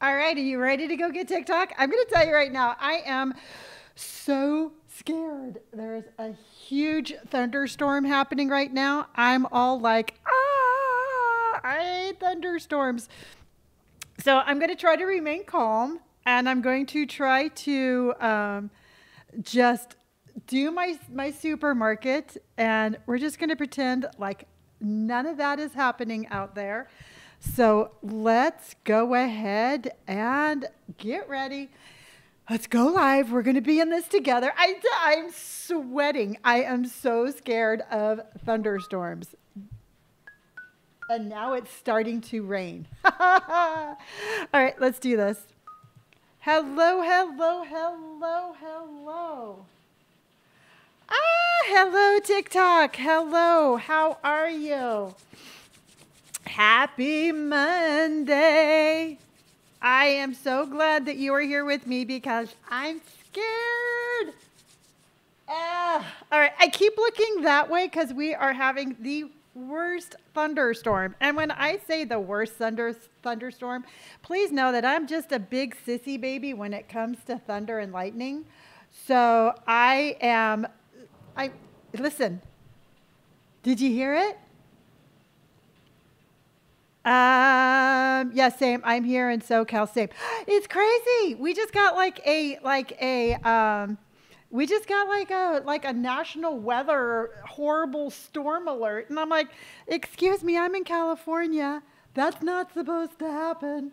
All right, are you ready to go get TikTok? I'm going to tell you right now, I am so scared. There's a huge thunderstorm happening right now. I'm all like, I hate thunderstorms. So I'm going to try to remain calm and I'm going to try to just do my supermarket and we're just going to pretend like none of that is happening out there. So let's go ahead and get ready. Let's go live. We're going to be in this together. I'm sweating. I am so scared of thunderstorms. And now it's starting to rain. All right, let's do this. Hello, hello, hello, hello. Hello, TikTok. Hello, how are you? Happy Monday. I am so glad that you are here with me because I'm scared. All right, I keep looking that way because we are having the worst thunderstorm. And when I say the worst thunderstorm, please know that I'm just a big sissy baby when it comes to thunder and lightning. So listen, did you hear it? Yeah, same. I'm here in SoCal, same. It's crazy. We just got like a national weather horrible storm alert. And I'm like, excuse me, I'm in California. That's not supposed to happen.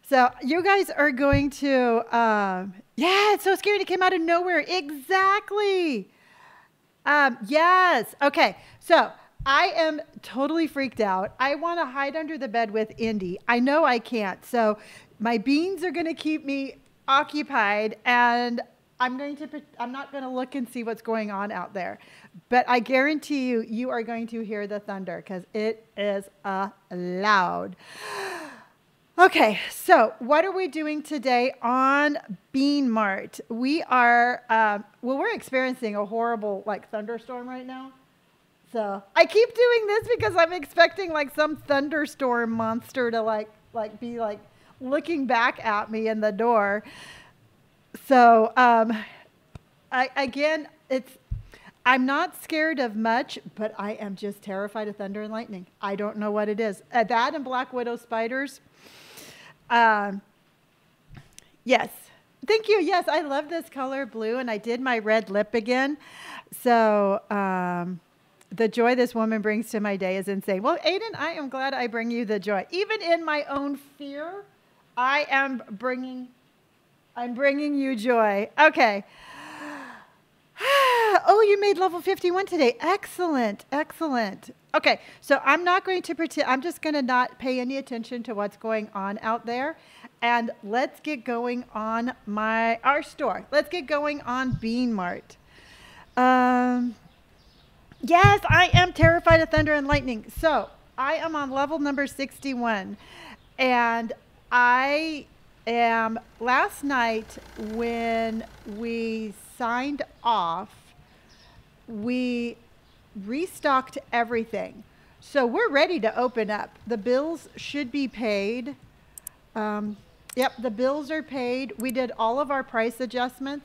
So you guys are going to, yeah, it's so scary. It came out of nowhere. Exactly. Yes. Okay. So I am totally freaked out. I want to hide under the bed with Indy. I know I can't. So my beans are going to keep me occupied and I'm not going to look and see what's going on out there. But I guarantee you, you are going to hear the thunder because it is loud. Okay, so what are we doing today on Bean Mart? We are, we're experiencing a horrible thunderstorm right now. So I keep doing this because I'm expecting some thunderstorm monster to be looking back at me in the door. So I'm not scared of much, but I am just terrified of thunder and lightning. I don't know what it is. That and black widow spiders. Yes. Thank you. Yes, I love this color blue, and I did my red lip again. So the joy this woman brings to my day is insane. Well, Aiden, I am glad I bring you the joy. Even in my own fear, I'm bringing you joy. Okay. Oh, you made level 51 today. Excellent. Excellent. Okay. So I'm not going to pretend. I'm just going to not pay any attention to what's going on out there. And let's get going on our store. Let's get going on Bean Mart. Yes, I am terrified of thunder and lightning. So I am on level number 61. And last night when we signed off, we restocked everything. So we're ready to open up. The bills should be paid. Yep, the bills are paid. We did all of our price adjustments.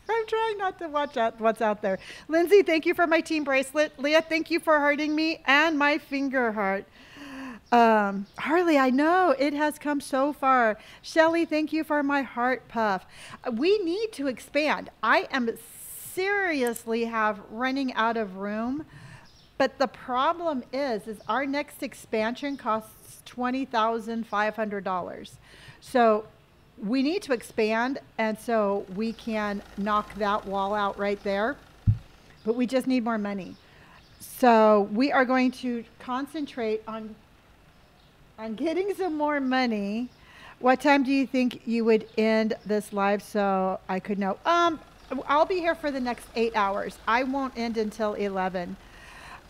I'm trying not to watch out what's out there. Lindsay, thank you for my team bracelet. Leah, thank you for hearting me and my finger heart. Harley, I know it has come so far. Shelly, thank you for my heart puff. We need to expand. I am seriously running out of room. But the problem is our next expansion costs $20,500. So we need to expand, and so we can knock that wall out right there. But we just need more money. So we are going to concentrate on getting some more money. What time do you think you would end this live so I could know? I'll be here for the next 8 hours. I won't end until 11.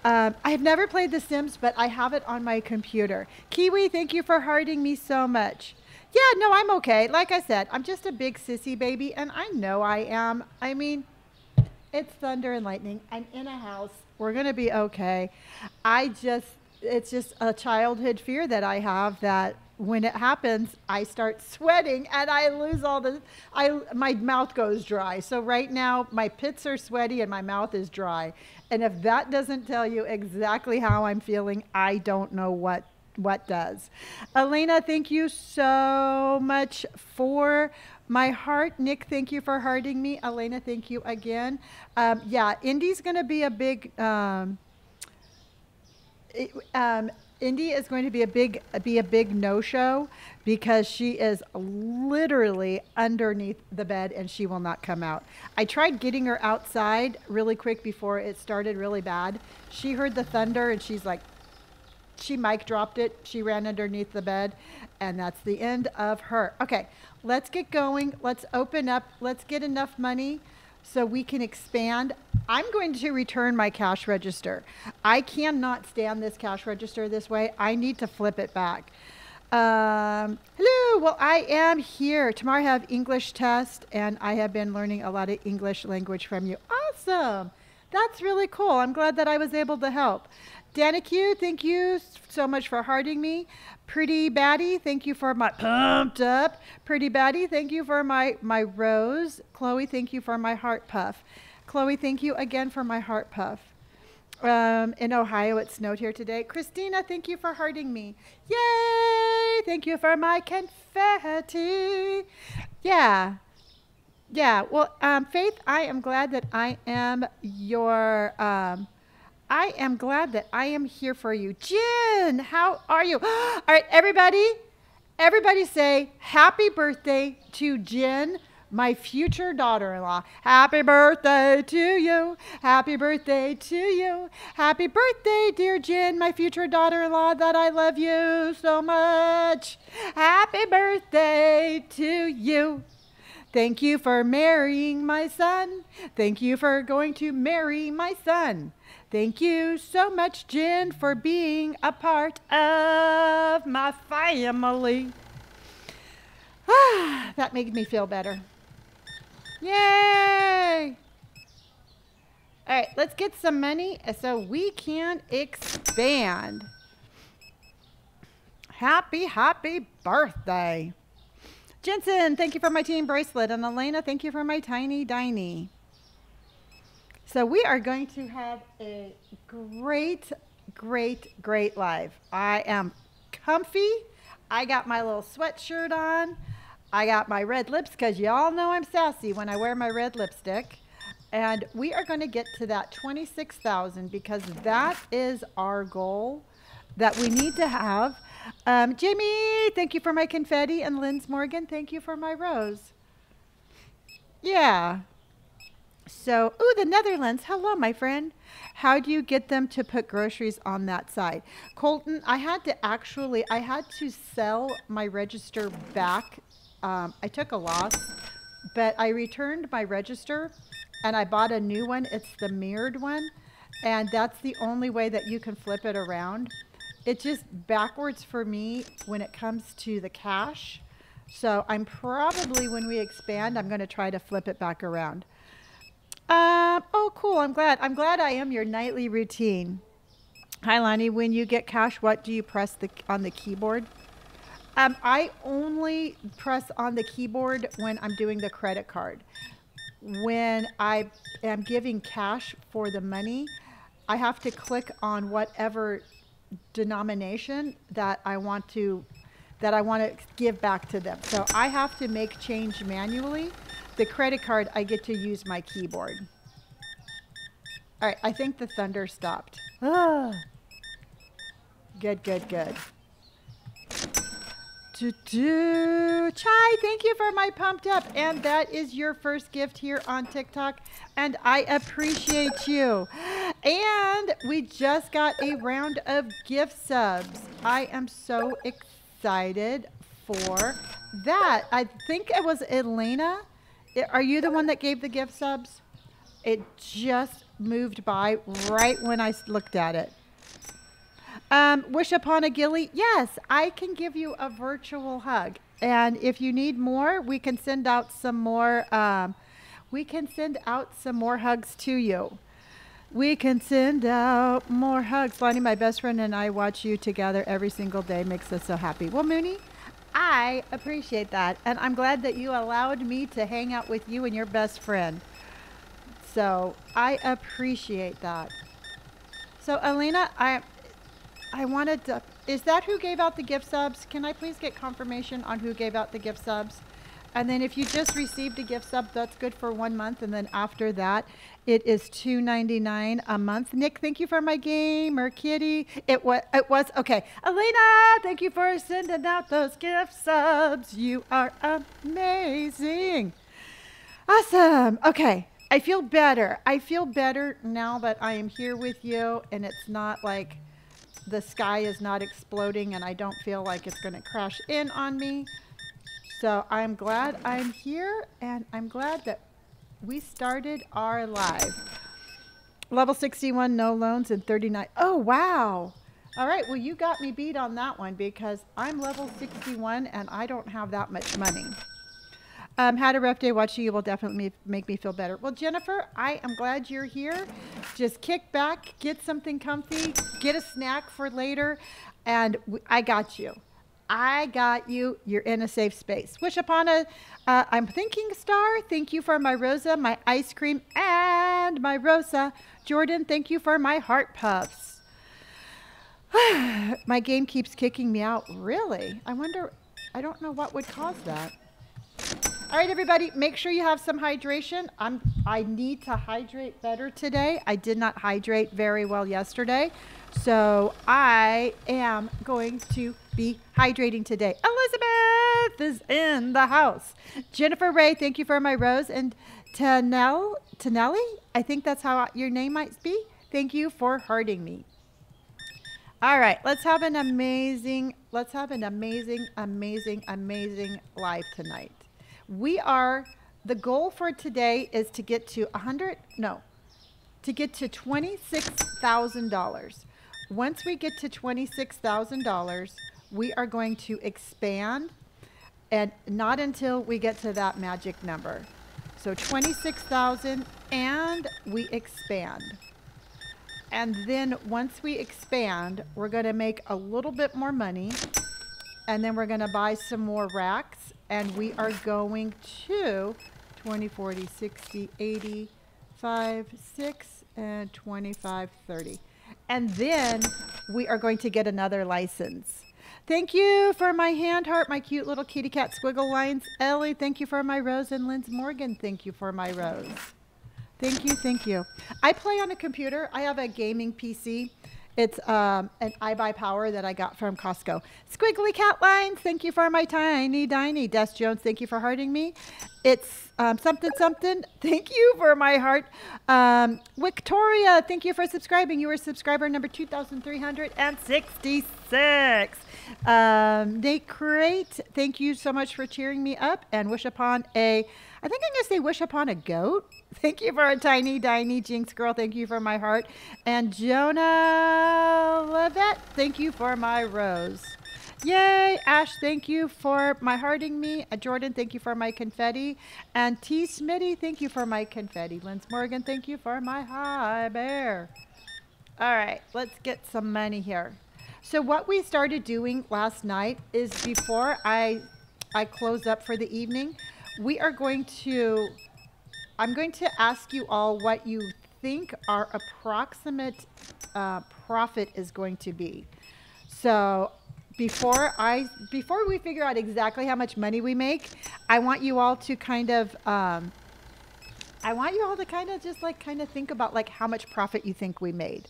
I've never played The Sims, but I have it on my computer. Kiwi, thank you for hearting me so much. Yeah, no, I'm okay. Like I said, I'm just a big sissy baby, and I know I am. I mean, it's thunder and lightning. I'm in a house. We're going to be okay. It's just a childhood fear that I have that when it happens, I start sweating and I lose all the, my mouth goes dry. So right now my pits are sweaty and my mouth is dry. And if that doesn't tell you exactly how I'm feeling, I don't know what does. Elena, thank you so much for my heart. Nick, thank you for hearting me. Elena, thank you again. Yeah, Indy's going to be a big, Indy is going to be a big no-show because she is literally underneath the bed and she will not come out. I tried getting her outside really quick before it started really bad. She heard the thunder and she's like, she mic dropped it. She ran underneath the bed, and that's the end of her. Okay, let's get going. Let's open up. Let's get enough money so we can expand. I'm going to return my cash register. I cannot stand this cash register this way. I need to flip it back. Hello. Well, I am here. Tomorrow I have English test, and I have been learning a lot of English language from you. Awesome. That's really cool. I'm glad that I was able to help. Danica, thank you so much for hearting me. Pretty Baddie, thank you for my pumped up. Pretty Baddie, thank you for my rose. Chloe, thank you for my heart puff. Chloe, thank you again for my heart puff. In Ohio, it snowed here today. Christina, thank you for hearting me. Yay! Thank you for my confetti. Yeah. Yeah. Well, Faith, I am glad that I am your... I am glad that I am here for you. Jen, how are you? All right, everybody say happy birthday to Jen, my future daughter-in-law. Happy birthday to you. Happy birthday to you. Happy birthday, dear Jen, my future daughter-in-law, that I love you so much. Happy birthday to you. Thank you for marrying my son. Thank you for going to marry my son. Thank you so much, Jen, for being a part of my family. That made me feel better. Yay! All right, let's get some money so we can expand. Happy birthday. Jensen, thank you for my team bracelet. And Elena, thank you for my tiny diny. So we are going to have a great live. I am comfy. I got my little sweatshirt on. I got my red lips because y'all know I'm sassy when I wear my red lipstick. And we are going to get to that 26,000 because that is our goal that we need to have. Jamie, thank you for my confetti. And Linz Morgan, thank you for my rose. Yeah. So, ooh, the Netherlands. Hello, my friend. How do you get them to put groceries on that side? Colton, I had to sell my register back. I took a loss, but I returned my register and I bought a new one. It's the mirrored one. And that's the only way that you can flip it around. It's just backwards for me when it comes to the cash. So I'm probably, when we expand, I'm going to try to flip it back around. Oh, cool. I'm glad I am your nightly routine. Hi, Lonnie. When you get cash, what do you press on the keyboard? I only press on the keyboard when I'm doing the credit card. When I am giving cash for the money, I have to click on whatever denomination that I want to give back to them. So I have to make change manually. The credit card, I get to use my keyboard. All right, I think the thunder stopped. Ah. Good. Chai, thank you for my pumped up. And that is your first gift here on TikTok. And I appreciate you. And we just got a round of gift subs. I am so excited for that. I think it was Elena. Are you the one that gave the gift subs? It just moved by right when I looked at it. Wish upon a gilly. Yes, I can give you a virtual hug. And if you need more, we can send out some more. We can send out some more hugs to you. We can send out more hugs. Lonnie, my best friend, and I watch you together every single day. Makes us so happy. Well, Mooney, I appreciate that. And I'm glad that you allowed me to hang out with you and your best friend. So I appreciate that. So, Elena, I wanted to, is that who gave out the gift subs? Can I please get confirmation on who gave out the gift subs? And then if you just received a gift sub, that's good for 1 month. And then after that, it is $2.99 a month. Nick, thank you for my gamer kitty. It was okay. Elena, thank you for sending out those gift subs. You are amazing. Awesome. Okay. I feel better. I feel better now that I am here with you and it's not like the sky is not exploding and I don't feel like it's going to crash in on me. So I'm glad I'm here, and I'm glad that we started our live. Level 61, no loans, and 39. Oh, wow. All right, well, you got me beat on that one because I'm level 61, and I don't have that much money. Had a rough day. Watching you will definitely make me feel better. Well, Jennifer, I am glad you're here. Just kick back, get something comfy, get a snack for later, and I got you. I got you. You're in a safe space. Wish upon a, I'm thinking star. Thank you for my Rosa, my ice cream, and my Rosa. Jordan, thank you for my heart puffs. My game keeps kicking me out. Really? I wonder, I don't know what would cause that. All right, everybody, make sure you have some hydration. I need to hydrate better today. I did not hydrate very well yesterday. So I am going to be hydrating today. Elizabeth is in the house. Jennifer Ray, thank you for my rose. And Tanelli, I think that's how your name might be. Thank you for hearting me. All right, let's have an amazing live tonight. The goal for today is to get to $26,000. Once we get to $26,000, we are going to expand, and not until we get to that magic number. So 26,000 and we expand. And then once we expand, we're going to make a little bit more money, and then we're going to buy some more racks, and we are going to 20, 40, 60, 80, 5, 6, and 25, 30. And then we are going to get another license. Thank you for my hand heart, my cute little kitty cat squiggle lines. Ellie, thank you for my rose. And Linz Morgan, thank you for my rose. Thank you, thank you. I play on a computer. I have a gaming PC. It's an iBuyPower that I got from Costco. Squiggly cat lines, thank you for my tiny diny. Des Jones, thank you for hearting me. It's something something. Thank you for my heart. Victoria, thank you for subscribing. You were subscriber number 2,366. Nate Crate, thank you so much for cheering me up. And wish upon I think I'm going to say wish upon a goat. Thank you for a tiny, tiny Jinx girl. Thank you for my heart. And Jonah Levette, thank you for my rose. Yay. Ash, thank you for my hearting me. Jordan, thank you for my confetti. And T. Smitty, thank you for my confetti. Linz Morgan, thank you for my high bear. All right, let's get some money here. So what we started doing last night is before I close up for the evening, I'm going to ask you all what you think our approximate profit is going to be. So before we figure out exactly how much money we make, I want you all to kind of just think about like how much profit you think we made.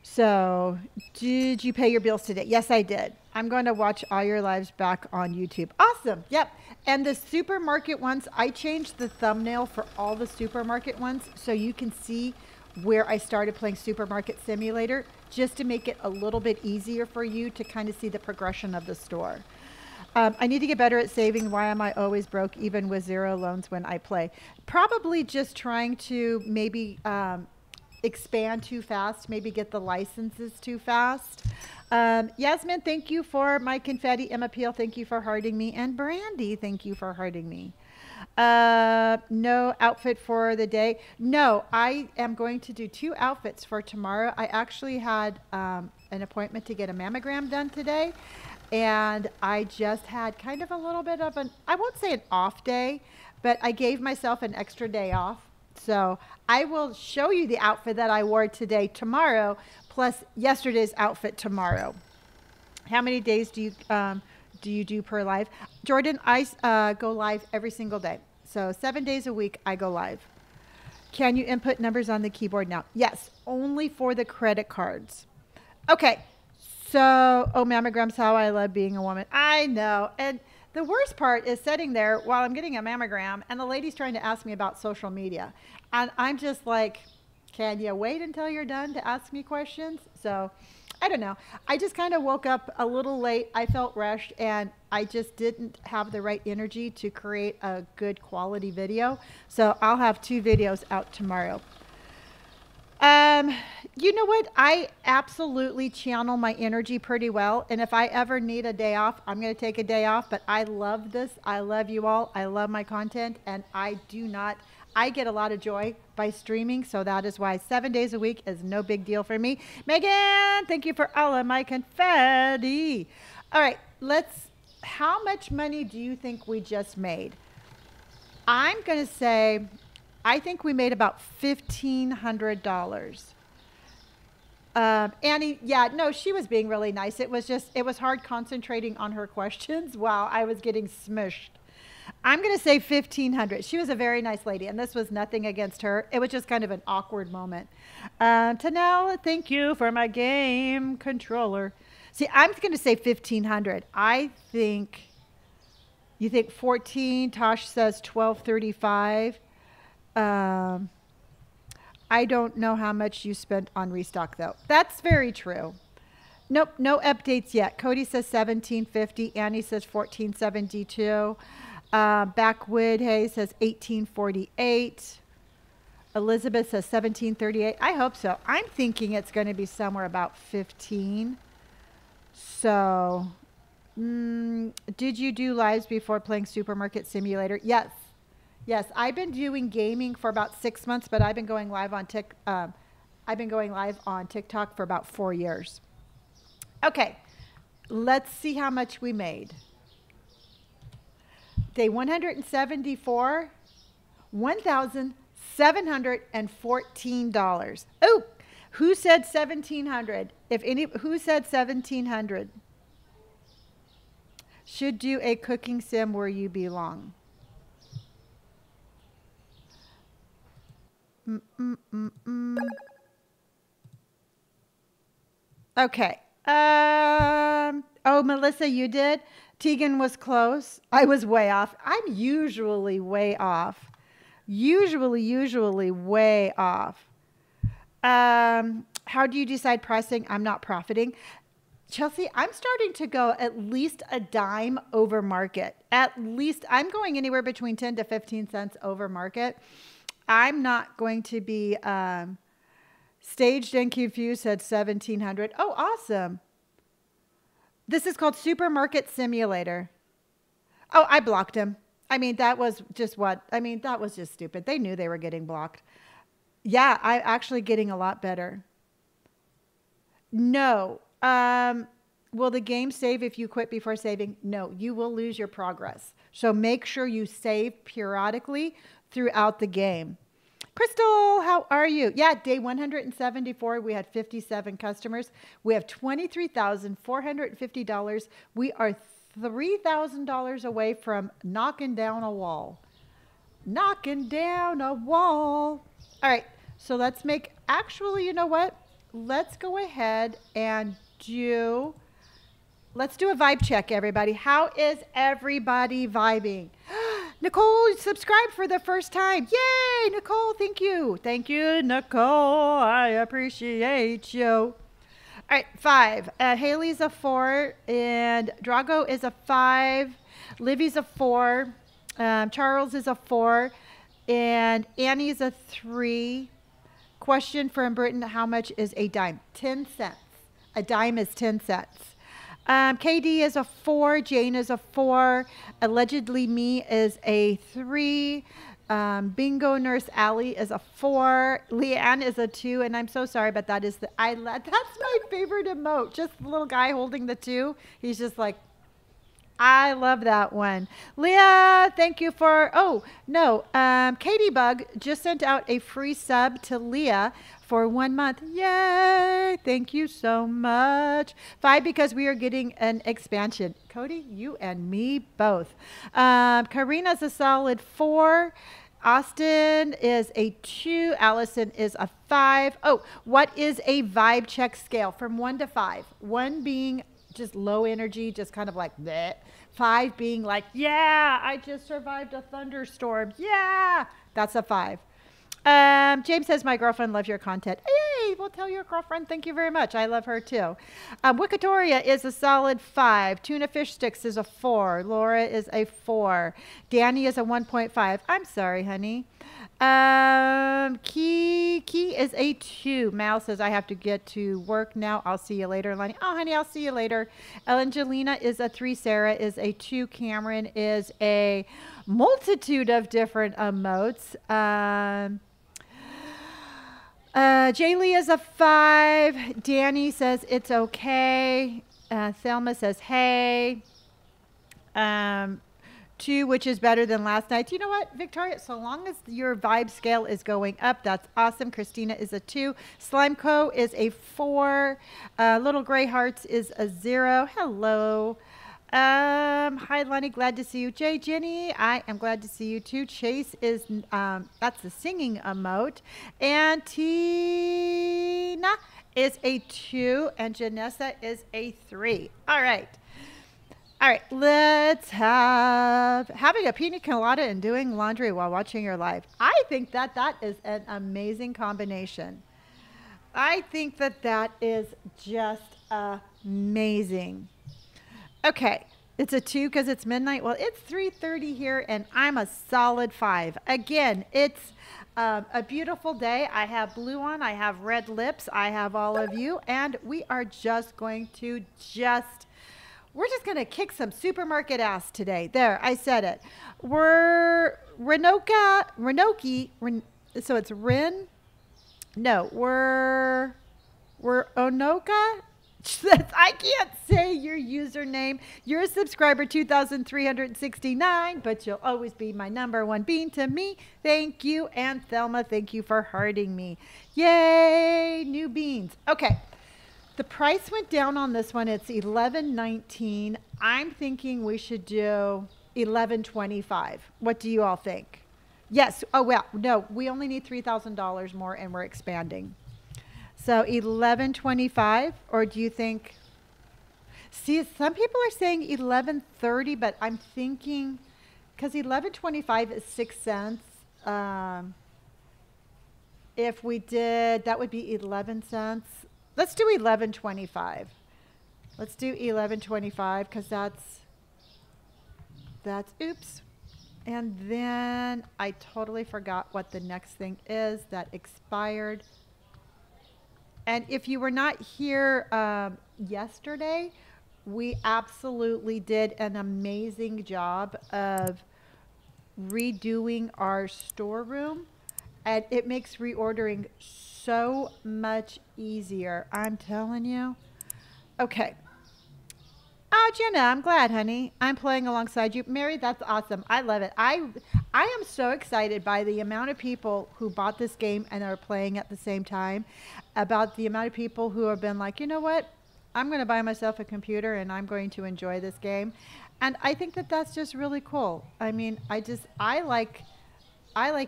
So, did you pay your bills today? Yes, I did. I'm going to watch all your lives back on YouTube. Awesome. Yep. And the supermarket ones, I changed the thumbnail for all the supermarket ones so you can see where I started playing Supermarket Simulator, just to make it a little bit easier for you to kind of see the progression of the store. I need to get better at saving. Why am I always broke even with zero loans when I play? Probably just trying to maybe expand too fast, maybe get the licenses too fast. Yasmin, thank you for my confetti. Emma Peel, thank you for hearting me. And Brandy, thank you for hearting me. No outfit for the day. No, I am going to do 2 outfits for tomorrow. I actually had an appointment to get a mammogram done today, and I just had kind of a little bit of an, I won't say an off day, but I gave myself an extra day off. So I will show you the outfit that I wore today, tomorrow, plus yesterday's outfit tomorrow. How many days do you do per live? Jordan, I go live every single day. So 7 days a week, I go live. Can you input numbers on the keyboard now? Yes, only for the credit cards. Okay, so, oh, mammograms, how I love being a woman. I know. And the worst part is sitting there while I'm getting a mammogram and the lady's trying to ask me about social media. And I'm just like, can you wait until you're done to ask me questions? So I don't know. I just kind of woke up a little late. I felt rushed and I just didn't have the right energy to create a good quality video. So I'll have 2 videos out tomorrow. You know what? I absolutely channel my energy pretty well. And if I ever need a day off, I'm going to take a day off. But I love this. I love you all. I love my content. And I get a lot of joy by streaming. So that is why 7 days a week is no big deal for me. Megan, thank you for all of my confetti. All right, how much money do you think we just made? I'm going to say, I think we made about $1,500. Annie, yeah, no, she was being really nice. It was hard concentrating on her questions while I was getting smushed. I'm going to say 1,500. She was a very nice lady, and this was nothing against her. It was just kind of an awkward moment. Tanel, thank you for my game controller. See, I'm going to say 1,500. I think, you think 14. Tosh says 1235. I don't know how much you spent on restock, though. That's very true. Nope, no updates yet. Cody says 1750. Annie says 1472. Backwood Hay says 1848. Elizabeth says 1738. I hope so. I'm thinking it's going to be somewhere about 15. So, did you do lives before playing Supermarket Simulator? Yes. Yes, I've been doing gaming for about 6 months, but I've been going live on TikTok for about 4 years. Okay, let's see how much we made. Day 174, $1,714. Oh, who said 1,700? Who said 1,700? Should do a cooking sim where you belong. Okay. Oh, Melissa, you did? Tegan was close. I was way off. I'm usually way off. Usually way off. How do you decide pricing? I'm not profiting. Chelsea, I'm starting to go at least a dime over market. At least I'm going anywhere between 10 to 15 cents over market. I'm not going to be staged and confused at 1,700. Oh, awesome. This is called Supermarket Simulator. Oh, I blocked him. I mean, that was just that was just stupid. They knew they were getting blocked. Yeah, I'm actually getting a lot better. No. Will the game save if you quit before saving? No, you will lose your progress. So make sure you save periodically throughout the game. Crystal, how are you? Yeah, day 174, we had 57 customers. We have $23,450. We are $3,000 away from knocking down a wall. Knocking down a wall. All right, so let's actually, you know what? Let's go ahead and let's do a vibe check, everybody. How is everybody vibing? Nicole subscribed for the first time. Yay, Nicole, thank you. Thank you, Nicole. I appreciate you. All right, 5. Haley's a 4, and Drago is a 5. Livy's a 4. Charles is a 4, and Annie's a 3. Question from Britain, how much is a dime? 10 cents. A dime is 10 cents. KD is a 4. Jane is a 4. Allegedly Me is a 3. Bingo Nurse Allie is a 4. Leanne is a 2. And I'm so sorry, but that's my favorite emote. Just the little guy holding the 2. He's just like, I love that one. Leah, thank you for, oh, no. Katie Bug just sent out a free sub to Leah for 1 month. Yay. Thank you so much. 5 because we are getting an expansion. Cody, you and me both. Karina's a solid 4. Austin is a 2. Allison is a 5. Oh, what is a vibe check scale from 1 to 5? 1 being just low energy, just kind of like that. 5 being like, yeah, I just survived a thunderstorm. Yeah, that's a 5. James says, my girlfriend loves your content. Hey, well, tell your girlfriend thank you very much. I love her too. Wikitoria is a solid 5. Tuna Fish Sticks is a 4. Laura is a 4. Danny is a 1.5. I'm sorry, honey. Key is a 2. Mal says, I have to get to work now. I'll see you later, Lonnie. Oh, honey, I'll see you later. Elangelina is a 3. Sarah is a 2. Cameron is a multitude of different emotes. Jaylee is a 5. Danny says it's okay. Thelma says, hey. 2, which is better than last night. You know what, Victoria? So long as your vibe scale is going up, that's awesome. Christina is a 2. Slime Co. is a 4. Little Gray Hearts is a 0. Hello. Hi, Lonnie. Glad to see you. Jay, Jenny, I am glad to see you too. Chase is, that's the singing emote. And Tina is a 2. And Janessa is a 3. All right. All right, let's having a pina colada and doing laundry while watching your live. I think that is an amazing combination. I think that is just amazing. Okay, it's a 2 because it's midnight. Well, it's 3:30 here, and I'm a solid 5. Again, it's a beautiful day. I have blue on. I have red lips. I have all of you, and we are just going to we're just going to kick some supermarket ass today. There, I said it. We're Renoki, so it's Rin. No, we're Onoka. I can't say your username. You're a subscriber 2,369, but you'll always be my number 1 bean to me. Thank you. And Thelma, thank you for hearting me. Yay, new beans. Okay. The price went down on this one. It's $11.19. I'm thinking we should do $11.25. What do you all think? Yes. Oh, well, no, we only need $3,000 more and we're expanding. So $11.25, or do you think? See, some people are saying $11.30, but I'm thinking because $11.25 is 6 cents. If we did, that would be 11 cents. Let's do $11.25. Let's do $11.25 because that's oops. And then I totally forgot what the next thing is that expired. And if you were not here yesterday, we absolutely did an amazing job of redoing our storeroom. And it makes reordering so much easier. I'm telling you. Okay. Oh, Jenna, I'm glad, honey. I'm playing alongside you. Mary, that's awesome. I love it. I am so excited by the amount of people who bought this game and are playing at the same time, about the amount of people who have been like, you know what? I'm going to buy myself a computer and I'm going to enjoy this game. And I think that's just really cool. I mean, I like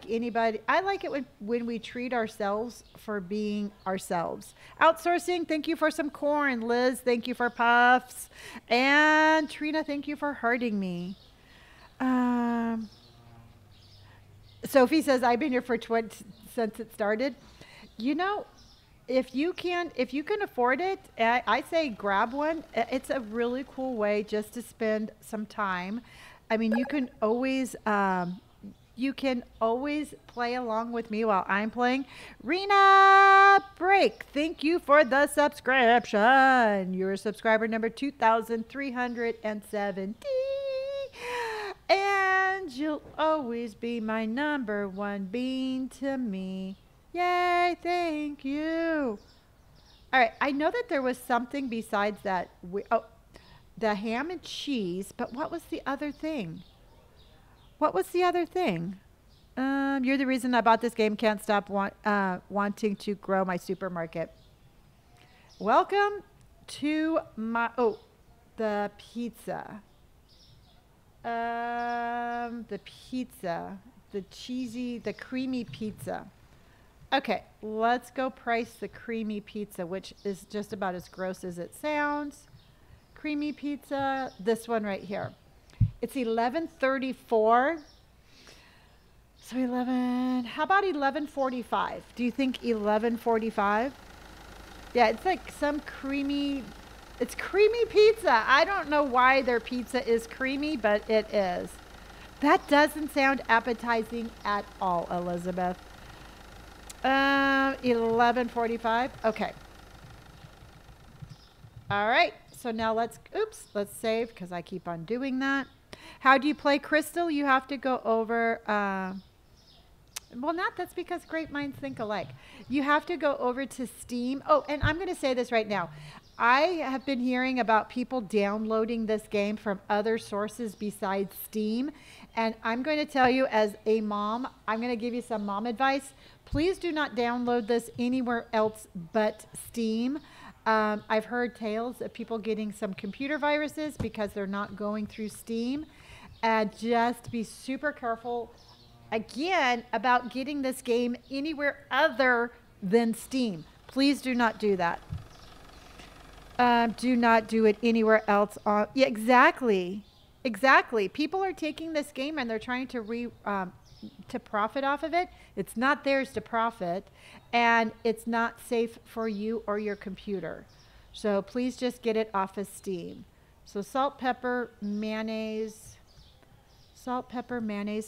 anybody. I like it when we treat ourselves for being ourselves. Outsourcing, thank you for some corn. Liz, thank you for puffs. And Trina, thank you for hearting me. Sophie says, I've been here for since it started. You know, if you can afford it, I say grab one. It's a really cool way just to spend some time. I mean, you can always you can always play along with me while I'm playing. Rena Break, thank you for the subscription. You're subscriber number 2370. And you'll always be my number one bean to me. Yay, thank you. All right, I know that there was something besides that. The ham and cheese, but what was the other thing? What was the other thing? You're the reason I bought this game. Can't stop wanting to grow my supermarket. Welcome to my, the pizza. The pizza. The creamy pizza. Okay, let's go price the creamy pizza, which is just about as gross as it sounds. Creamy pizza, this one right here. It's $11.34. So how about $11.45? Do you think $11.45? Yeah, it's like some creamy, it's creamy pizza. I don't know why their pizza is creamy, but it is. That doesn't sound appetizing at all, Elizabeth. $11.45. Okay. All right. So now let's save because I keep on doing that. How do you play Crystal? You have to go over, that's because great minds think alike. You have to go over to Steam. Oh, and I'm going to say this right now. I have been hearing about people downloading this game from other sources besides Steam. And I'm going to tell you as a mom, I'm going to give you some mom advice. Please do not download this anywhere else but Steam. I've heard tales of people getting some computer viruses because they're not going through Steam. And just be super careful, again, about getting this game anywhere other than Steam. Please do not do that. Do not do it anywhere else. Yeah, exactly. Exactly. People are taking this game and they're trying to profit off of it. It's not theirs to profit, and it's not safe for you or your computer. So please just get it off of Steam. So salt, pepper, mayonnaise,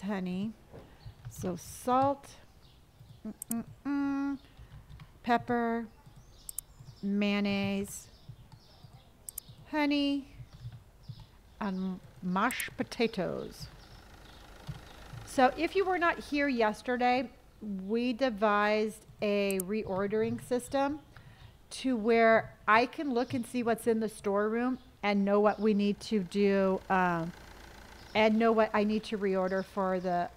honey. So salt, pepper, mayonnaise, honey, and mashed potatoes. So if you were not here yesterday, we devised a reordering system to where I can look and see what's in the storeroom and know what we need to do, and know what I need to reorder for the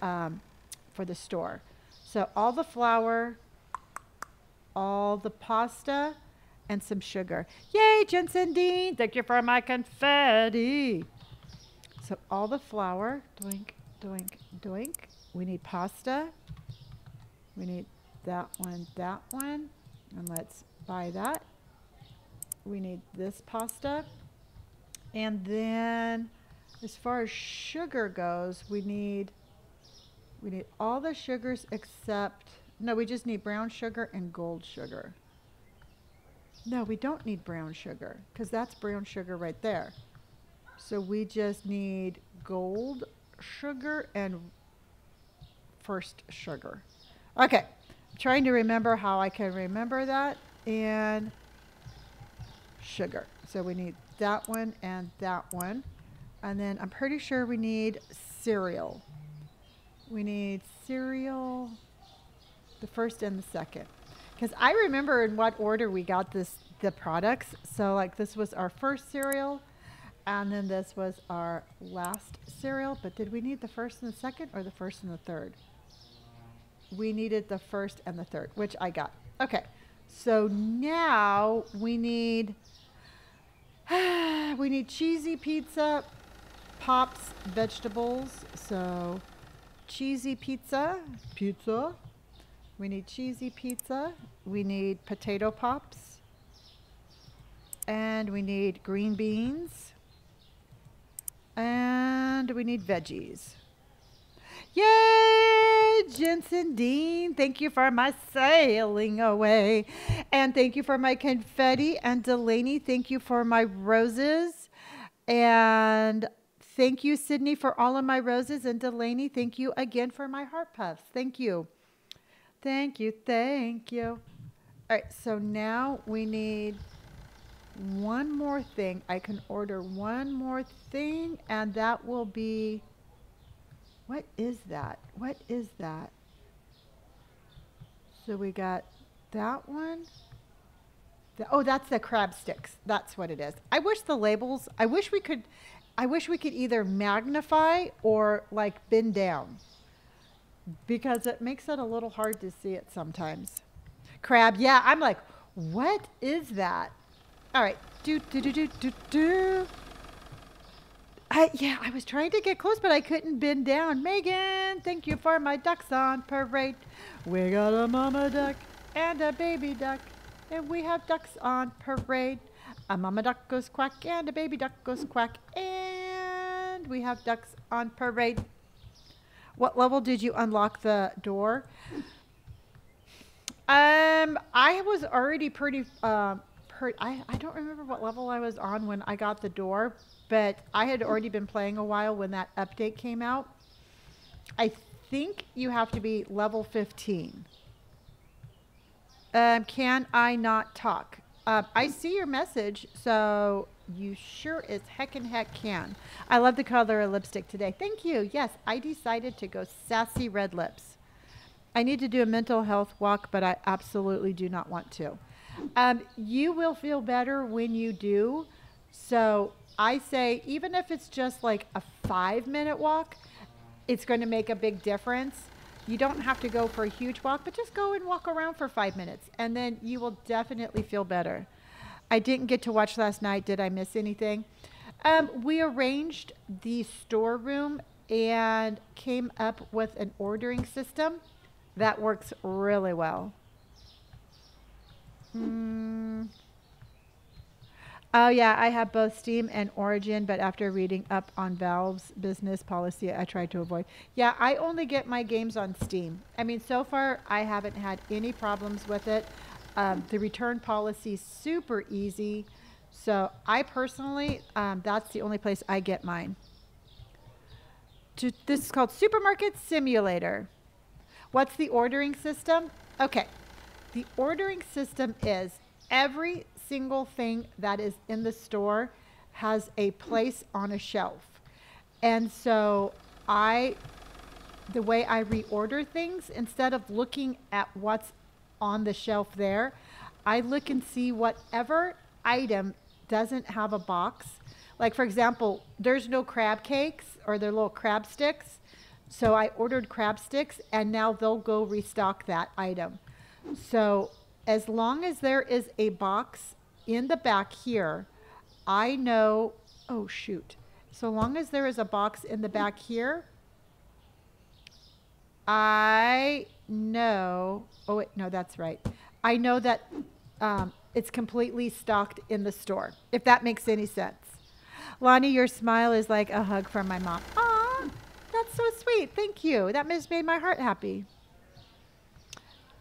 store. So all the flour, all the pasta, and some sugar. Yay, Jensen Dean! Thank you for my confetti. So all the flour, doink, doink, doink. We need pasta. We need that one, and let's buy that. We need this pasta. And then as far as sugar goes, we need all the sugars except, no, we just need brown sugar and gold sugar. No, we don't need brown sugar because that's brown sugar right there. So we just need gold sugar and first sugar. Okay, I'm trying to remember how I can remember that. And sugar. So we need that one and that one. And then I'm pretty sure we need cereal. We need cereal, the first and the second. Because I remember in what order we got the products. So like this was our first cereal, and then this was our last cereal. But did we need the first and the second or the first and the third? We needed the first and the third, which I got. Okay, so now we need cheesy pizza, Pops, vegetables. So cheesy pizza. We need cheesy pizza. We need potato pops. And we need green beans. And we need veggies. Yay! Jensen Dean, thank you for my sailing away. And thank you for my confetti. And Delaney, thank you for my roses. And Thank you, Sydney, for all of my roses. And Delaney, thank you again for my heart puffs. Thank you. Thank you. Thank you. All right, so now we need one more thing. I can order one more thing, and that will be, what is that? What is that? So we got that one. Oh, that's the crab sticks. That's what it is. I wish the labels, I wish we could either magnify or like bend down because it makes it a little hard to see it sometimes. Crab, yeah, I'm like, what is that? All right, do, do, do, do, do, do. Yeah, I was trying to get close, but I couldn't bend down. Megan, thank you for my ducks on parade. We got a mama duck and a baby duck, and we have ducks on parade. A mama duck goes quack, and a baby duck goes quack, and we have ducks on parade. What level did you unlock the door? I was already pretty, I don't remember what level I was on when I got the door, but I had already been playing a while when that update came out. I think you have to be level 15. Can I not talk? I see your message, so you sure as heckin' heck can. I love the color of lipstick today. Thank you. Yes, I decided to go sassy red lips. I need to do a mental health walk, but I absolutely do not want to. You will feel better when you do. So I say, even if it's just like a 5-minute walk, it's going to make a big difference. You don't have to go for a huge walk, but just go and walk around for 5 minutes, and then you will definitely feel better. I didn't get to watch last night. Did I miss anything? We arranged the storeroom and came up with an ordering system that works really well. Oh yeah, I have both Steam and Origin, but after reading up on Valve's business policy, I try to avoid. Yeah, I only get my games on Steam. I mean, so far I haven't had any problems with it. The return policy is super easy. So I personally, that's the only place I get mine. This is called Supermarket Simulator. What's the ordering system? Okay. The ordering system is every single thing that is in the store has a place on a shelf. And so the way I reorder things, instead of looking at what's on the shelf there, I look and see whatever item doesn't have a box. Like, for example, there's no crab cakes or they're little crab sticks. So I ordered crab sticks, and now they'll go restock that item. So as long as there is a box in the back here, I know, oh shoot. So long as there is a box in the back here, I know, oh wait, no, that's right. I know that it's completely stocked in the store, if that makes any sense. Lonnie, your smile is like a hug from my mom. Aw, that's so sweet. Thank you. That just made my heart happy.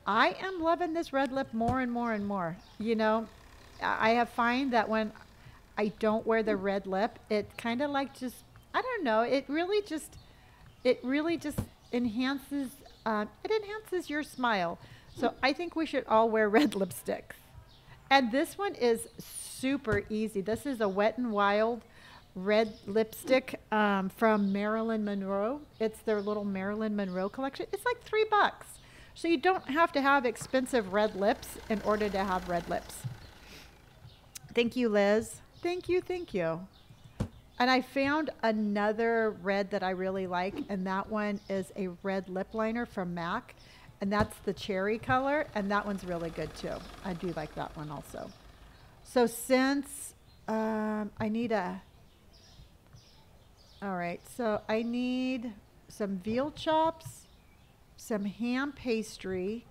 I am loving this red lip more and more and more. You know, I have find that when I don't wear the red lip, it kind of like just, I don't know, it really just enhances, it enhances your smile. So I think we should all wear red lipsticks. And this one is super easy. This is a Wet n Wild red lipstick from Marilyn Monroe. It's their little Marilyn Monroe collection. It's like $3. So you don't have to have expensive red lips in order to have red lips. Thank you, Liz. Thank you, thank you. And I found another red that I really like, and that one is a red lip liner from MAC, and that's the cherry color, and that one's really good too. I do like that one also. So since I need all right, so I need some veal chops, some ham pastry,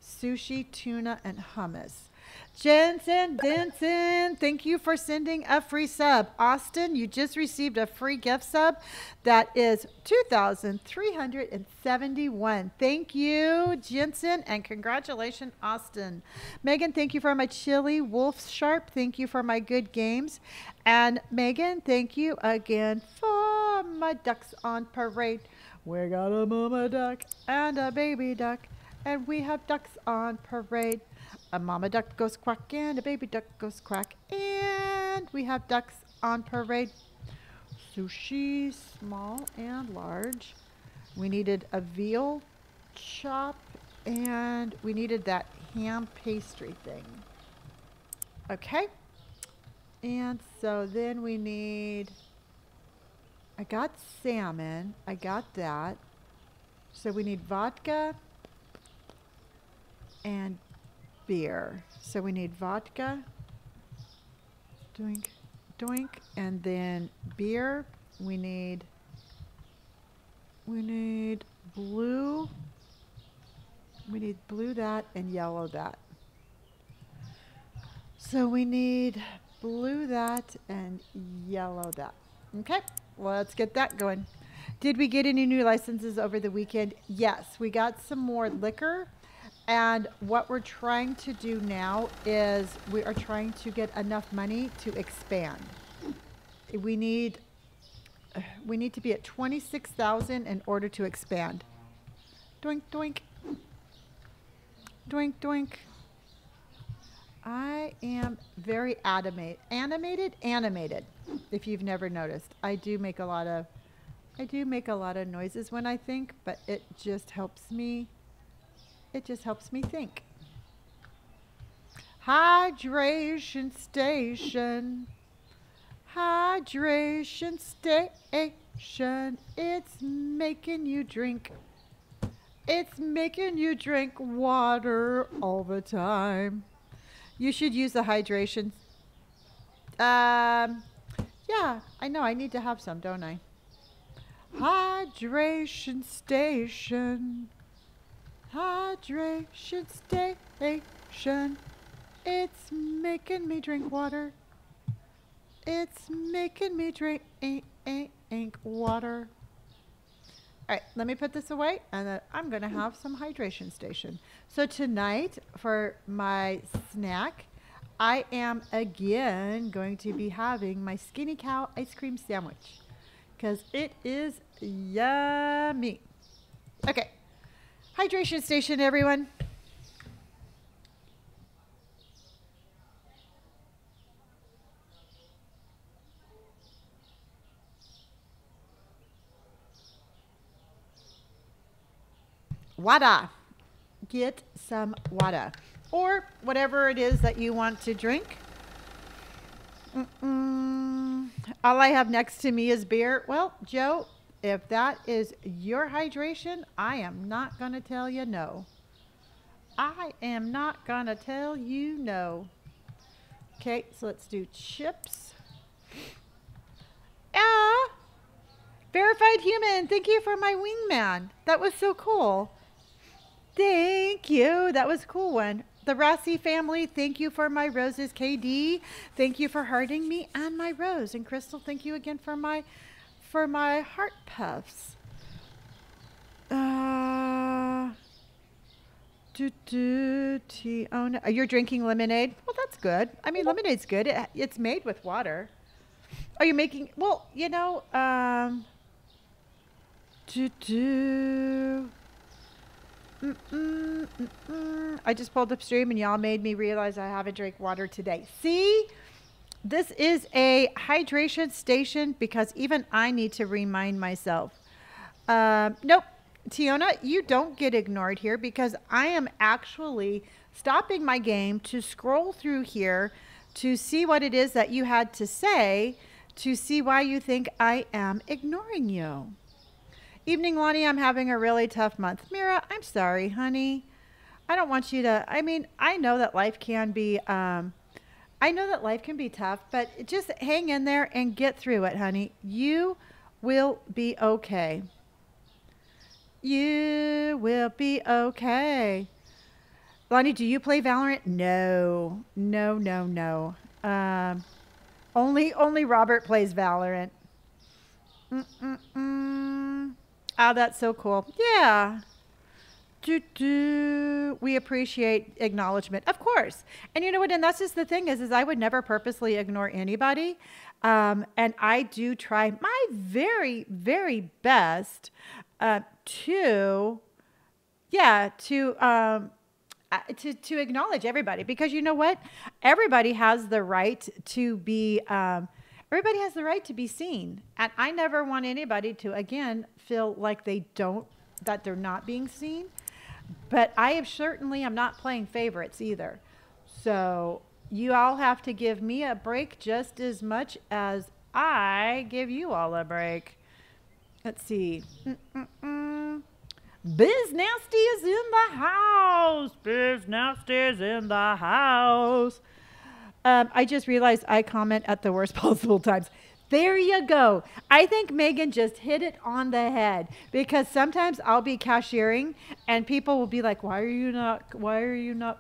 sushi, tuna, and hummus. Jensen Denson, thank you for sending a free sub. Austin, you just received a free gift sub that is 2,371. Thank you, Jensen, and congratulations, Austin. Megan, thank you for my chili. Wolf Sharp, thank you for my good games. And Megan, thank you again for my ducks on parade. We got a mama duck and a baby duck, and we have ducks on parade. A mama duck goes quack and a baby duck goes quack, and we have ducks on parade. Sushi, small and large. We needed a veal chop, and we needed that ham pastry thing. Okay. And so then we need, I got salmon. I got that. So we need vodka and beer. So we need vodka, doink, doink, and then beer. We need blue. We need blue that and yellow that. So we need blue that and yellow that. Okay, let's get that going. Did we get any new licenses over the weekend? Yes, we got some more liquor. And what we're trying to do now is we are trying to get enough money to expand. We need to be at 26,000 in order to expand. Doink, doink. Doink, doink. I am very animated, if you've never noticed. I do make a lot of noises when I think, but it just helps me think. Hydration station. Hydration station. It's making you drink. It's making you drink water all the time. You should use the hydration. Yeah, I know. I need to have some, don't I? Hydration station. Hydration station. It's making me drink water. It's making me drink water. All right, let me put this away, and then I'm going to have some hydration station. So tonight, for my snack, I am again going to be having my Skinny Cow ice cream sandwich because it is yummy. Okay, hydration station, everyone. Water. Get some water. Or whatever it is that you want to drink. All I have next to me is beer. Well, Joe, if that is your hydration, I am not going to tell you no. I am not going to tell you no. Okay, so let's do chips. Ah! Verified human, thank you for my wingman. That was so cool. Thank you. That was a cool one. The Rossi family, thank you for my roses. KD, thank you for hearting me and my rose. And Crystal, thank you again for my heart puffs. Oh no, you're drinking lemonade? Well, that's good. I mean, lemonade's good. It's made with water. Are you making? Well, you know, I just pulled upstream and y'all made me realize I haven't drank water today. See, this is a hydration station because even I need to remind myself. Nope, Tiona, you don't get ignored here because I am actually stopping my game to scroll through here to see what it is that you had to say, to see why you think I am ignoring you. Evening, Lonnie, I'm having a really tough month. Mira, I'm sorry, honey. I don't want you to, I mean, I know that life can be, tough, but just hang in there and get through it, honey. You will be okay. You will be okay. Lonnie, do you play Valorant? No, no, no, no. Only Robert plays Valorant. Mm-mm-mm. Oh, that's so cool. Yeah. We appreciate acknowledgement, of course. And you know what? And that's just the thing is I would never purposely ignore anybody. And I do try my very, very best to, yeah, to acknowledge everybody because you know what? Everybody has the right to be. Everybody has the right to be seen, and I never want anybody to again feel like that they're not being seen. But I am certainly I'm not playing favorites either. So you all have to give me a break just as much as I give you all a break. Let's see. Biz Nasty is in the house. Biz Nasty is in the house. I just realized I comment at the worst possible times. There you go. I think Megan just hit it on the head because sometimes I'll be cashiering and people will be like, why are you not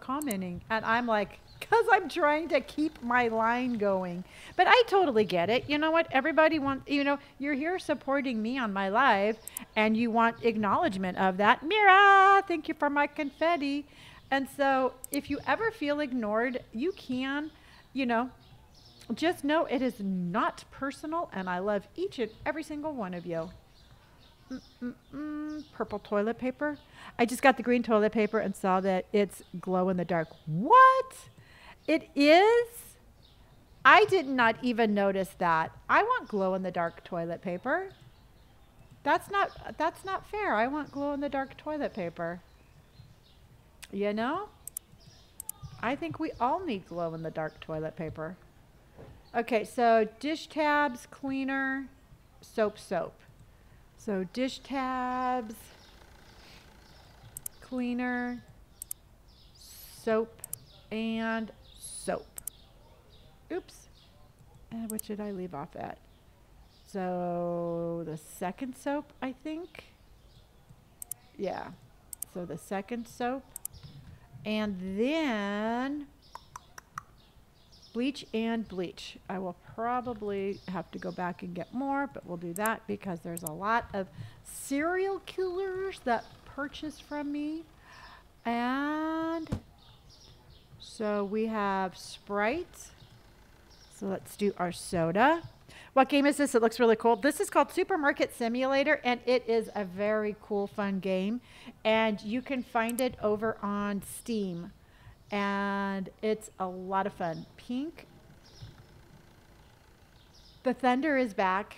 commenting? And I'm like, because I'm trying to keep my line going. But I totally get it. You know what? Everybody wants, you're here supporting me on my live and you want acknowledgement of that. Mira, thank you for my confetti. And so if you ever feel ignored, you can, just know it is not personal, and I love each and every single one of you. Purple toilet paper. I just got the green toilet paper and saw that it's glow in the dark. What? It is? I did not even notice that. I want glow in the dark toilet paper. That's not fair. I want glow in the dark toilet paper. I think we all need glow in the dark toilet paper. Okay, so dish tabs, cleaner, soap. So dish tabs, cleaner, soap, and soap. Oops. What should I leave off at? So the second soap, I think. Yeah. So the second soap. And then bleach and bleach. I will probably have to go back and get more, but we'll do that because there's a lot of serial killers that purchase from me. And so we have Sprite. So let's do our soda. What game is this? It looks really cool. This is called Supermarket Simulator, and it is a very cool, fun game. And you can find it over on Steam. And it's a lot of fun. Pink. The thunder is back.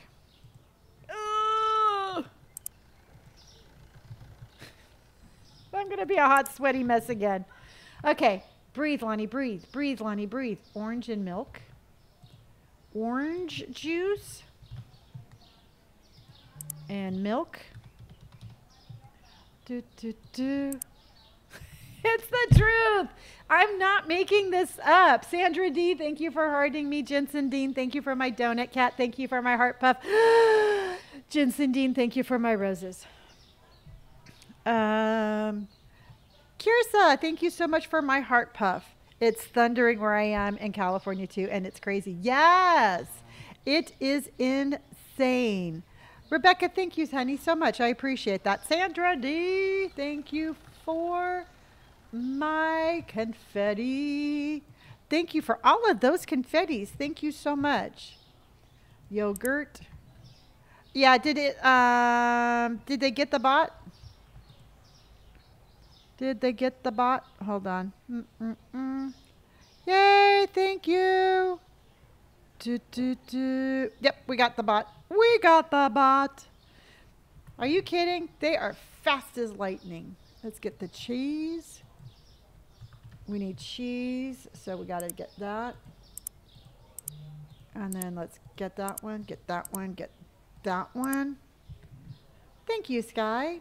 Ugh. I'm going to be a hot, sweaty mess again. Okay. Breathe, Lonnie, breathe. Breathe, Lonnie, breathe. Orange and milk. Orange juice. And milk. It's the truth. I'm not making this up. Sandra D, thank you for hearting me. Jensen Dean, thank you for my donut cat. Thank you for my heart puff. Jensen Dean, thank you for my roses. Kirsa, thank you so much for my heart puff. It's thundering where I am in California too, and it's crazy. Yes, it is insane. Rebecca, thank you, honey, so much. I appreciate that. Sandra D, thank you for my confetti. Thank you for all of those confettis. Thank you so much. Yogurt. Yeah, did they get the bot? Did they get the bot? Hold on. Yay, thank you. Yep, we got the bot. We got the bot. Are you kidding? They are fast as lightning. Let's get the cheese. We need cheese, so we got to get that. And then let's get that one, get that one, get that one. Thank you, Sky.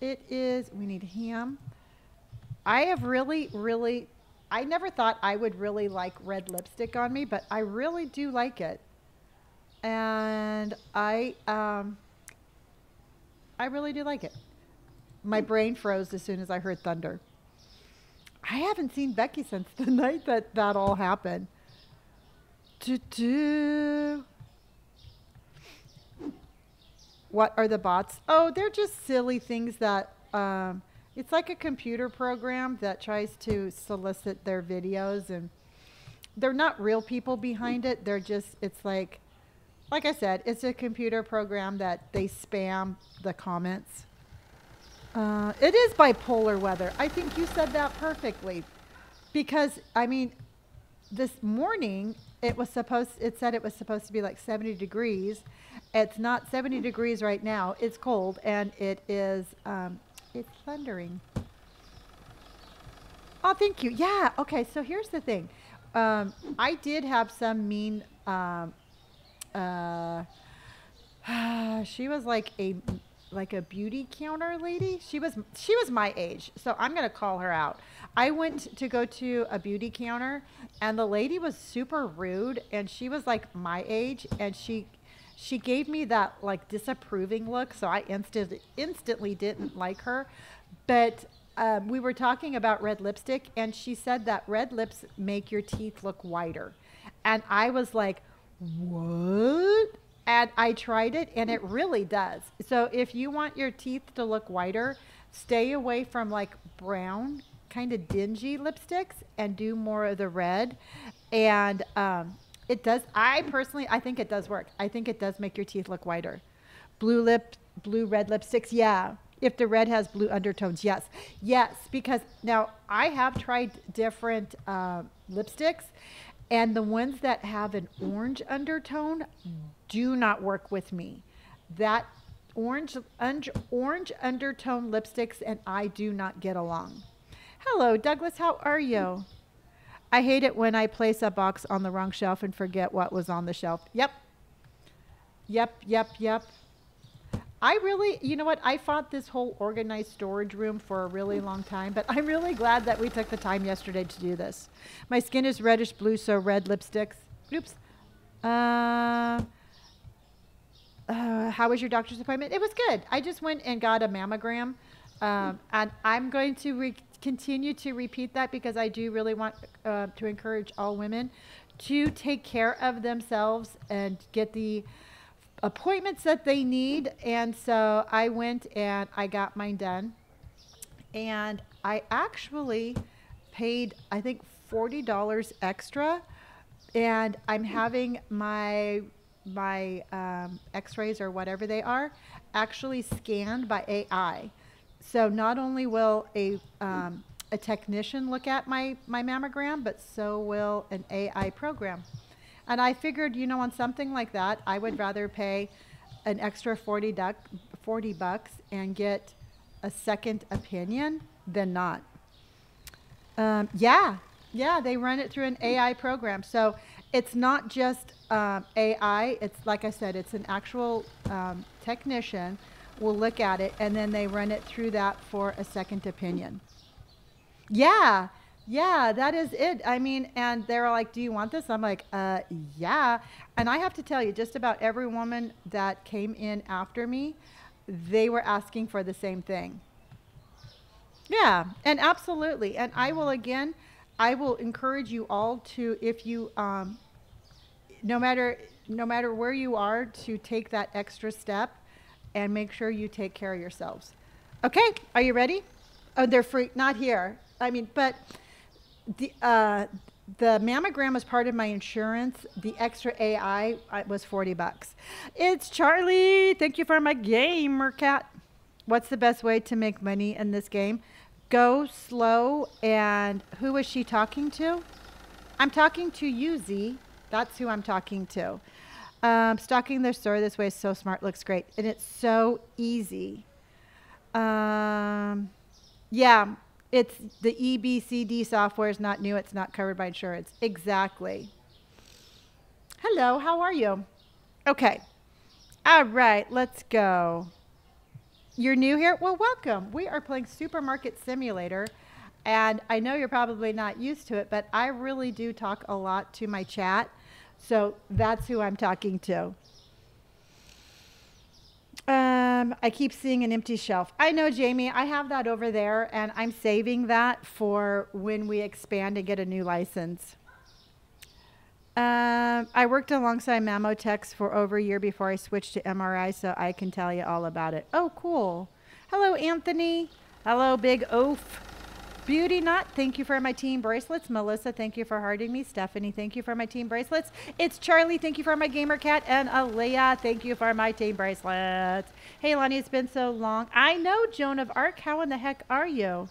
It is, we need ham. I have really, I never thought I would really like red lipstick on me, but I really do like it. And I really do like it. My brain froze as soon as I heard thunder. I haven't seen Becky since the night that that all happened. Do-do. What are the bots? Oh, they're just silly things that it's like a computer program that tries to solicit their videos, and they're not real people behind it. They're just, it's like I said, it's a computer program that they spam the comments. It is bipolar weather. I think you said that perfectly. Because, I mean, this morning it said it was supposed to be like 70 degrees. It's not 70 degrees right now. It's cold and it is, it's thundering. Oh, thank you. Yeah. Okay. So here's the thing. I did have some mean, uh, she was like a beauty counter lady. She was my age, so I'm gonna call her out. I went to go to a beauty counter, and the lady was super rude, and she was like my age, and she gave me that like disapproving look, so I instantly didn't like her. But we were talking about red lipstick, and she said that red lips make your teeth look whiter, and I was like, what? And I tried it and it really does. So if you want your teeth to look whiter, stay away from like brown, kind of dingy lipsticks and do more of the red. And it does, I think it does work. I think it does make your teeth look whiter. Blue red lipsticks, yeah. If the red has blue undertones, yes. Yes, because now I have tried different lipsticks, and the ones that have an orange undertone do not work with me. That orange undertone lipsticks and I do not get along. Hello, Douglas. How are you? I hate it when I place a box on the wrong shelf and forget what was on the shelf. Yep. Yep, yep, yep. I really, you know what? I fought this whole organized storage room for a really long time, but I'm really glad that we took the time yesterday to do this. My skin is reddish blue, so red lipsticks. Oops. How was your doctor's appointment? It was good. I just went and got a mammogram, and I'm going to continue to repeat that because I do really want to encourage all women to take care of themselves and get the appointments that they need. And so I went and I got mine done, and I actually paid, I think, $40 extra, and I'm having my x-rays or whatever they are actually scanned by AI. So not only will a technician look at my mammogram, but so will an AI program. And I figured, you know, on something like that, I would rather pay an extra 40 bucks and get a second opinion than not. Yeah, they run it through an AI program. So it's not just AI. It's, like I said, it's an actual technician will look at it, and then they run it through that for a second opinion. Yeah. Yeah, that is it. I mean, and they're like, do you want this? I'm like, yeah. And I have to tell you, just about every woman that came in after me, they were asking for the same thing. Yeah, and absolutely. And I will encourage you all to, if you, no matter where you are, to take that extra step and make sure you take care of yourselves. Okay, are you ready? Oh, they're free. Not here. I mean, but the mammogram was part of my insurance. The extra AI was 40 bucks. It's Charlie. Thank you for my gamer cat. What's the best way to make money in this game? Go slow. And who is she talking to? I'm talking to you, Z. That's who I'm talking to. Stocking their store this way is so smart. Looks great. And it's so easy. Yeah. It's the EBCD software is not new. It's not covered by insurance. Exactly. Hello, how are you? Okay. All right, let's go. You're new here? Well, welcome. We are playing Supermarket Simulator, and I know you're probably not used to it, but I really do talk a lot to my chat, so that's who I'm talking to. I keep seeing an empty shelf. I know, Jamie. I have that over there, and I'm saving that for when we expand and get a new license. I worked alongside Mammotechs for over a year before I switched to MRI, so I can tell you all about it. Oh, cool. Hello, Anthony. Hello, Big Oaf. Beauty Knot, thank you for my team bracelets. Melissa, thank you for hearting me. Stephanie, thank you for my team bracelets. It's Charlie, thank you for my gamer cat. And Aaliyah, thank you for my team bracelets. Hey, Lonnie, it's been so long. I know, Joan of Arc. How in the heck are you?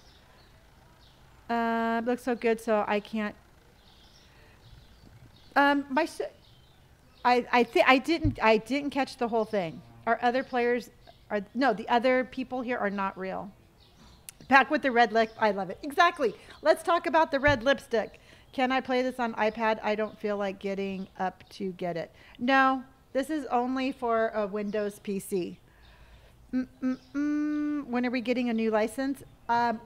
Looks so good, so I can't. I didn't catch the whole thing. Our other players are no, the other people here are not real. Back with the red lip. I love it. Exactly. Let's talk about the red lipstick. Can I play this on iPad? I don't feel like getting up to get it. No, this is only for a Windows PC. When are we getting a new license?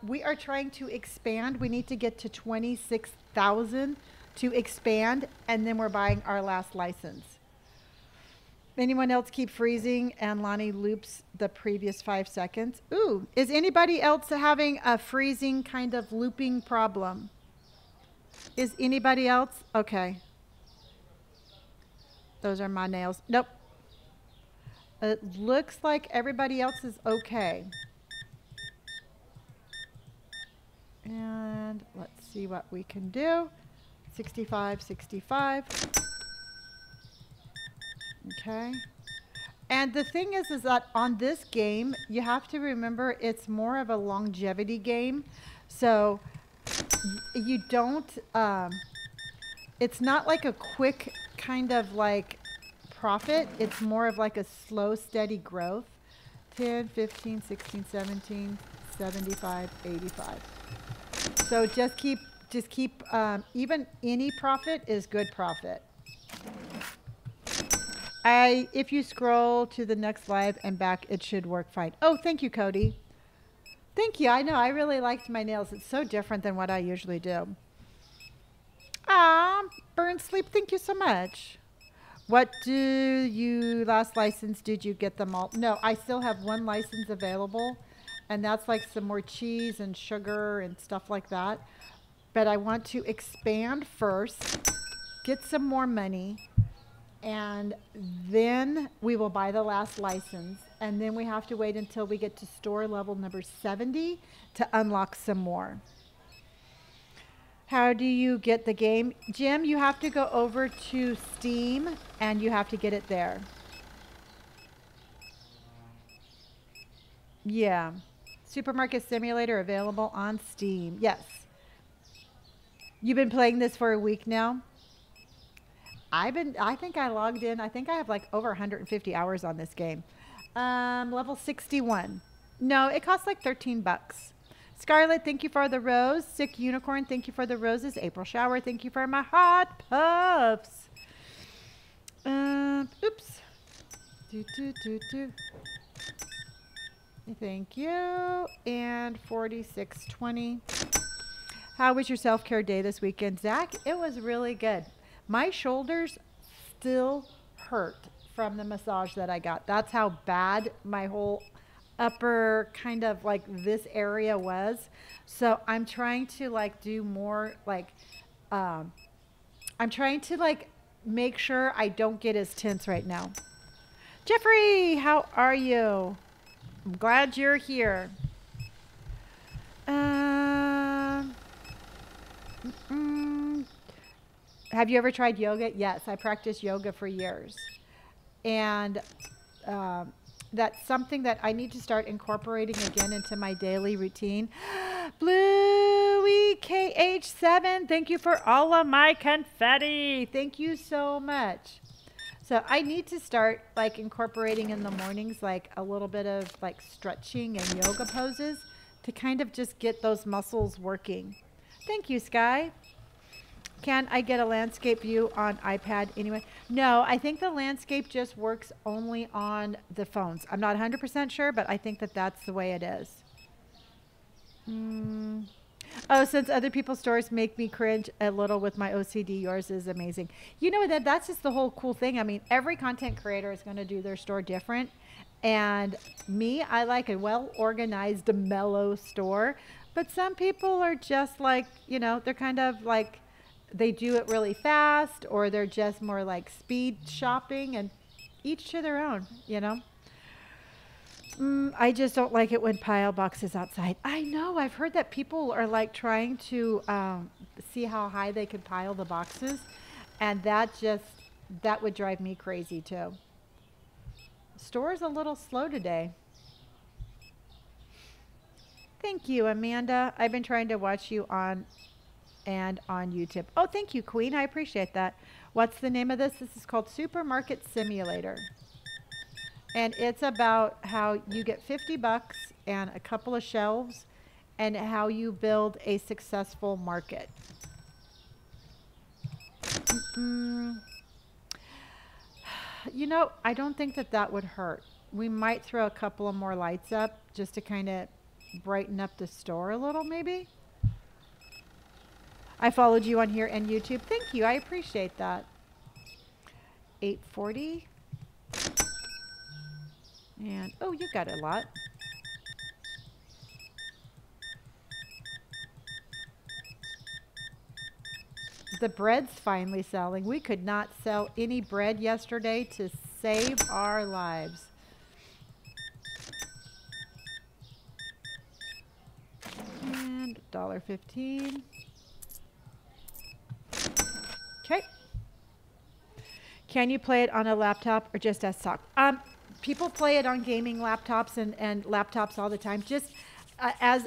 We are trying to expand. We need to get to 26,000 to expand, and then we're buying our last license. Anyone else keep freezing and Lonnie loops the previous 5 seconds? Ooh, is anybody else having a freezing kind of looping problem? Is anybody else? Okay. Those are my nails. Nope. It looks like everybody else is okay. And let's see what we can do. 65, 65. Okay. And the thing is that on this game, you have to remember it's more of a longevity game. So you don't, it's not like a quick kind of like profit. It's more of like a slow, steady growth. 10, 15, 16, 17, 75, 85. So just keep, even any profit is good profit. If you scroll to the next live and back, it should work fine. Oh, thank you, Cody. Thank you. I know. I really liked my nails. It's so different than what I usually do. Burn Sleep, thank you so much. What last license, did you get them all? No, I still have one license available, and that's like some more cheese and sugar and stuff like that. But I want to expand first, get some more money, and then we will buy the last license. And then we have to wait until we get to store level number 70 to unlock some more. How do you get the game? Jim, you have to go over to Steam and you have to get it there. Yeah. Supermarket Simulator available on Steam. Yes. You've been playing this for a week now? I think I logged in. I think I have like over 150 hours on this game. Level 61. No, it costs like 13 bucks. Scarlett, thank you for the rose. Sick Unicorn, thank you for the roses. April Shower, thank you for my hot puffs. Oops. Thank you. And 4620. How was your self-care day this weekend, Zach? It was really good. My shoulders still hurt from the massage that I got. That's how bad my whole upper kind of like this area was. So I'm trying to like do more like, I'm trying to like make sure I don't get as tense right now. Jeffrey, how are you? I'm glad you're here. Have you ever tried yoga? Yes, I practiced yoga for years. And that's something that I need to start incorporating again into my daily routine. Bluey KH7, thank you for all of my confetti. Thank you so much. So I need to start like incorporating in the mornings like a little bit of like stretching and yoga poses to kind of just get those muscles working. Thank you, Sky. Can I get a landscape view on iPad anyway? No, I think the landscape just works only on the phones. I'm not 100% sure, but I think that that's the way it is. Oh, since other people's stores make me cringe a little with my OCD, yours is amazing. You know, that's just the whole cool thing. I mean, every content creator is going to do their store different. And me, I like a well-organized, mellow store. But some people are just like, they're kind of like they do it really fast, or they're just more like speed shopping, and each to their own. I just don't like it when pile boxes outside. I know. I've heard that people are like trying to see how high they can pile the boxes, and that would drive me crazy too. Store's a little slow today. Thank you, Amanda. I've been trying to watch you on YouTube. Oh, thank you, Queen. I appreciate that. What's the name of this? This is called Supermarket Simulator. And it's about how you get 50 bucks and a couple of shelves and how you build a successful market. I don't think that would hurt. We might throw a couple of more lights up just to kind of brighten up the store a little, maybe. I followed you on here and YouTube. Thank you. I appreciate that. 840. And, oh, you got a lot. The bread's finally selling. We could not sell any bread yesterday to save our lives. And $1.15. Okay. Can you play it on a laptop or just desktop? People play it on gaming laptops and laptops all the time. Just as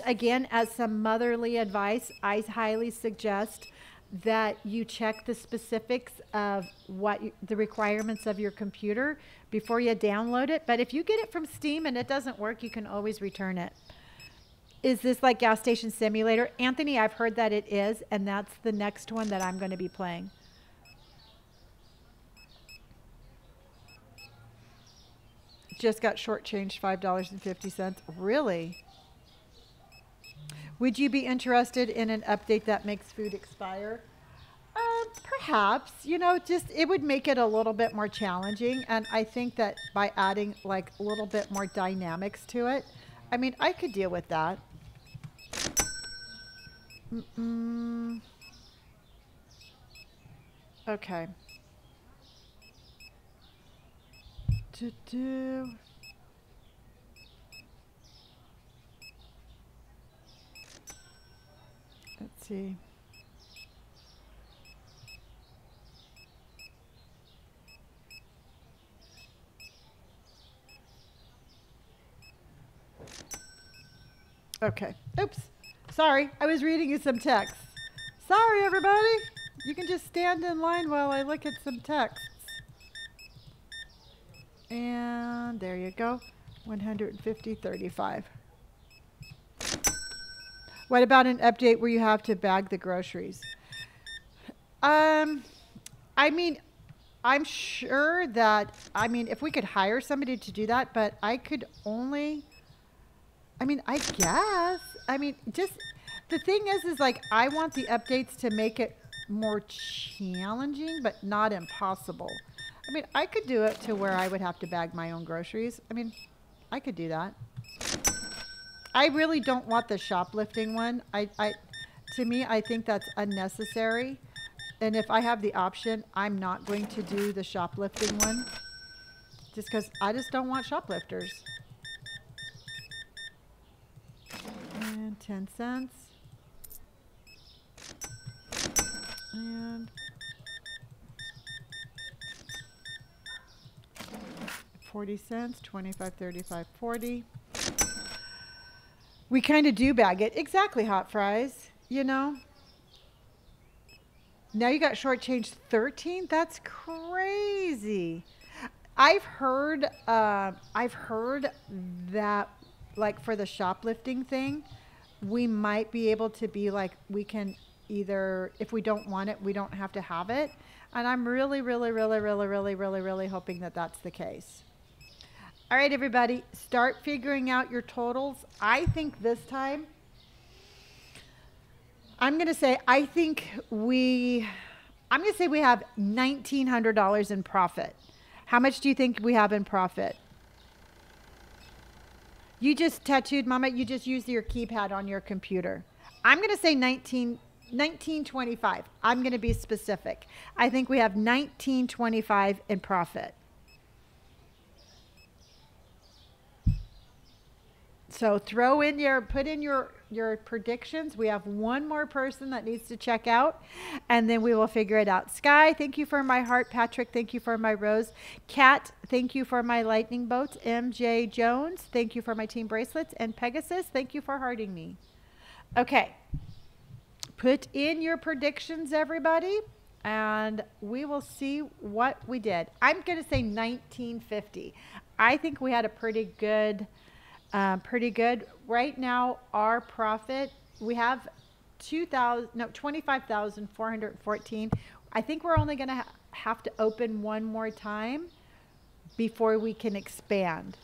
some motherly advice, I highly suggest that you check the specifics of the requirements of your computer before you download it. But if you get it from Steam and it doesn't work, you can always return it. Is this like Gas Station Simulator? Anthony, I've heard that it is, and that's the next one that I'm going to be playing. Just got shortchanged $5.50. Really? Would you be interested in an update that makes food expire? Perhaps. It would make it a little bit more challenging. And I think that by adding like a little bit more dynamics to it, I could deal with that. Okay. Let's see. Okay. Oops. Sorry. I was reading you some text. Sorry, everybody. You can just stand in line while I look at some texts. And there you go. 150.35. What about an update where you have to bag the groceries? I'm sure that, if we could hire somebody to do that, but I could only, I guess, just, the thing is like, I want the updates to make it more challenging, but not impossible. I could do it to where I would have to bag my own groceries. I could do that. I really don't want the shoplifting one. To me, I think that's unnecessary. And if I have the option, I'm not going to do the shoplifting one. Just because I just don't want shoplifters. And 10 cents. And 40 cents, 25, 35, 40. We kind of do bag it. Exactly, Hot Fries. Now you got shortchanged 13? That's crazy. I've heard that, like, for the shoplifting thing, we might be able to be like, we can either, if we don't want it, we don't have to have it. And I'm really, really, really, really, really, really, really hoping that that's the case. All right, everybody, start figuring out your totals. I think this time, I'm going to say we have $1,900 in profit. How much do you think we have in profit? You just tattooed, Mama. You just used your keypad on your computer. I'm going to say 1925. I'm going to be specific. I think we have 1925 in profit. So put in your predictions. We have one more person that needs to check out, and then we will figure it out. Sky, thank you for my heart. Patrick, thank you for my rose. Kat, thank you for my lightning bolt. MJ Jones, thank you for my team bracelets. And Pegasus, thank you for hearting me. Okay. Put in your predictions, everybody, and we will see what we did. I'm going to say 1950. I think we had a pretty good right now. Our profit, we have 25,414. I think we're only going to have to open one more time before we can expand.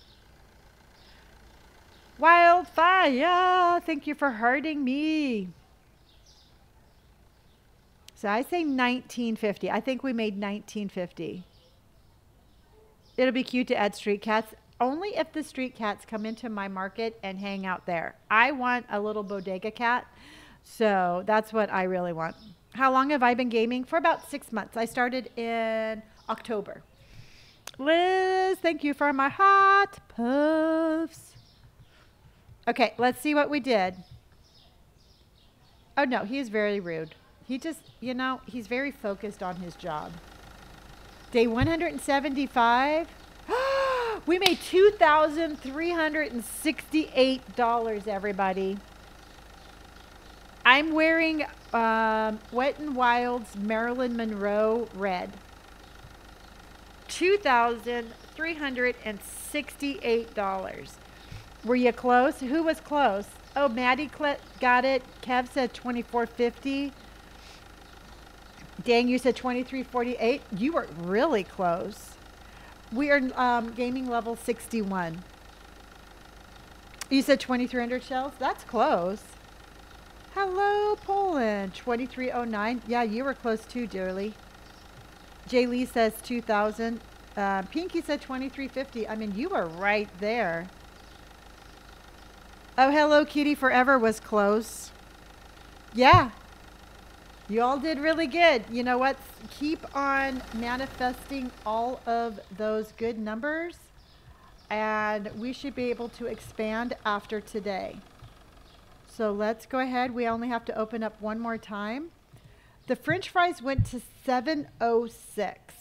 Wildfire, thank you for hurting me. So I say 1950. I think we made 1950. It'll be cute to add street cats. Only if the street cats come into my market and hang out there. I want a little bodega cat. So that's what I really want. How long have I been gaming? For about 6 months. I started in October. Liz, thank you for my hot puffs. Okay, let's see what we did. Oh, no, he is very rude. He just, he's very focused on his job. Day 175. We made $2,368, everybody. I'm wearing Wet n Wild's Marilyn Monroe red. $2,368. Were you close? Who was close? Oh, Maddie got it. Kev said 2450. Dang, you said 2348. You were really close. We are gaming level 61. You said 2,300 shells? That's close. Hello, Poland. 2309. Yeah, you were close too, dearly. Jay Lee says 2,000. Pinky said 2350. I mean, you were right there. Oh, Hello Kitty Forever was close. Yeah. You all did really good. You know what? Keep on manifesting all of those good numbers, and we should be able to expand after today. So let's go ahead. We only have to open up one more time. The French fries went to 706.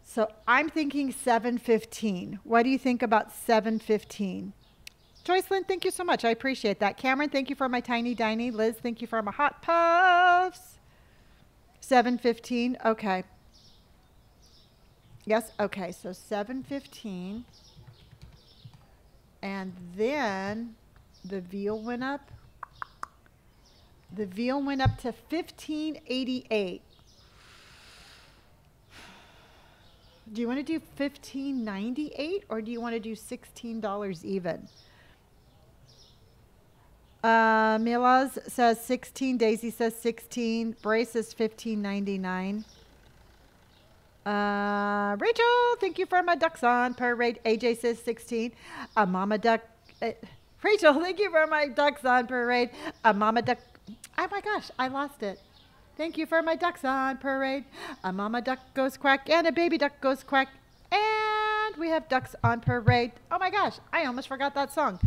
So I'm thinking 715. What do you think about 715? Joycelyn, thank you so much. I appreciate that. Cameron, thank you for my tiny diny. Liz, thank you for my hot puffs. 715. Okay. Yes. Okay. So 715. And then the veal went up. The veal went up to 1588. Do you want to do 1598 or do you want to do $16 even? Milaz says 16. Daisy says 16. Brace says 15.99. Rachel, thank you for my ducks on parade. AJ says 16. A mama duck. Rachel, thank you for my ducks on parade. A mama duck. Oh my gosh, I lost it. Thank you for my ducks on parade. A mama duck goes quack and a baby duck goes quack. And we have ducks on parade. Oh my gosh, I almost forgot that song.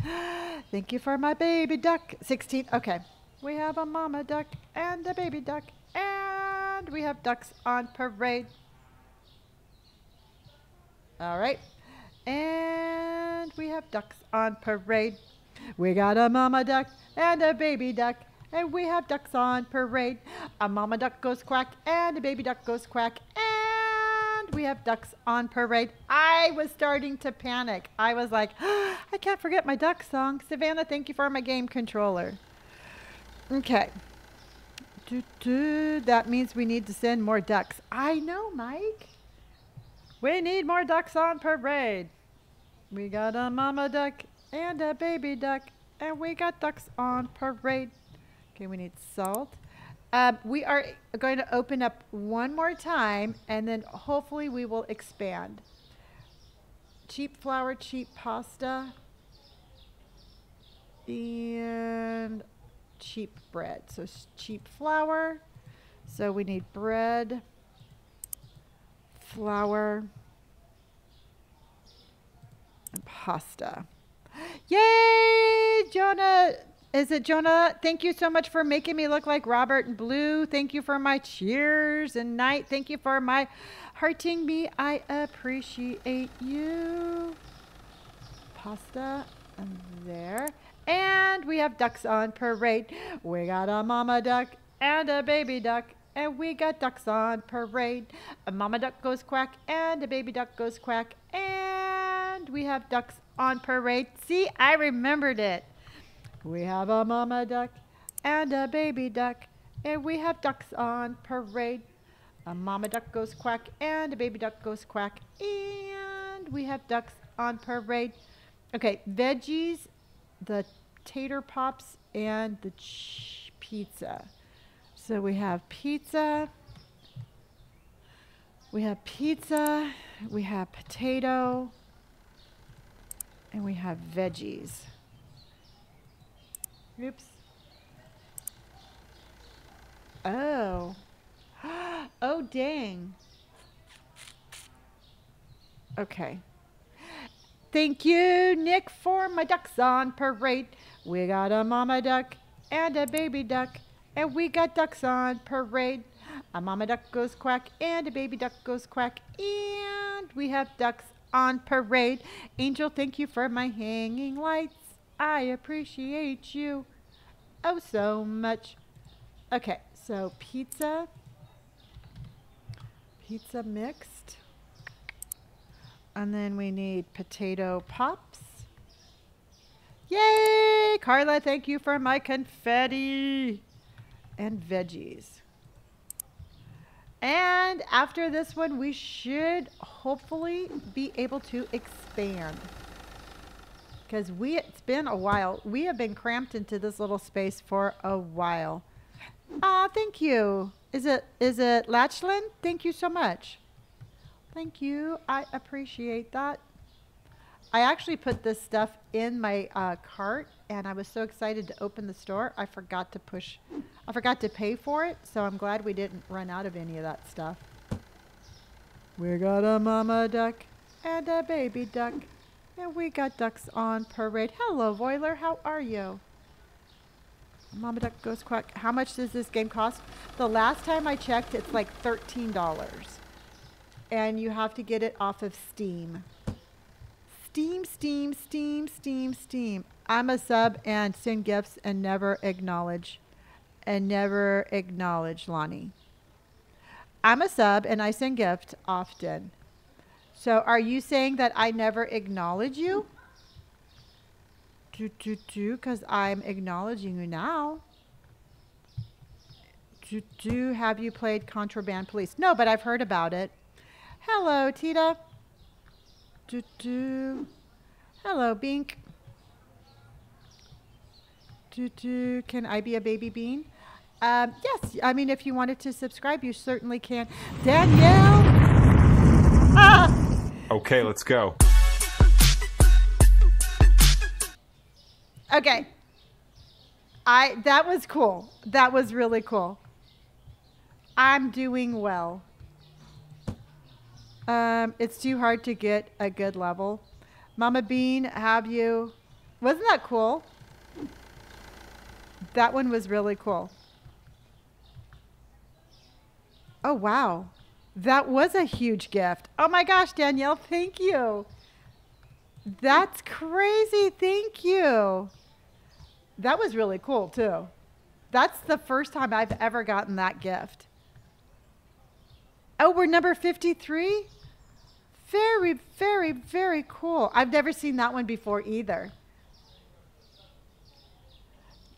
Thank you for my baby duck. 16. Okay. We have a mama duck and a baby duck. And we have ducks on parade. All right. And we have ducks on parade. We got a mama duck and a baby duck. And we have ducks on parade. A mama duck goes quack and a baby duck goes quack. And we have ducks on parade. I was starting to panic. I was like, oh, I can't forget my duck song. Savannah, thank you for my game controller. Okay. That means we need to send more ducks. I know, Mike. We need more ducks on parade. We got a mama duck and a baby duck. And we got ducks on parade. Okay, we need salt. We are going to open up one more time, and then hopefully we will expand. Cheap flour, cheap pasta. and cheap bread. So cheap flour. So we need bread, flour, and pasta. Yay, Jonah. Is it Jonah? Thank you so much for making me look like Robert and Blue. Thank you for my cheers and night. Thank you for my hearting me. I appreciate you. Pasta and there. And we have ducks on parade. We got a mama duck and a baby duck. And we got ducks on parade. A mama duck goes quack and a baby duck goes quack. And we have ducks on parade. See, I remembered it. We have a mama duck and a baby duck. And we have ducks on parade. A mama duck goes quack and a baby duck goes quack. And we have ducks on parade. Okay, veggies, the tater pops, and the pizza. So we have pizza, we have potato, and we have veggies. Oops. Oh. Oh, dang. Okay. Thank you, Nick, for my ducks on parade. We got a mama duck and a baby duck. And we got ducks on parade. A mama duck goes quack and a baby duck goes quack. And we have ducks on parade. Angel, thank you for my hanging lights. I appreciate you oh so much. Okay, so pizza mixed. And then we need potato pops. Yay! Carla, thank you for my confetti. And veggies. And after this one, we should hopefully be able to expand. Because it's been a while. We have been cramped into this little space for a while. Thank you. Is it Latchlin? Thank you so much. Thank you. I appreciate that. I actually put this stuff in my cart, and I was so excited to open the store. I forgot to pay for it, so I'm glad we didn't run out of any of that stuff. We got a mama duck and a baby duck, and we got ducks on parade. Hello, Voiler. How are you? Mama duck goes quack. How much does this game cost? The last time I checked, it's like $13. And you have to get it off of Steam. Steam. I'm a sub and send gifts and never acknowledge. Lonnie. I'm a sub and I send gifts often. So are you saying that I never acknowledge you? Because I'm acknowledging you now. Have you played Contraband Police? No, but I've heard about it. Hello, Tita. Hello, Bink. Can I be a baby bean? Yes. I mean, if you wanted to subscribe, you certainly can. Danielle. Okay, let's go. Okay. That was cool. That was really cool. I'm doing well. It's too hard to get a good level. Mama Bean, wasn't that cool? That one was really cool. Oh, wow. That was a huge gift. Oh my gosh, Danielle, thank you. That's crazy. Thank you. That was really cool too. That's the first time I've ever gotten that gift. Oh, we're number 53? Very, very, very cool. I've never seen that one before either.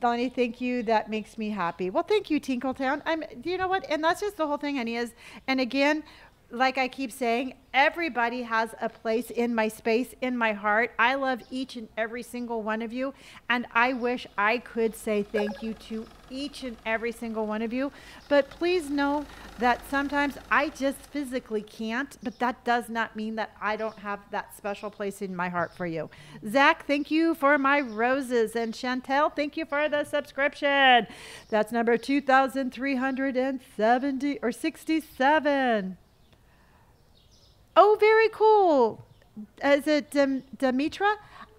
Donnie, thank you. That makes me happy. Well, thank you, Tinkletown. You know what? And that's just the whole thing, honey, and again, like I keep saying, everybody has a place in my space, in my heart. I love each and every single one of you. And I wish I could say thank you to each and every single one of you. But please know that sometimes I just physically can't. But that does not mean that I don't have that special place in my heart for you. Zach, thank you for my roses. And Chantel, thank you for the subscription. That's number 2,370 or 67. Oh, very cool. Is it Demetra?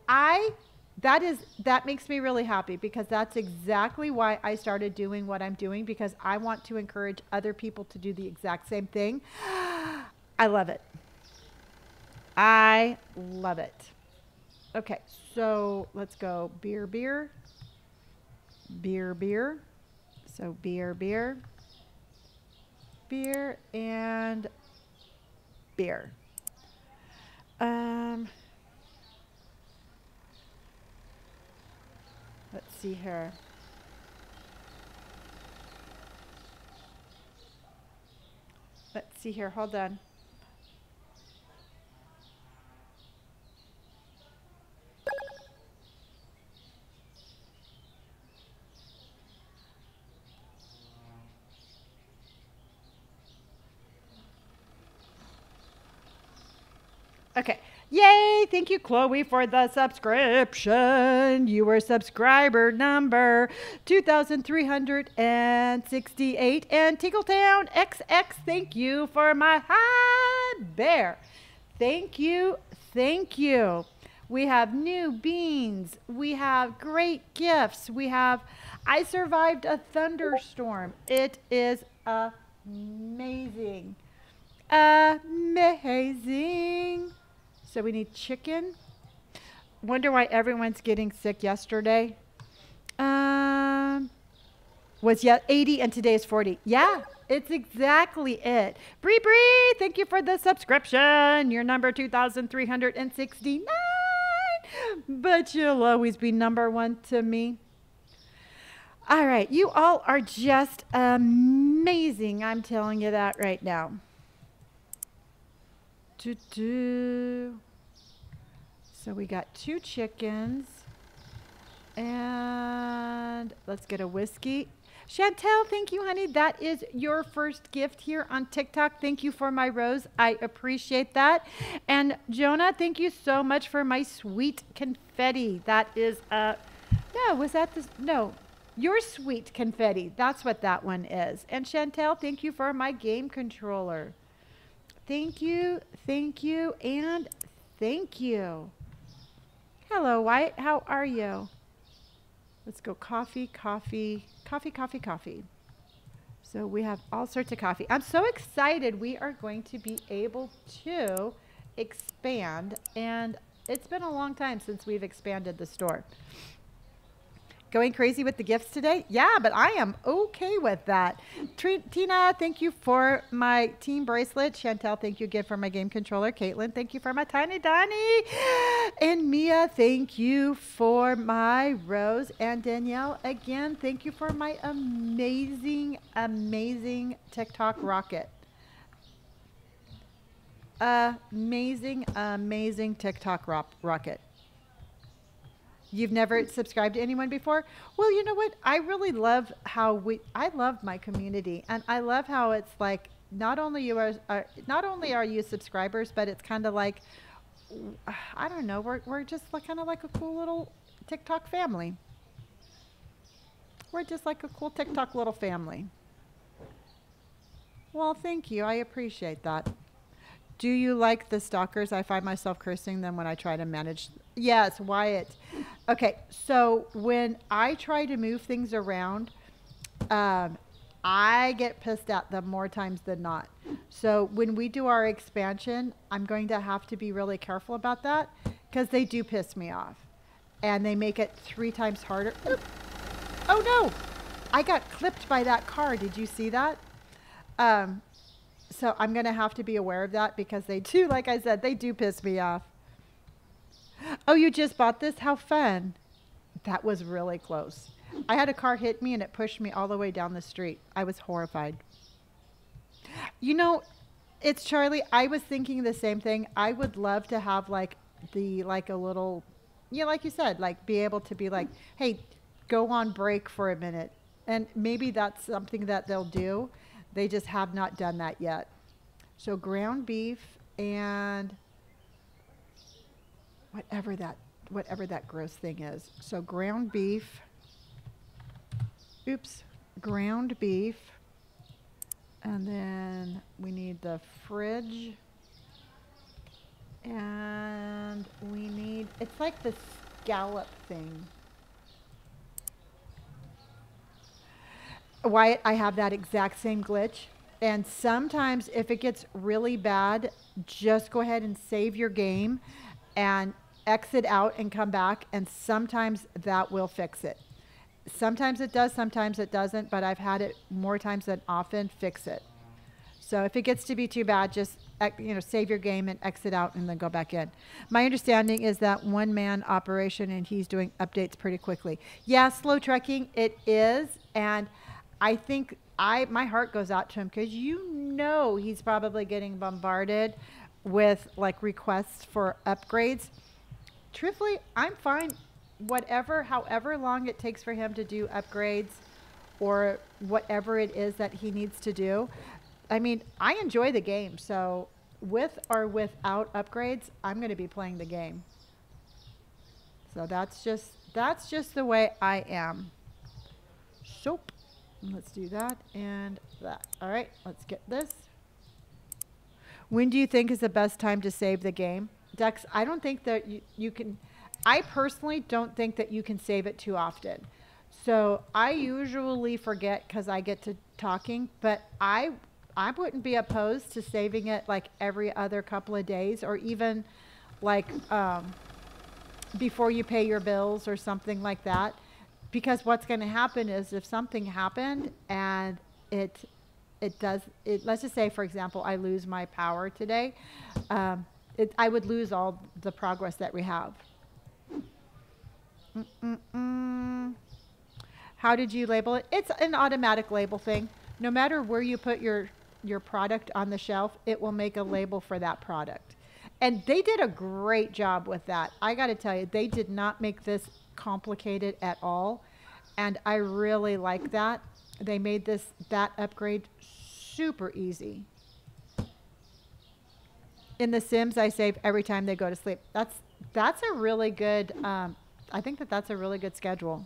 That makes me really happy because that's exactly why I started doing what I'm doing, because I want to encourage other people to do the exact same thing. I love it. I love it. Okay, so let's go beer, beer, beer, beer. So beer, beer, beer, and beer. Let's see here. Let's see here. Hold on. Okay. Yay! Thank you, Chloe, for the subscription. You were subscriber number 2,368. And Tingletown XX, thank you for my hi bear. Thank you. Thank you. We have new beans. We have great gifts. We have, I survived a thunderstorm. It is amazing. Amazing. So we need chicken. Wonder why everyone's getting sick yesterday. Was yet 80 and today is 40. Yeah, it's exactly it. Bree Bree, thank you for the subscription. You're number 2,369. But you'll always be number one to me. All right, you all are just amazing. I'm telling you that right now. So we got 2 chickens. And let's get a whiskey. Chantel, thank you, honey. That is your first gift here on TikTok. Thank you for my rose. I appreciate that. And Jonah, thank you so much for my sweet confetti. That is, no, was that this? No, your sweet confetti. That's what that one is. And Chantel, thank you for my game controller. Thank you, and thank you. Hello, White. How are you? Let's go coffee, coffee, coffee, coffee, coffee. So we have all sorts of coffee. I'm so excited. We are going to be able to expand. And it's been a long time since we've expanded the store. Going crazy with the gifts today? Yeah, but I am okay with that. Tina, thank you for my team bracelet. Chantel, thank you again for my game controller. Caitlin, thank you for my tiny Donnie. And Mia, thank you for my rose. And Danielle, again, thank you for my amazing, amazing TikTok rocket. Amazing, amazing TikTok rocket. You've never subscribed to anyone before? Well, you know what? I really love how I love my community, and I love how it's like not only are you subscribers, but it's kind of like, I don't know, we're just kind of like a cool little TikTok family. We're just like a cool TikTok little family. Well, thank you. I appreciate that. Do you like the stalkers? I find myself cursing them when I try to manage. Yes, Wyatt. Okay, so when I try to move things around, I get pissed at them more times than not. So when we do our expansion, I'm going to have to be really careful about that because they do piss me off. And they make it 3 times harder. Oop. Oh no, I got clipped by that car. Did you see that? So I'm going to have to be aware of that because they do, like I said, they do piss me off. Oh, you just bought this? How fun. That was really close. I had a car hit me and it pushed me all the way down the street. I was horrified. You know, It's Charlie. I was thinking the same thing. I would love to have like like a little, yeah, like you said, like be able to be like, hey, go on break for a minute. And maybe that's something that they'll do. They just have not done that yet. So ground beef and whatever that gross thing is. So ground beef. Oops. Ground beef. And then we need the fridge. And we need, it's like the scallop thing. Wyatt, I have that exact same glitch. And sometimes if it gets really bad, just go ahead and save your game and exit out and come back. And sometimes that will fix it. Sometimes it does, sometimes it doesn't, but I've had it more times than often fix it. So if it gets to be too bad, just save your game and exit out and then go back in. My understanding is that one-man operation and he's doing updates pretty quickly. Yeah, slow trucking, it is. And I think my heart goes out to him because he's probably getting bombarded with like requests for upgrades. Truthfully, I'm fine. However long it takes for him to do upgrades or whatever it is that he needs to do. I mean, I enjoy the game, so with or without upgrades, I'm going to be playing the game. So that's just the way I am. Soap. Let's do that and that. All right, let's get this. When do you think is the best time to save the game? Dex, I don't think that you can. I personally don't think that you can save it too often. So I usually forget because I get to talking, but I wouldn't be opposed to saving it like every other couple of days or even like before you pay your bills or something like that. Because what's going to happen is if something happened and let's just say, for example, I lose my power today, I would lose all the progress that we have. How did you label it? It's an automatic label thing. No matter where you put your product on the shelf, it will make a label for that product. And they did a great job with that. I got to tell you, they did not make this complicated at all. And I really like that. They made that upgrade super easy. In The Sims, I save every time they go to sleep. That's a really good, I think that's a really good schedule.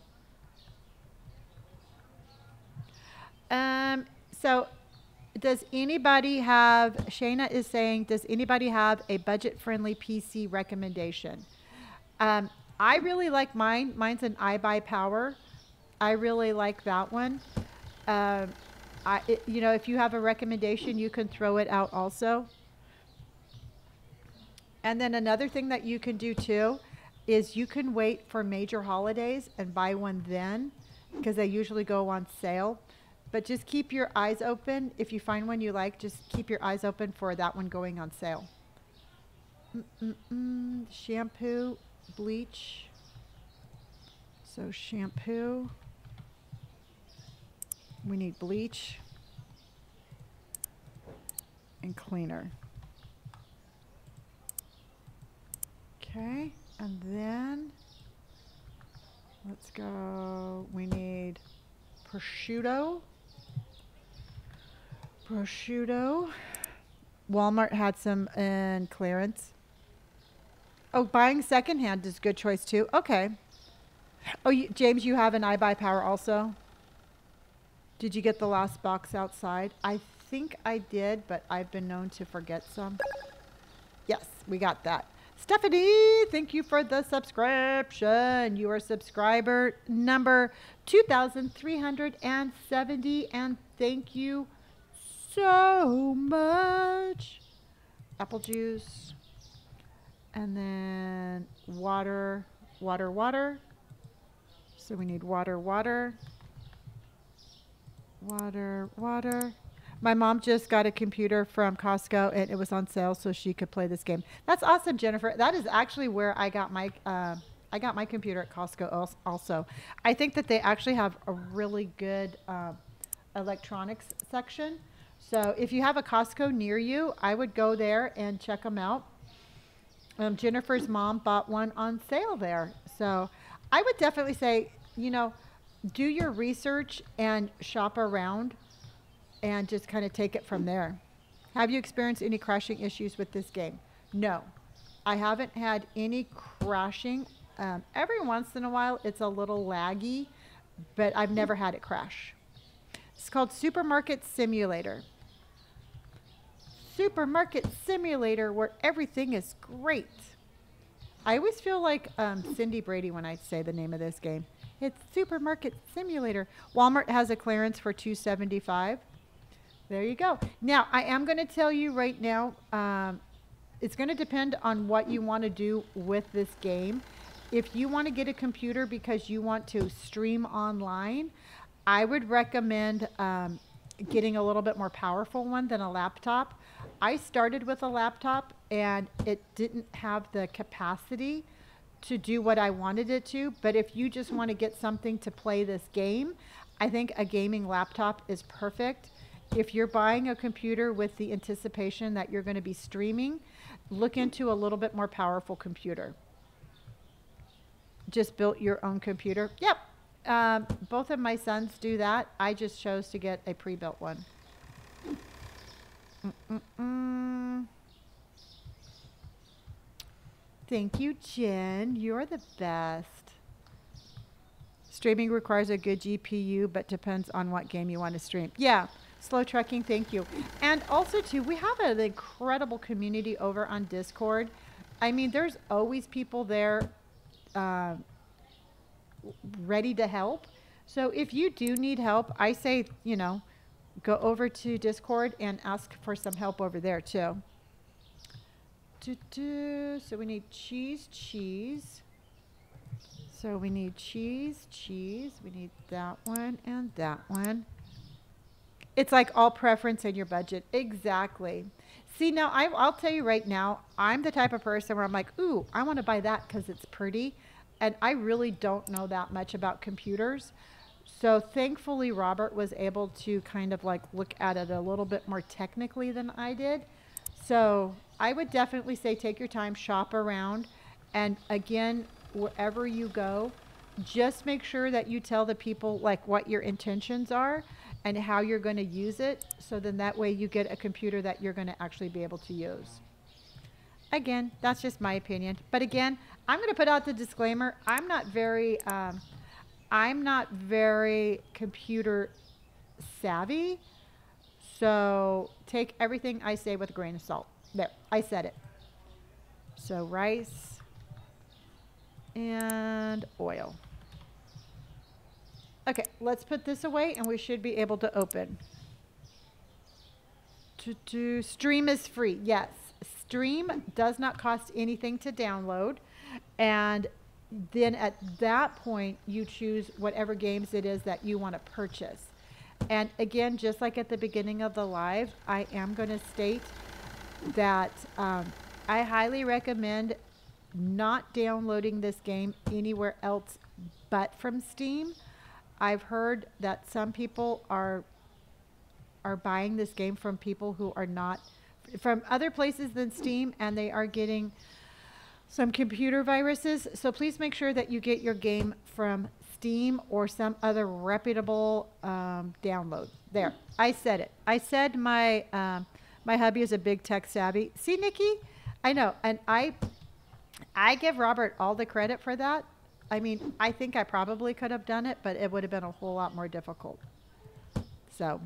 So does anybody have, Shayna is saying, does anybody have a budget-friendly PC recommendation? I really like mine. Mine's an iBuyPower. I really like that one. If you have a recommendation, you can throw it out also. And then another thing that you can do too is you can wait for major holidays and buy one then because they usually go on sale. But just keep your eyes open. If you find one you like, just keep your eyes open for that one going on sale. Shampoo, bleach. So shampoo. We need bleach and cleaner. Okay, and then let's go. We need prosciutto. Walmart had some in clearance. Oh, buying secondhand is a good choice too. Okay. Oh, James, you have an iBuyPower also? Did you get the last box outside? I think I did, but I've been known to forget some. Yes, we got that. Stephanie, thank you for the subscription. You are subscriber number 2,370, and thank you so much. Apple juice, and then water. So we need water. My mom just got a computer from Costco and it was on sale so she could play this game. That's awesome, Jennifer. That is actually where I got my computer at Costco also. I think that they actually have a really good electronics section. So if you have a Costco near you, I would go there and check them out. Jennifer's mom bought one on sale there. So I would definitely say, do your research and shop around and just kind of take it from there. Have you experienced any crashing issues with this game? No, I haven't had any crashing. Every once in a while, it's a little laggy, but I've never had it crash. It's called Supermarket Simulator. Supermarket Simulator, where everything is great. I always feel like Cindy Brady when I say the name of this game. It's Supermarket Simulator. Walmart has a clearance for $275. There you go. Now, I am going to tell you right now, it's going to depend on what you want to do with this game. If you want to get a computer because you want to stream online, I would recommend getting a little bit more powerful one than a laptop. I started with a laptop and it didn't have the capacity to do what I wanted it to. But if you just want to get something to play this game, I think a gaming laptop is perfect. If you're buying a computer with the anticipation that you're going to be streaming, look into a little bit more powerful computer. Just built your own computer? Yep. Both of my sons do that. I just chose to get a pre-built one. Thank you, Jen. You're the best. Streaming requires a good GPU, but depends on what game you want to stream. Yeah. Slow trucking, thank you. And also, too, we have an incredible community over on Discord. I mean, there's always people there ready to help. So if you do need help, I say, go over to Discord and ask for some help over there, too. So we need cheese. So we need cheese. We need that one and that one. It's like all preference in your budget. Exactly. See, now I'll tell you right now, I'm the type of person where I'm like, ooh, I want to buy that because it's pretty. And I really don't know that much about computers. So thankfully, Robert was able to kind of like look at it a little bit more technically than I did. So I would definitely say take your time, shop around. And again, wherever you go, just make sure that you tell the people like what your intentions are and how you're going to use it. So then that way you get a computer that you're going to actually be able to use. Again, that's just my opinion. But again, I'm going to put out the disclaimer. I'm not very computer savvy. So take everything I say with a grain of salt. There, I said it. So rice and oil. Okay, let's put this away and we should be able to open. Stream is free. Yes, Stream does not cost anything to download. And then at that point, you choose whatever games it is that you want to purchase. And again, just like at the beginning of the live, I am going to state that I highly recommend not downloading this game anywhere else but from Steam. I've heard that some people are buying this game from people who are not from other places than Steam, and they are getting some computer viruses. So please make sure that you get your game from Steam or some other reputable download. There, I said it. I said my my hubby is a big tech savvy. See, Nikki, I know, and I give Robert all the credit for that. I mean, I think I probably could have done it, but it would have been a whole lot more difficult. So,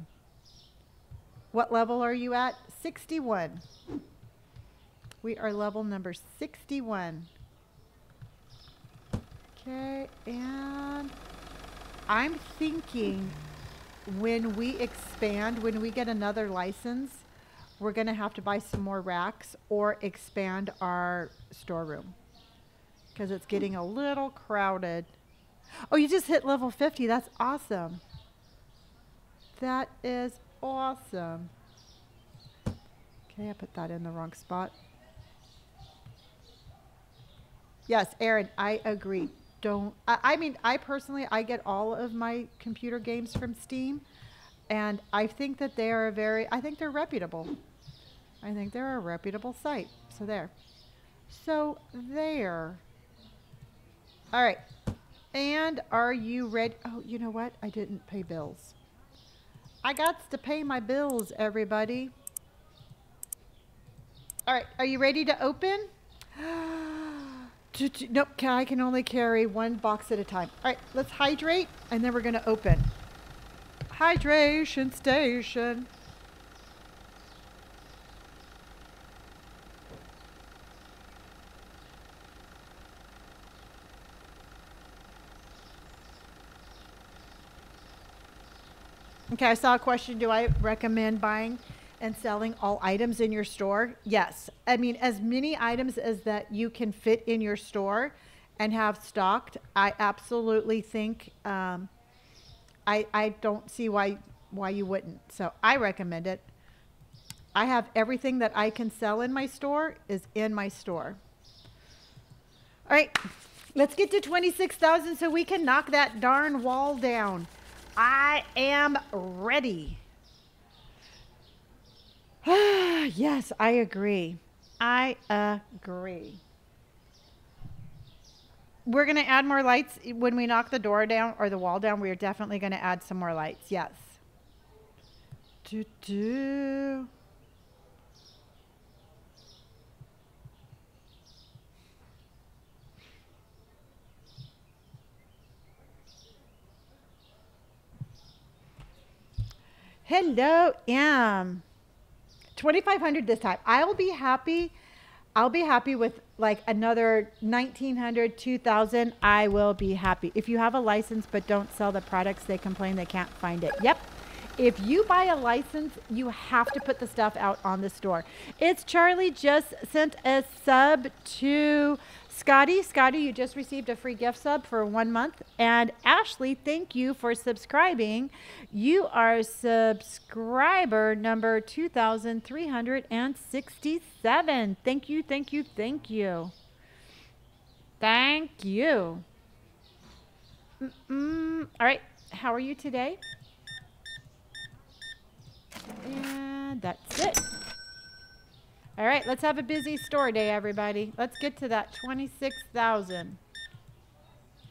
what level are you at? 61. We are level number 61. Okay, and I'm thinking when we expand, when we get another license, we're going to have to buy some more racks or expand our storeroom because it's getting a little crowded. Oh, you just hit level 50. That's awesome. That is awesome. Okay, I put that in the wrong spot. Yes, Aaron, I agree. I mean, I personally, I get all of my computer games from Steam. And I think that they are I think they're reputable. I think they're a reputable site. So there. So there. All right. And are you ready? Oh, you know what? I didn't pay bills. I got to pay my bills, everybody. All right. Are you ready to open? Nope. I can only carry one box at a time. All right. Let's hydrate, and then we're going to open. Hydration station. Okay, I saw a question. Do I recommend buying and selling all items in your store? Yes. I mean, as many items as that you can fit in your store and have stocked, I absolutely think, I don't see why you wouldn't. So I recommend it. I have everything that I can sell in my store is in my store. All right, let's get to 26,000 so we can knock that darn wall down. I am ready. Yes, I agree. I agree. We're going to add more lights when we knock the door down or the wall down. We're definitely going to add some more lights. Yes. Hello, M. 2,500 this time. I'll be happy with like another 1,900, 2,000. I will be happy. If you have a license but don't sell the products, they complain they can't find it. Yep. If you buy a license, you have to put the stuff out on the store. It's Charlie just sent a sub to Scotty. Scotty, you just received a free gift sub for 1 month. And Ashley, thank you for subscribing. You are subscriber number 2,367. Thank you, thank you, thank you. Thank you. All right, how are you today? And that's it. All right, let's have a busy store day, everybody. Let's get to that 26,000.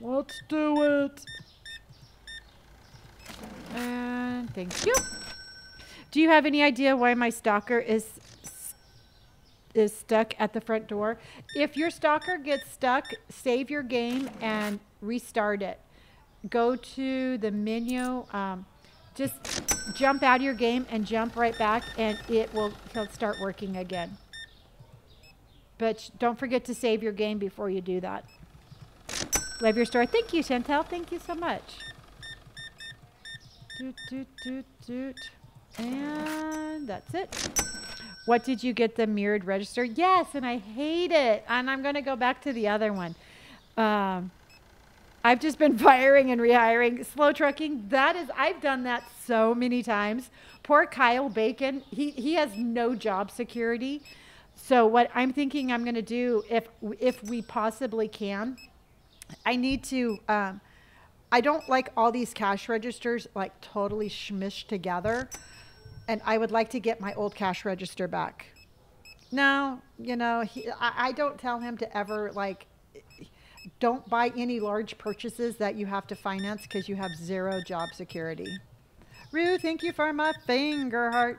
Let's do it. And thank you. Do you have any idea why my stalker is stuck at the front door? If your stalker gets stuck, save your game and restart it. Go to the menu. Just jump out of your game and jump right back, and he'll start working again. But don't forget to save your game before you do that. Love your store. Thank you, Chantel. Thank you so much. And that's it. What did you get the mirrored register? Yes, and I hate it. And I'm going to go back to the other one. I've just been firing and rehiring. Slow trucking, I've done that so many times. Poor Kyle Bacon, he has no job security. So what I'm thinking I'm going to do, if we possibly can, I need to, I don't like all these cash registers like totally smushed together. And I would like to get my old cash register back. No, I don't tell him to ever don't buy any large purchases that you have to finance because you have zero job security. Rue, thank you for my finger heart.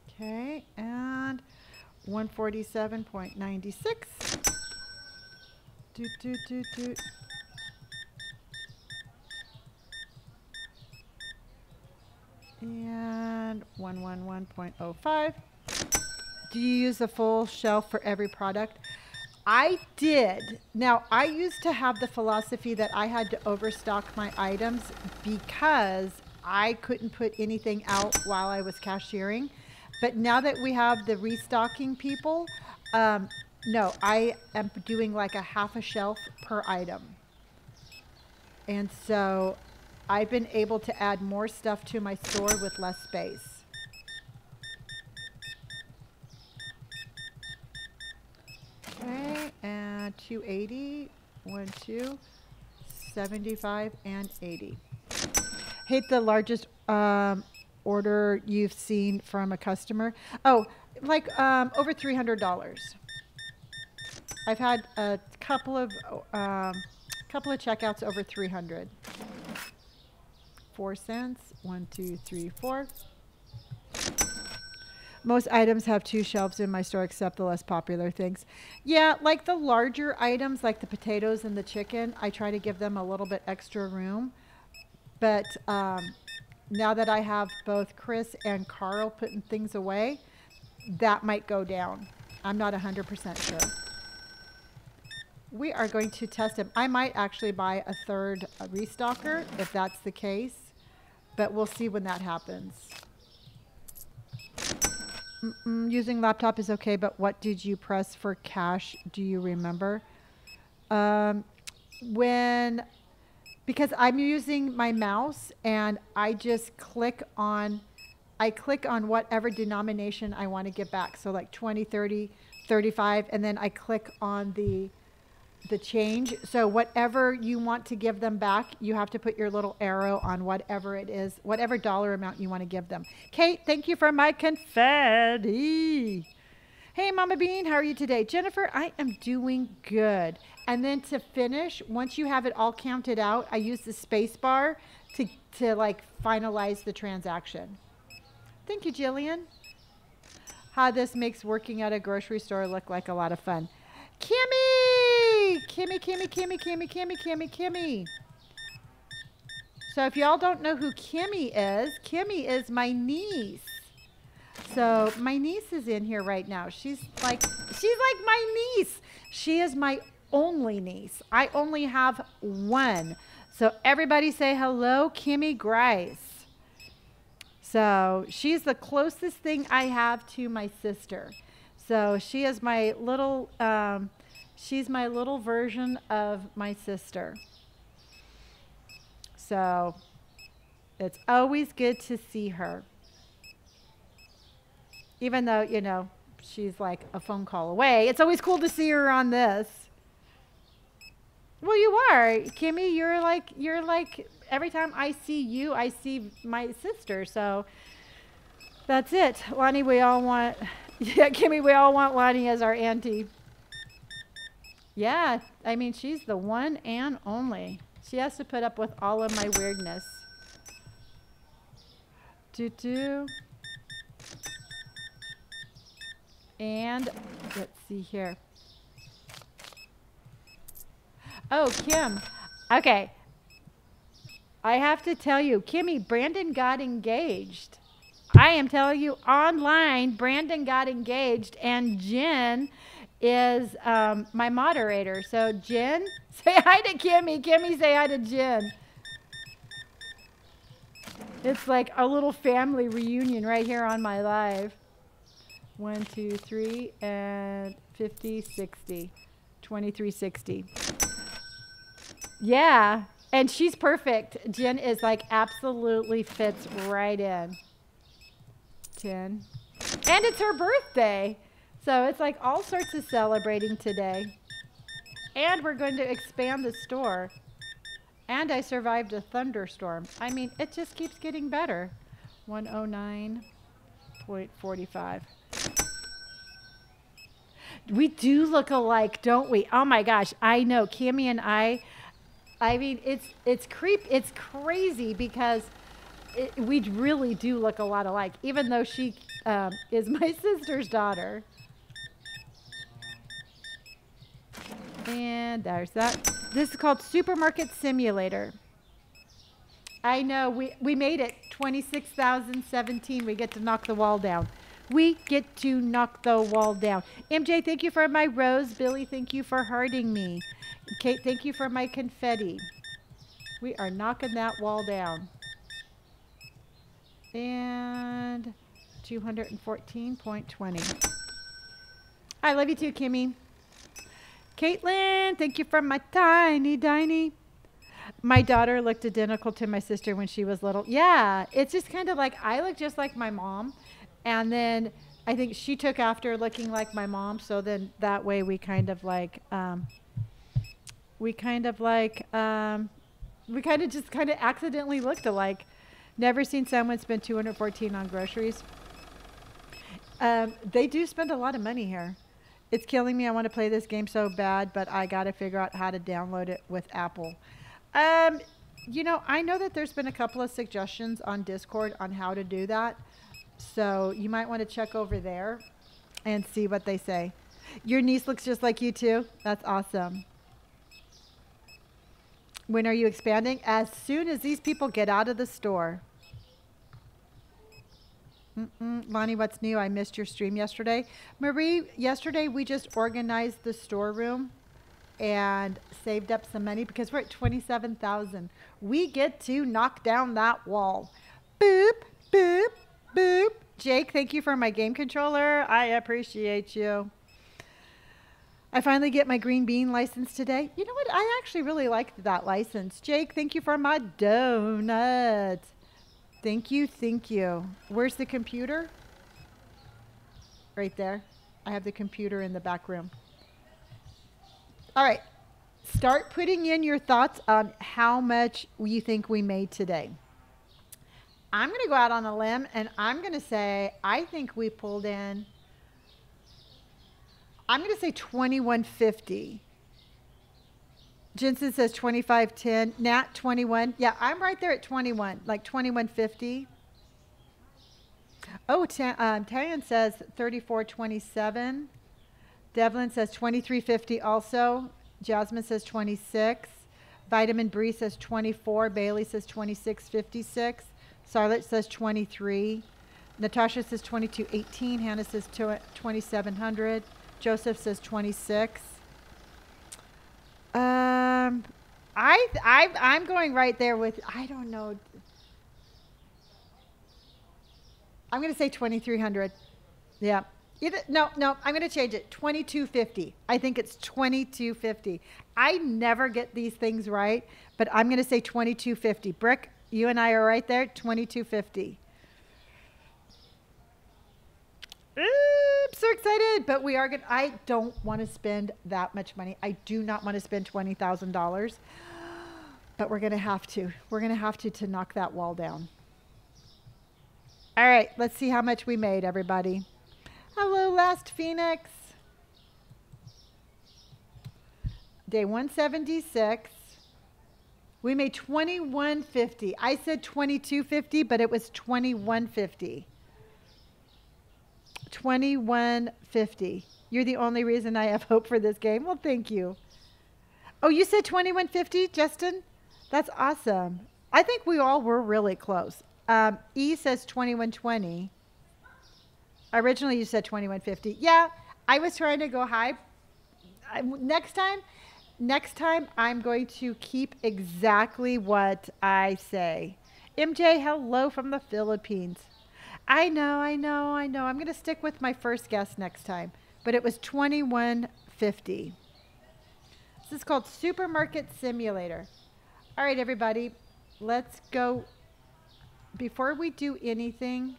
Okay, and 147.96. Doot. And 111.05. Do you use a full shelf for every product? I did. Now, I used to have the philosophy that I had to overstock my items because I couldn't put anything out while I was cashiering. But now that we have the restocking people, no, I am doing like a half a shelf per item. And so I've been able to add more stuff to my store with less space. Okay, and 280, 1, 2, $75 and $80. Hate the largest order you've seen from a customer. Oh, like over $300. I've had a couple of checkouts over 300. 4 cents. 1, 2, 3, 4. Most items have 2 shelves in my store except the less popular things. Yeah, like the larger items like the potatoes and the chicken, I try to give them a little bit extra room. But now that I have both Chris and Carl putting things away, that might go down. I'm not 100% sure. We are going to test them. I might actually buy a third restocker if that's the case, but we'll see when that happens. Using laptop is okay, but what did you press for cash? Do you remember? Because I'm using my mouse and I just click on whatever denomination I want to give back. So like 20, 30, 35, and then I click on the change. So whatever you want to give them back, you have to put your little arrow on whatever it is, whatever dollar amount you want to give them. Kate, thank you for my confetti. Hey, Mama Bean, how are you today? Jennifer, I am doing good. And then to finish, once you have it all counted out, I use the space bar to like finalize the transaction. Thank you, Jillian. How this makes working at a grocery store look like a lot of fun. Kimmy! Kimmy. So if y'all don't know who Kimmy is my niece. So my niece is in here right now. She's like my niece. She is my only niece. I only have one. So everybody say hello, Kimmy Grice. So she's the closest thing I have to my sister. So she is my little, she's my little version of my sister. So it's always good to see her. Even though, you know, she's like a phone call away. It's always cool to see her on this. Well, you are, Kimmy. You're like, every time I see you, I see my sister. So that's it. Lonnie, we all want, yeah, Kimmy, we all want Lonnie as our auntie. Yeah, I mean, she's the one and only. She has to put up with all of my weirdness. And let's see here. Oh, Kim. Okay. I have to tell you, Kimmy, Brandon got engaged. I am telling you, online, Brandon got engaged, and Jen is my moderator. So, Jen, say hi to Kimmy. Kimmy, say hi to Jen. It's like a little family reunion right here on my live. 1, 2, 3, and 50, 60. 2360. Yeah, and she's perfect. Jen is like absolutely fits right in. 10. And it's her birthday. So it's like all sorts of celebrating today. And we're going to expand the store. And I survived a thunderstorm. I mean, it just keeps getting better. 109.45. We do look alike, don't we? Oh my gosh, I know. Kimmy and I mean, it's crazy because we really do look a lot alike, even though she is my sister's daughter. And there's that. This is called Supermarket Simulator. I know, we made it. 26,017. We get to knock the wall down. We get to knock the wall down. MJ, thank you for my rose. Billy, thank you for hearting me. Kate, thank you for my confetti. We are knocking that wall down. And 214.20. I love you too, Kimmy. Caitlin, thank you for my tiny. My daughter looked identical to my sister when she was little. Yeah, it's just kind of like I look just like my mom. And then I think she took after looking like my mom. So then that way we kind of like, We kind of just accidentally looked alike. Never seen someone spend 214 on groceries. They do spend a lot of money here. It's killing me. I want to play this game so bad, but I got to figure out how to download it with Apple. You know, I know that there's been a couple of suggestions on Discord on how to do that. So you might want to check over there and see what they say. Your niece looks just like you too. That's awesome. When are you expanding? As soon as these people get out of the store. Lonnie, what's new? I missed your stream yesterday. Marie, yesterday we just organized the storeroom and saved up some money because we're at 27,000. We get to knock down that wall. Boop, boop, boop. Jake, thank you for my game controller. I appreciate you. I finally get my green bean license today. You know what? I actually really liked that license. Jake, thank you for my donut. Thank you, thank you. Where's the computer? Right there. I have the computer in the back room. All right. Start putting in your thoughts on how much you think we made today. I'm going to go out on a limb and I'm going to say I think we pulled in, I'm going to say 2150. Jensen says 2510. Nat 21. Yeah, I'm right there at 21, like 2150. Oh, Tarian says 3427. Devlin says 2350 also. Jasmine says 26. Vitamin Bree says 24. Bailey says 2656. Charlotte says 23. Natasha says 2218. Hannah says 2700. Joseph says 26. I'm going right there with, I don't know. I'm going to say 2300. Yeah. No, I'm going to change it. 2250. I think it's 2250. I never get these things right, but I'm going to say 2250. Brick, you and I are right there. 2250. I'm so excited, but we are going to, I don't want to spend that much money. I do not want to spend $20,000, but we're going to have to. We're going to have to knock that wall down. All right, let's see how much we made, everybody. Hello, Last Phoenix. Day 176. We made $21.50. I said $22.50, but it was $21.50. $21.50. You're the only reason I have hope for this game. Well, thank you. Oh, you said $21.50, Justin? That's awesome. I think we all were really close. E says $21.20. Originally, you said $21.50. Yeah, I was trying to go high. Next time, I'm going to keep exactly what I say. MJ, hello from the Philippines. I know. I'm going to stick with my first guess next time. But it was $21.50. This is called Supermarket Simulator. All right, everybody. Let's go. Before we do anything,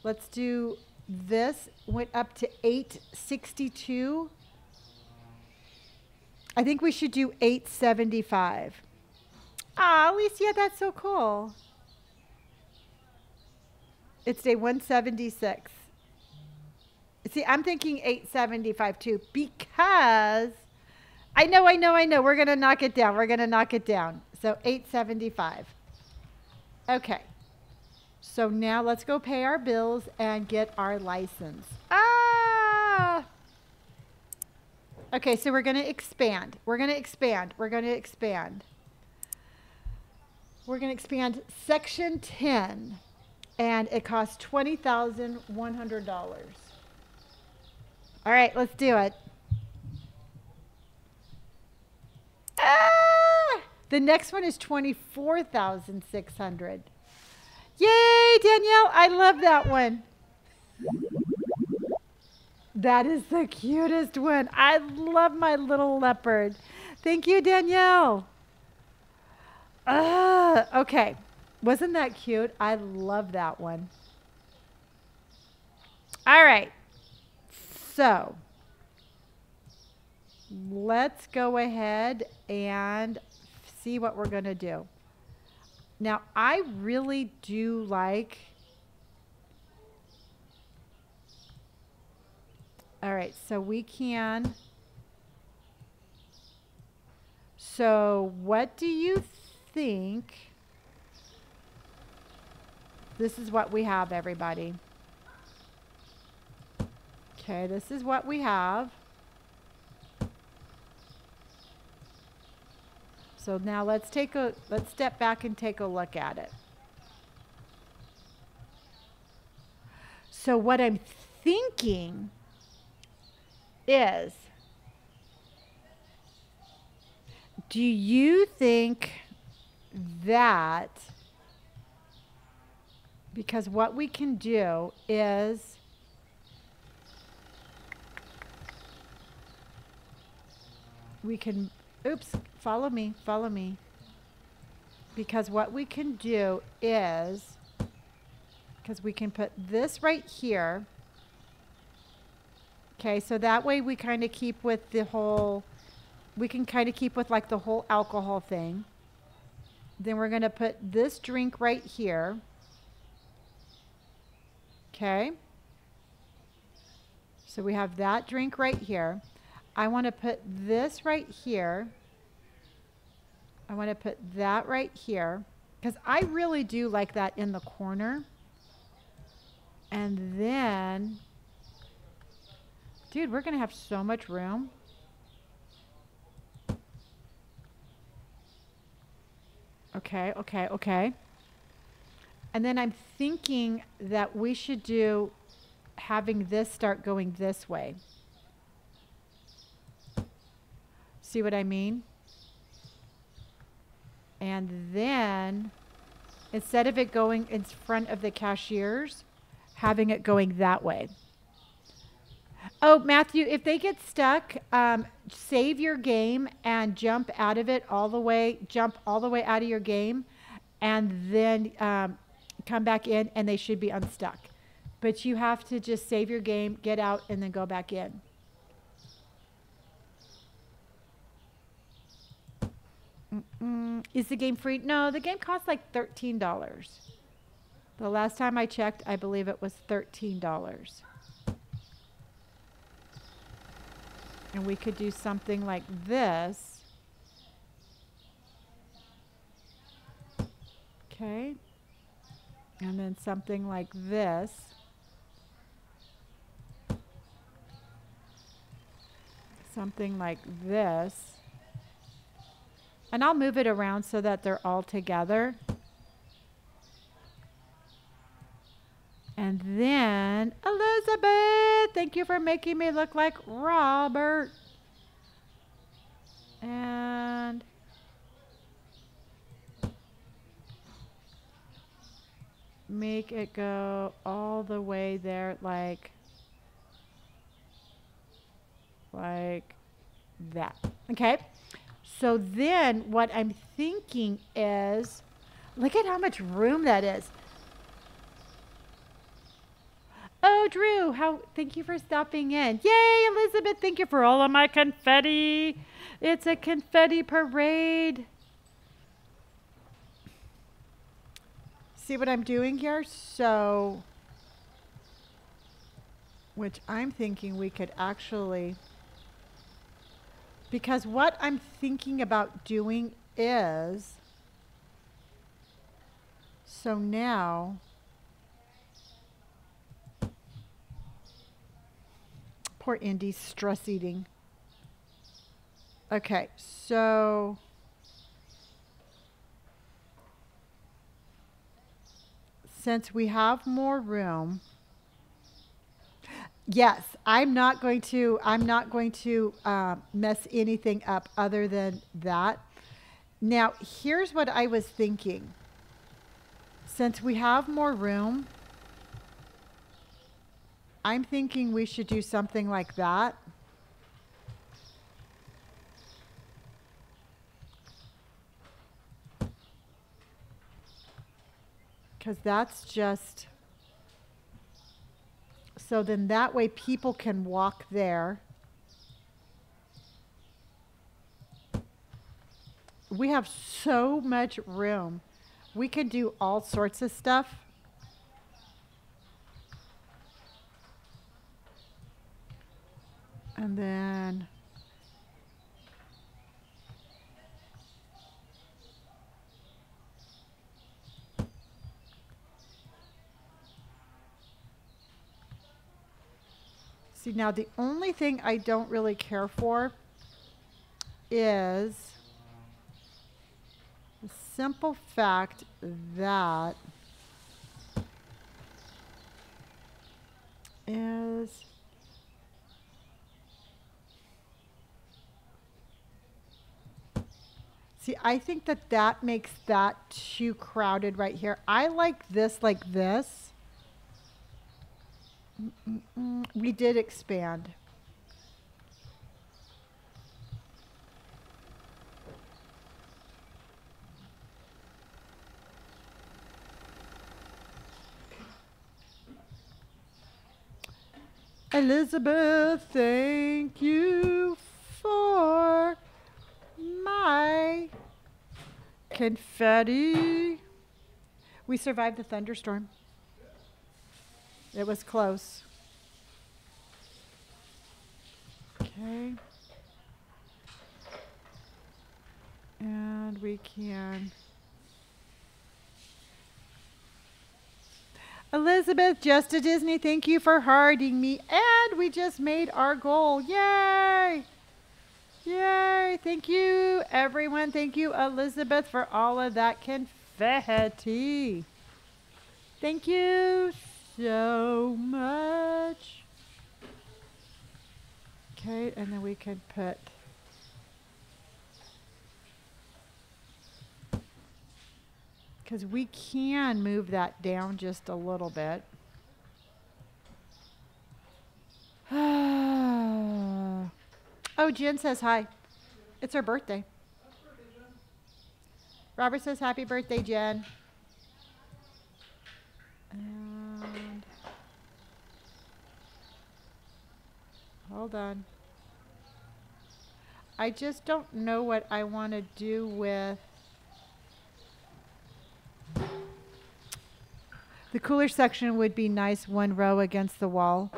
let's do this. Went up to 862. I think we should do 875. Ah, Alicia, that's so cool. It's day 176. See, I'm thinking 875 too because I know. We're going to knock it down. So 875. Okay. So now let's go pay our bills and get our license. Ah! Okay, so we're going to expand. We're going to expand section 10. And it costs $20,100. All right, let's do it. Ah! The next one is $24,600. Yay, Danielle! I love that one. That is the cutest one. I love my little leopard. Thank you, Danielle. Okay. Wasn't that cute? I love that one. All right. So let's go ahead and see what we're going to do. Now, I really do like... All right, so we can... So what do you think? This is what we have, everybody. Okay, this is what we have. So now let's step back and take a look at it. So what I'm thinking is, do you think that, because what we can do is we can, oops, follow me. Because what we can do is, because we can put this right here. Okay, so that way we kind of keep with the whole, we can kind of keep with like the whole alcohol thing. Then we're going to put this drink right here. Okay. So we have that drink right here. I want to put this right here. I want to put that right here, because I really do like that in the corner. And then, dude, we're going to have so much room. Okay. And then I'm thinking that we should do having this start going this way. See what I mean? And then, instead of it going in front of the cashiers, having it going that way. Oh, Matthew, if they get stuck, save your game and jump out of it all the way, jump all the way out of your game, and then come back in, and they should be unstuck. But you have to just save your game, get out, and then go back in. Is the game free? No, the game costs like $13. The last time I checked, I believe it was $13. And we could do something like this. Okay. And then something like this. Something like this. And I'll move it around so that they're all together. And then, Elizabeth, thank you for making me look like Robert. And make it go all the way there, like that. Okay. So then what I'm thinking is, look at how much room that is. Oh, Drew, thank you for stopping in. Yay, Elizabeth, thank you for all of my confetti. It's a confetti parade. See what I'm doing here? So, which I'm thinking we could actually, because what I'm thinking about doing is, so now, poor Indy's stress eating. Okay, so since we have more room, yes, I'm not going to mess anything up other than that. Now, here's what I was thinking. Since we have more room, I'm thinking we should do something like that. Because that's just, so then that way people can walk there. We have so much room. We can do all sorts of stuff. And then see, now the only thing I don't really care for is the simple fact that is see, I think that that makes that too crowded right here. I like this. We did expand. Elizabeth, thank you for my confetti. We survived the thunderstorm. It was close. Okay. And we can... Elizabeth, just a Disney, thank you for hearting me. And we just made our goal. Yay! Yay! Thank you, everyone. Thank you, Elizabeth, for all of that confetti. Thank you so much. Okay, and then we can put... because we can move that down just a little bit. Oh, Jen says hi. It's her birthday. Robert says happy birthday, Jen. And hold on. I just don't know what I want to do with... the cooler section would be nice, one row against the wall.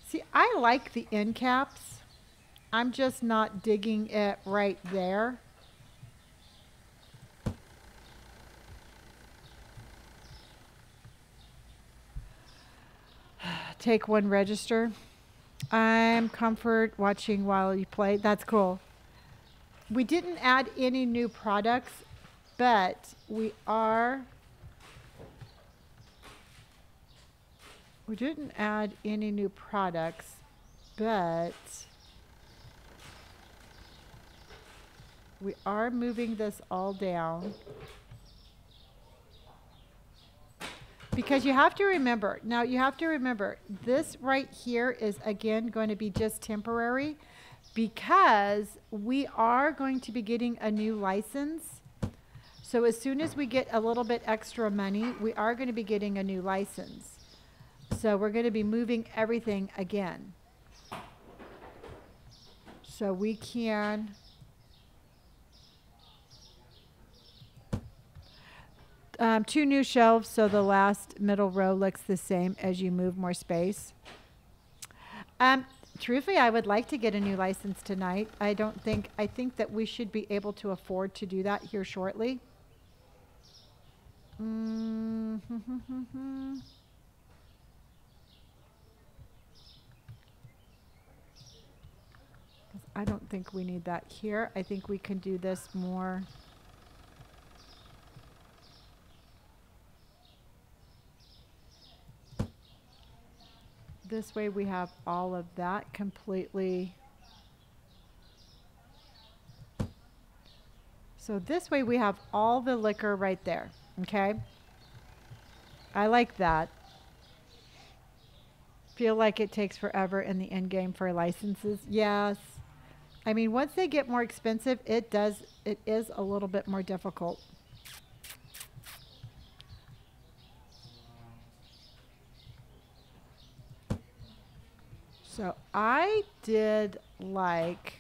See, I like the end caps. I'm just not digging it right there. Take one register. I'm comfort watching while you play. That's cool. We didn't add any new products, but we didn't add any new products, but we are moving this all down. Because you have to remember, this right here is again going to be just temporary because we are going to be getting a new license. So as soon as we get a little bit extra money, we are going to be getting a new license. So we're going to be moving everything again. So we can... two new shelves, so the last middle row looks the same as you move more space. Truthfully, I would like to get a new license tonight. I think that we should be able to afford to do that here shortly. I don't think we need that here. I think we can do this more. This way we have all of that completely. So this way we have all the liquor right there, okay? I like that. Feel like it takes forever in the end game for licenses. Yes. I mean, once they get more expensive, it is a little bit more difficult. So I did like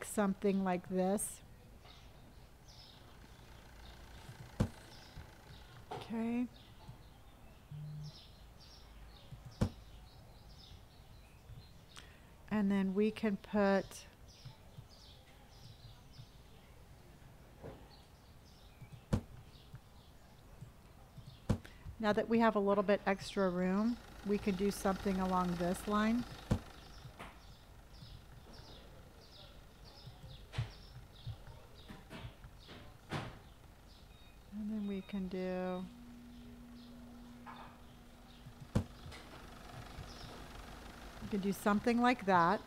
something like this. Okay. And then we can put now that we have a little bit extra room, we can do something along this line. And then we can do something like that.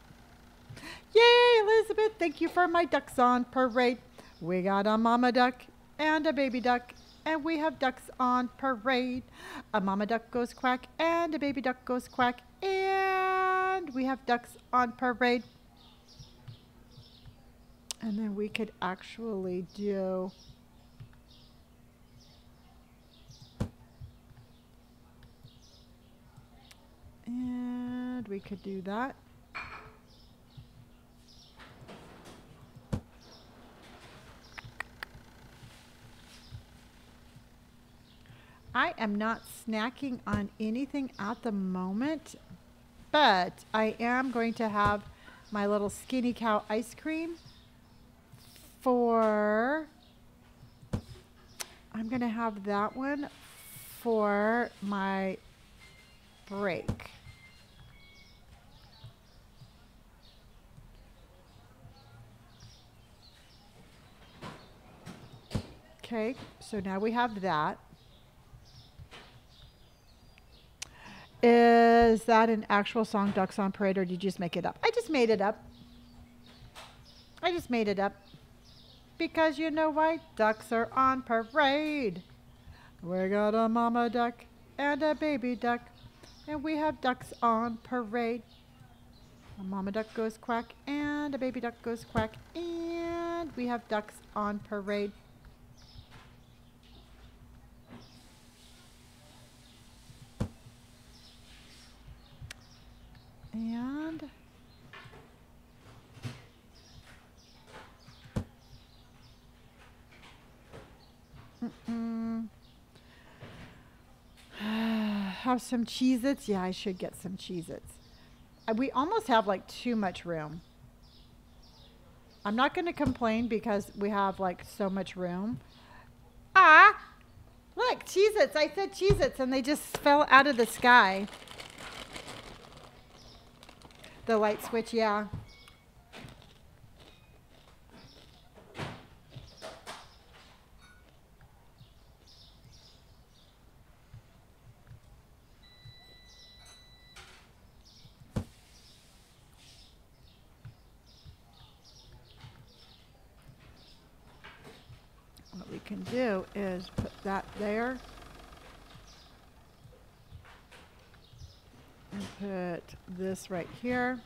Yay, Elizabeth, thank you for my ducks on parade. We got a mama duck and a baby duck, and we have ducks on parade. A mama duck goes quack and a baby duck goes quack, and we have ducks on parade. And then we could actually do that. I am not snacking on anything at the moment, but I am going to have my little Skinny Cow ice cream I'm going to have that one for my break. Okay, so now we have that. Is that an actual song, Ducks on Parade, or did you just make it up? I just made it up. Because you know why? Ducks are on parade. We got a mama duck and a baby duck, and we have ducks on parade. A mama duck goes quack and a baby duck goes quack, and we have ducks on parade. And have some Cheez-Its. Yeah, I should get some Cheez-Its. We almost have like too much room. I'm not going to complain because we have like so much room. Ah, look, Cheez-Its. I said Cheez-Its and they just fell out of the sky. The light switch, yeah. What we can do is put that there. And put this right here.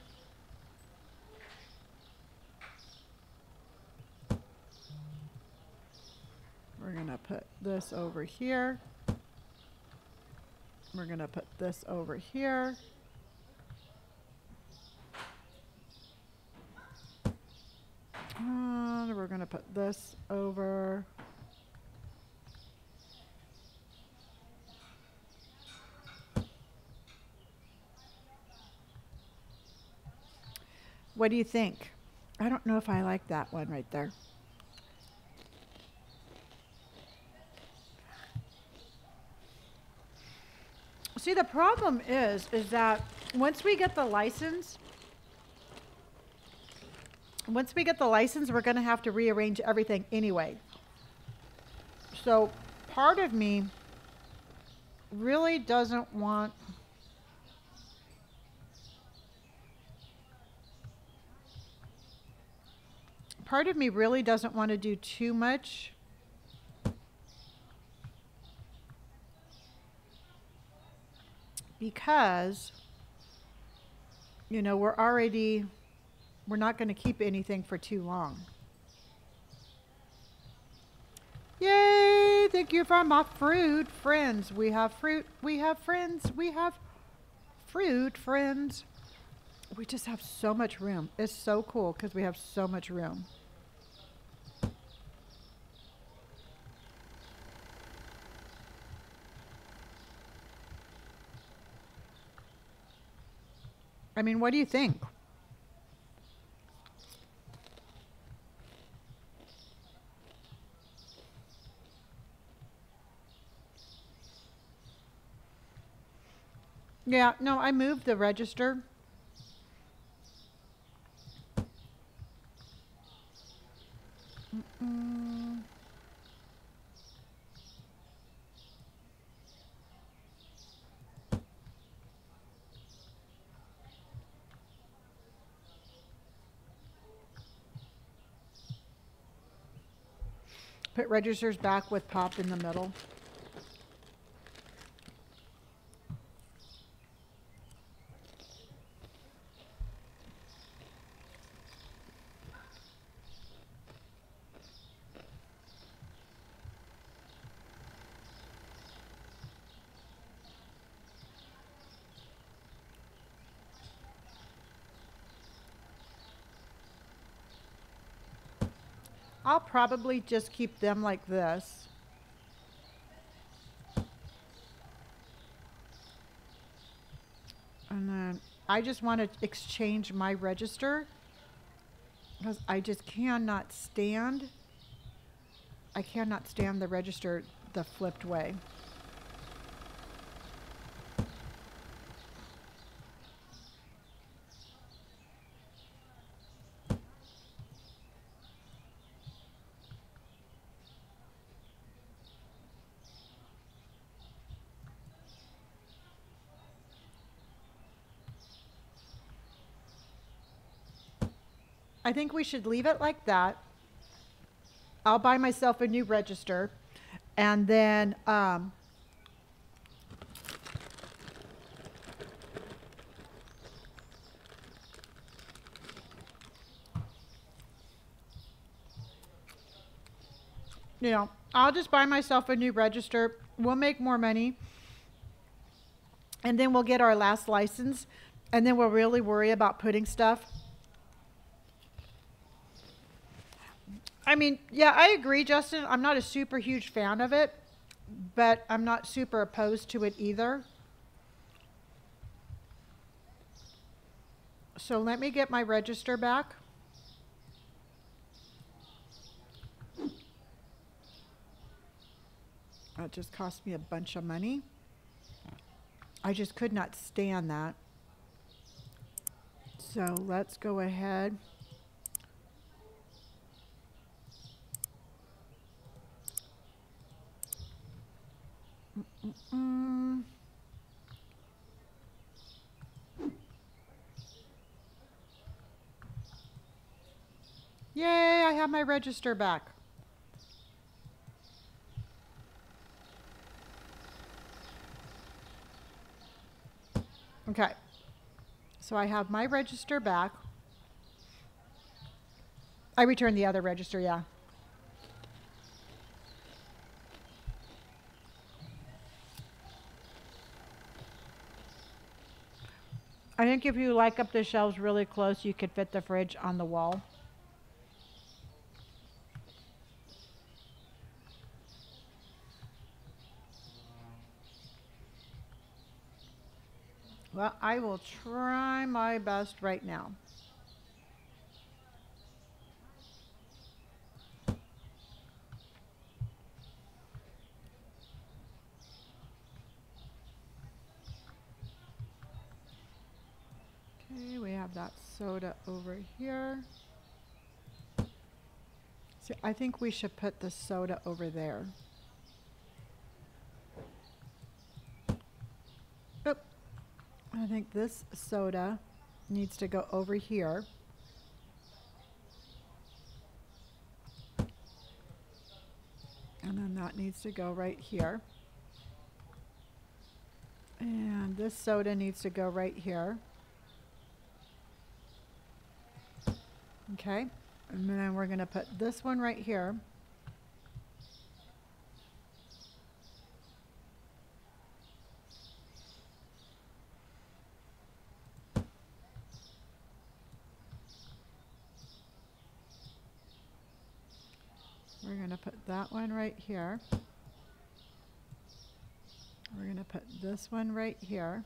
We're going to put this over here. We're going to put this over here. And we're going to put this over. What do you think? I don't know if I like that one right there. See, the problem is that once we get the license, we're going to have to rearrange everything anyway. So part of me really doesn't want to do too much. Because, you know, we're not going to keep anything for too long. Yay! Yay, thank you for my fruit friends. We have fruit, we have friends, we have fruit friends. We just have so much room. It's so cool because we have so much room. I mean, what do you think? Yeah, no, I moved the register. Mm. Put registers back with pop in the middle. I'll probably just keep them like this. And then I just want to exchange my register because I just cannot stand. I cannot stand the register the flipped way. I think we should leave it like that. I'll buy myself a new register and then you know, I'll just buy myself a new register. We'll make more money. And then we'll get our last license. And then we'll really worry about putting stuff. I mean, yeah, I agree, Justin. I'm not a super huge fan of it, but I'm not super opposed to it either. So let me get my register back. That just cost me a bunch of money. I just could not stand that. So let's go ahead. Yay, I have my register back. Okay. So I have my register back. I returned the other register, yeah. I think if you like up the shelves really close, you could fit the fridge on the wall. Well, I will try my best right now. Okay, we have that soda over here. See, I think we should put the soda over there. Oop. I think this soda needs to go over here. And then that needs to go right here. And this soda needs to go right here. Okay, and then we're going to put this one right here. We're going to put that one right here. We're going to put this one right here.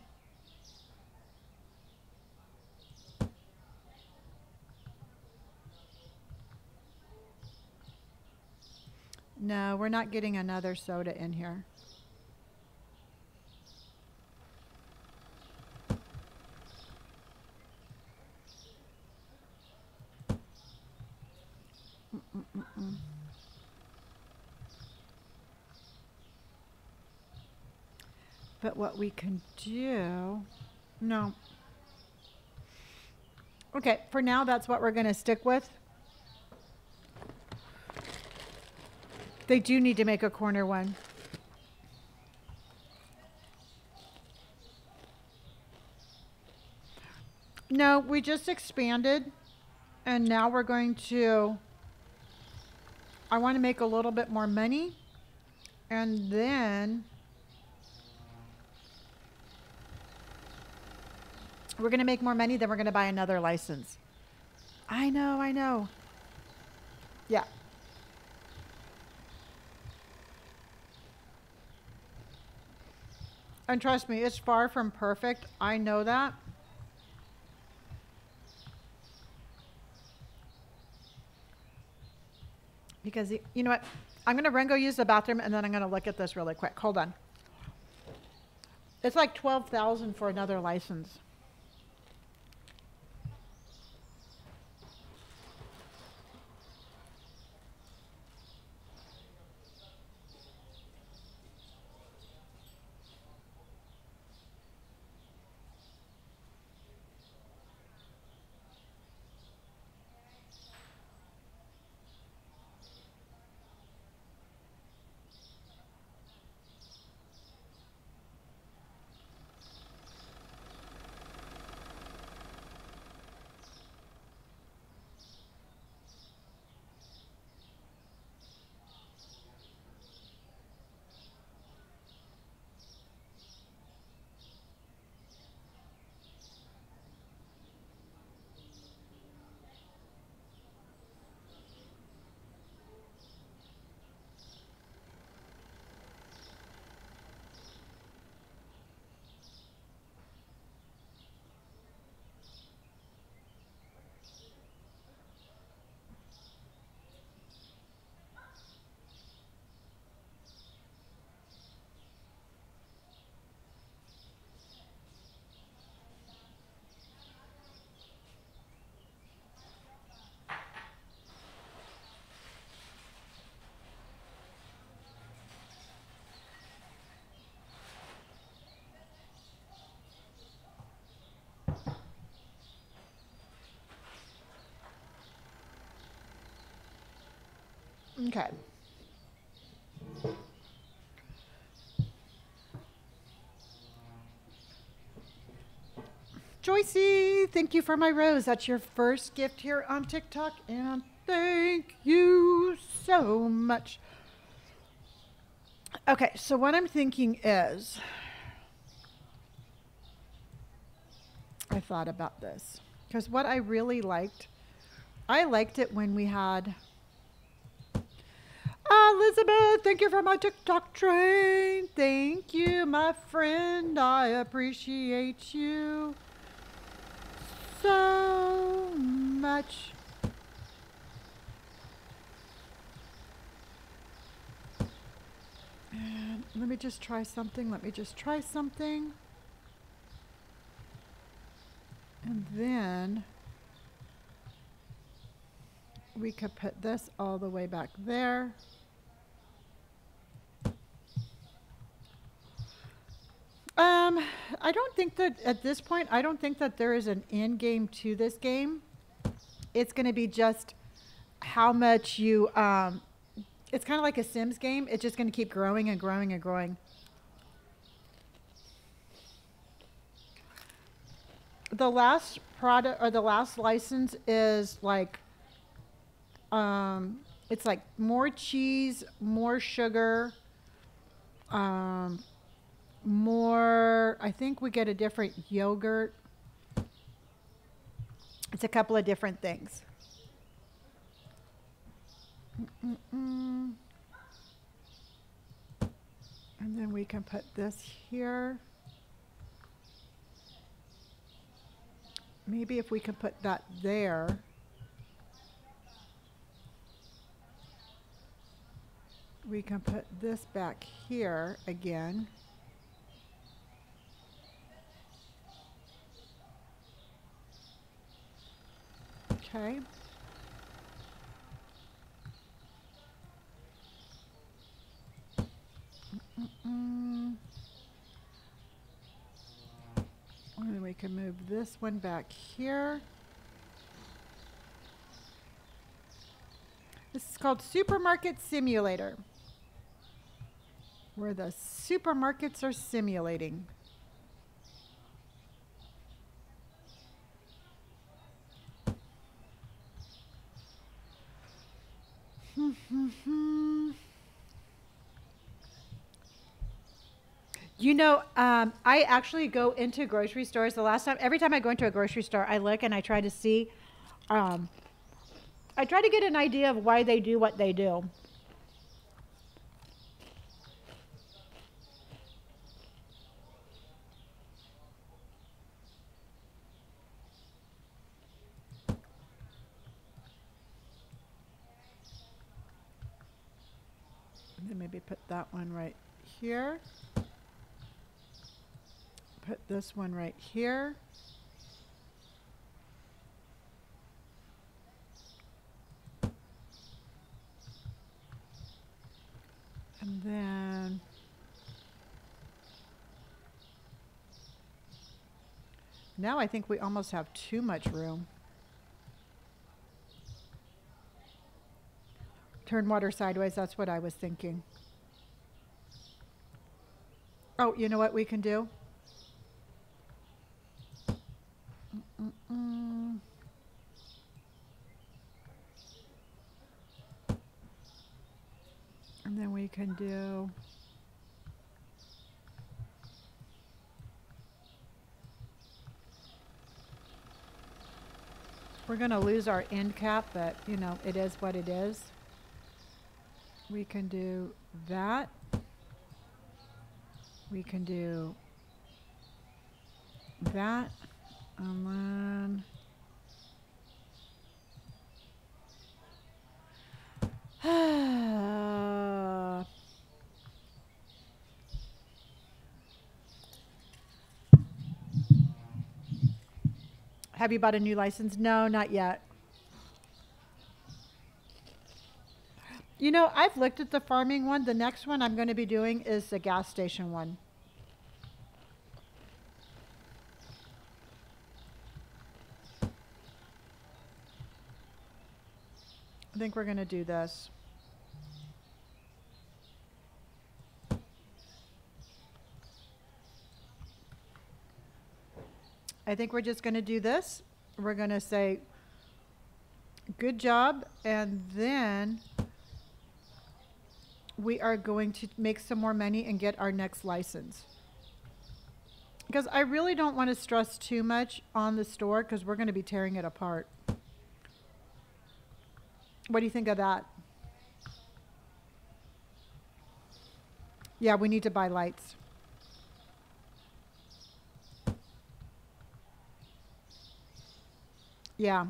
No, we're not getting another soda in here. But what we can do, no. Okay, for now, that's what we're going to stick with. They do need to make a corner one. No, we just expanded, and now we're going to, I want to make a little bit more money, and then we're going to make more money, then we're going to buy another license. I know. Yeah. And trust me, it's far from perfect. I know that. Because, you know what? I'm going to run go use the bathroom, and then I'm going to look at this really quick. Hold on. It's like $12,000 for another license. Okay. Joycey, thank you for my rose. That's your first gift here on TikTok, and thank you so much. Okay, so what I'm thinking is, I thought about this, because what I really liked, I liked it when we had Elizabeth, thank you for my TikTok train. Thank you, my friend. I appreciate you so much. And let me just try something. And then we could put this all the way back there. I don't think that at this point, I don't think that there is an end game to this game. It's going to be just how much you, it's kind of like a Sims game. It's just going to keep growing and growing and growing. The last product or the last license is like, it's like more cheese, more sugar, more, I think we get a different yogurt. It's a couple of different things. can put this here. Maybe if we can put that there. We can put this back here again. Okay. And then we can move this one back here. This is called Supermarket Simulator, where the supermarkets are simulating. You know, I actually go into grocery stores. Every time I go into a grocery store, I look and I try to see, I try to get an idea of why they do what they do. And then maybe put that one right here. Put this one right here. And then now I think we almost have too much room. Turn water sideways, that's what I was thinking. Oh, you know what we can do? And then we can do we're going to lose our end cap, but you know, it is what it is. We can do that. We can do that. And then have you bought a new license? No, not yet. You know, I've looked at the farming one. The next one I'm going to be doing is the gas station one. I think we're going to do this. I think we're just going to do this. We're going to say, good job, and then we are going to make some more money and get our next license. Because I really don't want to stress too much on the store because we're going to be tearing it apart. What do you think of that? Yeah, we need to buy lights. Yeah.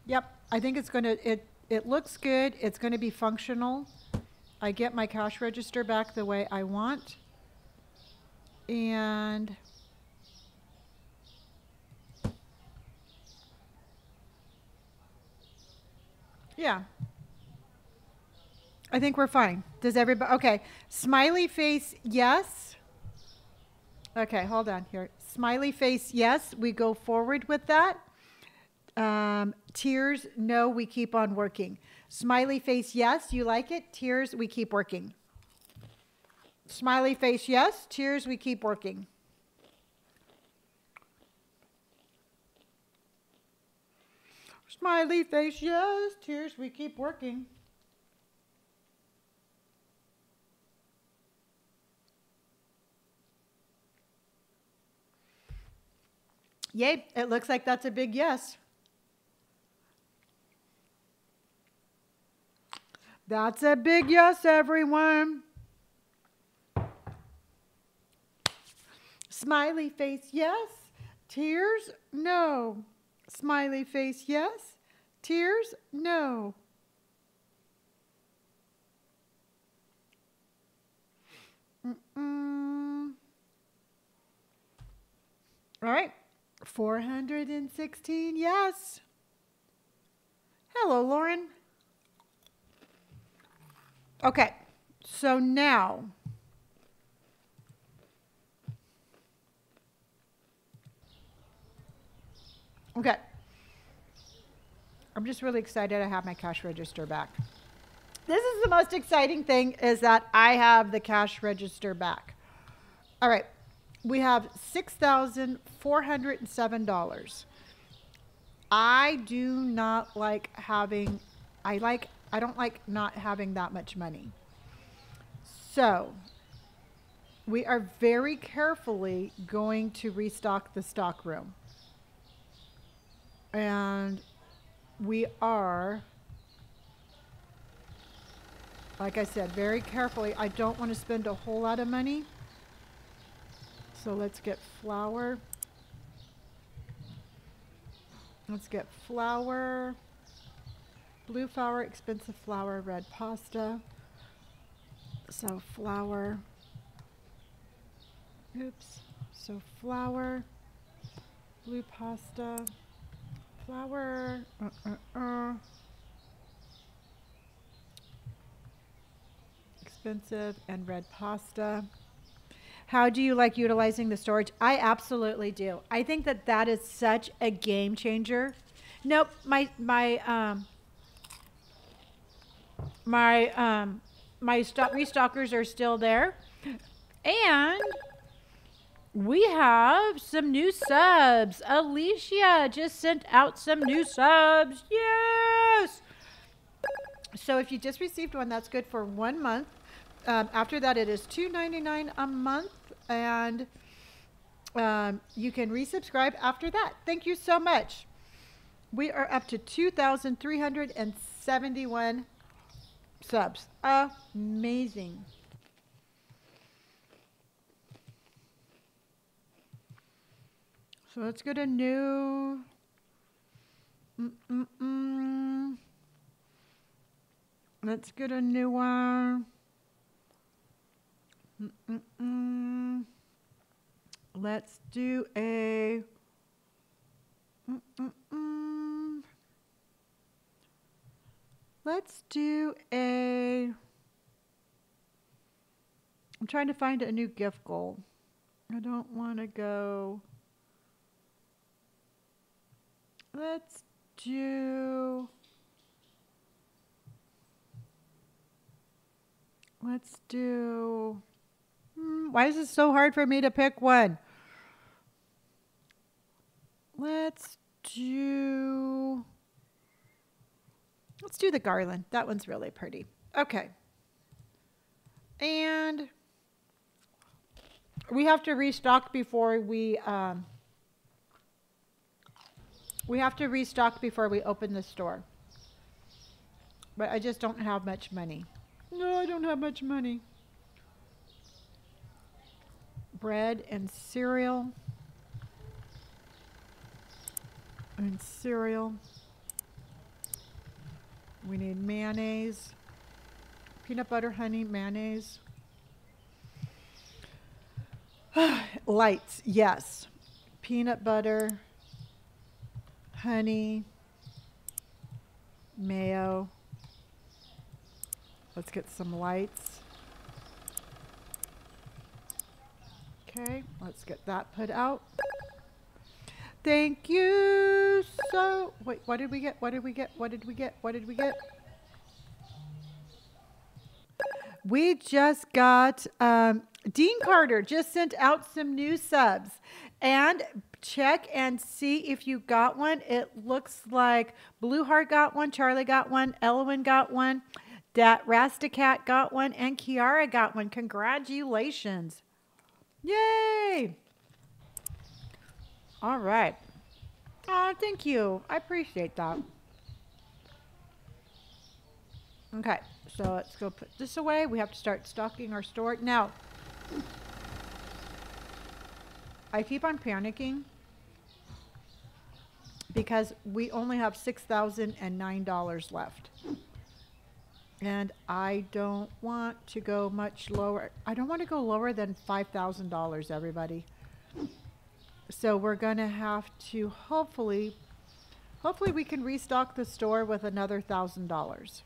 Yep, I think it's going to, it looks good. It's going to be functional. I get my cash register back the way I want. And yeah. I think we're fine. Does everybody, okay. Smiley face, yes. Okay, hold on here. Smiley face, yes, we go forward with that. Tears, no, we keep on working. Smiley face, yes, you like it. Tears, we keep working. Smiley face, yes. Tears, we keep working. Smiley face, yes. Tears, we keep working. Yay, it looks like that's a big yes. That's a big yes, everyone. Smiley face, yes. Tears, no. Smiley face, yes. Tears, no. Mm-mm. All right. 416, yes. Hello, Lauren. Okay, so now okay. I'm just really excited I have my cash register back. This is the most exciting thing is that I have the cash register back. All right. We have $6,407. I do not like having I don't like not having that much money. So, we are very carefully going to restock the stock room. And we are, like I said, very carefully. I don't want to spend a whole lot of money. So let's get flour. Let's get flour, blue flour, expensive flour, red pasta. So flour. Oops. So flour, blue pasta, flour. Expensive and red pasta. How do you like utilizing the storage? I absolutely do. I think that that is such a game changer. Nope, my restockers are still there, and we have some new subs. Alicia just sent out some new subs. Yes. So if you just received one, that's good for 1 month. After that, it is $2.99 a month, and you can resubscribe after that. Thank you so much. We are up to 2,371 subs. Amazing. So let's go to new. Let's get a new one. Let's do a. Let's do a. I'm trying to find a new gift goal. I don't want to go. Let's do. Let's do. Why is it so hard for me to pick one? Let's do the garland. That one's really pretty. Okay. And we have to restock before we open the store. But I just don't have much money. No, I don't have much money. Bread and cereal. And cereal. We need mayonnaise. Peanut butter, honey, mayonnaise. Lights, yes. Peanut butter, honey, mayo. Let's get some lights. Okay, let's get that put out. Thank you so. Wait, what did we get? What did we get? What did we get? What did we get? We just got Dean Carter just sent out some new subs, and check and see if you got one. It looks like Blue Heart got one, Charlie got one, Elwin got one, that Rastacat got one, and Kiara got one. Congratulations. Yay. All right. Thank you. I appreciate that. Okay, so let's go put this away. We have to start stocking our store. Now, I keep on panicking because we only have $6,009 left. And I don't want to go much lower. I don't want to go lower than $5,000, everybody. So we're going to have to hopefully we can restock the store with another $1,000.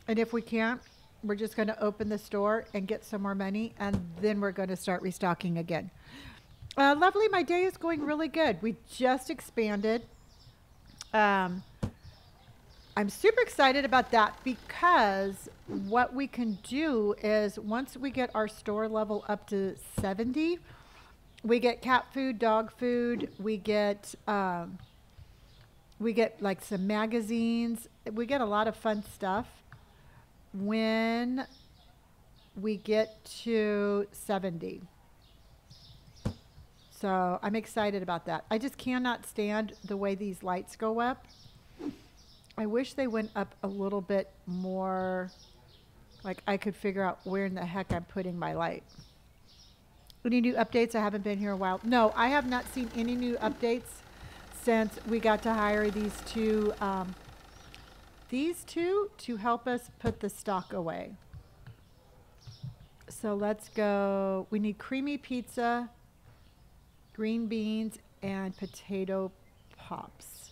And if we can't, we're just going to open the store and get some more money, and then we're going to start restocking again. Lovely, my day is going really good. We just expanded. I'm super excited about that because what we can do is once we get our store level up to 70, we get cat food, dog food, we get like some magazines. We get a lot of fun stuff when we get to 70. So I'm excited about that. I just cannot stand the way these lights go up. I wish they went up a little bit more, like I could figure out where in the heck I'm putting my light. Any new updates? I haven't been here a while. No, I have not seen any new updates since we got to hire these two to help us put the stock away. So let's go. We need creamy pizza, green beans, and potato pops.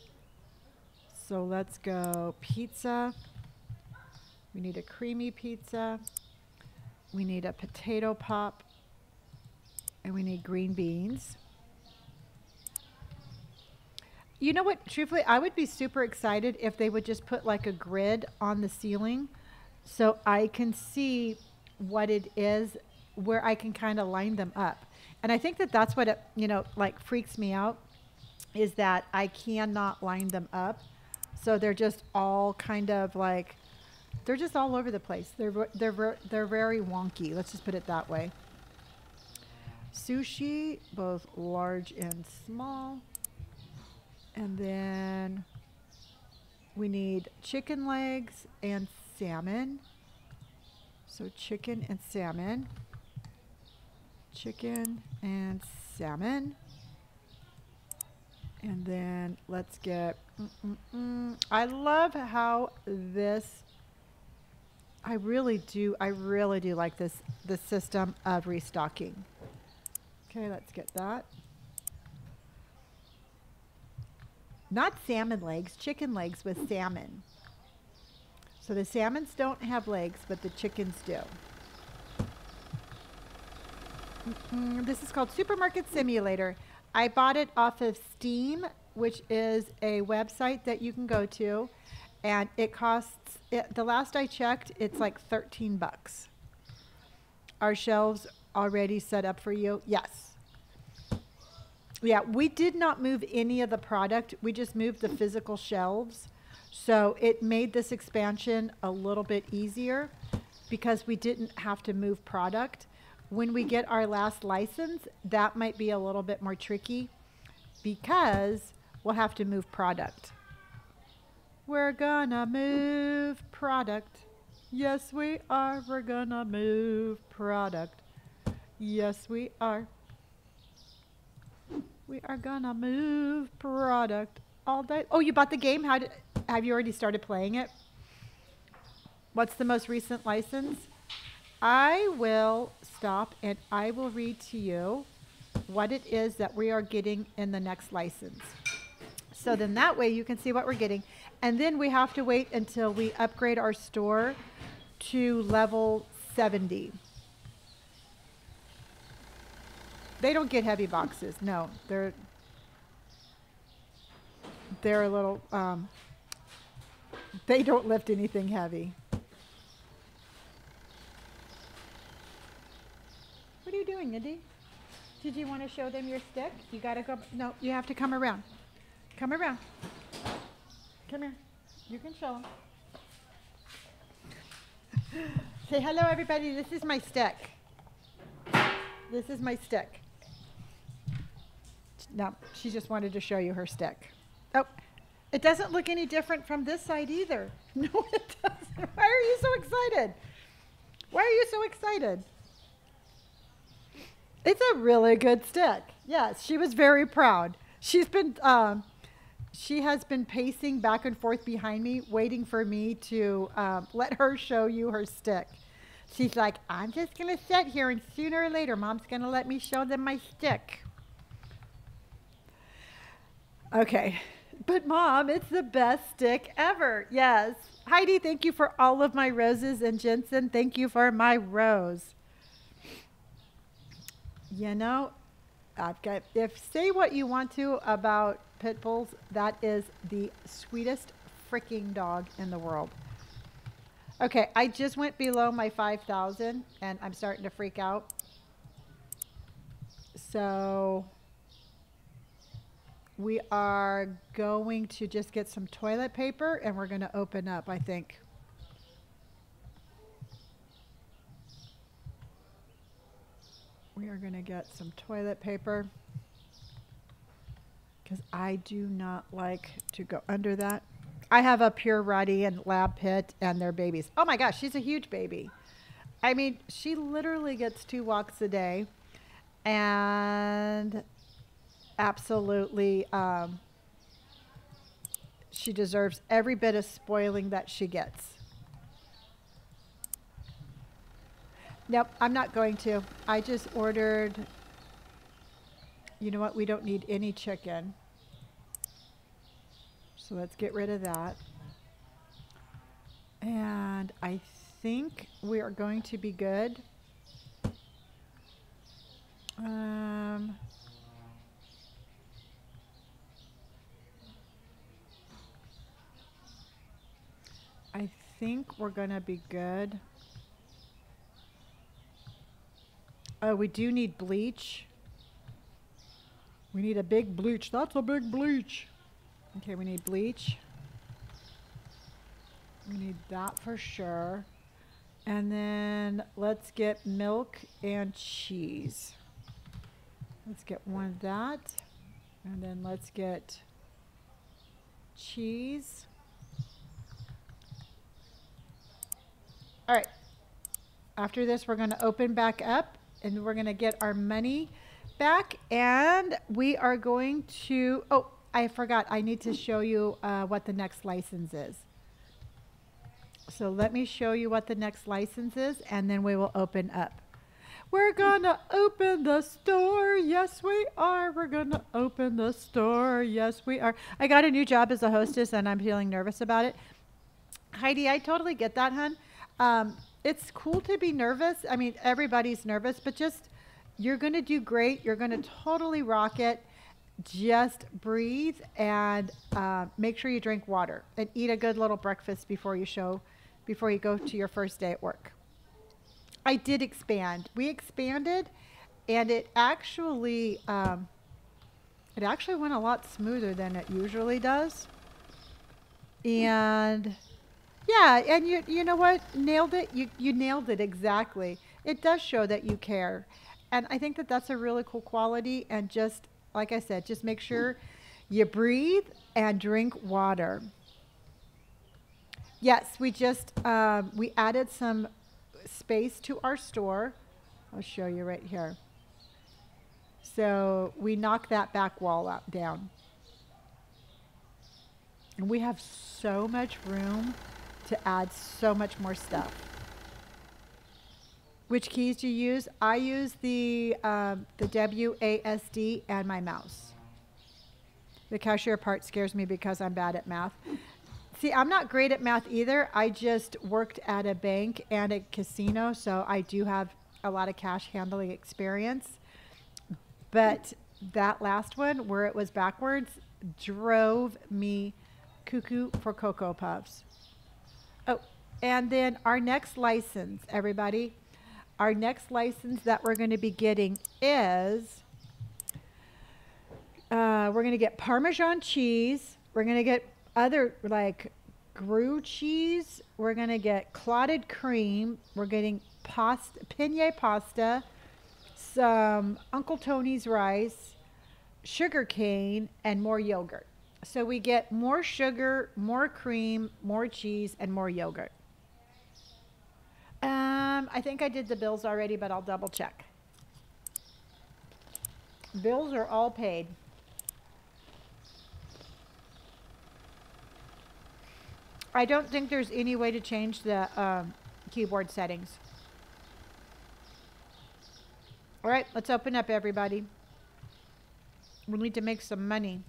So let's go pizza. We need a creamy pizza. We need a potato pop. And we need green beans. You know what? Truthfully, I would be super excited if they would just put like a grid on the ceiling so I can see what it is where I can kind of line them up. And I think that that's what it, like freaks me out is that I cannot line them up. So they're just all kind of like, they're just all over the place. They're very wonky. Let's just put it that way. Sushi, both large and small. And then we need chicken legs and salmon. So chicken and salmon. Chicken and salmon. And then let's get, I love how this, I really do like this system of restocking. Okay, let's get that. Not salmon legs, chicken legs with salmon. So the salmons don't have legs, but the chickens do. This is called Supermarket Simulator. I bought it off of Steam, which is a website that you can go to, and it costs, the last I checked, it's like 13 bucks. Are shelves already set up for you? Yes. Yeah, we did not move any of the product. We just moved the physical shelves. So it made this expansion a little bit easier because we didn't have to move product. When we get our last license, that might be a little bit more tricky because we'll have to move product. We're gonna move product. Yes, we are. We're gonna move product. Yes, we are. We are gonna move product all day. Oh, you bought the game? Have you already started playing it? What's the most recent license? I will stop and I will read to you what it is that we are getting in the next license. So then that way you can see what we're getting. And then we have to wait until we upgrade our store to level 70. They don't get heavy boxes. No, they're a little, they don't lift anything heavy. What are you doing, Indy? Did you want to show them your stick? You got to go. No, you have to come around. Come around. Come here. You can show them. Say hello, everybody. This is my stick. This is my stick. No, she just wanted to show you her stick. Oh, it doesn't look any different from this side either. No, it doesn't. Why are you so excited? Why are you so excited? It's a really good stick. Yes, she was very proud. She has been pacing back and forth behind me, waiting for me to let her show you her stick. She's like, I'm just going to sit here and sooner or later, Mom's going to let me show them my stick. Okay. But Mom, it's the best stick ever. Yes. Heidi, thank you for all of my roses. And Jensen, thank you for my rose. You know, I've got, if say what you want to about pit bulls, that is the sweetest freaking dog in the world. Okay, I just went below my 5,000 and I'm starting to freak out. So we are going to just get some toilet paper and we're going to open up, I think. We are going to get some toilet paper because I do not like to go under that. I have a Pure Ruddy and Lab Pit and their babies. Oh my gosh, she's a huge baby. I mean, she literally gets 2 walks a day and absolutely she deserves every bit of spoiling that she gets. Nope, I'm not going to. I just ordered, you know what, we don't need any chicken. So let's get rid of that. And I think we are going to be good. I think we're going to be good. Oh, we do need bleach. We need a big bleach. That's a big bleach. Okay, we need bleach. We need that for sure. And then let's get milk and cheese. Let's get one of that. And then let's get cheese. All right. After this, we're going to open back up and we're going to get our money back. And we are going to, oh, I forgot. I need to show you what the next license is. So let me show you what the next license is, and then we will open up. We're going to open the store. Yes, we are. We're going to open the store. Yes, we are. I got a new job as a hostess, and I'm feeling nervous about it. Heidi, I totally get that, hun. It's cool to be nervous. I mean, everybody's nervous, but just, you're going to do great. You're going to totally rock it. Just breathe and make sure you drink water and eat a good little breakfast before you go to your first day at work. I did expand. We expanded, and it actually went a lot smoother than it usually does. And yeah, and you know what? Nailed it. You nailed it exactly. It does show that you care, and I think that that's a really cool quality. And just like I said, just make sure you breathe and drink water. Yes, we just, we added some space to our store. I'll show you right here. So we knocked that back wall out, down. And we have so much room to add so much more stuff. Which keys do you use? I use the WASD and my mouse. The cashier part scares me because I'm bad at math. See, I'm not great at math either. I just worked at a bank and a casino, so I do have a lot of cash handling experience. But that last one, where it was backwards, drove me cuckoo for Cocoa Puffs. Oh, and then our next license, everybody. Our next license that we're going to be getting is, we're going to get Parmesan cheese. We're going to get other, like, Gruyere cheese. We're going to get clotted cream. We're getting pasta, penne pasta, some Uncle Tony's rice, sugar cane, and more yogurt. So we get more sugar, more cream, more cheese, and more yogurt. I think I did the bills already, but I'll double check. Bills are all paid. I don't think there's any way to change the keyboard settings. All right, let's open up, everybody. We need to make some money.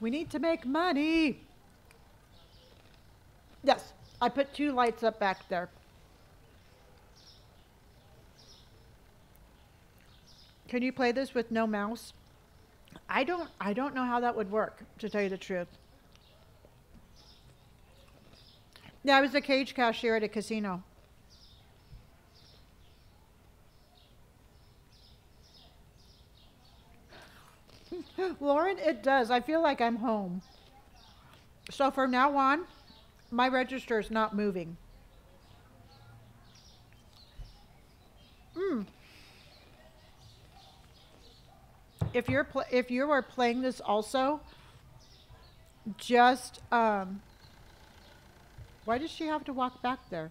We need to make money. Yes, I put 2 lights up back there. Can you play this with no mouse? I don't know how that would work, to tell you the truth. Yeah, I was a cage cashier at a casino. Lauren, it does. I feel like I'm home. So from now on, my register is not moving. If you are playing this also, just why does she have to walk back there?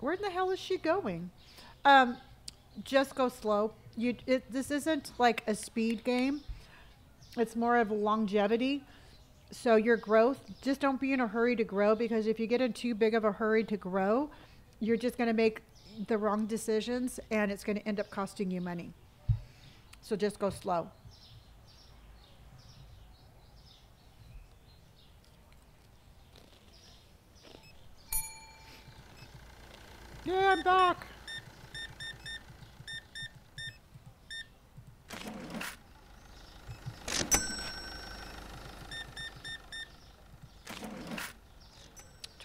Where in the hell is she going? Just go slow. This isn't like a speed game. It's more of a longevity. So your growth, just don't be in a hurry to grow, because if you get in too big of a hurry to grow, you're just going to make the wrong decisions and it's going to end up costing you money. So just go slow. Yeah, I'm back.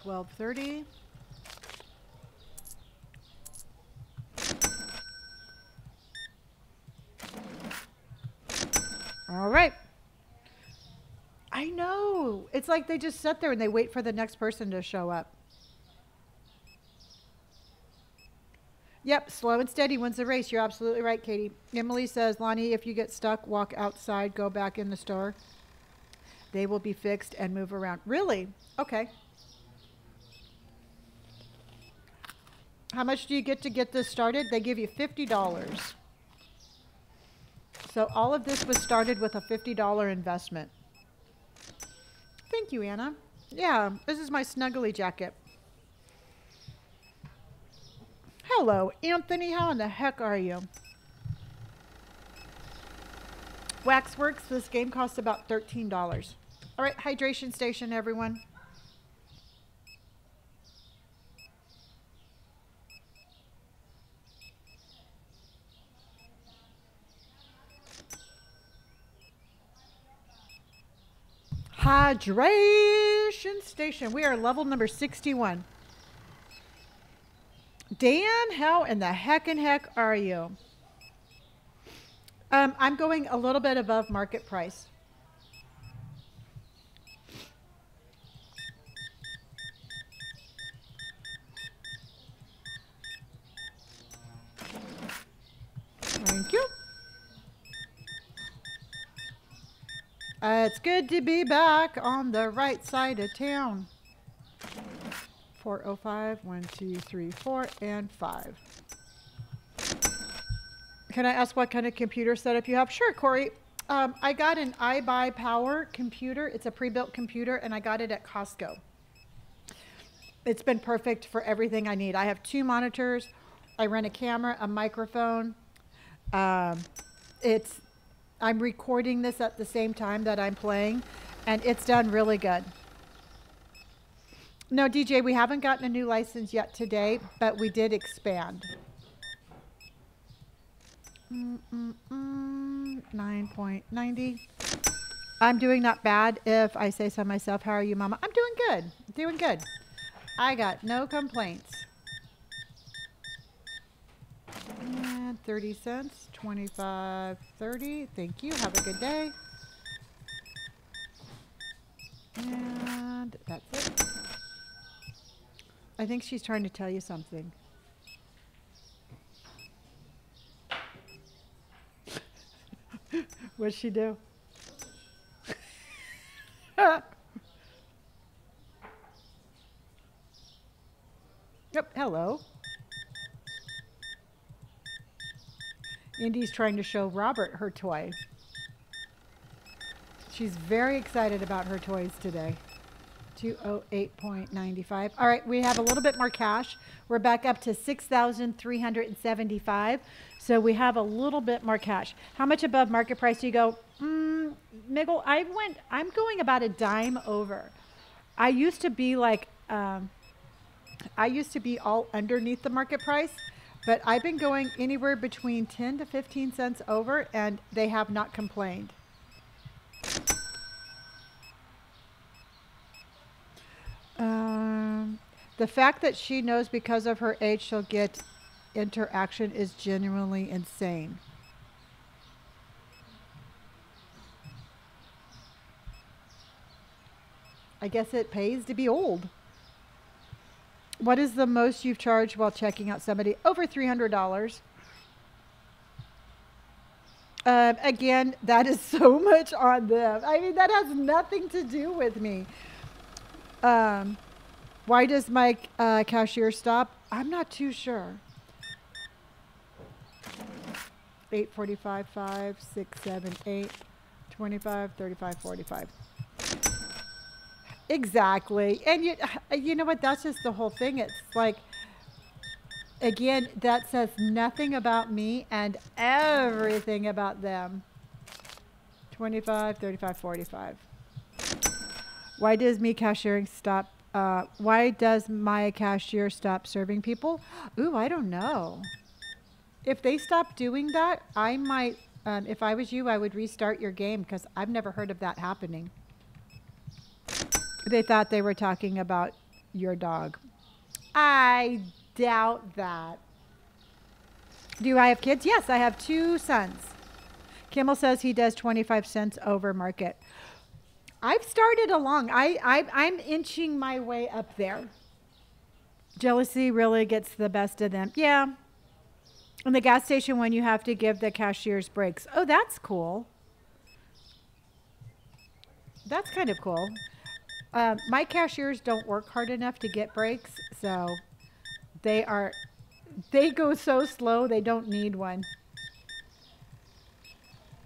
$12.30. All right. I know. It's like they just sit there and they wait for the next person to show up. Yep, slow and steady wins the race. You're absolutely right, Katie. Emily says, Lonnie, if you get stuck, walk outside, go back in the store. They will be fixed and move around. Really? Okay. How much do you get this started? They give you $50. So all of this was started with a $50 investment. Thank you, Anna. Yeah, this is my snuggly jacket. Hello, Anthony. How in the heck are you? Waxworks, this game costs about $13. All right, hydration station, everyone. Hydration station. We are level number 61. Dan, how in the heck are you? I'm going a little bit above market price. Thank you. It's good to be back on the right side of town. 405, 1, 2, 3, 4, and 5. Can I ask what kind of computer setup you have? Sure, Corey. I got an iBuyPower computer. It's a pre-built computer, and I got it at Costco. It's been perfect for everything I need. I have 2 monitors. I run a camera, a microphone. I'm recording this at the same time that I'm playing, and it's done really good. No, DJ, we haven't gotten a new license yet today, but we did expand. 9.90. I'm doing not bad if I say so myself. How are you, Mama? I'm doing good. Doing good. I got no complaints. And 30 cents, 25.30. Thank you. Have a good day. And that's it. I think she's trying to tell you something. What'd she do? Hello. Indy's trying to show Robert her toy. She's very excited about her toys today. 208.95. All right, we have a little bit more cash. We're back up to 6,375. So we have a little bit more cash. How much above market price do you go? Miggle, I'm going about a dime over. I used to be like, I used to be all underneath the market price, but I've been going anywhere between 10 to 15 cents over, and they have not complained. The fact that she knows because of her age she'll get interaction is genuinely insane. I guess it pays to be old. What is the most you've charged while checking out somebody? Over $300. Again, that is so much on them. I mean, that has nothing to do with me. Why does my cashier stop? I'm not too sure. 8:45, 5, 6, 7, 8, 25, 35, 45. Exactly. And you know what? That's just the whole thing. It's like, again, that says nothing about me and everything about them. 25, 35, 45. Why does my cashier stop? Why does my cashier stop serving people? Ooh, I don't know. If they stop doing that, I might, if I was you, I would restart your game because I've never heard of that happening. They thought they were talking about your dog. I doubt that. Do I have kids? Yes, I have 2 sons. Kimmel says he does 25 cents over market. I've started along. I'm inching my way up there. Jealousy really gets the best of them. Yeah. In the gas station when you have to give the cashiers breaks. Oh, that's cool. That's kind of cool. My cashiers don't work hard enough to get breaks, so they go so slow they don't need one.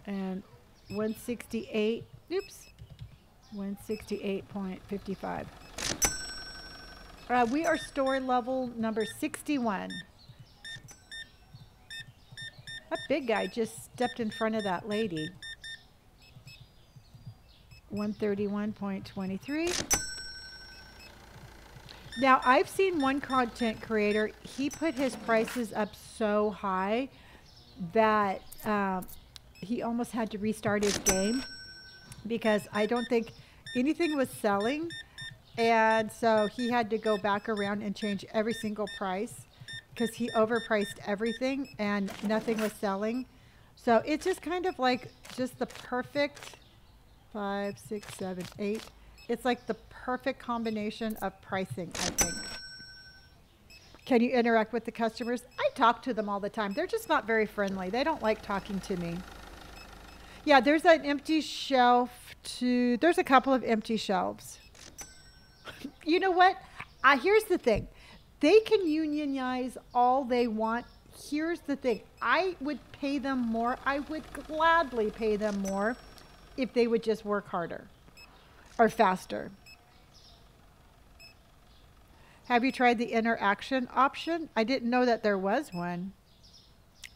And 168, oops, 168.55. We are store level number 61. That big guy just stepped in front of that lady. 131.23. Now, I've seen one content creator, he put his prices up so high that he almost had to restart his game because I don't think anything was selling. And so he had to go back around and change every single price because he overpriced everything and nothing was selling. So it's just kind of like just the perfect 5, 6, 7, 8. It's like the perfect combination of pricing, I think. Can you interact with the customers? I talk to them all the time. They're just not very friendly. They don't like talking to me. Yeah, there's an empty shelf there's a couple of empty shelves. You know what? Here's the thing. They can unionize all they want. Here's the thing. I would pay them more. I would gladly pay them more if they would just work harder or faster. Have you tried the interaction option? I didn't know that there was one.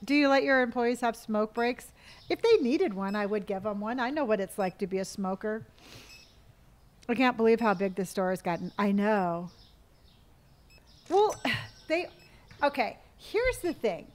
Do you let your employees have smoke breaks? If they needed one, I would give them one. I know what it's like to be a smoker. I can't believe how big this store has gotten. I know. Well, okay, here's the thing.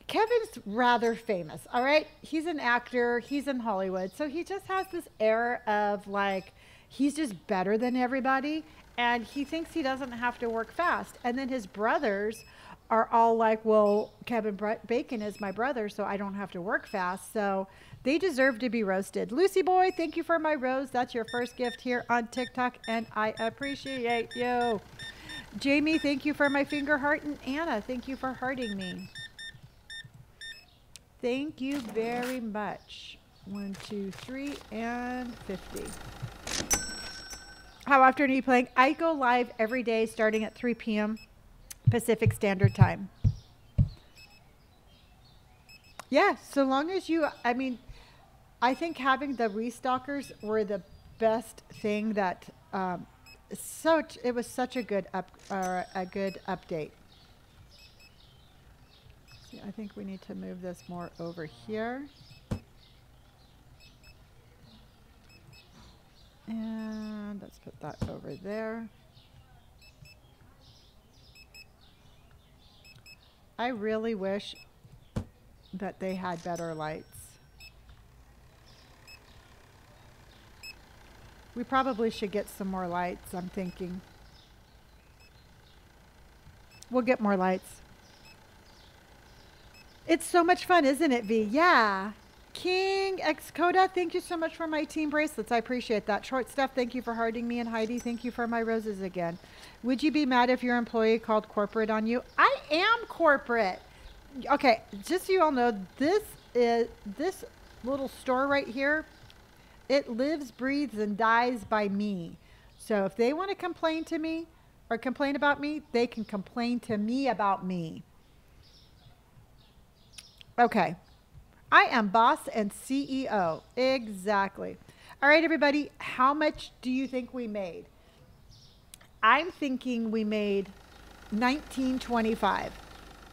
Kevin's rather famous, all right? He's an actor. He's in Hollywood. So he just has this air of like, he's just better than everybody. And he thinks he doesn't have to work fast. And then his brothers are all like, well, Kevin Bacon is my brother, so I don't have to work fast. So they deserve to be roasted. Lucy Boy, thank you for my rose. That's your first gift here on TikTok, and I appreciate you. Jamie, thank you for my finger heart. And Anna, thank you for hearting me. Thank you very much. 1, 2, 3, and 50. How often are you playing? I go live every day starting at 3 p.m. Pacific Standard Time. Yeah, so long as you, I mean, I think having the restockers were the best thing that, it was such a good a good update. See, I think we need to move this more over here. And let's put that over there. I really wish that they had better lights. We probably should get some more lights, I'm thinking. We'll get more lights. It's so much fun, isn't it, V? Yeah. King X Coda, thank you so much for my team bracelets. I appreciate that. Short Stuff, thank you for hearting me. And Heidi, thank you for my roses again. Would you be mad if your employee called corporate on you? I am corporate. Okay, just so you all know, this little store right here, it lives, breathes, and dies by me. So if they want to complain to me or complain about me, they can complain to me about me. Okay. I am boss and CEO. Exactly. All right, everybody. How much do you think we made? I'm thinking we made $19.25.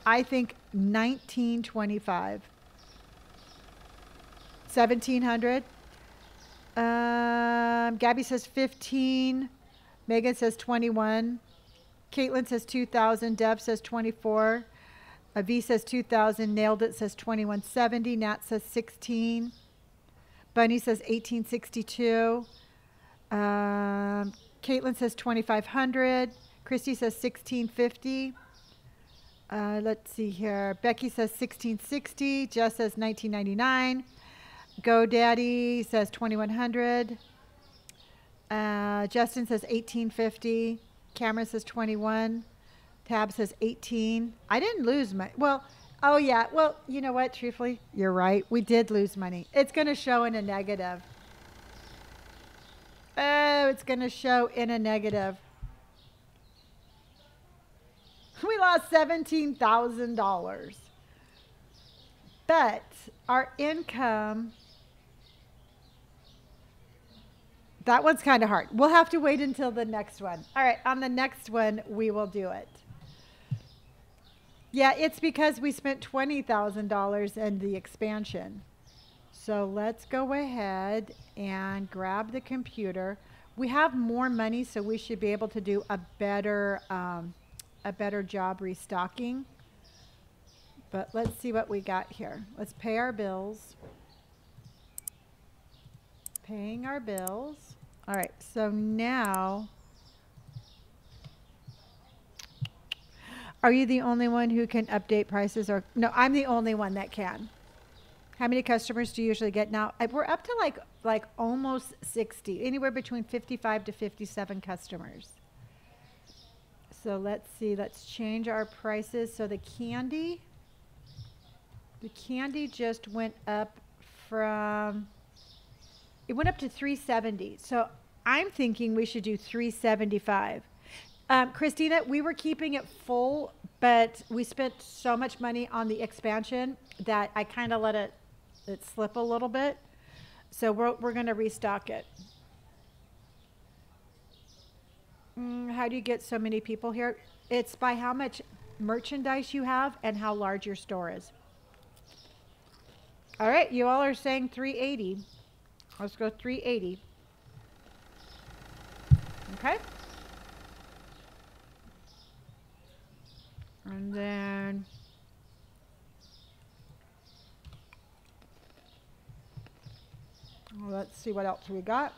I think $19.25. $1,700. Gabby says 15. Megan says 21. Caitlin says 2,000. Deb says 24. V says 2,000. Nailed It says 2170. Nat says 16. Bunny says 1862. Caitlin says 2,500. Christy says 1,650. Let's see here. Becky says 1,660. Jess says 1999. GoDaddy says 2,100. Justin says 1,850. Cameron says 21. Tab says 18. I didn't lose money. Well, oh yeah. Well, you know what? Truthfully, you're right. We did lose money. It's going to show in a negative. Oh, it's going to show in a negative. We lost $17,000. But our income, that one's kind of hard. We'll have to wait until the next one. All right, on the next one, we will do it. Yeah, it's because we spent $20,000 in the expansion. So let's go ahead and grab the computer. We have more money, so we should be able to do a better job restocking. But let's see what we got here. Let's pay our bills. Paying our bills. All right, so now, are you the only one who can update prices? Or no, I'm the only one that can. How many customers do you usually get now? We're up to like almost 60, anywhere between 55 to 57 customers. So let's see, let's change our prices. So the candy just went up from, it went up to 370. So I'm thinking we should do 375. Christina, we were keeping it full, but we spent so much money on the expansion that I kind of let it slip a little bit. So we're going to restock it. How do you get so many people here? It's by how much merchandise you have and how large your store is. All right, you all are saying 380. Let's go 380. Okay. And then let's see what else we got.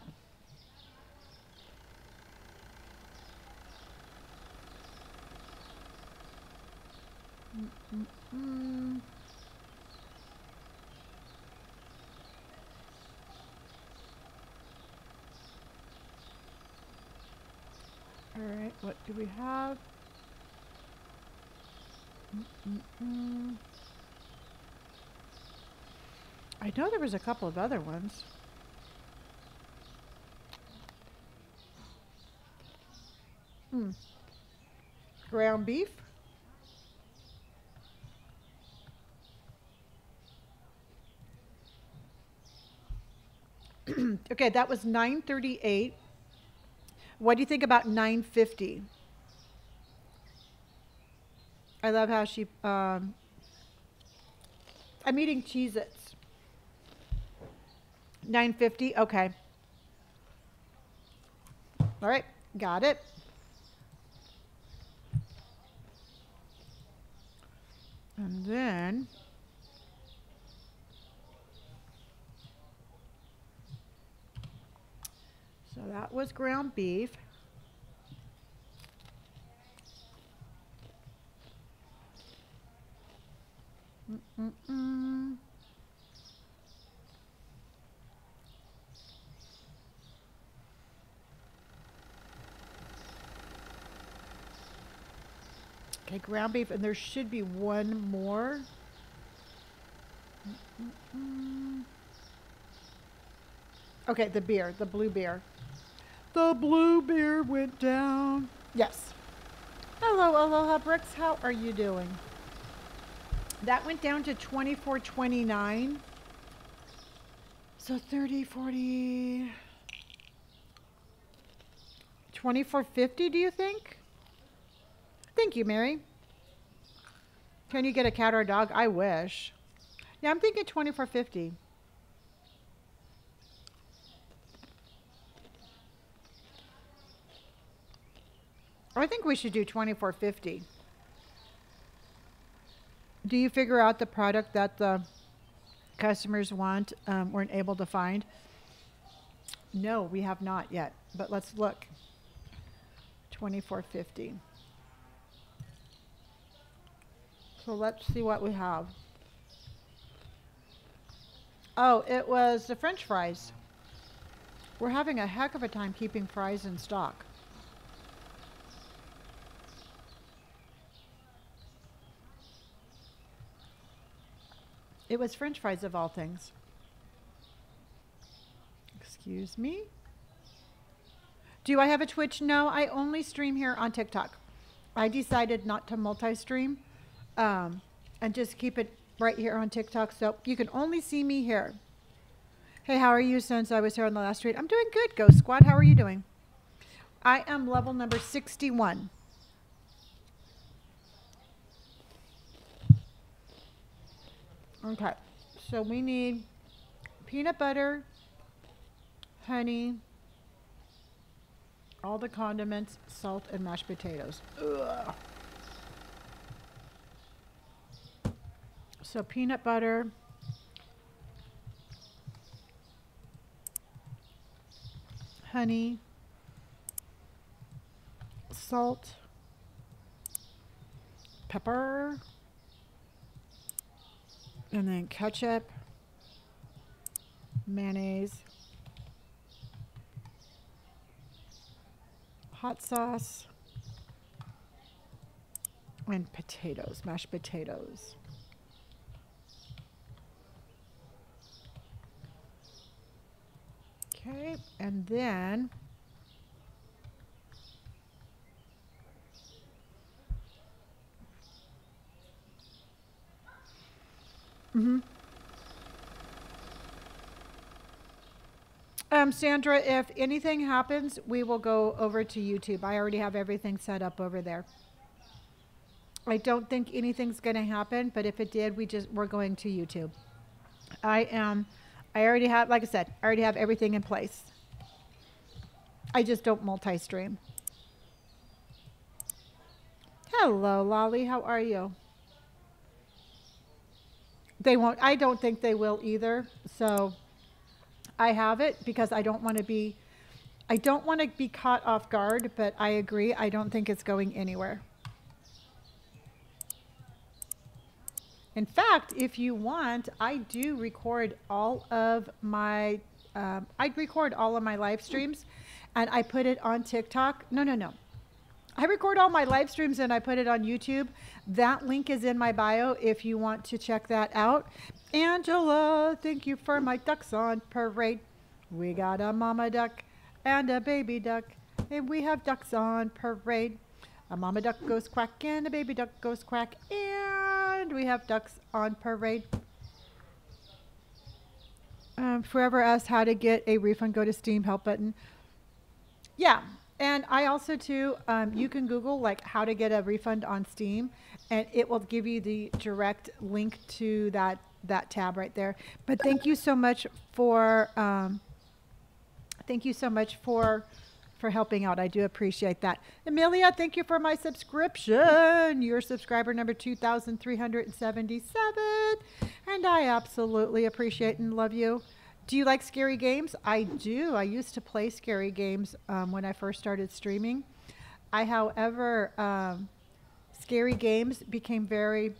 All right, what do we have? I know there was a couple of other ones. Ground beef. Okay, that was 938. What do you think about 950? I love how she, I'm eating Cheez-Its. 950, okay. All right, got it. And then, so that was ground beef. Mm-mm-mm. Okay, ground beef, and there should be one more. Mm-mm-mm. Okay, the beer, the blue beer. The blue beer went down. Yes. Hello, Aloha Bricks. How are you doing? That went down to 24.29. So 30, 40, 24.50, do you think? Thank you, Mary. Can you get a cat or a dog? I wish. Yeah, I'm thinking 24.50. I think we should do 24.50. Do you figure out the product that the customers want, weren't able to find? No, we have not yet, but let's look. 24.50. So let's see what we have. Oh, it was the French fries. We're having a heck of a time keeping fries in stock. It was French fries of all things. Excuse me. Do I have a Twitch? No, I only stream here on TikTok. I decided not to multi-stream and just keep it right here on TikTok. So you can only see me here. Hey, how are you since I was here on the last stream? I'm doing good, Ghost Squad. How are you doing? I am level number 61. Okay, so we need peanut butter, honey, all the condiments, salt, and mashed potatoes. Ugh. So peanut butter, honey, salt, pepper, and then ketchup, mayonnaise, hot sauce, and potatoes, mashed potatoes. Okay, and then Sandra, if anything happens, we will go over to YouTube. I already have everything set up over there. I don't think anything's going to happen, but if it did, we're going to YouTube. I already have, like I said, I already have everything in place. I just don't multi-stream. Hello, Lolly. How are you? They won't. I don't think they will either. So I have it because I don't want to be caught off guard, but I agree. I don't think it's going anywhere. In fact, if you want, I do record all of my, I record all of my live streams and I put it on TikTok. No. I record all my live streams and I put it on YouTube. That link is in my bio if you want to check that out. Angela, thank you for my ducks on parade. We got a mama duck and a baby duck, and we have ducks on parade. A mama duck goes quack and a baby duck goes quack, and we have ducks on parade. Forever asked how to get a refund. Go to Steam help button. Yeah. And I also too, you can Google like how to get a refund on Steam, and it will give you the direct link to that tab right there. But thank you so much for helping out. I do appreciate that. Amelia, thank you for my subscription. You're subscriber number 2,377, and I absolutely appreciate and love you. Do you like scary games? I do. I used to play scary games when I first started streaming. However, scary games became very,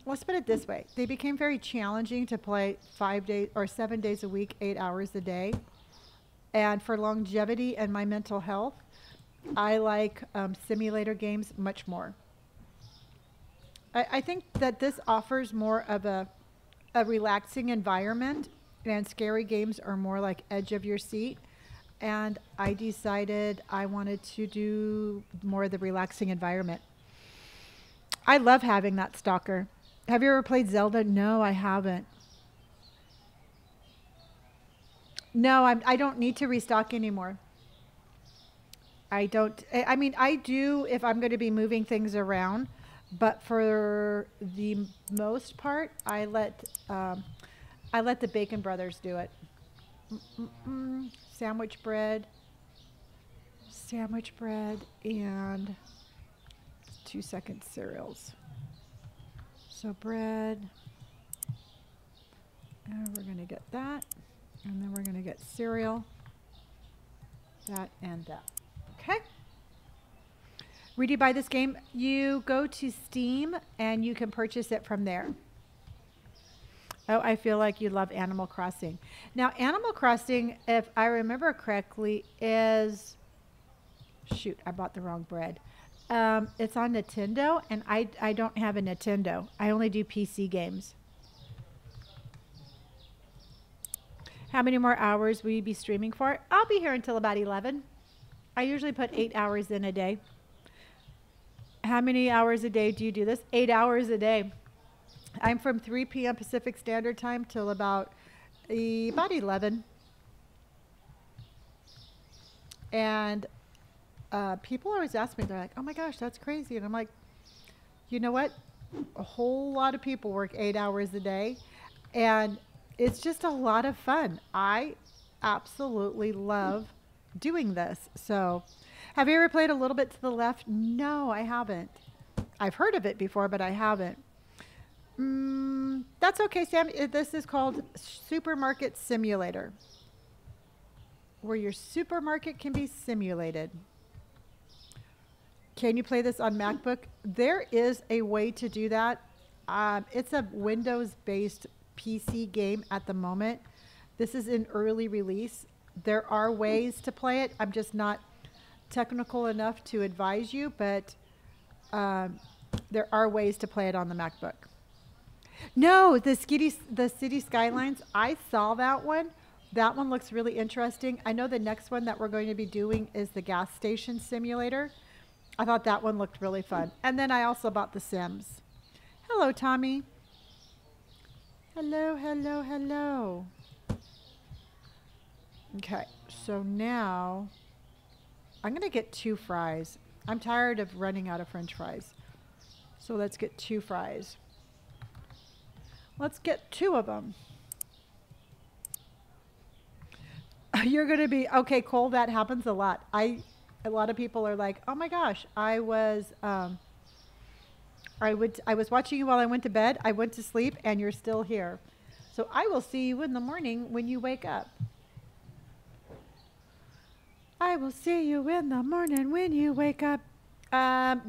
let's put it this way. They became very challenging to play 5 days or 7 days a week, 8 hours a day. And for longevity and my mental health, I like simulator games much more. I think that this offers more of a relaxing environment, and scary games are more like edge of your seat. And I decided I wanted to do more of the relaxing environment. I love having that stalker. Have you ever played Zelda? No, I haven't. No, I don't need to restock anymore. I don't. I mean, I do if I'm going to be moving things around, but for the most part, I let the Bacon Brothers do it. Sandwich bread, and 2-second cereals. So bread, and we're going to get that. And then we're going to get cereal, that and that. Okay. Where do you buy this game? You go to Steam and you can purchase it from there. Oh, I feel like you love Animal Crossing. Now, Animal Crossing, if I remember correctly, is... Shoot, I bought the wrong bread. It's on Nintendo, and I don't have a Nintendo. I only do PC games. How many more hours will you be streaming for? I'll be here until about 11. I usually put 8 hours in a day. How many hours a day do you do this? 8 hours a day. I'm from 3 p.m. Pacific Standard Time till about 11. And people always ask me, they're like, oh my gosh, that's crazy. And I'm like, you know what? A whole lot of people work 8 hours a day. And it's just a lot of fun. I absolutely love doing this. So, have you ever played A Little Bit to the Left? No, I haven't. I've heard of it before, but I haven't. That's okay, Sam. This is called Supermarket Simulator, where your supermarket can be simulated. Can you play this on MacBook? There is a way to do that. It's a Windows-based PC game at the moment. This is in early release. There are ways to play it. I'm just not technical enough to advise you, but there are ways to play it on the MacBook. No, the City Skylines, I saw that one. That one looks really interesting. I know the next one that we're going to be doing is the gas station simulator. I thought that one looked really fun. And then I also bought The Sims. Hello, Tommy. Hello, hello, hello. Okay, so now I'm going to get 2 fries. I'm tired of running out of French fries. So let's get 2 fries. Let's get 2 of them. You're going to be, okay, Cole, that happens a lot. A lot of people are like, oh my gosh, I was watching you while I went to bed. I went to sleep and you're still here. So I will see you in the morning when you wake up. I will see you in the morning when you wake up.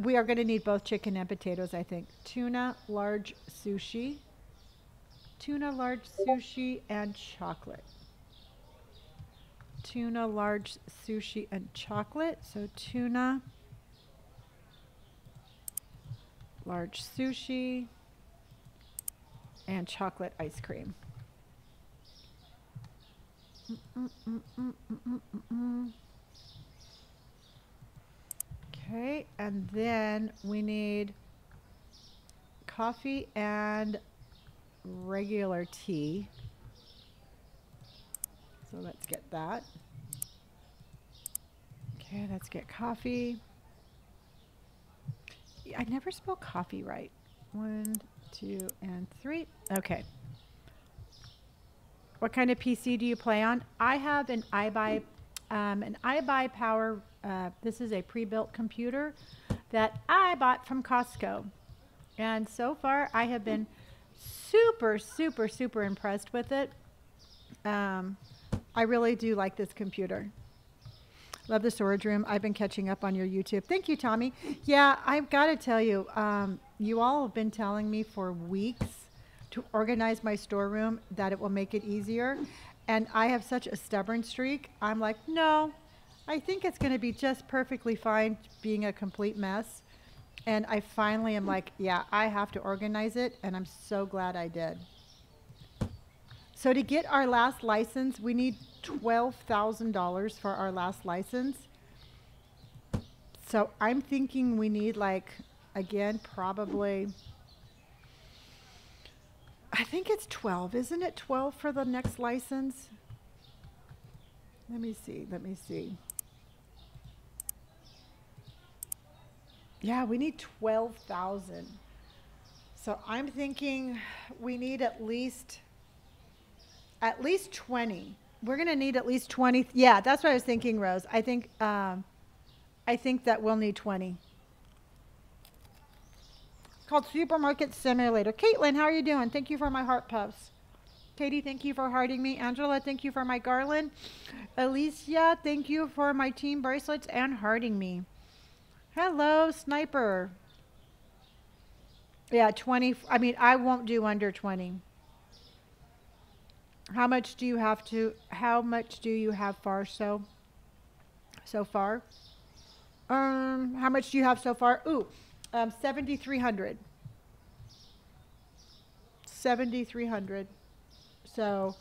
We are going to need both chicken and potatoes, I think. Tuna, large sushi. Tuna, large sushi, and chocolate. Tuna, large sushi, and chocolate. So tuna, large sushi, and chocolate ice cream. Okay, and then we need coffee and regular tea. So let's get that. Okay, let's get coffee. I never spell coffee right. 1, 2, and 3. Okay. What kind of PC do you play on? I have an iBuy Power. This is a pre-built computer that I bought from Costco. And so far, I have been super, super, super impressed with it. I really do like this computer. Love the storage room. I've been catching up on your YouTube. Thank you, Tommy. Yeah, I've got to tell you, you all have been telling me for weeks to organize my storeroom, that it will make it easier. And I have such a stubborn streak. I'm like, no, I think it's going to be just perfectly fine being a complete mess. And I finally am like, yeah, I have to organize it. And I'm so glad I did. So to get our last license, we need $12,000 for our last license. So I'm thinking we need, like, again, probably, I think it's 12. Isn't it 12 for the next license? Let me see. Let me see. Yeah, we need 12,000. So I'm thinking we need at least 20. We're going to need at least 20. Yeah, that's what I was thinking, Rose. I think that we'll need 20. Called Supermarket Simulator. Caitlin, how are you doing? Thank you for my heart puffs. Katie, thank you for hearting me. Angela, thank you for my garland. Alicia, thank you for my team bracelets and hearting me. Hello, Sniper. Yeah, 20. I mean, I won't do under 20. How much do you have so far? How much do you have so far? Ooh, 7,300. 7,300. So,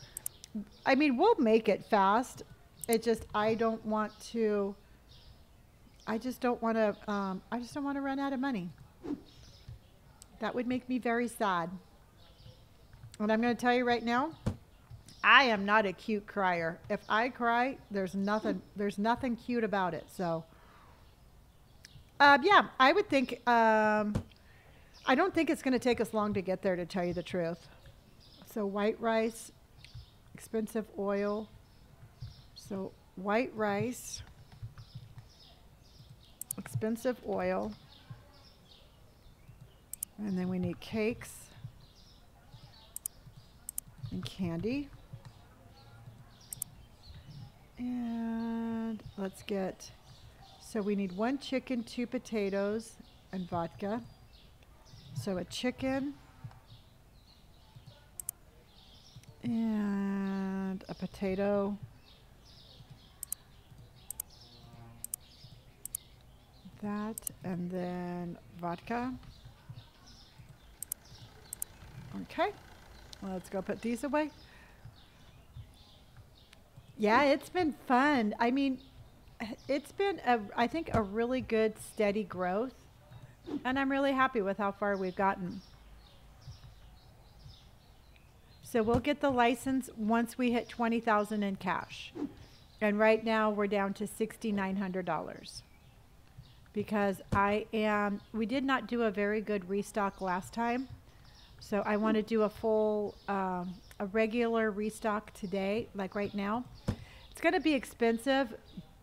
I mean, we'll make it fast. It just, I just don't want to run out of money. That would make me very sad. And I'm going to tell you right now, I am not a cute crier. If I cry, there's nothing cute about it. So, yeah, I would think, I don't think it's going to take us long to get there, to tell you the truth. So white rice, expensive oil. So white rice, expensive oil. And then we need cakes and candy. And let's get, so we need 1 chicken, 2 potatoes, and vodka. So a chicken and a potato. That, and then vodka. Okay, well, let's go put these away. Yeah, it's been fun. I mean, it's been, I think, a really good, steady growth. And I'm really happy with how far we've gotten. So we'll get the license once we hit 20,000 in cash. And right now we're down to $6,900. Because we did not do a very good restock last time. So I want to do a full, a regular restock today, like right now. It's going to be expensive,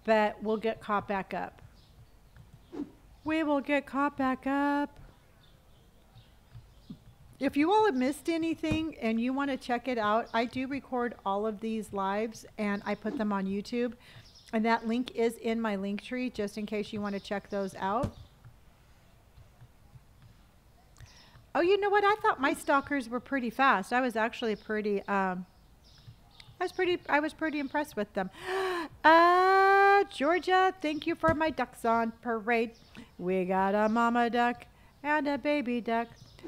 but we'll get caught back up. We will get caught back up. If you all have missed anything and you want to check it out, I do record all of these lives and I put them on YouTube. And that link is in my link tree, just in case you want to check those out. Oh, you know what? I thought my stalkers were pretty fast. I was actually pretty, I was pretty impressed with them. Georgia, thank you for my ducks on parade. We got a mama duck and a baby duck,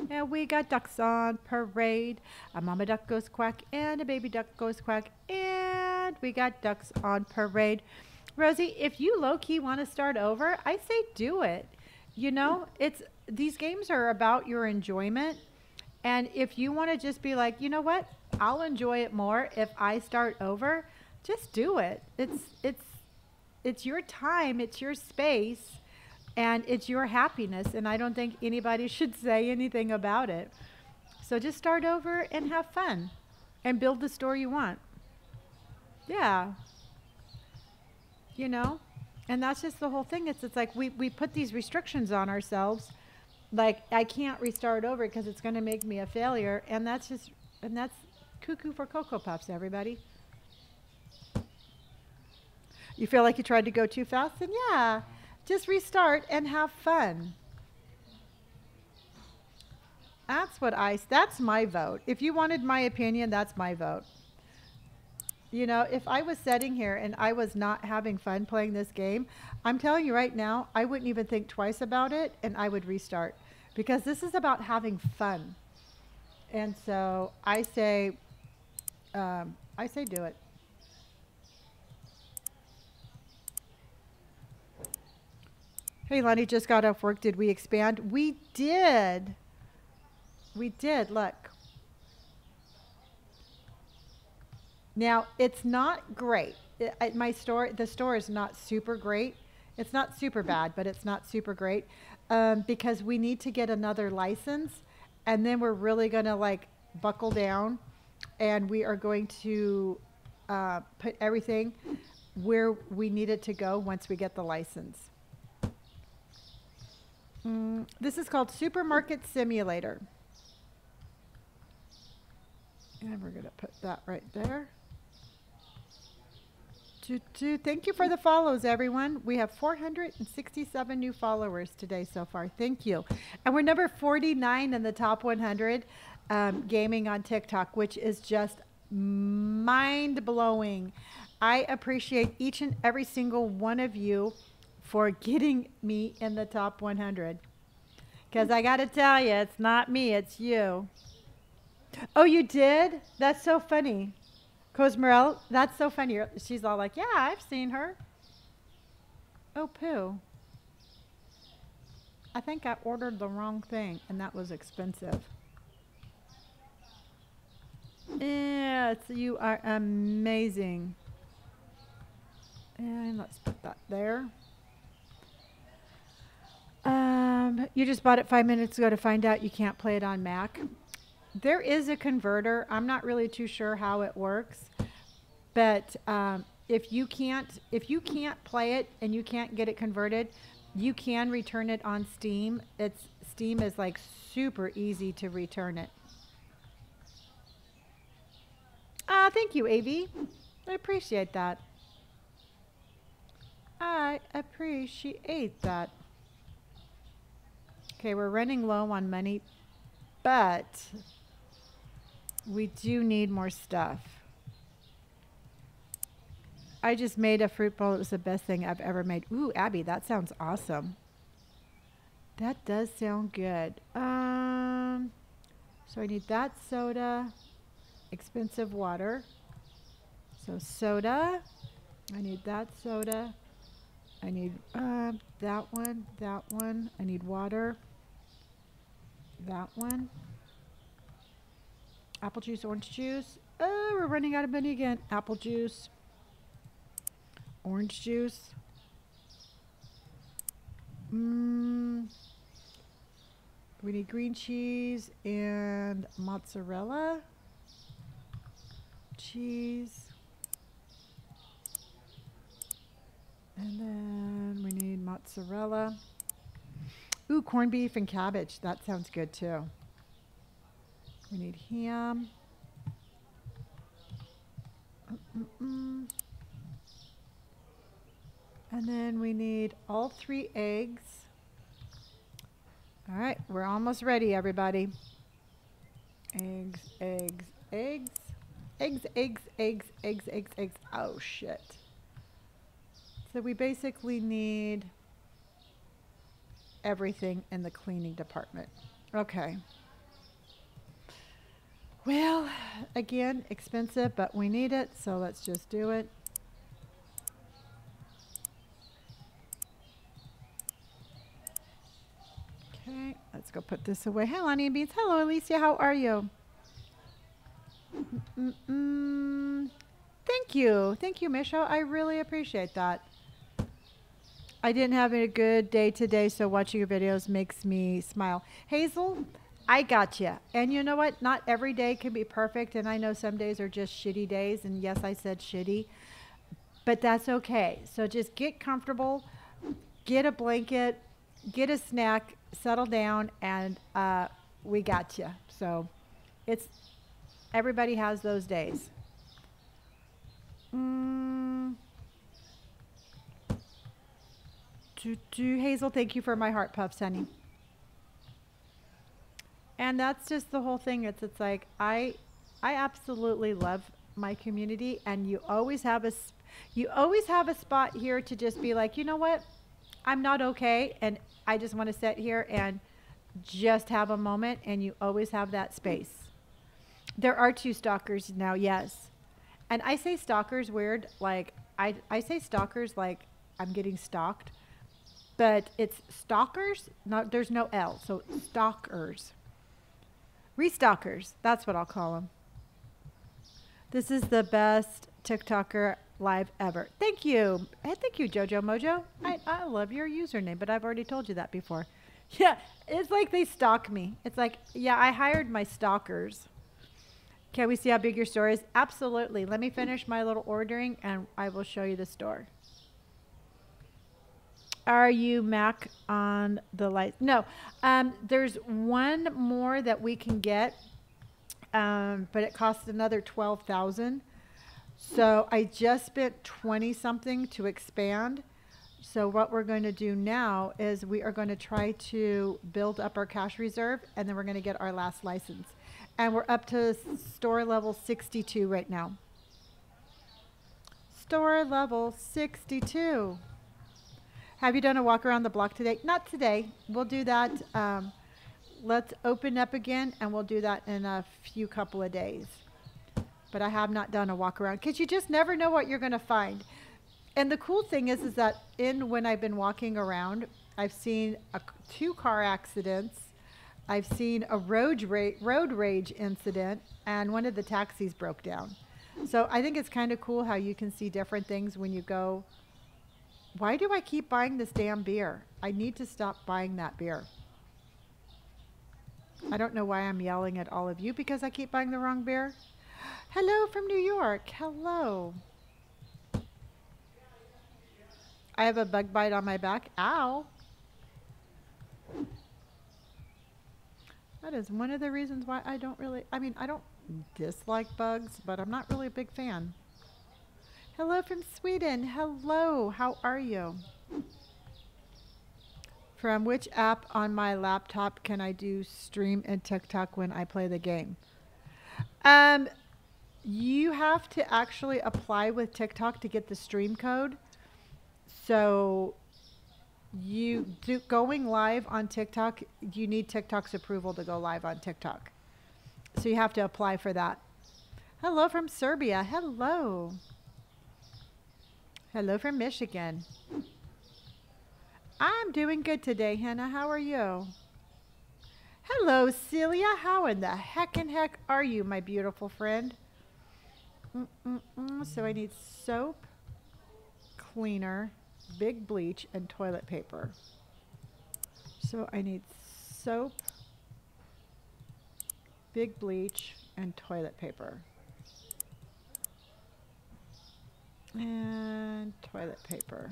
and we got ducks on parade. A mama duck goes quack and a baby duck goes quack, and we got ducks on parade. Rosie, if you low-key want to start over, I say do it. You know, these games are about your enjoyment. And if you want to just be like, you know what, I'll enjoy it more if I start over, Just do it. It's your time, it's your space, and it's your happiness, and I don't think anybody should say anything about it. So just start over and have fun and build the store you want. Yeah. You know? And that's just the whole thing. It's like we put these restrictions on ourselves. Like I can't restart over because it's going to make me a failure, and that's cuckoo for Cocoa Puffs, everybody. You feel like you tried to go too fast? Then yeah, just restart and have fun. That's my vote. If you wanted my opinion, that's my vote. You know, if I was sitting here and I was not having fun playing this game, I'm telling you right now, I wouldn't even think twice about it and I would restart because this is about having fun. And so I say do it. Hey, Lonnie just got off work. Did we expand? We did. We did. Look. Now, it's not great. At my store, the store is not super great. It's not super bad, but it's not super great because we need to get another license, and then we're really going to like buckle down, and we are going to put everything where we need it to go once we get the license. This is called Supermarket Simulator. And we're going to put that right there. Thank you for the follows, everyone. We have 467 new followers today so far. Thank you. And we're number 49 in the top 100 gaming on TikTok, which is just mind-blowing. I appreciate each and every single one of you for getting me in the top 100. Because I got to tell you, it's not me, it's you. Oh, you did? That's so funny. Cosmerelle, that's so funny. She's all like, yeah, I've seen her. Oh, poo. I think I ordered the wrong thing, and that was expensive. Yes, you are amazing. And let's put that there. You just bought it 5 minutes ago to find out you can't play it on Mac. There is a converter. I'm not really too sure how it works, but if you can't play it and you can't get it converted, you can return it on Steam. Steam is like super easy to return it. Thank you, AV. I appreciate that. I appreciate that. Okay, we're running low on money, but we do need more stuff. I just made a fruit bowl. It was the best thing I've ever made. Ooh, Abby, that sounds awesome. That does sound good. So I need that soda, expensive water. So soda, I need that soda. I need that one. I need water. That one. Apple juice, orange juice. Oh, we're running out of money again. Apple juice. Orange juice. We need green cheese and mozzarella. Cheese. And then we need mozzarella. Ooh, corned beef and cabbage. That sounds good too. We need ham. And then we need all 3 eggs. All right, we're almost ready, everybody. Eggs, eggs, eggs. Eggs, eggs, eggs, eggs, eggs, eggs. Oh, shit. So we basically need everything in the cleaning department. Okay. Well, again, expensive, but we need it, so let's just do it. Okay, let's go put this away. Hi, Lonnie and Beans. Hello, Alicia. How are you? Thank Thank you. Thank you, Misha. I really appreciate that. I didn't have a good day today, so watching your videos makes me smile. Hazel, I got you. And you know what? Not every day can be perfect, and I know some days are just shitty days, and yes, I said shitty, but that's okay. So just get comfortable, get a blanket, get a snack, settle down, and we got you. So it's everybody has those days. Hazel, thank you for my heart puffs, honey. And that's just the whole thing. It's like I absolutely love my community, and you always have a spot here to just be like, you know what, I'm not okay, and I just want to sit here and just have a moment, and you always have that space. There are 2 stalkers now, yes. And I say stalkers weird, like I say stalkers like I'm getting stalked, but it's stalkers. No, there's no L, so stalkers. Restalkers, that's what I'll call them. This is the best TikToker live ever. Thank you. Hey, thank you, Jojo Mojo. I love your username, but I've already told you that before. Yeah, it's like they stalk me. It's like, yeah, I hired my stalkers. Can we see how big your store is? Absolutely. Let me finish my little ordering, and I will show you the store. Are you Mac on the light? No. There's one more that we can get, but it costs another $12,000. So I just spent 20 something to expand. So what we're going to do now is we are going to try to build up our cash reserve, and then we're going to get our last license. And we're up to store level 62 right now. Store level 62. Have you done a walk around the block today? Not today. We'll do that. Let's open up again, and we'll do that in a few couple of days. But I have not done a walk around because you just never know what you're going to find. And the cool thing is that when I've been walking around, I've seen 2 car accidents. I've seen a road rage incident, and one of the taxis broke down. So I think it's kind of cool how you can see different things when you go. Why do I keep buying this damn beer? I need to stop buying that beer. I don't know why I'm yelling at all of you because I keep buying the wrong beer. Hello from New York. Hello. I have a bug bite on my back. Ow. That is one of the reasons why I don't dislike bugs, but I'm not really a big fan. Hello from Sweden. Hello. How are you? From which app on my laptop can I do stream and TikTok when I play the game? You have to actually apply with TikTok to get the stream code. So going live on TikTok, you need TikTok's approval to go live on TikTok. So you have to apply for that. Hello from Serbia. Hello. Hello from Michigan. I'm doing good today, Hannah. How are you? Hello, Celia. How in the heck are you, my beautiful friend? So I need soap, cleaner, big bleach, and toilet paper. So I need soap, big bleach, and toilet paper. And toilet paper.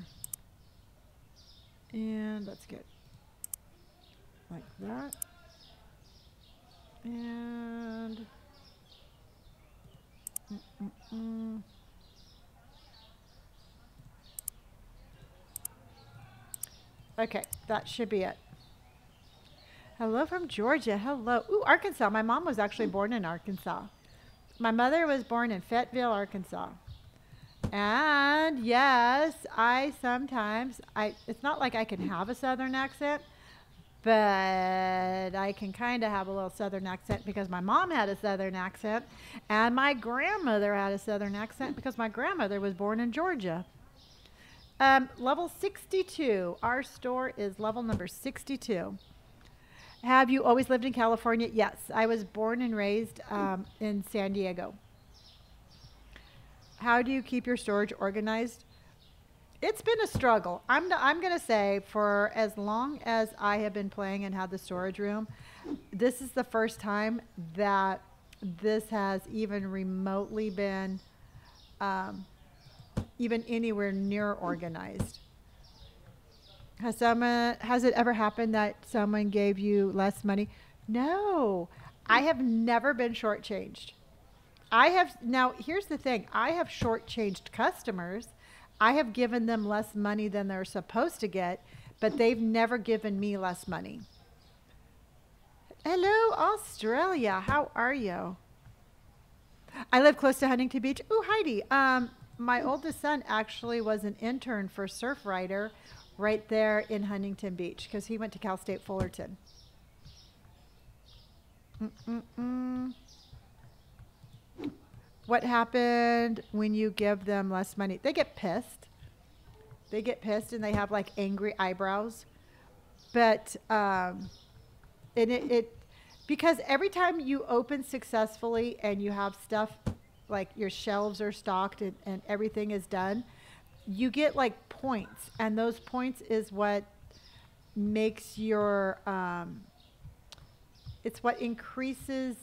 And let's get like that. And okay, that should be it. Hello from Georgia. Hello. Ooh, Arkansas. My mom was actually born in Arkansas. My mother was born in Fayetteville, Arkansas. And yes, it's not like I can have a Southern accent, but I can kind of have a little Southern accent because my mom had a Southern accent, and my grandmother had a Southern accent because my grandmother was born in Georgia. Level 62. Our store is level number 62. Have you always lived in California? Yes, I was born and raised in San Diego. How do you keep your storage organized? It's been a struggle. I'm going to say for as long as I have been playing and had the storage room, this is the first time that this has even remotely been even anywhere near organized. Has it ever happened that someone gave you less money? No, I have never been shortchanged. Now here's the thing. I have shortchanged customers. I have given them less money than they're supposed to get, but they've never given me less money. Hello, Australia. How are you? I live close to Huntington Beach. Ooh, Heidi. My oldest son actually was an intern for Surfrider right there in Huntington Beach because he went to Cal State Fullerton. What happened when you give them less money? They get pissed. They get pissed and they have like angry eyebrows. But because every time you open successfully and you have stuff like your shelves are stocked and everything is done, you get like points, and those points is what makes your it's what increases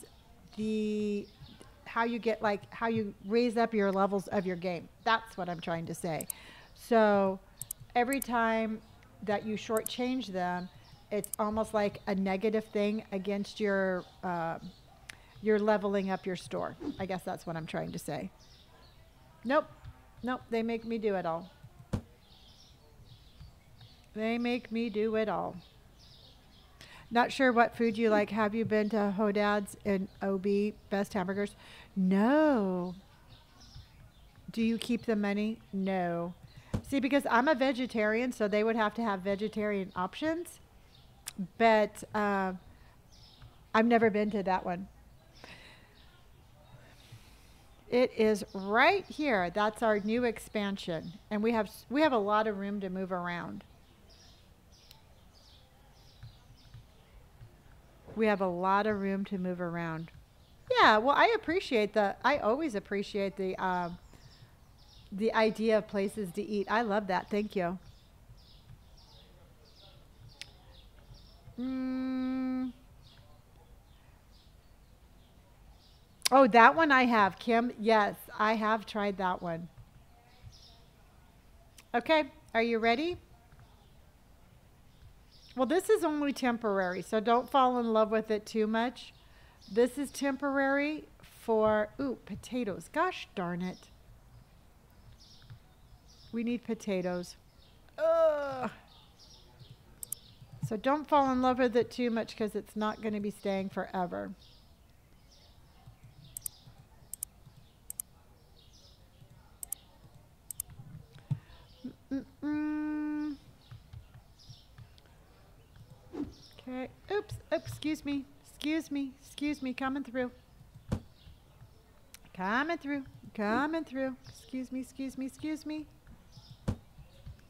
how you raise up your levels of your game. That's what I'm trying to say. So every time that you shortchange them, it's almost like a negative thing against your leveling up your store. I guess that's what I'm trying to say. Nope. They make me do it all. They make me do it all. Not sure what food you like. Have you been to Hodad's in OB? Best hamburgers? No. Do you keep the money? No. See, because I'm a vegetarian, so they would have to have vegetarian options. But I've never been to that one. It is right here. That's our new expansion. And we have a lot of room to move around. We have a lot of room to move around. Yeah, well, I always appreciate the idea of places to eat. I love that. Thank you. Oh, that one I have, Kim. Yes, I have tried that one. Okay, are you ready? Well, this is only temporary, so don't fall in love with it too much. This is temporary for, potatoes. Gosh darn it. We need potatoes. Ugh. So don't fall in love with it too much because it's not going to be staying forever. Okay. Oops. Excuse me. Coming through. Coming through. Excuse me.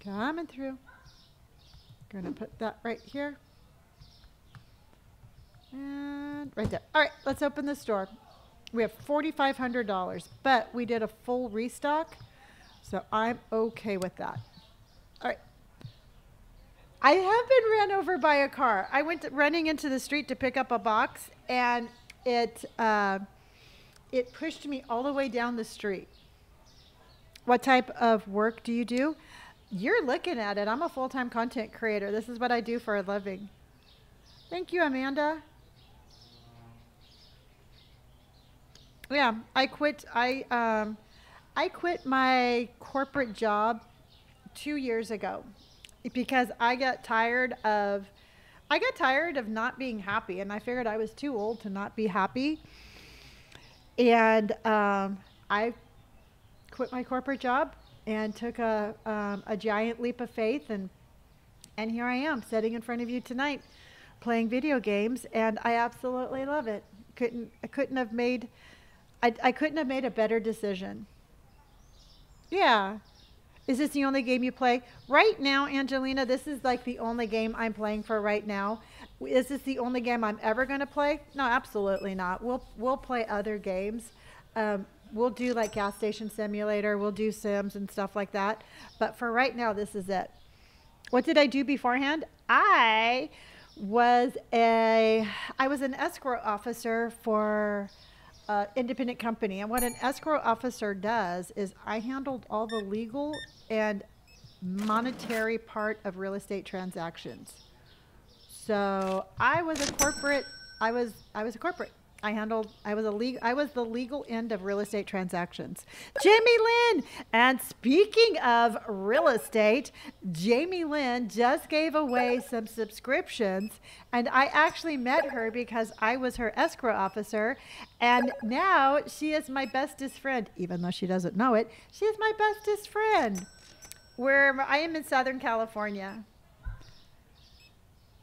Coming through. Gonna put that right here. And right there. All right, let's open the store. We have $4,500, but we did a full restock, so I'm okay with that. All right. I have been ran over by a car. I went running into the street to pick up a box, and it pushed me all the way down the street. What type of work do you do? You're looking at it. I'm a full-time content creator. This is what I do for a living. Thank you, Amanda. Yeah, I quit my corporate job 2 years ago because I got tired of not being happy, and I figured I was too old to not be happy. And I quit my corporate job and took a giant leap of faith, and here I am sitting in front of you tonight playing video games, and I absolutely love it. I couldn't have made a better decision. Yeah. Is this the only game you play? Right now, Angelina, this is like the only game I'm playing for right now. Is this the only game I'm ever going to play? No, absolutely not. We'll play other games. We'll do like gas station simulator. We'll do Sims and stuff like that. But for right now, this is it. What did I do beforehand? Was a I was an escrow officer for an independent company, and what an escrow officer does is I handled all the legal and monetary part of real estate transactions. So I was a corporate. I was a corporate. I was the legal end of real estate transactions. Jamie Lynn. And speaking of real estate, Jamie Lynn just gave away some subscriptions, and I actually met her because I was her escrow officer, and now she is my bestest friend. Even though she doesn't know it, she is my bestest friend. Where I am in Southern California.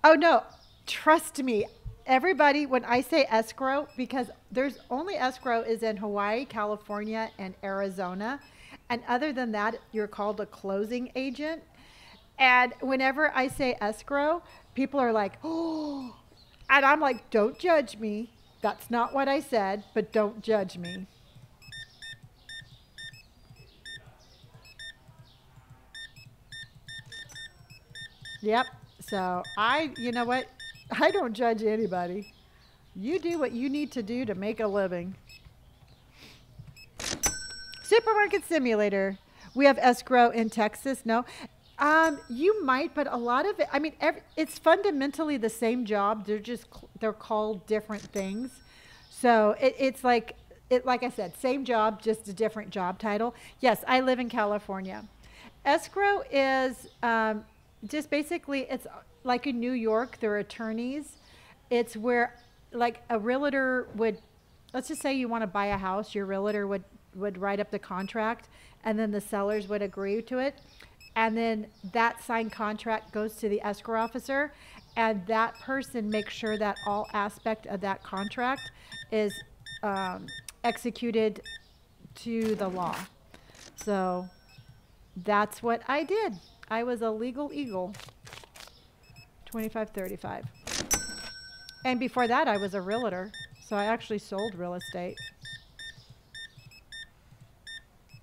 Oh no, trust me. Everybody, when I say escrow, because there's only escrow is in Hawaii, California, and Arizona. And other than that, you're called a closing agent. And whenever I say escrow, people are like, oh, and I'm like, don't judge me. That's not what I said, but don't judge me. Yep. So you know what? I don't judge anybody. You do what you need to do to make a living. Supermarket simulator. We have escrow in Texas. No, you might, but a lot of it. I mean, it's fundamentally the same job. They're called different things. So it's like like I said, same job, just a different job title. Yes, I live in California. Escrow is just basically it's like in New York, they're attorneys. It's where like a realtor would, let's just say you want to buy a house, your realtor would write up the contract, and then the sellers would agree to it. And then that signed contract goes to the escrow officer, and that person makes sure that all aspect of that contract is executed to the law. So that's what I did. I was a legal eagle. 2535. And before that, I was a realtor. So I actually sold real estate.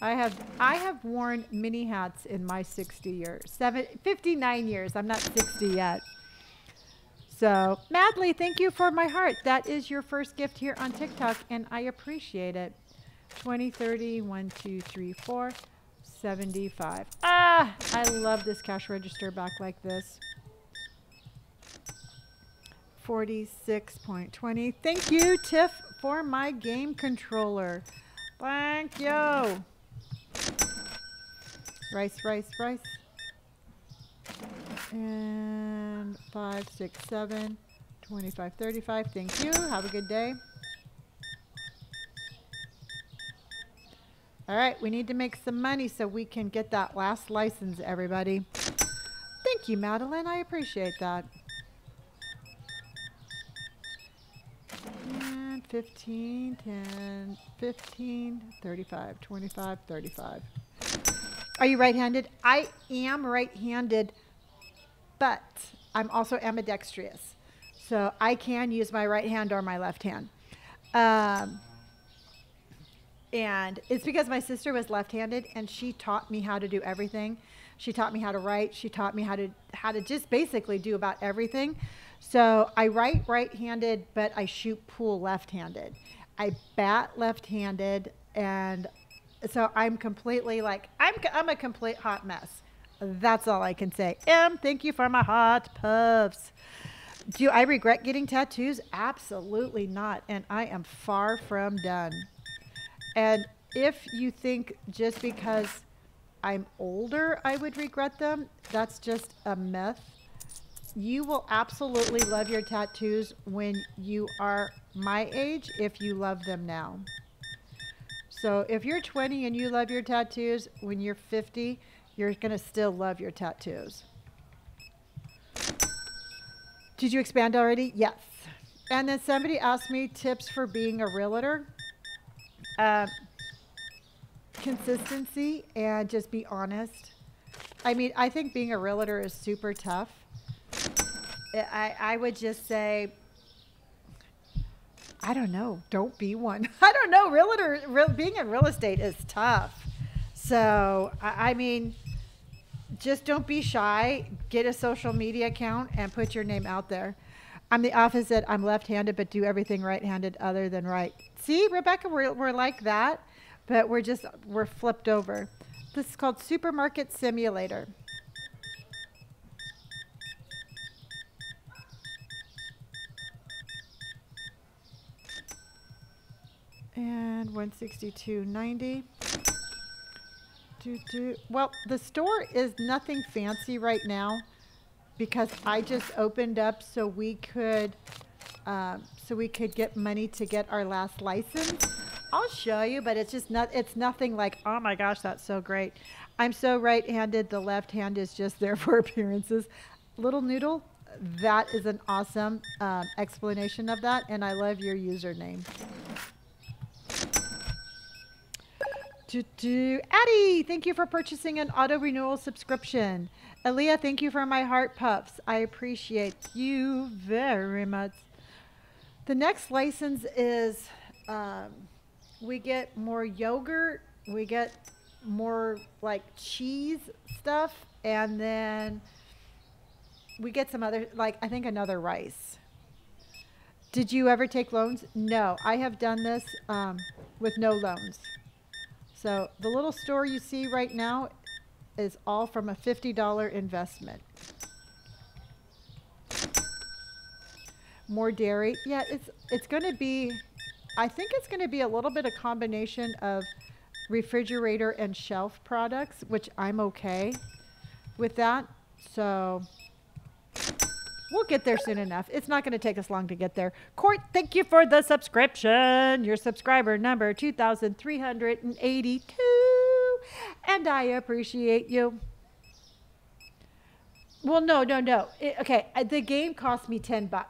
I have worn many hats in my 60 years. 59 years. I'm not 60 yet. So, Madly, thank you for my heart. That is your first gift here on TikTok, and I appreciate it. 20, 30, 1, 2, 3, 4, 75. Ah, I love this cash register back like this. 46.20. Thank you, Tiff, for my game controller. Thank you. Rice, rice, rice. And 5, 6, 7, 25, 35. Thank you. Have a good day. All right, we need to make some money so we can get that last license, everybody. Thank you, Madeline. I appreciate that. And 15, 10, 15, 35, 25, 35. Are you right-handed? I am right-handed, but I'm also ambidextrous. So I can use my right hand or my left hand. And it's because my sister was left-handed, and she taught me how to do everything. She taught me how to write. She taught me how to just basically do about everything. So I write right-handed, but I shoot pool left-handed. I bat left-handed, and so I'm completely like, I'm a complete hot mess. That's all I can say. Thank you for my hot puffs. Do I regret getting tattoos? Absolutely not. And I am far from done. And if you think just because I'm older, I would regret them, that's just a myth. You will absolutely love your tattoos when you are my age if you love them now. So if you're 20 and you love your tattoos, when you're 50, you're going to still love your tattoos. Did you expand already? Yes. And then somebody asked me tips for being a realtor. Consistency and just be honest. I mean, I think being a realtor is super tough. I would just say, I don't know. Don't be one. I don't know. Being in real estate is tough. So, I mean, just don't be shy. Get a social media account and put your name out there. I'm the opposite. I'm left-handed, but do everything right-handed other than right. See, Rebecca, we're like that, but we're flipped over. This is called Supermarket Simulator. And 162.90. Well, the store is nothing fancy right now because I just opened up so we could get money to get our last license. I'll show you, but it's nothing like, oh my gosh, that's so great. I'm so right-handed. The left hand is just there for appearances. Little Noodle, that is an awesome explanation of that, and I love your username. Addie, thank you for purchasing an auto renewal subscription. Aaliyah, thank you for my heart puffs. I appreciate you very much. The next license is we get more yogurt, we get more like cheese stuff, and then we get some other, like I think another rice. Did you ever take loans? No, I have done this with no loans. So the little store you see right now is all from a $50 investment. More dairy. Yeah, it's going to be, I think it's going to be a little bit of combination of refrigerator and shelf products, which I'm okay with that. So we'll get there soon enough. It's not going to take us long to get there. Court, thank you for the subscription. Your subscriber number 2,382. And I appreciate you. Well, no. Okay, the game cost me $10.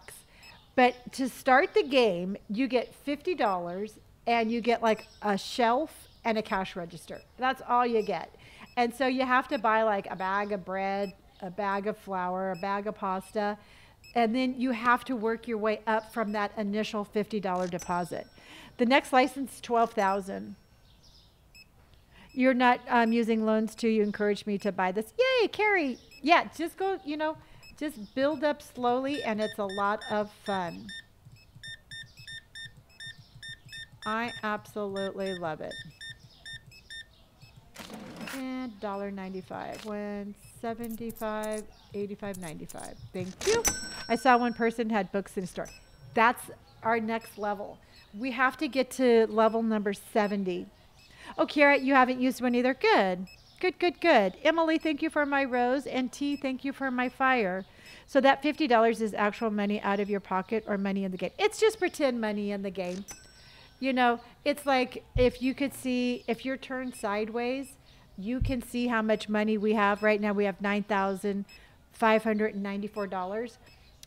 But to start the game, you get $50 and you get like a shelf and a cash register. That's all you get. And so you have to buy like a bag of bread, a bag of flour, a bag of pasta, and then you have to work your way up from that initial $50 deposit. The next license is $12,000. You're not using loans too. You encouraged me to buy this. Yay, Carrie. Yeah, just go, just build up slowly, and it's a lot of fun. I absolutely love it. And $1.95. 175, 85, 95. Thank you. I saw one person had books in a store. That's our next level. We have to get to level number 70. Oh, Kiara, you haven't used one either. Good. Good. Emily, thank you for my rose. And T, thank you for my fire. So that $50 is actual money out of your pocket or money in the game. It's just pretend money in the game. It's like if you could see, if you're turned sideways, you can see how much money we have. Right now we have $9,594.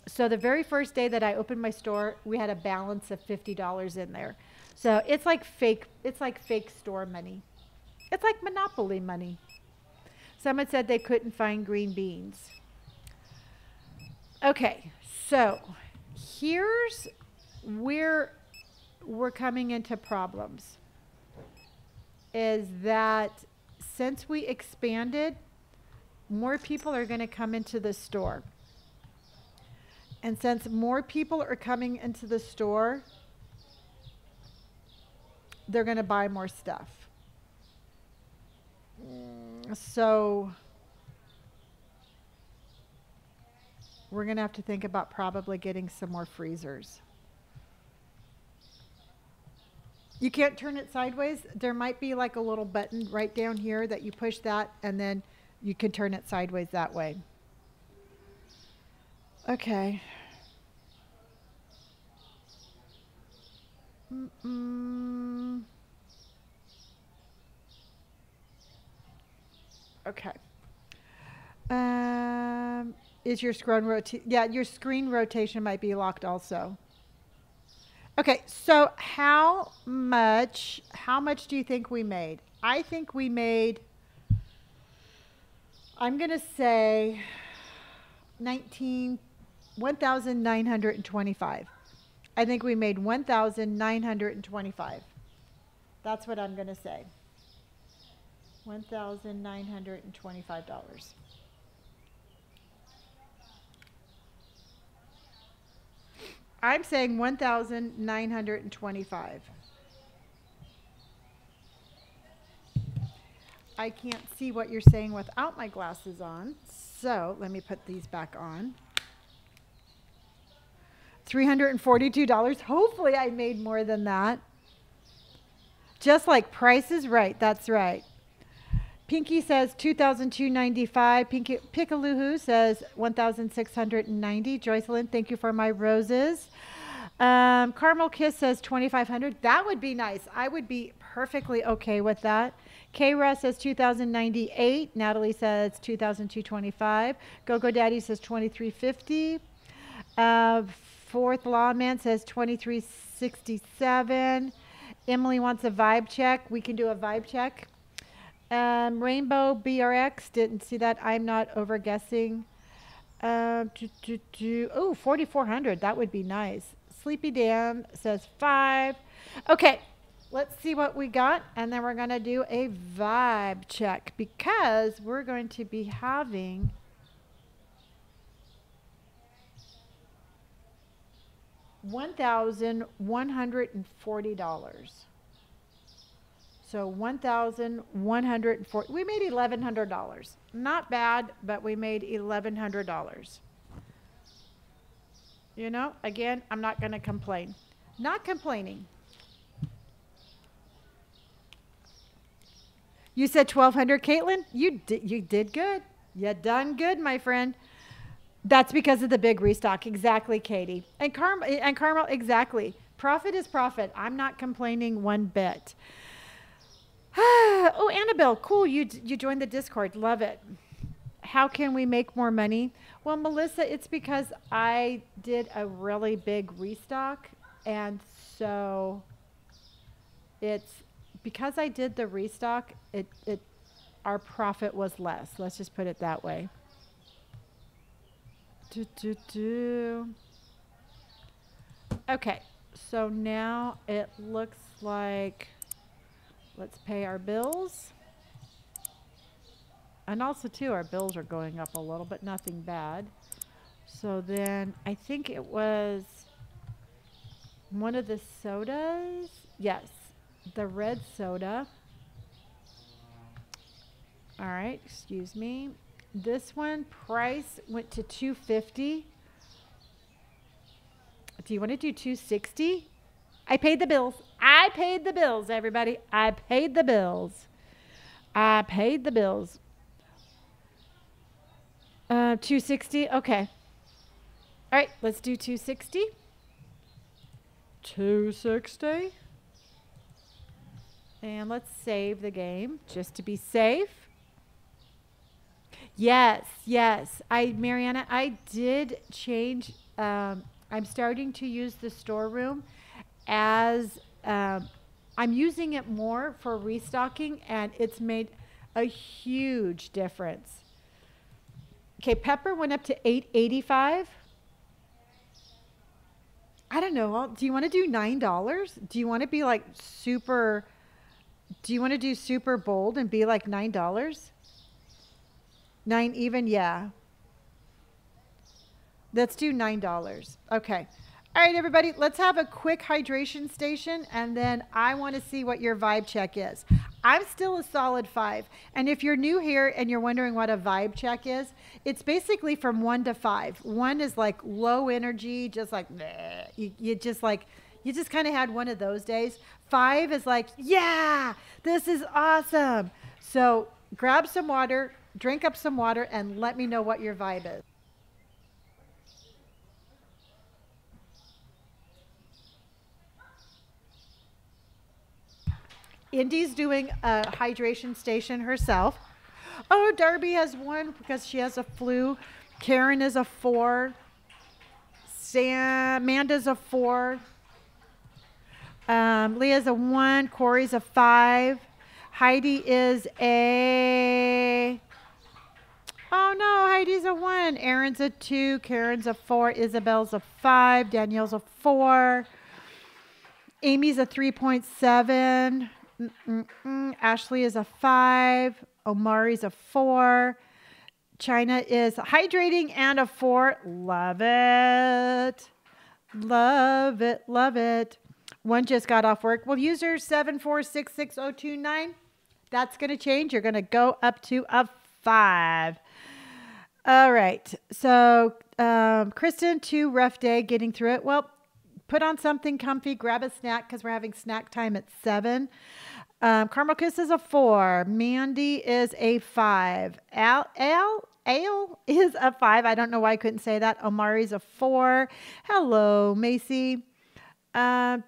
So the very first day that I opened my store, we had a balance of $50 in there. So it's like fake store money. It's like Monopoly money. Someone said they couldn't find green beans. Okay, so here's where we're coming into problems. Is that since we expanded, more people are going to come into the store. And since more people are coming into the store, they're going to buy more stuff. So we're going to have to think about probably getting some more freezers. You can't turn it sideways. There might be like a little button right down here that you push that, and then you can turn it sideways that way. Okay. Okay. Is your screen rotation? Yeah, your screen rotation might be locked also. Okay, so how much do you think we made? I think we made, I'm going to say 1,925. I think we made $1,925. That's what I'm going to say. $1,925. I'm saying 1,925. I can't see what you're saying without my glasses on. So let me put these back on. $342. Hopefully I made more than that. Just like Price is Right. That's right. Pinky says $2,295. Pinky Pickaloohoo says $1,690. Joycelyn, thank you for my roses. Caramel Kiss says $2,500. That would be nice. I would be perfectly okay with that. K-Russ says $2,098. Natalie says $2,225. Go-Go Daddy says $2,350. Fourth Lawman says $2,367. Emily wants a vibe check. We can do a vibe check. Rainbow BRX, didn't see that. I'm not over guessing. Oh, $4,400. That would be nice. Sleepy Dan says 5. Okay, let's see what we got. And then we're going to do a vibe check because we're going to be having $1,140. So $1,140. We made $1,100. Not bad, but we made $1,100. You know, again, I'm not going to complain. Not complaining. You said 1,200, Caitlin? You did good. You done good, my friend. That's because of the big restock. Exactly, Katie. And Carmel, exactly. Profit is profit. I'm not complaining one bit. Oh, Annabelle, cool. You joined the Discord. Love it. How can we make more money? Well, Melissa, it's because I did a really big restock. And so it's because I did the restock, our profit was less. Let's just put it that way. Okay, so now it looks like let's pay our bills. And also, too, our bills are going up a little, but nothing bad. So then I think it was one of the sodas. Yes, the red soda. All right, excuse me. This one, price went to $250. Do you want to do $260? I paid the bills. I paid the bills, everybody. I paid the bills. I paid the bills. $260. Okay. All right, let's do $260. $260. And let's save the game just to be safe. Yes, yes. Mariana, I did change. I'm starting to use the storeroom as I'm using it more for restocking, and it's made a huge difference. Okay, pepper went up to $8.85. I don't know. Do you want to do $9? Do you want to be like super? Do you want to do super bold and be like $9? 9 even? Yeah. Let's do $9. Okay. All right, everybody, let's have a quick hydration station, and then I want to see what your vibe check is. I'm still a solid 5. And if you're new here and you're wondering what a vibe check is, it's basically from 1 to 5. 1 is like low energy, just like, bleh. You just kind of had one of those days. 5 is like, yeah, this is awesome. So grab some water, drink up some water, and let me know what your vibe is. Indy's doing a hydration station herself. Oh, Darby has 1 because she has a flu. Karen is a 4. Amanda's a 4. Leah's a 1. Corey's a 5. Heidi is a Oh no, Heidi's a 1. Aaron's a 2. Karen's a 4. Isabel's a 5. Danielle's a 4. Amy's a 3.7. Ashley is a 5. Omari's a 4. China is hydrating and a 4. Love it. Love it. Love it. One just got off work. Well, user 7466029. That's going to change. You're going to go up to a 5. All right. So, Kristen, 2, rough day getting through it. Well, put on something comfy, grab a snack because we're having snack time at 7. Carmel Kiss is a 4. Mandy is a 5. Ale is a 5. I don't know why I couldn't say that. Omari's a 4. Hello, Macy. 5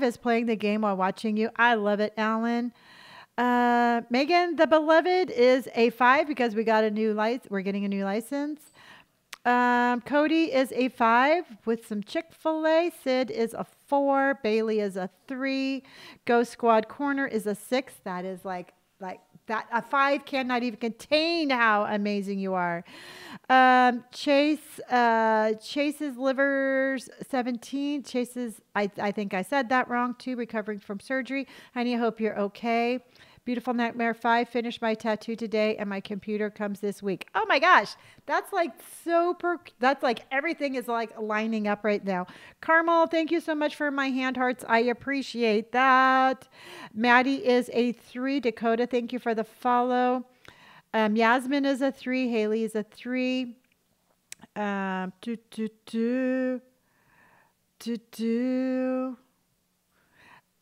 is playing the game while watching you. I love it, Alan. Megan, the beloved, is a 5 because we got a new license. We're getting a new license. Cody is a 5 with some Chick-fil-A. Sid is a 4. Bailey is a 3. Ghost Squad Corner is a 6. That is like that. A 5 cannot even contain how amazing you are. Chase's livers 17. Chase's, I think I said that wrong too. Recovering from surgery. Honey, I hope you're okay. Beautiful Nightmare 5, finished my tattoo today and my computer comes this week. Oh my gosh, that's like that's like everything is like lining up right now. Carmel, thank you so much for my hand hearts. I appreciate that. Maddie is a 3. Dakota, thank you for the follow. Yasmin is a 3. Haley is a 3.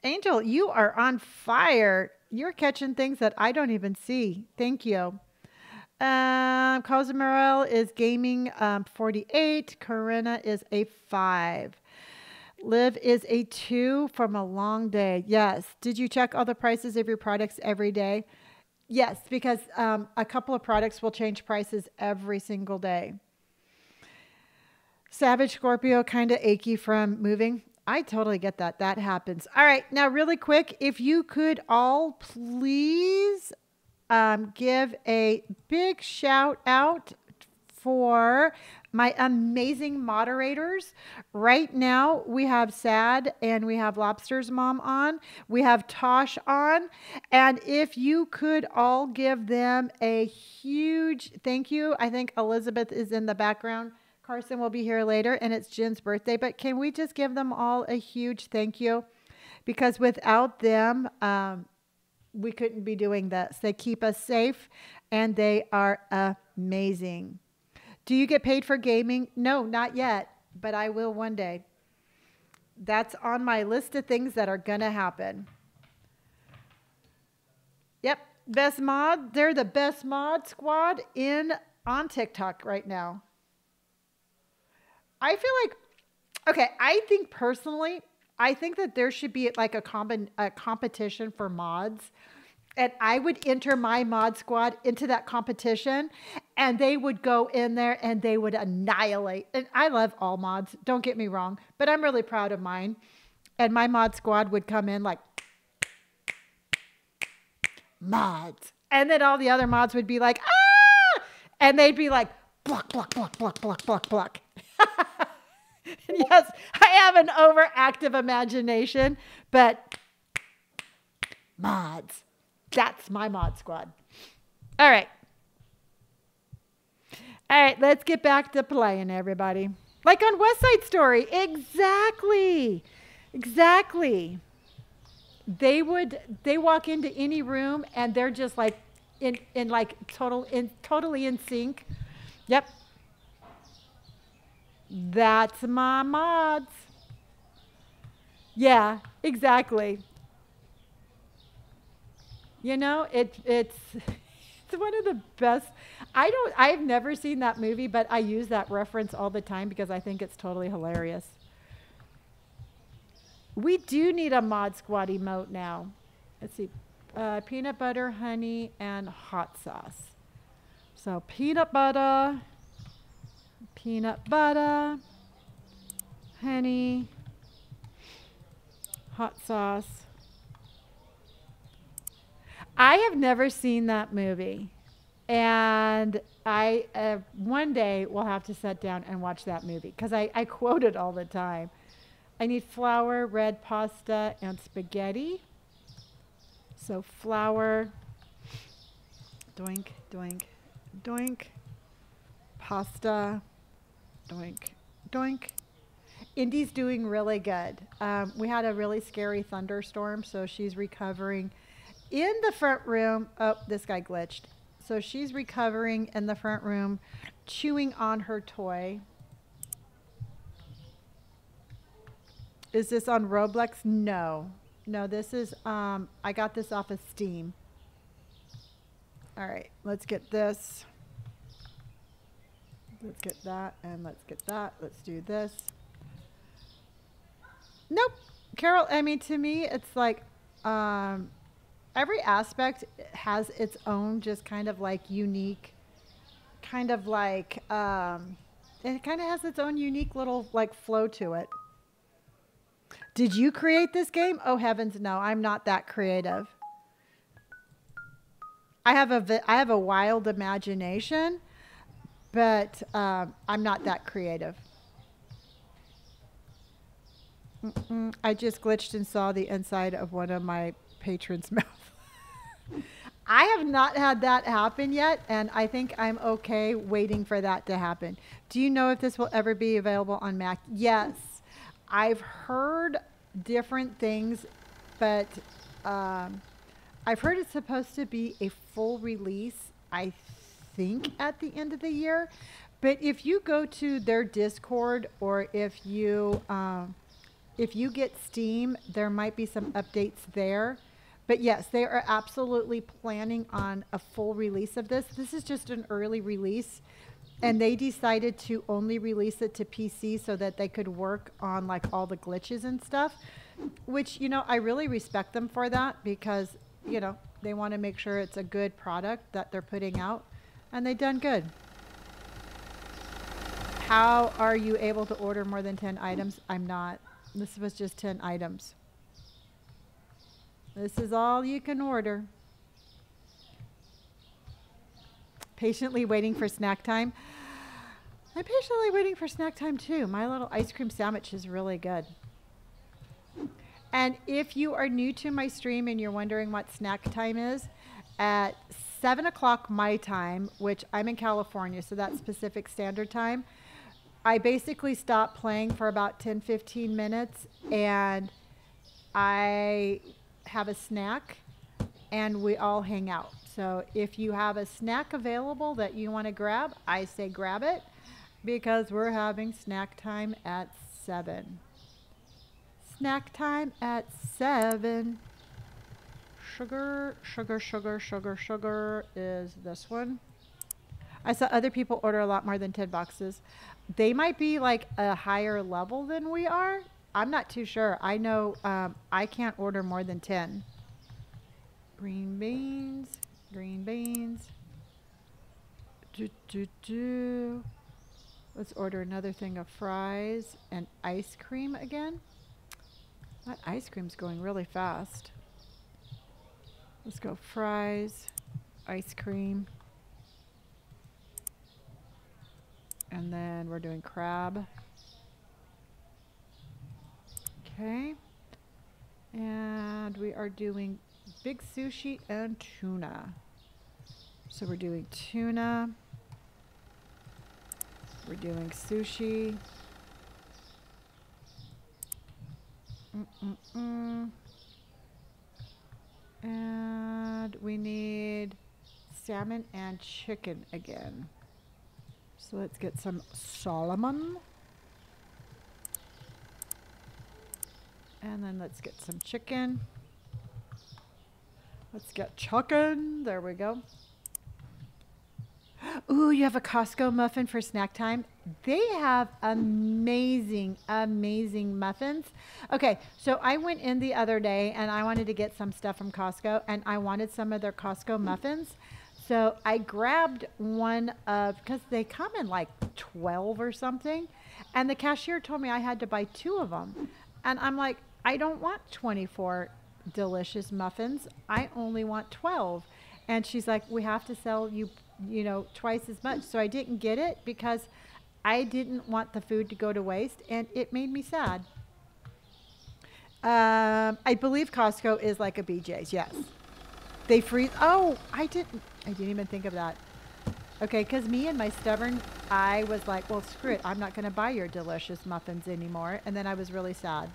Angel, you are on fire. You're catching things that I don't even see. Thank you. Cosmerel is gaming 48. Corinna is a 5. Liv is a 2 from a long day. Yes. Did you check all the prices of your products every day? Yes, because a couple of products will change prices every single day. Savage Scorpio, kind of achy from moving. I totally get that. That happens. All right. Now, really quick, if you could all please give a big shout out for my amazing moderators. Right now, we have Sad and we have Lobster's mom on. We have Tosh on. And if you could all give them a huge thank you. I think Elizabeth is in the background. Carson will be here later, and it's Jen's birthday. But can we just give them all a huge thank you? Because without them, we couldn't be doing this. They keep us safe, and they are amazing. Do you get paid for gaming? No, not yet, but I will one day. That's on my list of things that are going to happen. Yep, best mod. They're the best mod squad on TikTok right now. I feel like, okay, I think personally, I think that there should be like a competition for mods. And I would enter my mod squad into that competition and they would go in there and they would annihilate. And I love all mods, don't get me wrong, but I'm really proud of mine. And my mod squad would come in like, mods. And then all the other mods would be like, ah! And they'd be like, block, block, block, block, block, block, block. Yes, I have an overactive imagination, but mods. That's my mod squad. All right. All right, let's get back to playing, everybody. Like on West Side Story. Exactly. Exactly. They walk into any room and they're just like totally in sync. Yep. That's my mods. Yeah, exactly. You know, it's one of the best. I've never seen that movie, but I use that reference all the time because I think it's totally hilarious. We do need a mod squad emote now. Let's see. Peanut butter, honey, and hot sauce. So peanut butter, honey, hot sauce. I have never seen that movie. And I one day will have to sit down and watch that movie because I quote it all the time. I need flour, red pasta, and spaghetti. So flour, doink, doink, doink, pasta, doink, doink. Indy's doing really good. We had a really scary thunderstorm, so she's recovering in the front room. Oh, this guy glitched. So she's recovering in the front room, chewing on her toy. Is this on Roblox? No. No, this is, I got this off of Steam. All right, let's get this. Let's get that, and let's get that. Let's do this. Nope. Carol, I mean, to me, it's like every aspect has its own just kind of like unique, kind of like, it kind of has its own unique little like flow to it. Did you create this game? Oh, heavens, no. I'm not that creative. I have a wild imagination, but I'm not that creative. I just glitched and saw the inside of one of my patrons' mouth. I have not had that happen yet, and I think I'm okay waiting for that to happen. Do you know if this will ever be available on Mac? Yes. I've heard different things, but I've heard it's supposed to be a full release, I think, at the end of the year. But if you go to their Discord, or if you get Steam, there might be some updates there. But yes, they are absolutely planning on a full release of this. This is just an early release, and they decided to only release it to PC so that they could work on like all the glitches and stuff, which, you know, I really respect them for that, because, you know, they want to make sure it's a good product that they're putting out, and they've done good. How are you able to order more than 10 items? I'm not. This was just 10 items. This is all you can order. Patiently waiting for snack time. I'm patiently waiting for snack time too. My little ice cream sandwich is really good. And if you are new to my stream and you're wondering what snack time is, at 7 o'clock my time, which I'm in California, so that's Pacific Standard Time, I basically stop playing for about 10-15 minutes, and I have a snack, and we all hang out. So if you have a snack available that you want to grab, I say grab it, because we're having snack time at 7. Snack time at 7. Sugar, sugar, sugar, sugar, sugar is this one. I saw other people order a lot more than 10 boxes. They might be like a higher level than we are. I'm not too sure. I know I can't order more than 10. Green beans, green beans. Let's order another thing of fries and ice cream again. That ice cream's going really fast. Let's go fries, ice cream. And then we're doing crab. Okay. And we are doing big sushi and tuna. So we're doing tuna. We're doing sushi. And we need salmon and chicken again. So let's get some salmon. And then let's get some chicken. Let's get chicken. There we go. Ooh, you have a Costco muffin for snack time? They have amazing, amazing muffins. Okay, so I went in the other day and I wanted to get some stuff from Costco, and I wanted some of their Costco muffins. So I grabbed one of, because they come in like 12 or something, and the cashier told me I had to buy 2 of them. And I'm like, I don't want 24 delicious muffins. I only want 12. And she's like, we have to sell you, you know, twice as much. So I didn't get it because I didn't want the food to go to waste, and it made me sad. I believe Costco is like a BJ's. Yes, they freeze. Oh, I didn't even think of that. Okay, because me and my stubborn, I was like, well, screw it. I'm not going to buy your delicious muffins anymore. And then I was really sad.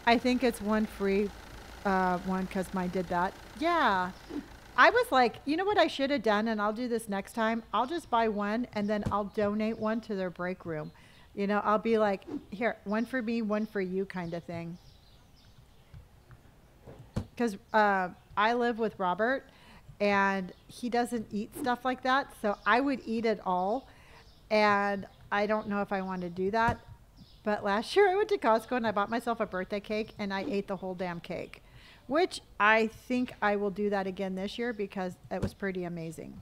I think it's one free one because mine did that. Yeah. I was like, you know what I should have done, and I'll do this next time. I'll just buy one, and then I'll donate one to their break room. You know, I'll be like, here, one for me, one for you kind of thing. Because I live with Robert, and he doesn't eat stuff like that. So I would eat it all, and I don't know if I want to do that. But last year I went to Costco and I bought myself a birthday cake, and I ate the whole damn cake, which I think I will do that again this year because it was pretty amazing.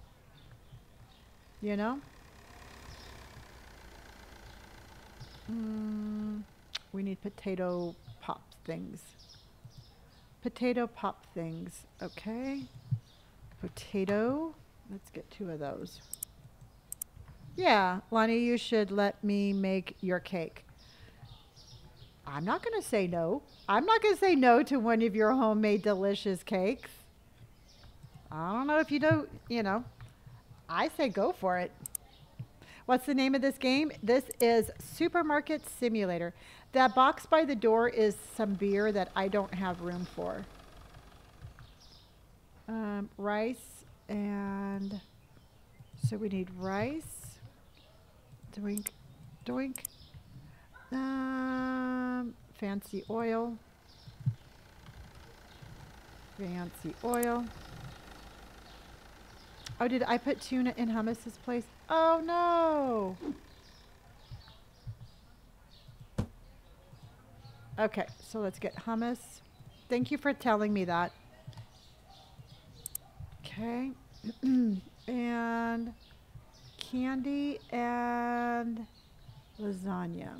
You know? We need potato pop things. Potato pop things. Okay. Potato. Let's get 2 of those. Yeah, Lonnie, you should let me make your cake. I'm not going to say no. I'm not going to say no to one of your homemade delicious cakes. I don't know if you do, you know. I say go for it. What's the name of this game? This is Supermarket Simulator. That box by the door is some beer that I don't have room for. Rice and... So we need rice. Doink. Doink. Fancy oil. Fancy oil. Oh, did I put tuna in hummus's place? Oh, no. Okay, so let's get hummus. Thank you for telling me that. Okay. And candy and lasagna.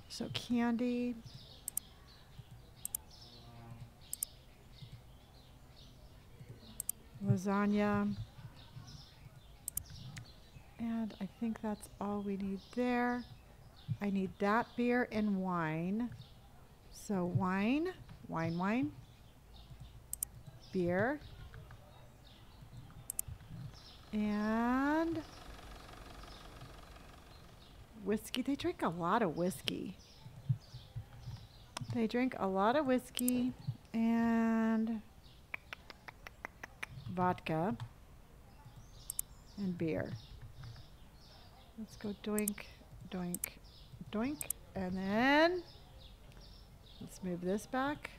So candy. Lasagna. And I think that's all we need there. I need that beer and wine. So wine, wine, beer, and whiskey. They drink a lot of whiskey. They drink a lot of whiskey and vodka and beer. Let's go doink, doink, doink, and then let's move this back.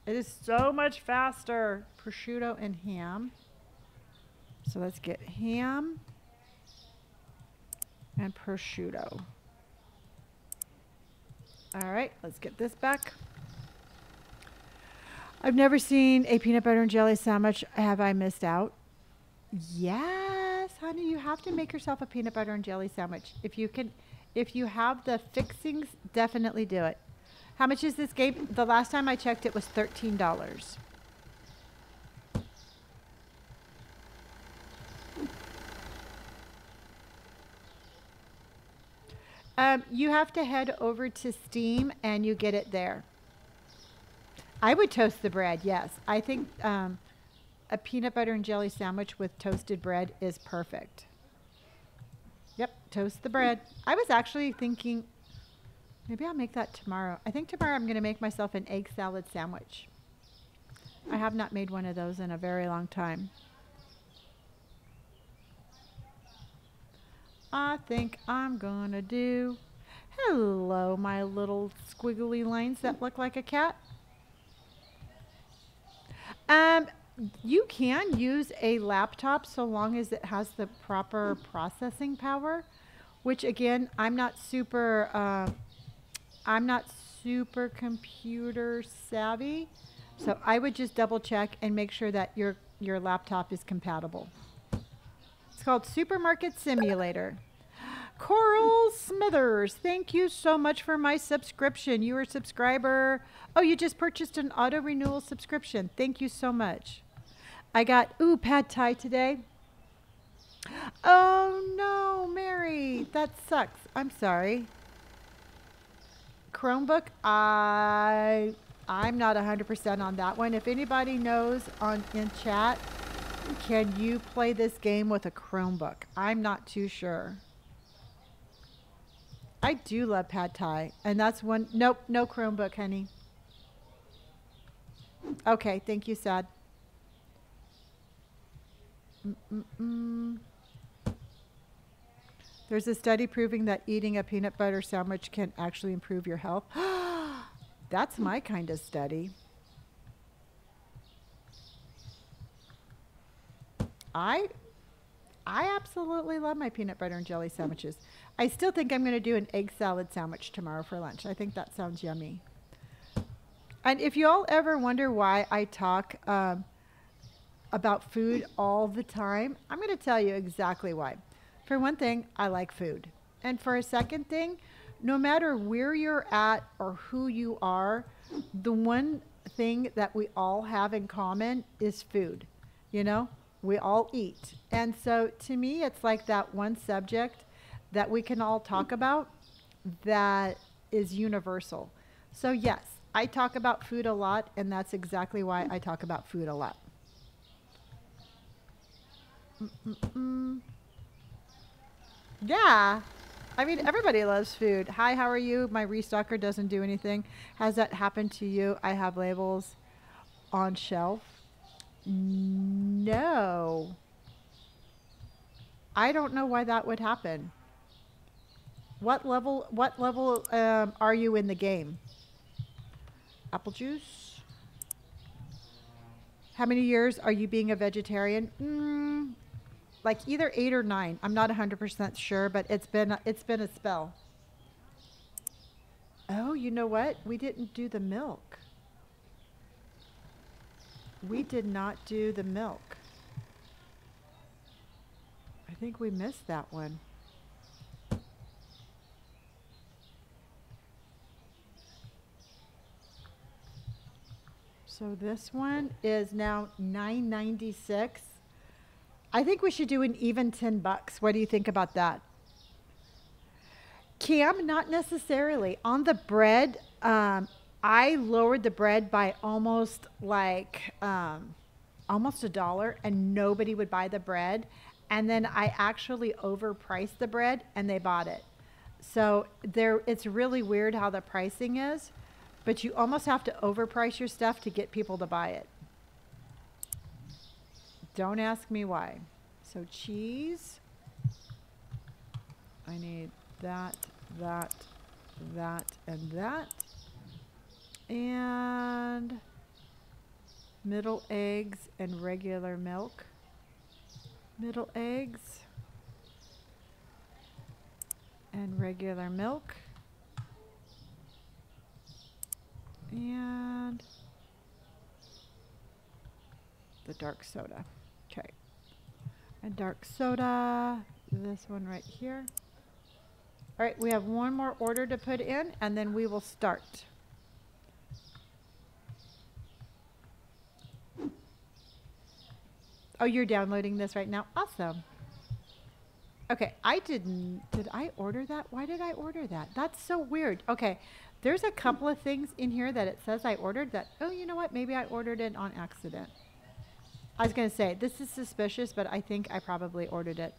It is so much faster. Prosciutto and ham. So let's get ham and prosciutto. All right, let's get this back. I've never seen a peanut butter and jelly sandwich. Have I missed out? Yes, honey, you have to make yourself a peanut butter and jelly sandwich. If you have the fixings, definitely do it. How much is this game? The last time I checked, it was $13. You have to head over to Steam and you get it there. I would toast the bread, yes. I think a peanut butter and jelly sandwich with toasted bread is perfect. Yep, toast the bread. I was actually thinking, maybe I'll make that tomorrow. I think tomorrow I'm going to make myself an egg salad sandwich. I have not made one of those in a very long time. I think I'm going to do, hello, my little squiggly lines that look like a cat. You can use a laptop so long as it has the proper processing power, which again, I'm not super computer savvy. So I would just double check and make sure that your laptop is compatible. It's called Supermarket Simulator. Coral Smithers, thank you so much for my subscription. You are a subscriber. Oh, you just purchased an auto renewal subscription. Thank you so much. I got, pad thai today. Oh no, Mary, that sucks. I'm sorry. Chromebook, I'm not 100% on that one. If anybody knows in chat, can you play this game with a Chromebook? I'm not too sure. I do love pad thai, and that's one. Nope, no Chromebook, honey. Okay, thank you, Sad. There's a study proving that eating a peanut butter sandwich can actually improve your health. That's my kind of study. I absolutely love my peanut butter and jelly sandwiches. I still think I'm going to do an egg salad sandwich tomorrow for lunch. I think that sounds yummy. And if you all ever wonder why I talk about food all the time, I'm going to tell you exactly why. For one thing, I like food. And for a second thing, no matter where you're at or who you are, the one thing that we all have in common is food. You know, we all eat. And so to me, it's like that one subject that we can all talk about that is universal. So yes, I talk about food a lot, and that's exactly why I talk about food a lot. Yeah. I mean, everybody loves food. Hi, how are you? My restocker doesn't do anything. Has that happened to you? I have labels on shelf. No. I don't know why that would happen. What level are you in the game? Apple juice. How many years are you being a vegetarian? Like either 8 or 9. I'm not 100% sure, but it's been a spell. Oh, you know what? We didn't do the milk. We did not do the milk. I think we missed that one. So this one is now $9.96. I think we should do an even $10. What do you think about that? Cam, not necessarily. On the bread, I lowered the bread by almost $1, and nobody would buy the bread. And then I actually overpriced the bread, and they bought it. So it's really weird how the pricing is, but you almost have to overprice your stuff to get people to buy it. Don't ask me why. So cheese. I need that, that, that, and that. And middle eggs and regular milk. Middle eggs and regular milk. And the dark soda. Okay. And dark soda, this one right here. All right, we have one more order to put in, and then we will start. Oh, you're downloading this right now? Awesome. Okay, did I order that? Why did I order that? That's so weird. Okay, there's a couple of things in here that it says I ordered that, oh, you know what? Maybe I ordered it on accident. I was going to say, this is suspicious, but I think I probably ordered it.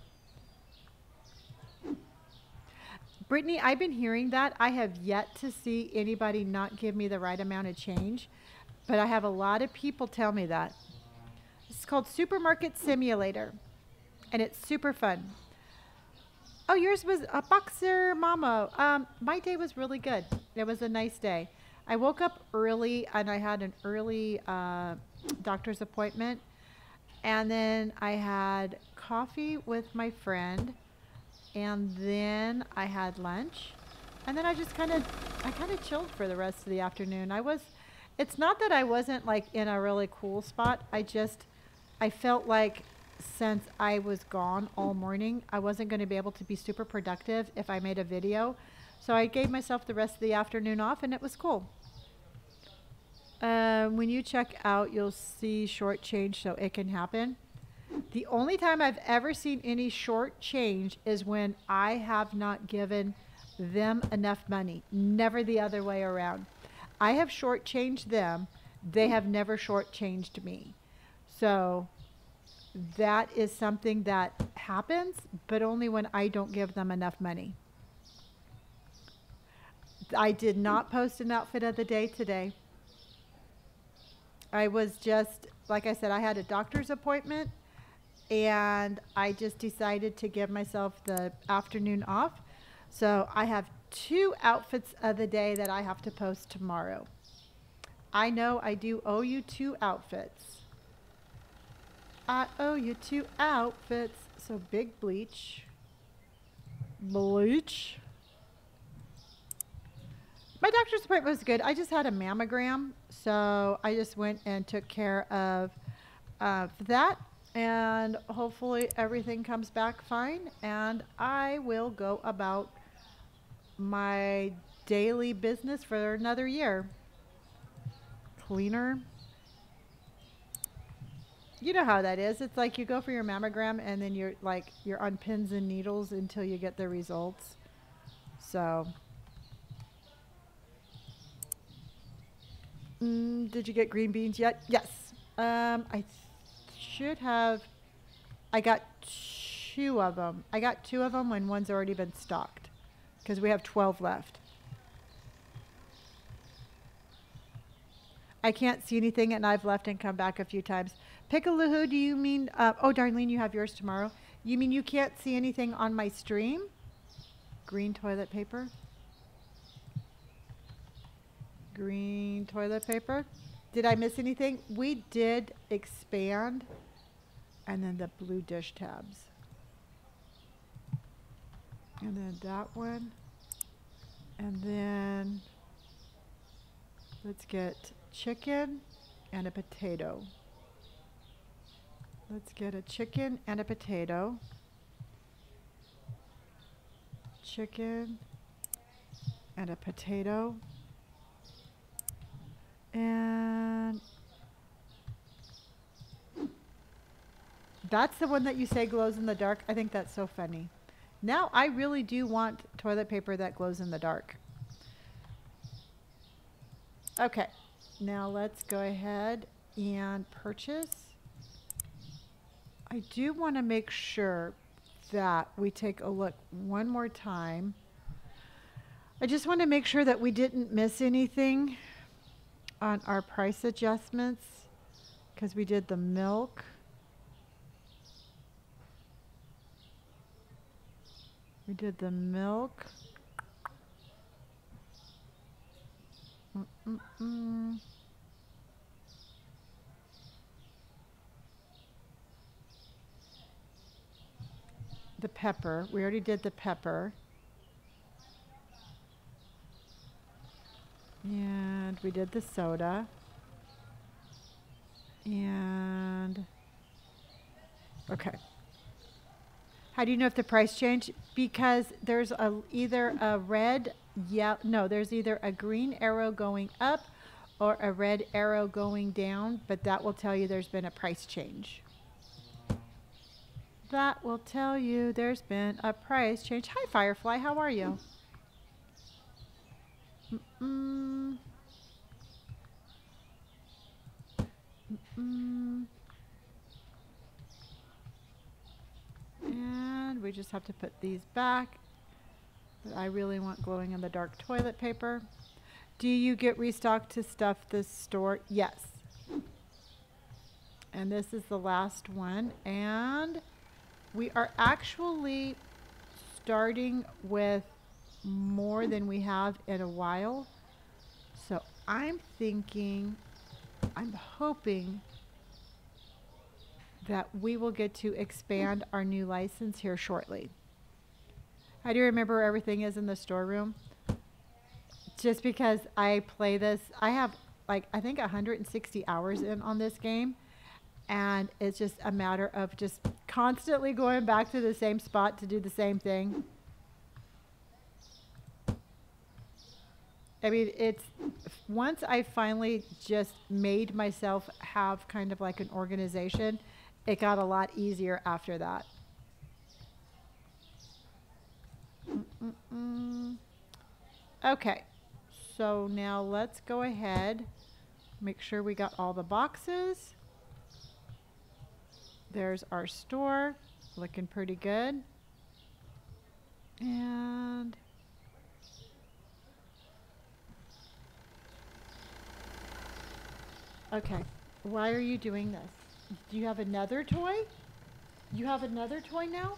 Brittany, I've been hearing that. I have yet to see anybody not give me the right amount of change, but I have a lot of people tell me that. It's called Supermarket Simulator, and it's super fun. Oh, yours was a Boxer Mama. My day was really good. It was a nice day. I woke up early, and I had an early doctor's appointment. And then I had coffee with my friend, and then I had lunch, and then I kind of chilled for the rest of the afternoon. It's not that I wasn't like in a really cool spot. I felt like since I was gone all morning, I wasn't going to be able to be super productive if I made a video. So I gave myself the rest of the afternoon off, and it was cool. When you check out, you'll see short change, so it can happen. The only time I've ever seen any short change is when I have not given them enough money. Never the other way around. I have shortchanged them. They have never shortchanged me. So that is something that happens, but only when I don't give them enough money. I did not post an outfit of the day today. I was just, like I said, I had a doctor's appointment, and I just decided to give myself the afternoon off. So I have 2 outfits of the day that I have to post tomorrow. I know I do owe you 2 outfits. I owe you 2 outfits. So big bleach. Bleach. My doctor's appointment was good. I just had a mammogram, so I just went and took care of that, and hopefully everything comes back fine, and I will go about my daily business for another year. Cleaner. You know how that is. It's like you go for your mammogram, and then you're on pins and needles until you get the results. So... did you get green beans yet? Yes. I should have. I got 2 of them. I got 2 of them when one's already been stocked, because we have 12 left. I can't see anything, and I've left and come back a few times. Pickaloohoo, do you mean? Oh, Darlene, you have yours tomorrow. You mean you can't see anything on my stream? Green toilet paper. Green toilet paper. Did I miss anything? We did expand. And then the blue dish tabs. And then that one. And then let's get chicken and a potato. Let's get a chicken and a potato. Chicken and a potato. And that's the one that you say glows in the dark. I think that's so funny. Now I really do want toilet paper that glows in the dark. Okay, now let's go ahead and purchase. I do want to make sure that we take a look one more time. I just want to make sure that we didn't miss anything on our price adjustments, because we did the milk. We did the milk. The pepper. We already did the pepper. And we did the soda. And okay. How do you know if the price changed? Because there's either a red, there's either a green arrow going up or a red arrow going down, but that will tell you there's been a price change. That will tell you there's been a price change. Hi, Firefly. How are you? And we just have to put these back. But I really want glowing in the dark toilet paper. Do you get restocked to stuff this store? Yes. And this is the last one. And we are actually starting with more than we have in a while. So I'm hoping that we will get to expand our new license here shortly. How do you remember where everything is in the storeroom? Just because I play this, I have I think 160 hours in on this game, And it's just a matter of just constantly going back to the same spot to do the same thing. I mean, it's once I finally just made myself have kind of like an organization, it got a lot easier after that. Okay, so now let's go ahead, make sure we got all the boxes. There's our store, looking pretty good. And okay, why are you doing this? Do you have another toy? You have another toy now?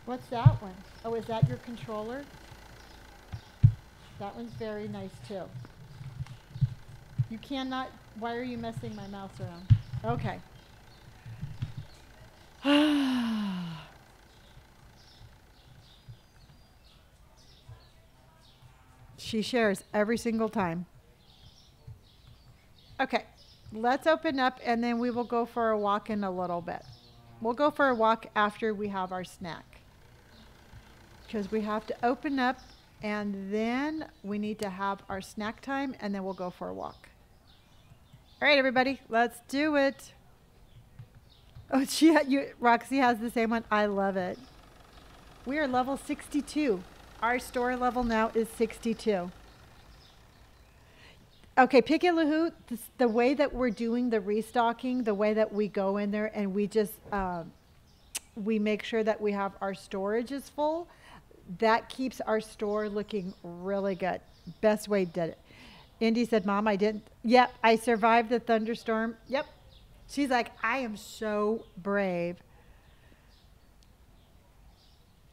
What's that one? Oh, is that your controller? That one's very nice too. You cannot, why are you messing my mouse around? Okay. She shares every single time. Okay, let's open up and then we will go for a walk in a little bit. We'll go for a walk after we have our snack. Because we have to open up and then we need to have our snack time and then we'll go for a walk. All right, everybody, let's do it. Oh, Roxy has the same one. I love it. We are level 62. Our store level now is 62. Okay, Pick It Lahoo, the way that we're doing the restocking, the way that we go in there and we just, we make sure that we have our storage is full, that keeps our store looking really good. Best way did it. Indy said, Mom, I didn't. Yep, I survived the thunderstorm. Yep. She's like, I am so brave.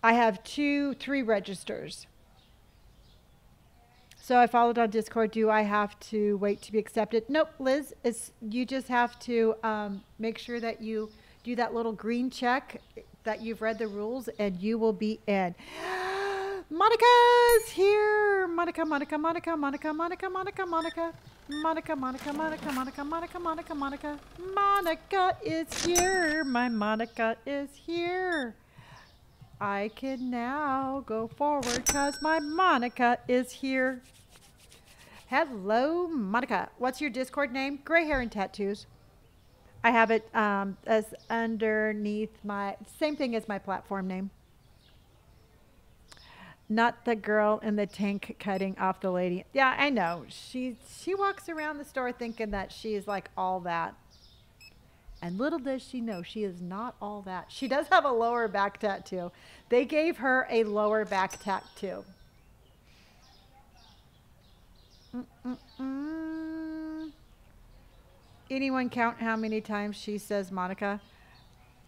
I have 3 registers. So I followed on Discord. Do I have to wait to be accepted? Nope, Liz. You just have to make sure that you do that little green check that you've read the rules and you will be in. Monica's here. Monica. Monica is here. My Monica is here. I can now go forward because my Monica is here. Hello, Monica. What's your Discord name? Gray hair and tattoos. I have it as underneath my, same thing as my platform name. Not the girl in the tank cutting off the lady. Yeah, I know. She walks around the store thinking that she is like all that. And little does she know, she is not all that. She does have a lower back tattoo. They gave her a lower back tattoo. Anyone count how many times she says Monica?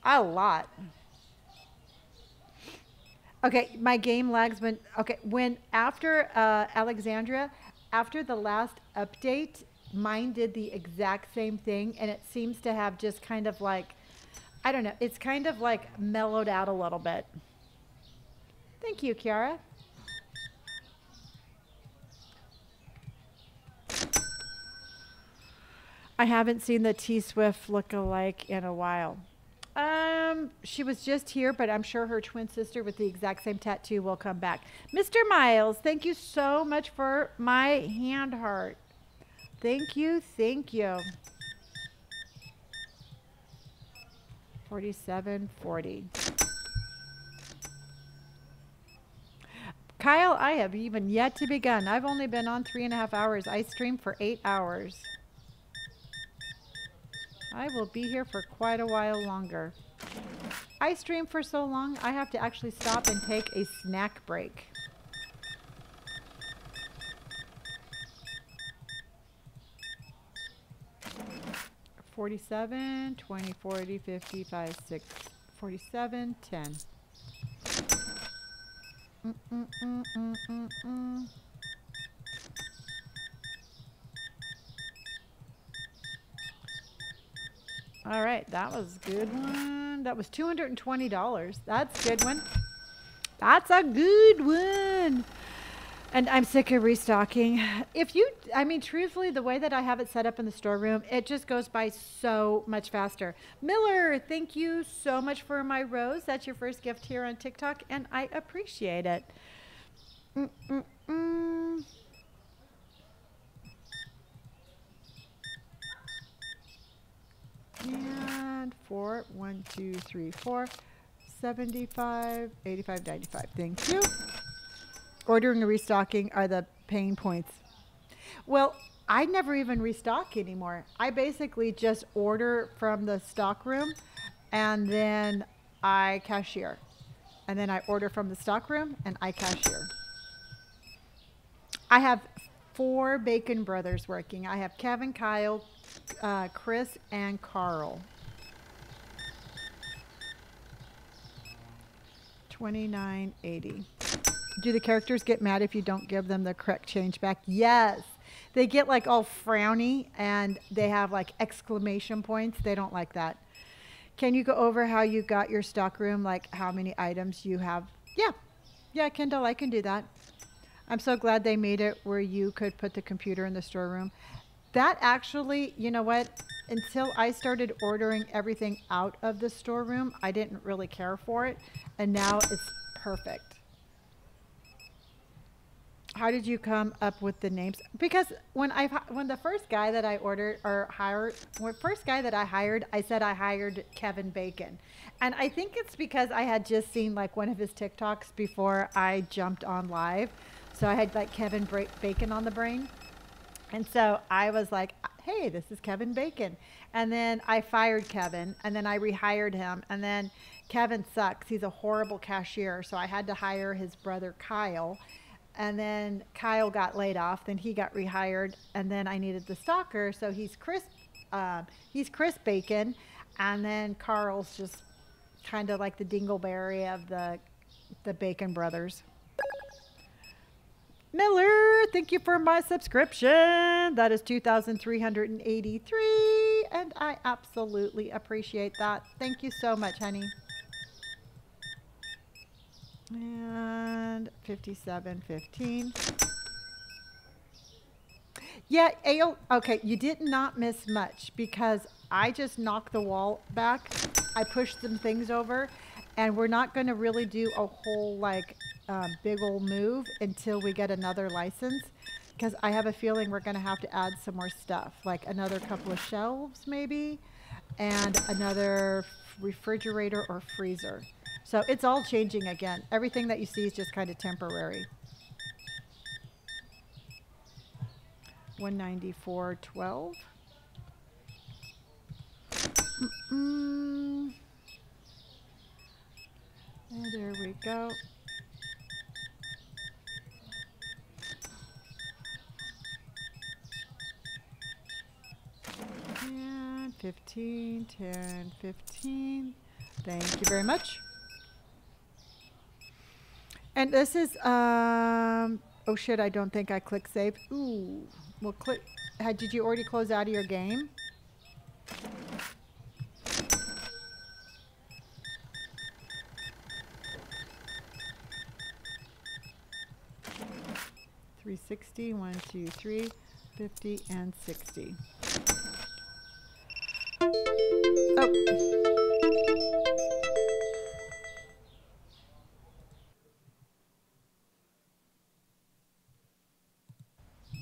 A lot. Okay, my game lags when after Alexandria, after the last update, mine did the exact same thing, and it seems to have just kind of like, I don't know, it's kind of like mellowed out a little bit. Thank you, Kiara. I haven't seen the T-Swift look-alike in a while. She was just here, but I'm sure her twin sister with the exact same tattoo will come back. Mr. Miles, thank you so much for my hand heart. Thank you, thank you. 4740. Kyle, I have even yet to begun. I've only been on 3.5 hours. I streamed for 8 hours. I will be here for quite a while longer. I stream for so long, I have to actually stop and take a snack break. $47, 20, 40, 50, 5, 6, 47, 10. All right, that was a good one. That was $220. That's a good one. That's a good one. And I'm sick of restocking. If you, I mean, truthfully, the way that I have it set up in the storeroom, it just goes by so much faster. Miller, thank you so much for my rose. That's your first gift here on TikTok, and I appreciate it. Mm-mm-mm. And 4, 1, 2, 3, 4, 75, 85, 95. Thank you. Ordering and restocking are the pain points. Well, I never even restock anymore. I basically just order from the stock room and then I cashier. And then I order from the stock room and I cashier. I have 4 Bacon brothers working. I have Kevin, Kyle, Chris, and Carl. 29.80. Do the characters get mad if you don't give them the correct change back? Yes. They get like all frowny and they have like exclamation points. They don't like that. Can you go over how you got your stock room, like how many items you have? Yeah. Yeah, Kendall, I can do that. I'm so glad they made it where you could put the computer in the storeroom. That actually, you know what? Until I started ordering everything out of the storeroom, I didn't really care for it. And now it's perfect. How did you come up with the names? Because when the first guy that I ordered or hired, when first guy that I hired, I said I hired Kevin Bacon. And I think it's because I had just seen like one of his TikToks before I jumped on live. So I had like Kevin Bacon on the brain. And so I was like, hey, this is Kevin Bacon. And then I fired Kevin and then I rehired him. And then Kevin sucks. He's a horrible cashier. So I had to hire his brother Kyle. And then Kyle got laid off. Then he got rehired. And then I needed the stalker. So he's Chris Bacon. And then Carl's just kind of like the dingleberry of the Bacon brothers. Miller, thank you for my subscription. That is 2,383, and I absolutely appreciate that. Thank you so much, honey. And 57.15. Yeah, Ale, okay, you did not miss much because I just knocked the wall back. I pushed some things over, and we're not going to really do a whole like big old move until we get another license, because I have a feeling we're going to have to add some more stuff, like another couple of shelves maybe, and another refrigerator or freezer. So it's all changing again. Everything that you see is just kind of temporary. 194.12. And there we go. And 15, 10, 15. Thank you very much. And this is, oh shit, I don't think I clicked save. Ooh, well, click, did you already close out of your game? $360, 1, 2, 3, 50, and 60. Oh.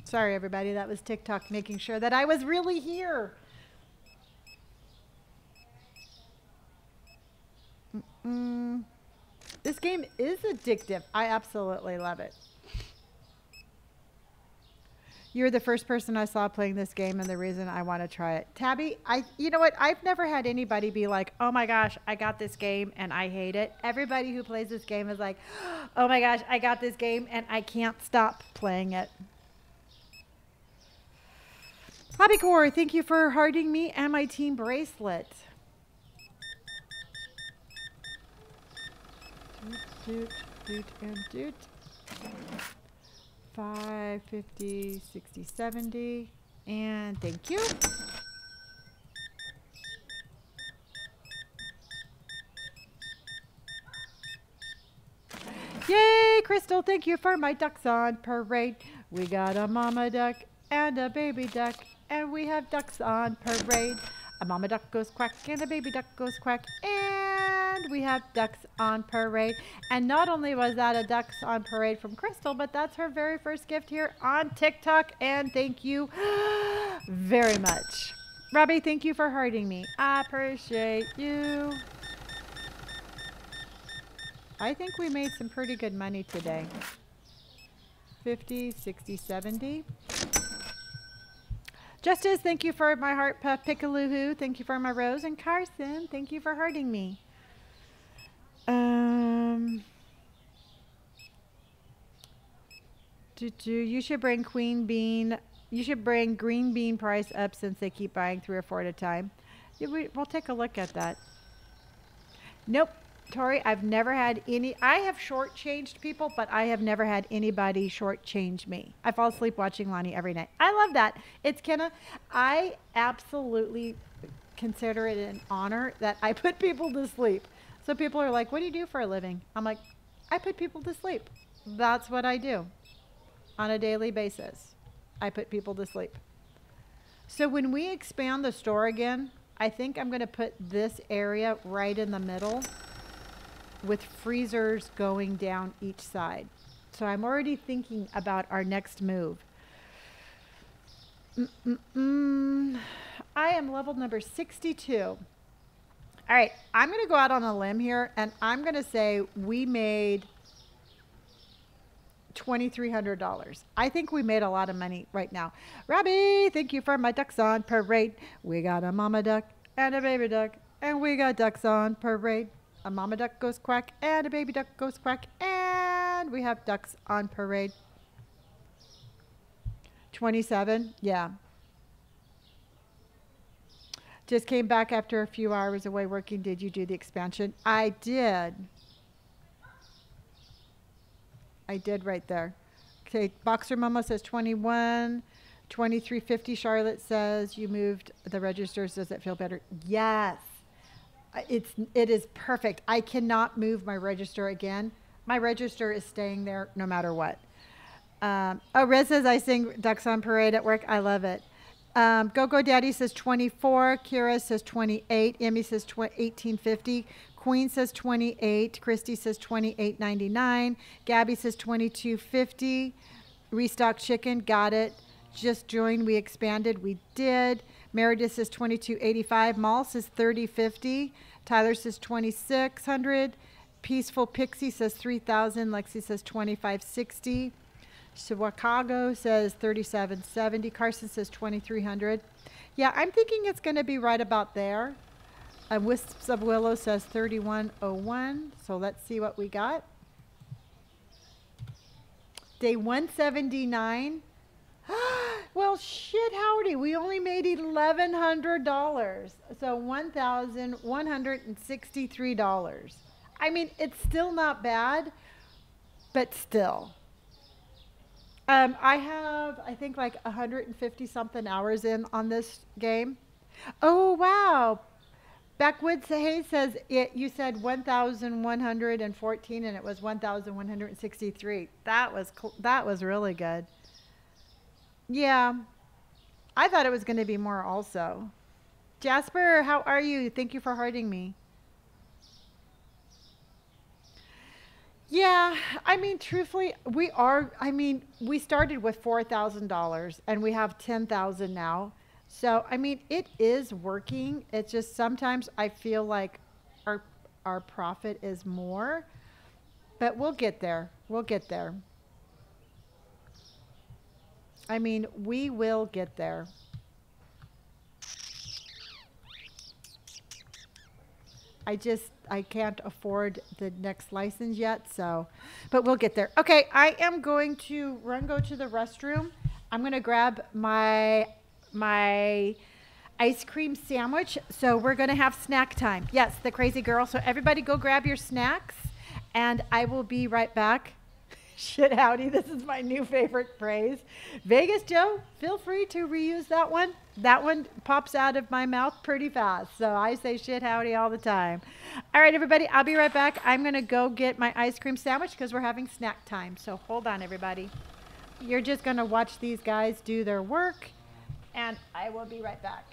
Sorry, everybody. That was TikTok making sure that I was really here. This game is addictive. I absolutely love it. You're the first person I saw playing this game and the reason I want to try it. Tabby, you know what? I've never had anybody be like, oh my gosh, I got this game and I hate it. Everybody who plays this game is like, oh my gosh, I got this game and I can't stop playing it. Hobbycore, thank you for hearting me and my team bracelet. Doot, doot, and doot. 5, 50, 60, 70, and thank you. Yay, Crystal, thank you for my ducks on parade. We got a mama duck and a baby duck, and we have ducks on parade. A mama duck goes quack and a baby duck goes quack, and we have ducks on parade. And not only was that a ducks on parade from Crystal, but that's her very first gift here on TikTok, and thank you very much. Robbie, thank you for hurting me. I appreciate you. I think we made some pretty good money today. 50, 60, 70. Justice, thank you for my heart puff. Pickaloohoo, thank you for my rose. And Carson, thank you for hurting me. You should bring Queen Bean. You should bring green bean price up since they keep buying 3 or 4 at a time. Yeah, we'll take a look at that. Nope. Tori, I've never had any. I have shortchanged people, but I have never had anybody shortchange me. I fall asleep watching Lonnie every night. I love that. It's Kenna. I absolutely consider it an honor that I put people to sleep. So people are like, what do you do for a living? I'm like, I put people to sleep. That's what I do on a daily basis. I put people to sleep. So when we expand the store again, I think I'm going to put this area right in the middle, with freezers going down each side. So I'm already thinking about our next move. I am level number 62. All right, I'm going to go out on a limb here, and I'm going to say we made $2,300. I think we made a lot of money right now. Robbie, thank you for my ducks on parade. We got a mama duck and a baby duck, and we got ducks on parade. A mama duck goes quack and a baby duck goes quack, and we have ducks on parade. 27, yeah. Just came back after a few hours away working. Did you do the expansion? I did. I did right there. Okay, Boxer Mama says 21. 2350. Charlotte says you moved the registers. Does it feel better? Yes. It is perfect. I cannot move my register again. My register is staying there no matter what. Riz says I sing Ducks on Parade at work. I love it. Go Daddy says 24. Kira says 28. Emmy says 1850. Queen says 28. Christy says 28.99. Gabby says 22.50. Restock chicken. Got it. Just joined. We expanded. We did. Meredith says 22.85. Mal says 30.50. Tyler says 2,600. Peaceful Pixie says 3,000. Lexi says 25.60. Chicago says 37.70. Carson says 2,300. Yeah, I'm thinking it's going to be right about there. Wisps of Willow says 31.01. So let's see what we got. Day 179. Well, shit, howdy. We only made $1,100. So $1,163. I mean, it's still not bad, but still. I have, I think, like 150 something hours in on this game. Oh, wow. Backwoods Hayes says you said 1,114 and it was 1,163. That was really good. Yeah. I thought it was going to be more also. Jasper, how are you? Thank you for hurting me. Yeah, I mean, truthfully, we started with $4,000 and we have 10,000 now. So, I mean, it is working. It's just sometimes I feel like our profit is more, but we'll get there. We'll get there. I mean, we will get there. I can't afford the next license yet, so, but we'll get there. Okay, I am going to go to the restroom. I'm going to grab my ice cream sandwich. So we're going to have snack time. Yes, the crazy girl. So everybody go grab your snacks and I will be right back. Shit howdy, this is my new favorite phrase. Vegas Joe, feel free to reuse that one. That one pops out of my mouth pretty fast. So I say shit howdy all the time. All right, everybody, I'll be right back. I'm going to go get my ice cream sandwich because we're having snack time. So hold on, everybody. You're just going to watch these guys do their work, and I will be right back.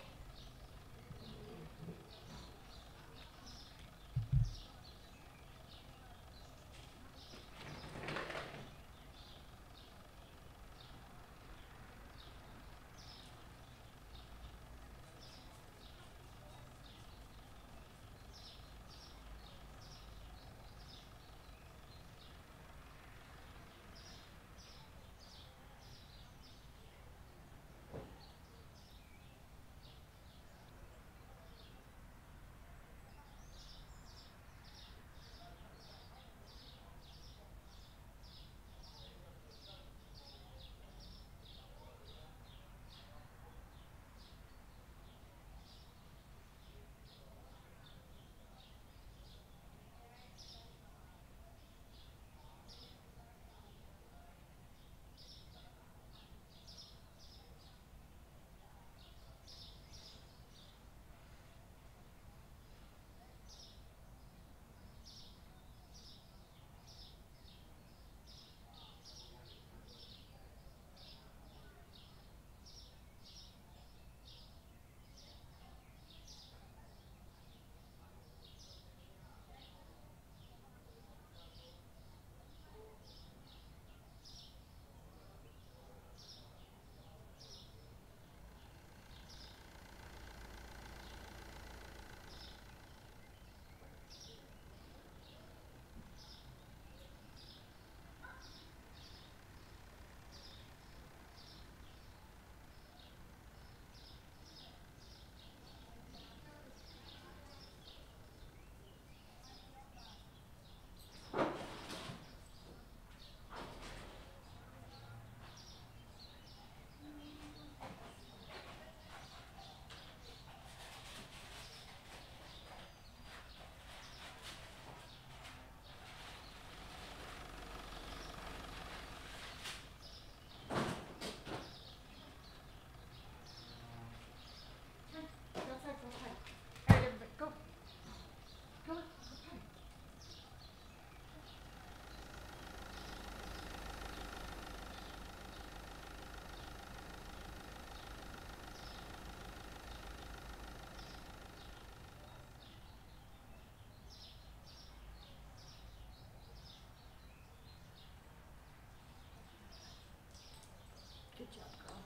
Good job, girl.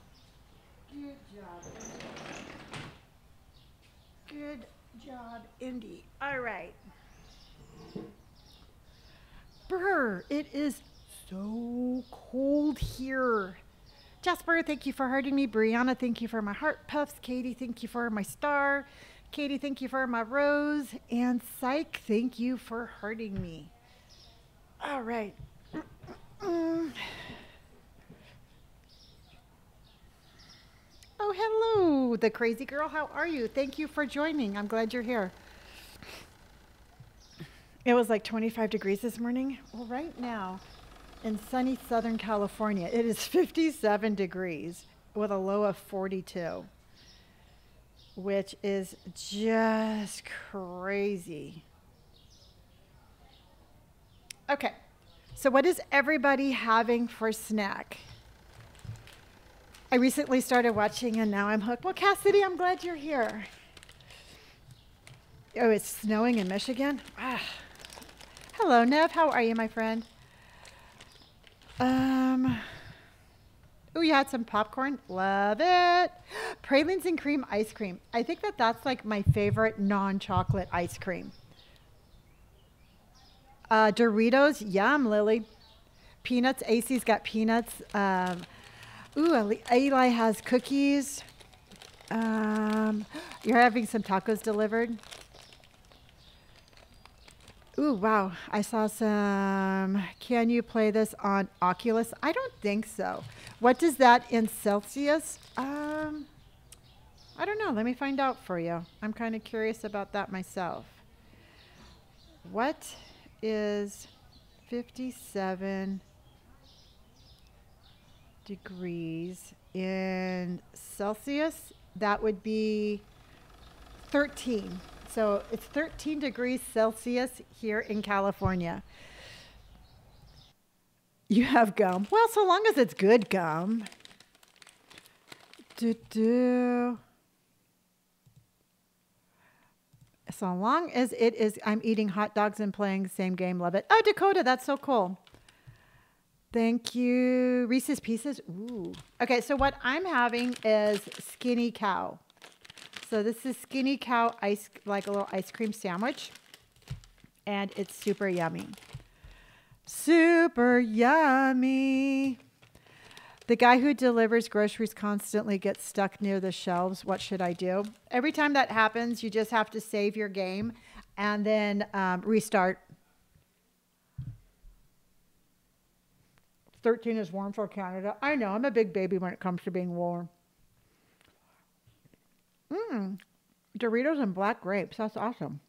Good job. Good job, Indy. All right. Brr, it is so cold here. Jasper, thank you for hurting me. Brianna, thank you for my heart puffs. Katie, thank you for my star. Katie, thank you for my rose. And Psych, thank you for hurting me. All right. Oh, hello, the crazy girl. How are you? Thank you for joining. I'm glad you're here. It was like 25 degrees this morning. Well, right now in sunny Southern California, it is 57 degrees with a low of 42, which is just crazy. Okay, so what is everybody having for snack? I recently started watching and now I'm hooked. Well, Cassidy, I'm glad you're here. Oh, it's snowing in Michigan? Ah. Hello, Nev. How are you, my friend? Oh, you had some popcorn? Love it. Pralines and cream ice cream. I think that that's like my favorite non-chocolate ice cream. Doritos, yum, Lily. Peanuts, AC's got peanuts. Eli has cookies. You're having some tacos delivered. Ooh, wow. I saw some. Can you play this on Oculus? I don't think so. What does that in Celsius? I don't know. Let me find out for you. I'm kind of curious about that myself. What is 57 degrees in Celsius, that would be 13. So it's 13 degrees Celsius here in California. You have gum. Well, so long as it's good gum. Do. So long as it is, I'm eating hot dogs and playing the same game. Love it. Oh, Dakota, that's so cool. Thank you. Reese's Pieces. Ooh. Okay, so what I'm having is Skinny Cow. So this is Skinny Cow ice, like a little ice cream sandwich. And it's super yummy. Super yummy. The guy who delivers groceries constantly gets stuck near the shelves. What should I do? Every time that happens, you just have to save your game and then restart. 13 is warm for Canada. I know, I'm a big baby when it comes to being warm. Doritos and black grapes. That's awesome.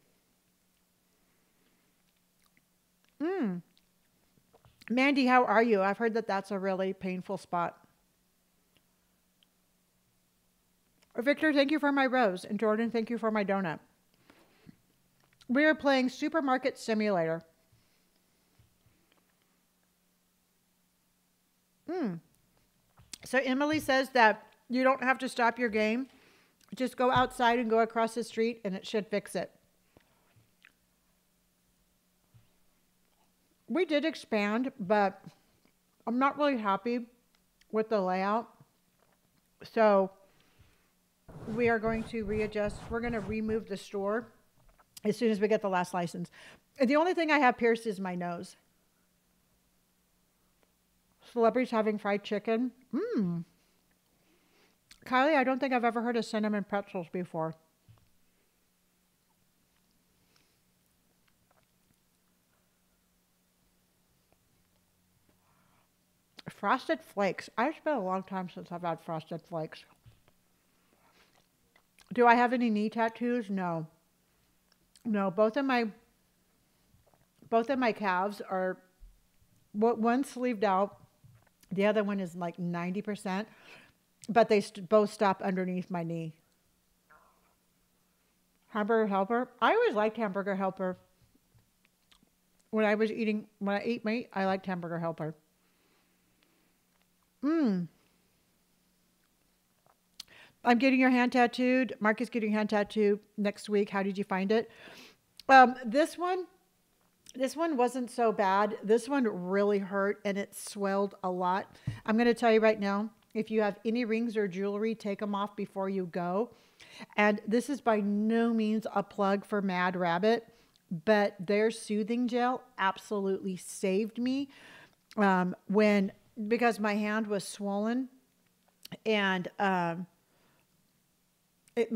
Mandy, how are you? I've heard that that's a really painful spot. Victor, thank you for my rose. And Jordan, thank you for my donut. We are playing Supermarket Simulator. So Emily says that you don't have to stop your game. Just go outside and go across the street and it should fix it. We did expand, but I'm not really happy with the layout. So we are going to readjust. We're going to remove the store as soon as we get the last license. And the only thing I have pierced is my nose. Celebrities having fried chicken. Kylie, I don't think I've ever heard of cinnamon pretzels before. Frosted Flakes. It's been a long time since I've had Frosted Flakes. Do I have any knee tattoos? No. No, both of my calves are one sleeved out. The other one is like 90%, but they both stop underneath my knee. Hamburger Helper. I always liked Hamburger Helper. When I ate meat, I liked Hamburger Helper. I'm getting your hand tattooed. Mark is getting hand tattooed next week. How did you find it? This one wasn't so bad. This one really hurt and it swelled a lot. I'm going to tell you right now, if you have any rings or jewelry, take them off before you go. And this is by no means a plug for Mad Rabbit, but their soothing gel absolutely saved me because my hand was swollen and my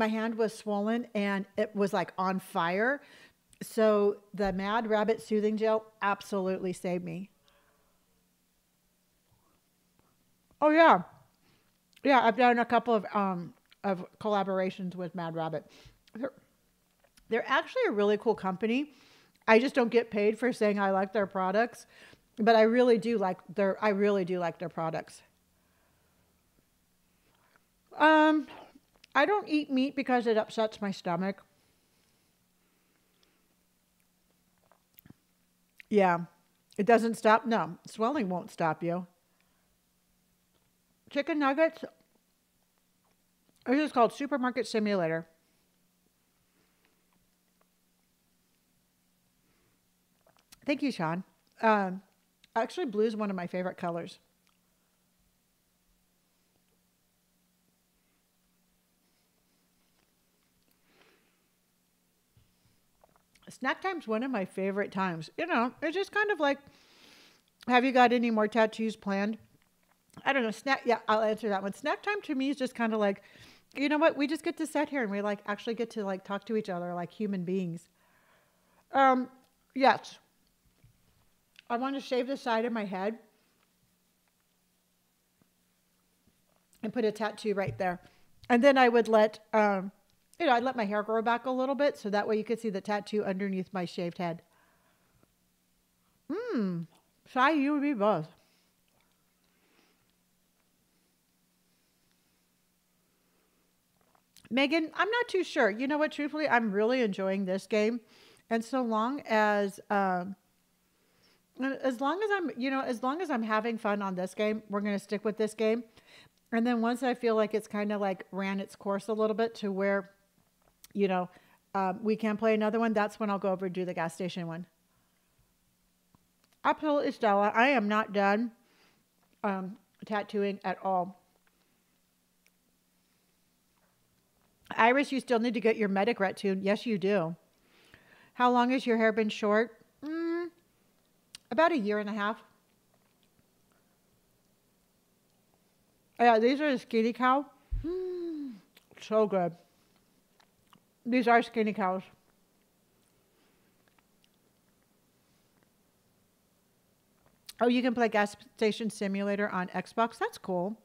hand was swollen and it was like on fire. So the Mad Rabbit soothing gel absolutely saved me. Oh yeah. Yeah, I've done a couple of collaborations with Mad Rabbit. They're actually a really cool company. I just don't get paid for saying I like their products, but I really do like their products. I don't eat meat because it upsets my stomach. Yeah, it doesn't stop. No, swelling won't stop you. Chicken nuggets. This is called Supermarket Simulator. Thank you, Sean. Actually, blue is one of my favorite colors. Snack time's one of my favorite times. You know, it's just kind of like, have you got any more tattoos planned? I don't know. Yeah, I'll answer that one. Snack time to me is just kind of like, you know what? We just get to sit here and we like actually get to like talk to each other like human beings. Yes. I want to shave the side of my head and put a tattoo right there. And then I would I'd let my hair grow back a little bit so that way you could see the tattoo underneath my shaved head. Shy, you would be both. Megan, I'm not too sure. You know what? Truthfully, I'm really enjoying this game. And so long as as long as I'm having fun on this game, we're going to stick with this game. And then once I feel like it's kind of like ran its course a little bit to where, you know, we can play another one, that's when I'll go over and do the gas station one. Absolutely, Stella. I am not done tattooing at all. Iris, you still need to get your medic ret tuned. Yes, you do. How long has your hair been short? About a year and a half. Yeah, these are the skinny cow. So good. These are skinny cows. Oh, you can play gas station simulator on Xbox. That's cool.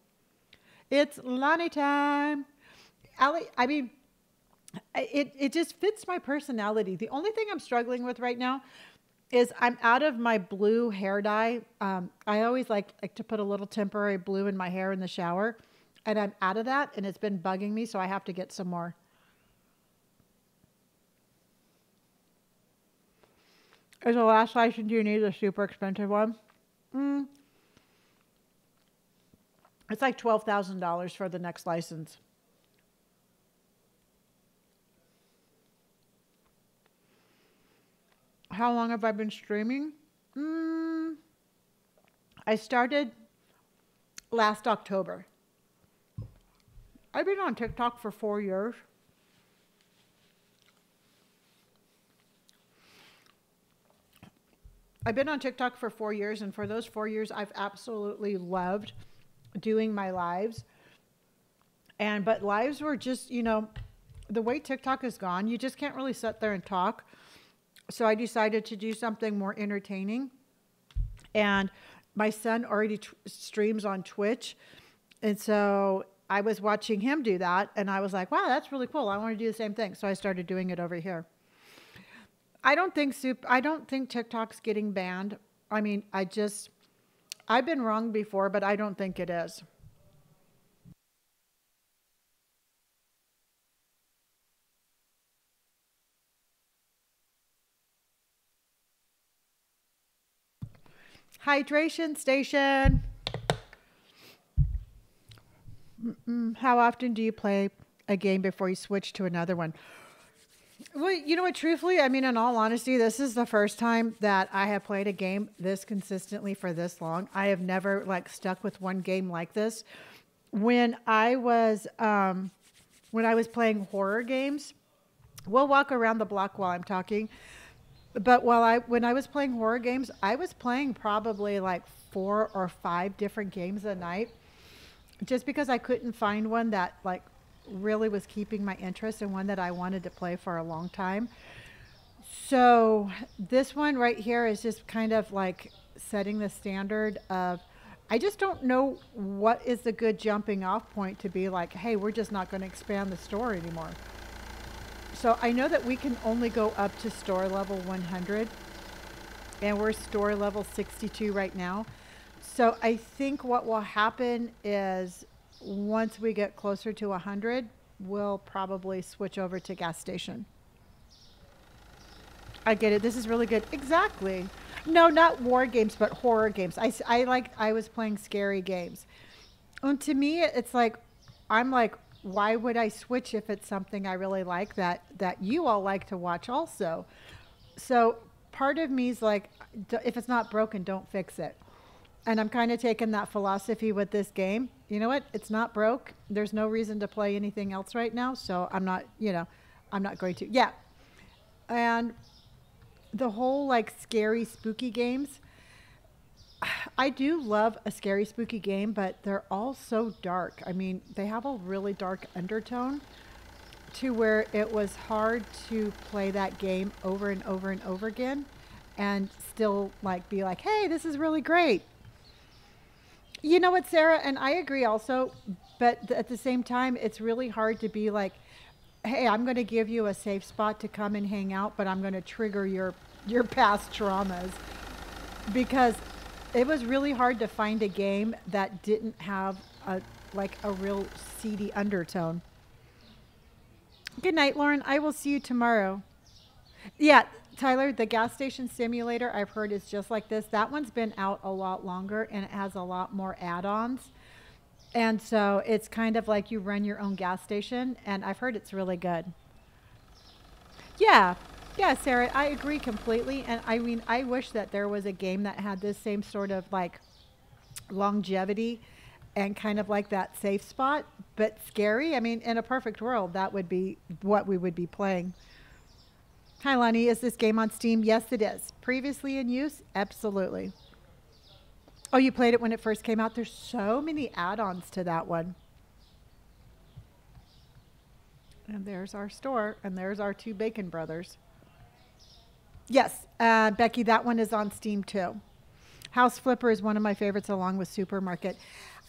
It's Lonnie time. Allie, I mean, it just fits my personality. The only thing I'm struggling with right now is I'm out of my blue hair dye. I always like to put a little temporary blue in my hair in the shower, and I'm out of that, and it's been bugging me, so I have to get some more. Is the last license you need a super expensive one? Mm, it's like $12,000 for the next license. How long have I been streaming? Mm, I started last October. I've been on TikTok for 4 years. I've been on TikTok for 4 years, and for those 4 years, I've absolutely loved doing my lives. But lives were just, the way TikTok is gone, you just can't really sit there and talk. So I decided to do something more entertaining. And my son already streams on Twitch. And so I was watching him do that. And I was like, wow, that's really cool. I want to do the same thing. So I started doing it over here. I don't think TikTok's getting banned. I mean, I've been wrong before, but I don't think it is. Hydration station. How often do you play a game before you switch to another one? Well, you know what, truthfully, I mean, in all honesty, this is the first time that I have played a game this consistently for this long. I have never like stuck with one game like this. When I was when I was playing horror games, we'll walk around the block while I'm talking. But when I was playing horror games, I was playing probably like 4 or 5 different games a night, just because I couldn't find one that like really was keeping my interest and one that I wanted to play for a long time. So this one right here is just kind of like setting the standard of, I just don't know what is the good jumping off point to be like, hey, we're just not going to expand the store anymore. So I know that we can only go up to store level 100, and we're store level 62 right now. So I think what will happen is once we get closer to 100, we'll probably switch over to gas station. I get it. This is really good. Exactly. No, not war games, but horror games. I was playing scary games. And to me, it's like, I'm like, why would I switch if it's something I really like that you all like to watch also? So part of me is like, if it's not broken, don't fix it. And I'm kind of taking that philosophy with this game. You know what? It's not broke. There's no reason to play anything else right now. So I'm not, I'm not going to. Yeah. And the whole like scary, spooky games, I do love a scary, spooky game, but they're all so dark. I mean, they have a really dark undertone to where it was hard to play that game over and over and over again and still like be like, hey, this is really great. You know what, Sarah? And I agree also, but at the same time, it's really hard to be like, hey, I'm going to give you a safe spot to come and hang out, but I'm going to trigger your past traumas, because it was really hard to find a game that didn't have a real seedy undertone. Good night, Lauren. I will see you tomorrow. Yeah, Tyler, the gas station simulator I've heard is just like this. That one's been out a lot longer and it has a lot more add-ons. And so it's kind of like you run your own gas station, and I've heard it's really good. Yeah. Yeah, Sarah, I agree completely. And I mean, I wish that there was a game that had this same sort of like longevity and kind of like that safe spot, but scary. I mean, in a perfect world, that would be what we would be playing. Hi, Lonnie. Is this game on Steam? Yes, it is. Previously in use? Absolutely. Oh, you played it when it first came out? There's so many add-ons to that one. And there's our store, and there's our two Bacon Brothers. Yes, Becky, that one is on Steam too. House Flipper is one of my favorites along with Supermarket.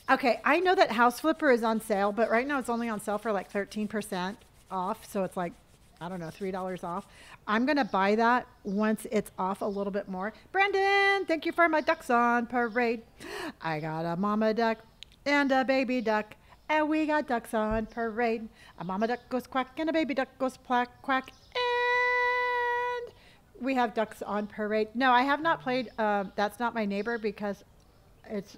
Okay, I know that House Flipper is on sale, but right now it's only on sale for like 13% off. So it's like, I don't know, $3 off. I'm going to buy that once it's off a little bit more. Brandon, thank you for my ducks on parade. I got a mama duck and a baby duck, and we got ducks on parade. A mama duck goes quack and a baby duck goes quack, quack. And we have ducks on parade. No, I have not played That's Not My Neighbor because it's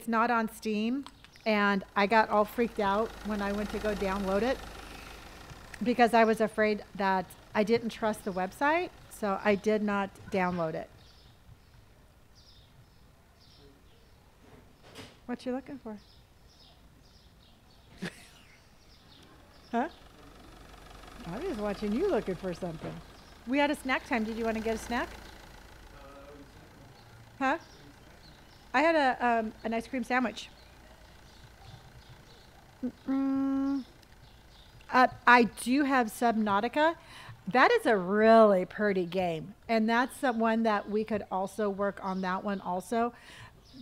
not on Steam, and I got all freaked out when I went to go download it because I was afraid that I didn't trust the website, so I did not download it. What you looking for? Huh? I was watching you looking for something. We had a snack time. Did you want to get a snack? Huh? I had an ice cream sandwich. I do have Subnautica. That is a really pretty game. And that's the one that we could also work on that one also.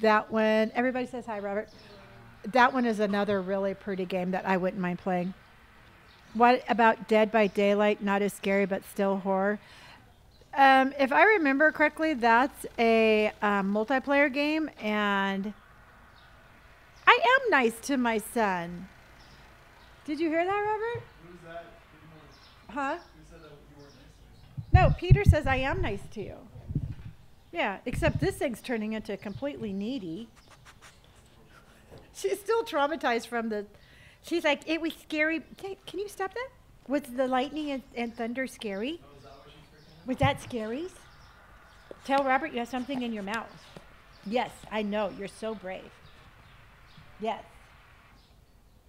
That one, everybody says hi, Robert. That one is another really pretty game that I wouldn't mind playing. What about Dead by Daylight? Not as scary, but still horror. If I remember correctly, that's a multiplayer game, and I am nice to my son. Did you hear that, Robert? Who's that? Huh? Who said that you weren't nice to me? No, Peter says I am nice to you. Yeah, except this thing's turning into completely needy. She's still traumatized from the... She's like, it was scary. Can you stop that? Was the lightning and thunder scary? Oh, is that what she's freaking out? Was that scary? Tell Robert you have something in your mouth. Yes, I know. You're so brave. Yes.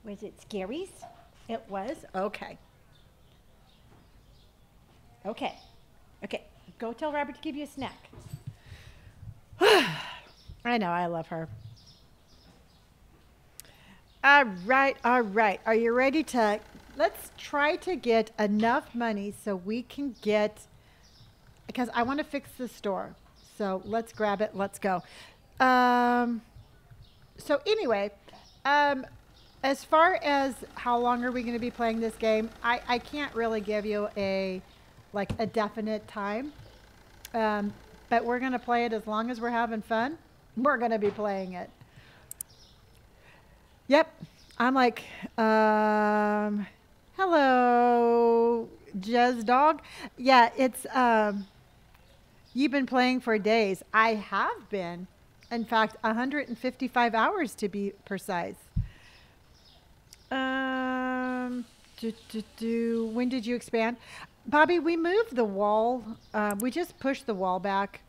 Was it scaries? It was? Okay. Okay. Okay. Go tell Robert to give you a snack. I know. I love her. All right. All right. Are you ready to... Let's try to get enough money so we can get... Because I want to fix the store. So let's grab it. Let's go. So anyway, as far as how long are we going to be playing this game, I can't really give you a definite time. But we're going to play it as long as we're having fun. We're going to be playing it. Yep. I'm like, hello, Jez Dog. Yeah, it's, you've been playing for days. I have been. In fact, 155 hours to be precise. When did you expand? Bobby, we moved the wall. We just pushed the wall back.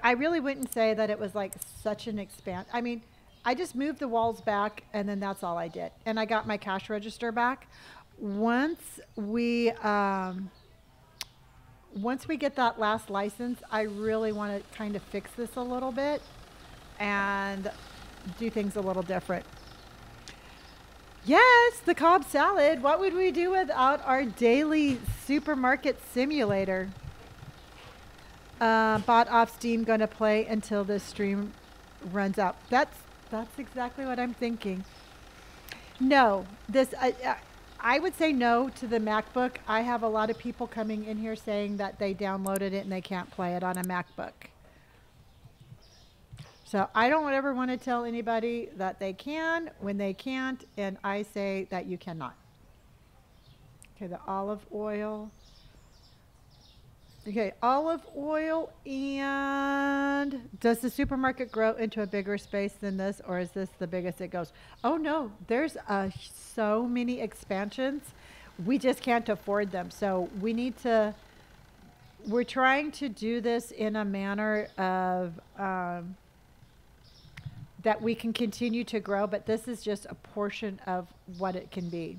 I really wouldn't say that it was like such an expand. I mean, I just moved the walls back, and then that's all I did. And I got my cash register back. Once we get that last license, I really want to kind of fix this a little bit and do things a little different. Yes, the Cobb salad. What would we do without our daily supermarket simulator? Bought off Steam, going to play until this stream runs out. That's exactly what I'm thinking. No, I would say no to the MacBook. I have a lot of people coming in here saying that they downloaded it and they can't play it on a MacBook. So I don't ever want to tell anybody that they can when they can't, and I say that you cannot. Okay, the olive oil. Okay, olive oil. And does the supermarket grow into a bigger space than this, or is this the biggest it goes? Oh no, there's so many expansions. We just can't afford them. So we need to, we're trying to do this in a manner of that we can continue to grow, but this is just a portion of what it can be.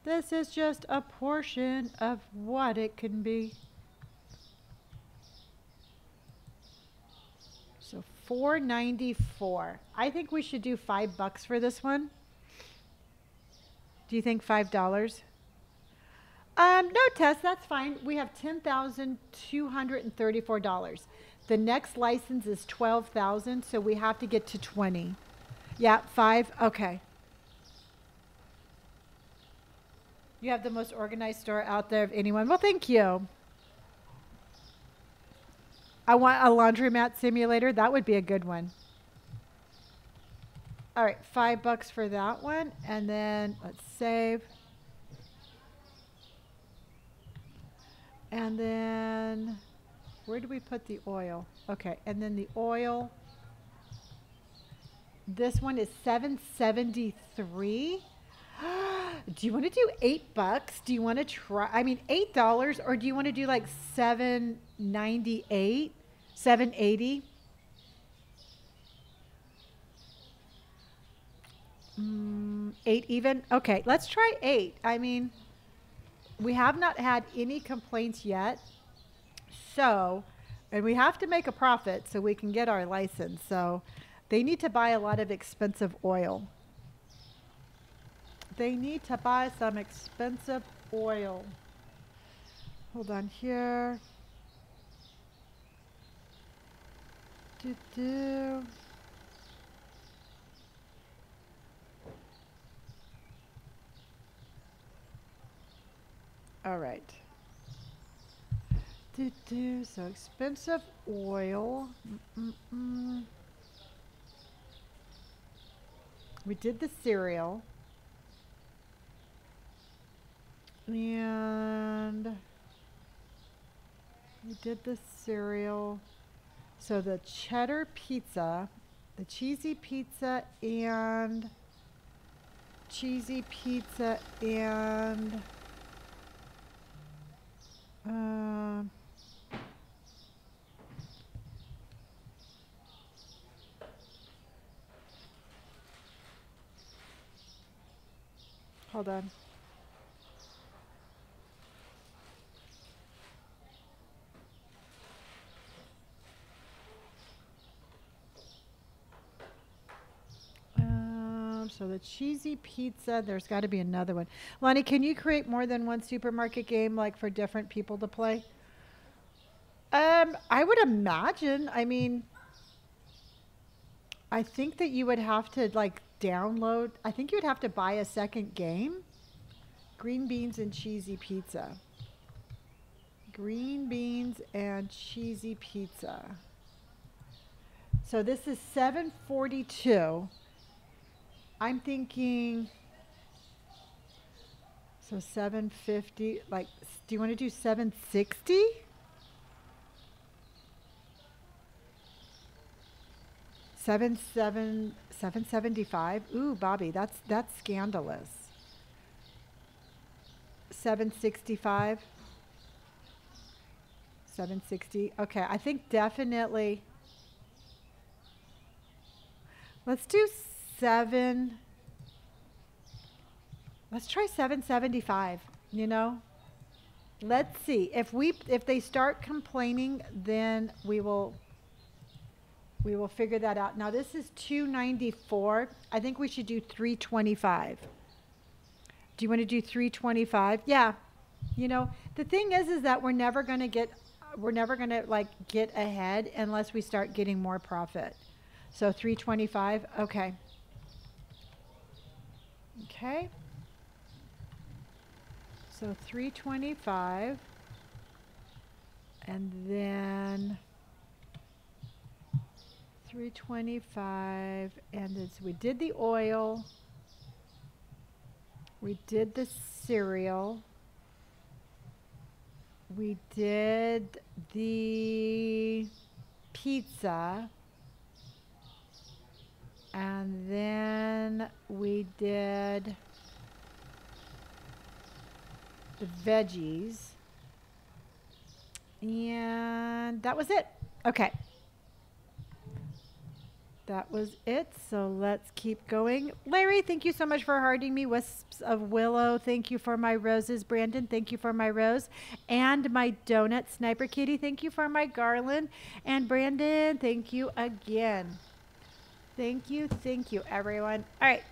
This is just a portion of what it can be. So $4.94. I think we should do $5 for this one. Do you think $5? No, Tess, that's fine. We have $10,234. The next license is 12,000, so we have to get to 20. Yeah, 5. Okay. You have the most organized store out there of anyone. Well, thank you. I want a laundromat simulator. That would be a good one. All right, $5 for that one. And then let's save. And then where do we put the oil? Okay, and then the oil. This one is $7.73. Do you want to do $8? Do you want to try? I mean, $8, or do you want to do like $7.98, $7.80? 8 even. Okay, let's try 8. I mean, we have not had any complaints yet. So, and we have to make a profit so we can get our license. So, they need to buy a lot of expensive oil. They need to buy some expensive oil. Hold on here. All right. So expensive oil. We did the cereal. And we did the cereal. So the cheddar pizza, the cheesy pizza, and hold on. So the cheesy pizza, there's got to be another one. Lonnie, can you create more than one supermarket game, like for different people to play? I would imagine. I mean, I think that you would have to like download. I think you would have to buy a second game. Green beans and cheesy pizza. Green beans and cheesy pizza. So this is $7.42. I'm thinking, so $7.50, like, do you want to do $7.60? $7.75? Ooh, Bobby, that's scandalous. $7.65? $7.60? Okay, I think definitely, let's do let's try $7.75, you know? Let's see. If they start complaining, then we will figure that out. Now this is $2.94. I think we should do $3.25. Do you want to do $3.25? Yeah. You know, the thing is that we're never going to like get ahead unless we start getting more profit. So $3.25. Okay. Okay. So $3.25, and then $3.25, and we did the oil, we did the cereal. We did the pizza. And then we did the veggies. And that was it. Okay. That was it. So let's keep going. Larry, thank you so much for hearting me. Wisps of Willow, thank you for my roses. Brandon, thank you for my rose. And my donut. Sniper Kitty, thank you for my garland. And Brandon, thank you again. Thank you, everyone. All right.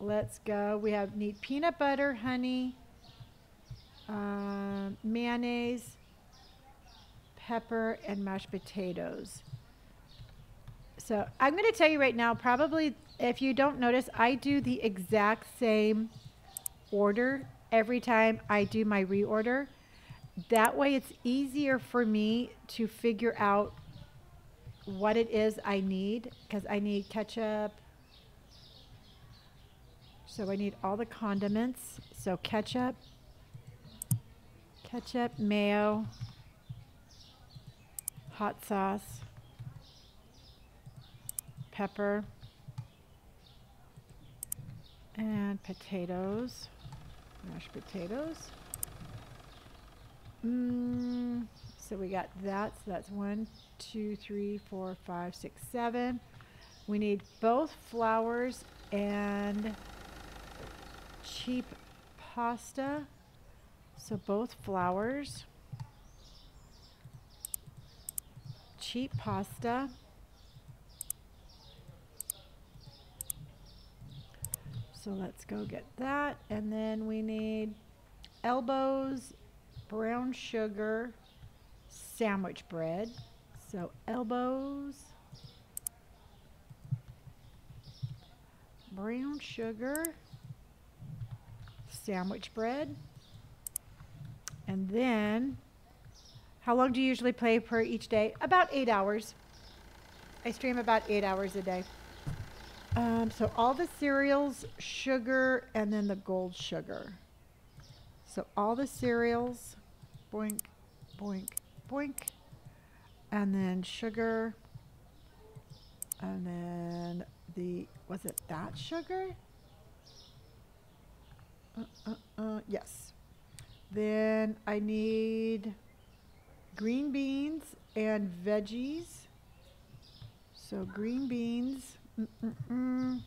Let's go. We need peanut butter, honey, mayonnaise, pepper, and mashed potatoes. So I'm going to tell you right now, probably if you don't notice, I do the exact same order every time I do my reorder. That way it's easier for me to figure out what it is I need, because I need ketchup. So I need all the condiments. So ketchup, mayo, hot sauce, pepper, and potatoes, mashed potatoes. So we got that. So that's 1, 2, 3, 4, 5, 6, 7. We need both flours and cheap pasta. So both flours, cheap pasta. So let's go get that. And then we need elbows, brown sugar, sandwich bread. So elbows, brown sugar, sandwich bread. And then, how long do you usually play per each day? About 8 hours. I stream about 8 hours a day. So all the cereals, sugar, and then the gold sugar. So all the cereals, boink, boink, boink. And then sugar. And then was it that sugar? Yes. Then I need green beans and veggies. So green beans and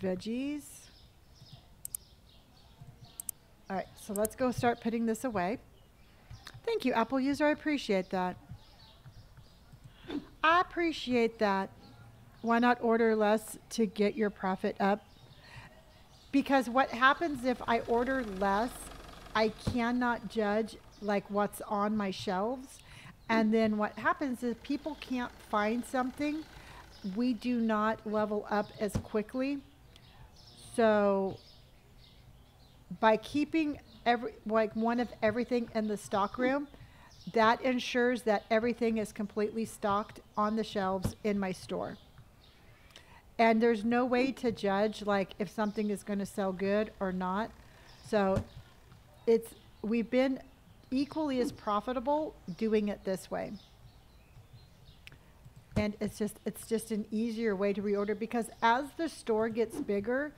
veggies. All right, so let's go start putting this away. Thank you, Apple user. I appreciate that. I appreciate that. Why not order less to get your profit up? Because what happens if I order less, I cannot judge like what's on my shelves. And then what happens is people can't find something. We do not level up as quickly. So by keeping one of everything in the stock room, that ensures that everything is completely stocked on the shelves in my store. And there's no way to judge like if something is going to sell good or not. So we've been equally as profitable doing it this way. And it's just an easier way to reorder, because as the store gets bigger,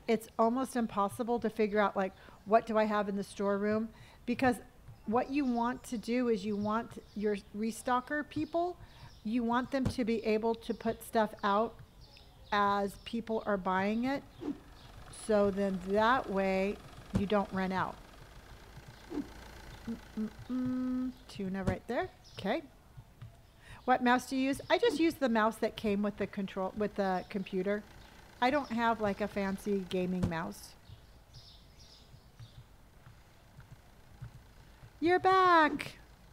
it's almost impossible to figure out like what do I have in the storeroom, because what you want to do is you want your restocker people, you want them to be able to put stuff out as people are buying it, so then that way you don't run out. Tuna right there. Okay. What mouse do you use? I just use the mouse that came with the computer. I don't have like a fancy gaming mouse. You're back.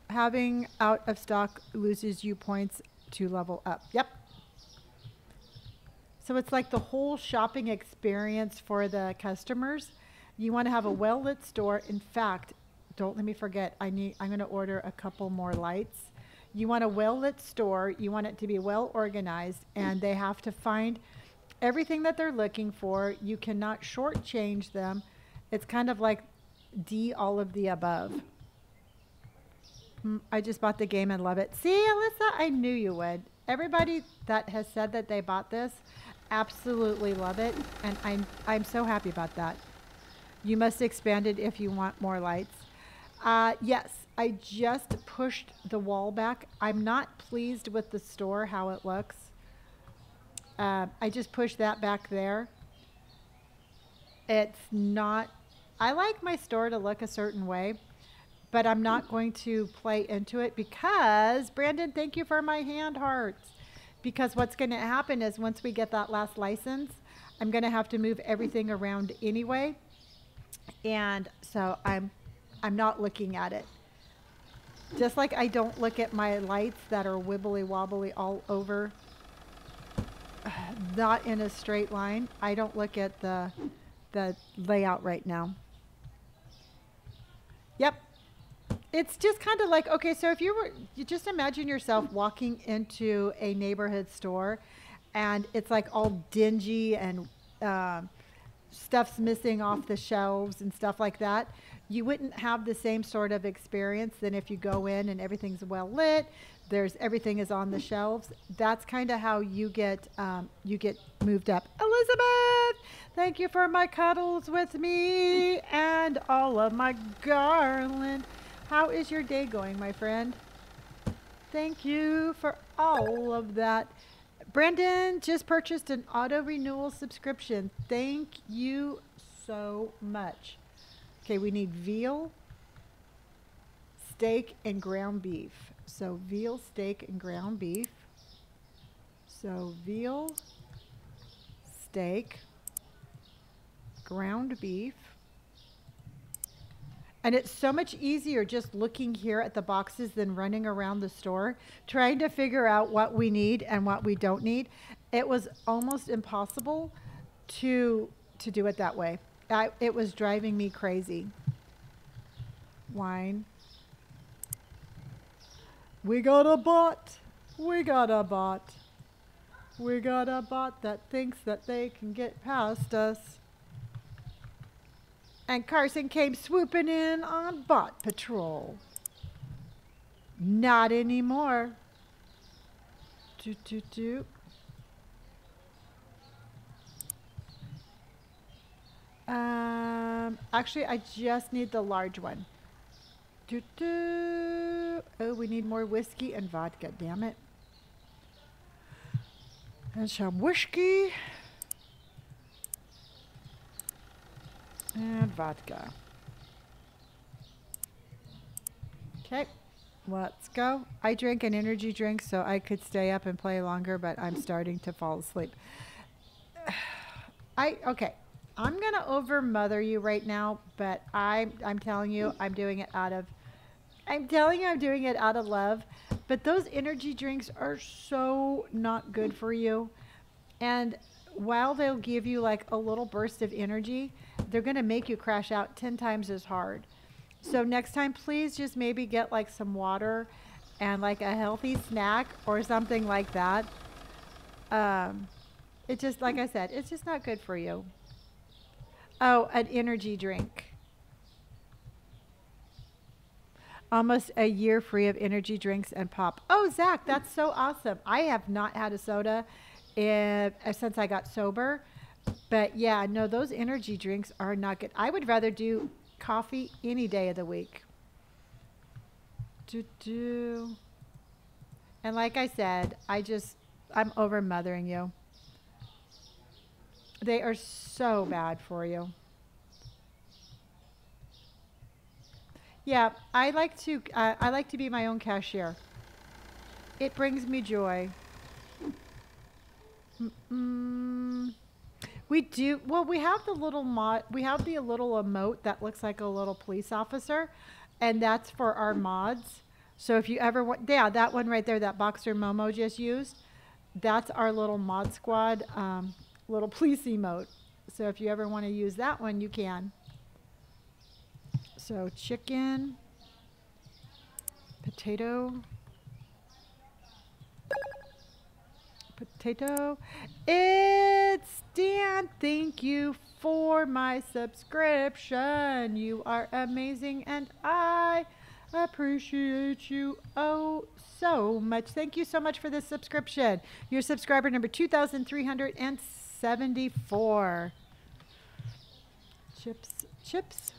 Having out of stock loses you points to level up. Yep. So it's like the whole shopping experience for the customers. You want to have a well-lit store. In fact, don't let me forget, I'm going to order a couple more lights. You want a well-lit store. You want it to be well organized, and they have to find everything that they're looking for. You cannot shortchange them. It's kind of like D, all of the above. I just bought the game and love it. See, Alyssa, I knew you would. Everybody that has said that they bought this absolutely love it, and I'm so happy about that. You must expand it if you want more lights. Yes, I just pushed the wall back. I'm not pleased with the store, how it looks. I just pushed that back there. It's not, I like my store to look a certain way, but I'm not going to play into it because, Brandon, thank you for my hand hearts. Because what's going to happen is once we get that last license, I'm going to have to move everything around anyway. And so I'm not looking at it. Just like I don't look at my lights that are wibbly wobbly all over, not in a straight line. I don't look at the layout right now. Yep. It's just kind of like, okay, so if you just imagine yourself walking into a neighborhood store and it's like all dingy and stuff's missing off the shelves and stuff like that. You wouldn't have the same sort of experience than if you go in and everything's well lit. Everything is on the shelves. That's kind of how you get moved up. Elizabeth, thank you for my cuddles with me and all of my garland. How is your day going, my friend? Thank you for all of that. Brandon just purchased an auto renewal subscription. Thank you so much. Okay, we need veal, steak, and ground beef. So veal, steak, and ground beef. So veal, steak, ground beef. And it's so much easier just looking here at the boxes than running around the store trying to figure out what we need and what we don't need. It was almost impossible to do it that way. It was driving me crazy. Wine. We got a bot. We got a bot. We got a bot that thinks that they can get past us. And Carson came swooping in on bot patrol. Not anymore. Doot, doot, doot. Actually, I just need the large one. Doot, doot. Oh, we need more whiskey and vodka, damn it. And some whiskey. And vodka. Okay, let's go. I drank an energy drink so I could stay up and play longer, but I'm starting to fall asleep. Okay, I'm gonna over mother you right now, but I'm telling you, I'm doing it out of love. But those energy drinks are so not good for you. And while they'll give you like a little burst of energy, they're going to make you crash out 10 times as hard. So next time, please just maybe get like some water and like a healthy snack or something like that. It just, like I said, it's just not good for you. Oh, an energy drink. Almost a year free of energy drinks and pop. Oh, Zach, that's so awesome. I have not had a soda since I got sober. But yeah, no, those energy drinks are not good. I would rather do coffee any day of the week. And like I said, I'm over mothering you. They are so bad for you. Yeah, I like to be my own cashier. It brings me joy. We do. Well, we have the little little emote that looks like a little police officer, and that's for our mods. So if you ever want, yeah, that one right there, that Boxer Momo just used, that's our little mod squad little police emote. So if you ever want to use that one, you can. So chicken, potato, Potato. It's Dan. Thank you for my subscription. You are amazing and I appreciate you oh so much. Thank you so much for this subscription. Your subscriber number 2374. Chips.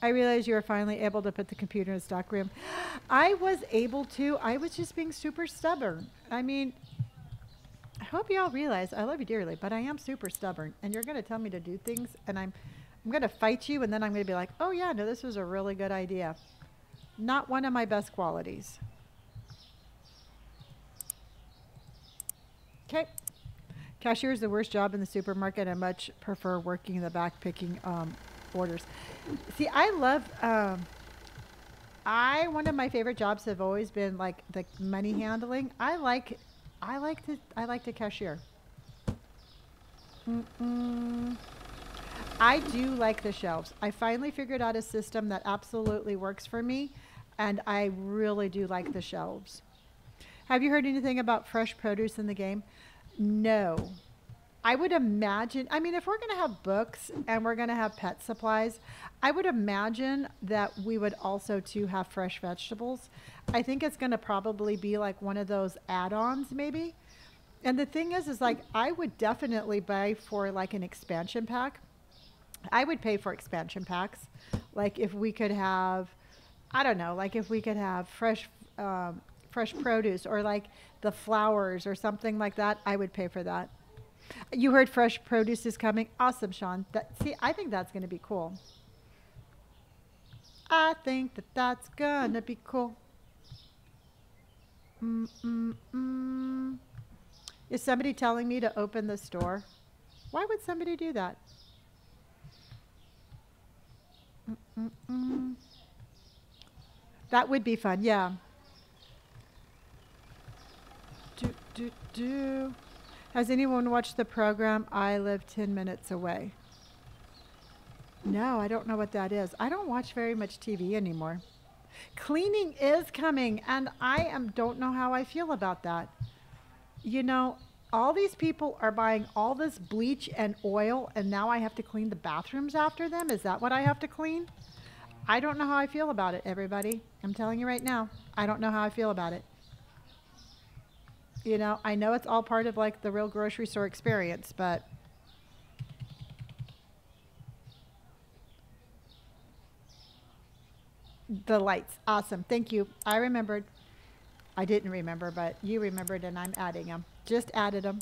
I realize you were finally able to put the computer in the stock room. I was able to. I was just being super stubborn. I mean, I hope you all realize I love you dearly, but I am super stubborn. And you're going to tell me to do things, and I'm going to fight you, and then I'm going to be like, oh, yeah, no, this was a really good idea. Not one of my best qualities. Okay. Cashier is the worst job in the supermarket. I much prefer working in the back picking orders. See, I love, one of my favorite jobs have always been like the money handling. I like to cashier. I do like the shelves. I finally figured out a system that absolutely works for me, and I really do like the shelves. Have you heard anything about fresh produce in the game? No. I would imagine, I mean, if we're going to have books and we're going to have pet supplies, I would imagine that we would also too have fresh vegetables. I think it's going to probably be like one of those add-ons maybe. And the thing is like I would definitely buy for like an expansion pack. I would pay for expansion packs. Like if we could have, I don't know, like if we could have fresh produce or like the flowers or something like that, I would pay for that. You heard fresh produce is coming. Awesome, Sean. See, I think that's going to be cool. I think that that's going to be cool. Is somebody telling me to open the store? Why would somebody do that? That would be fun, yeah. Has anyone watched the program I Live 10 Minutes Away? No, I don't know what that is. I don't watch very much TV anymore. Cleaning is coming, and I don't know how I feel about that. You know, all these people are buying all this bleach and oil, and now I have to clean the bathrooms after them? Is that what I have to clean? I don't know how I feel about it, everybody. I'm telling you right now, I don't know how I feel about it. You know, I know it's all part of like the real grocery store experience, but the lights, awesome. Thank you. I remembered. I didn't remember, but you remembered, and I'm adding them. Just added them.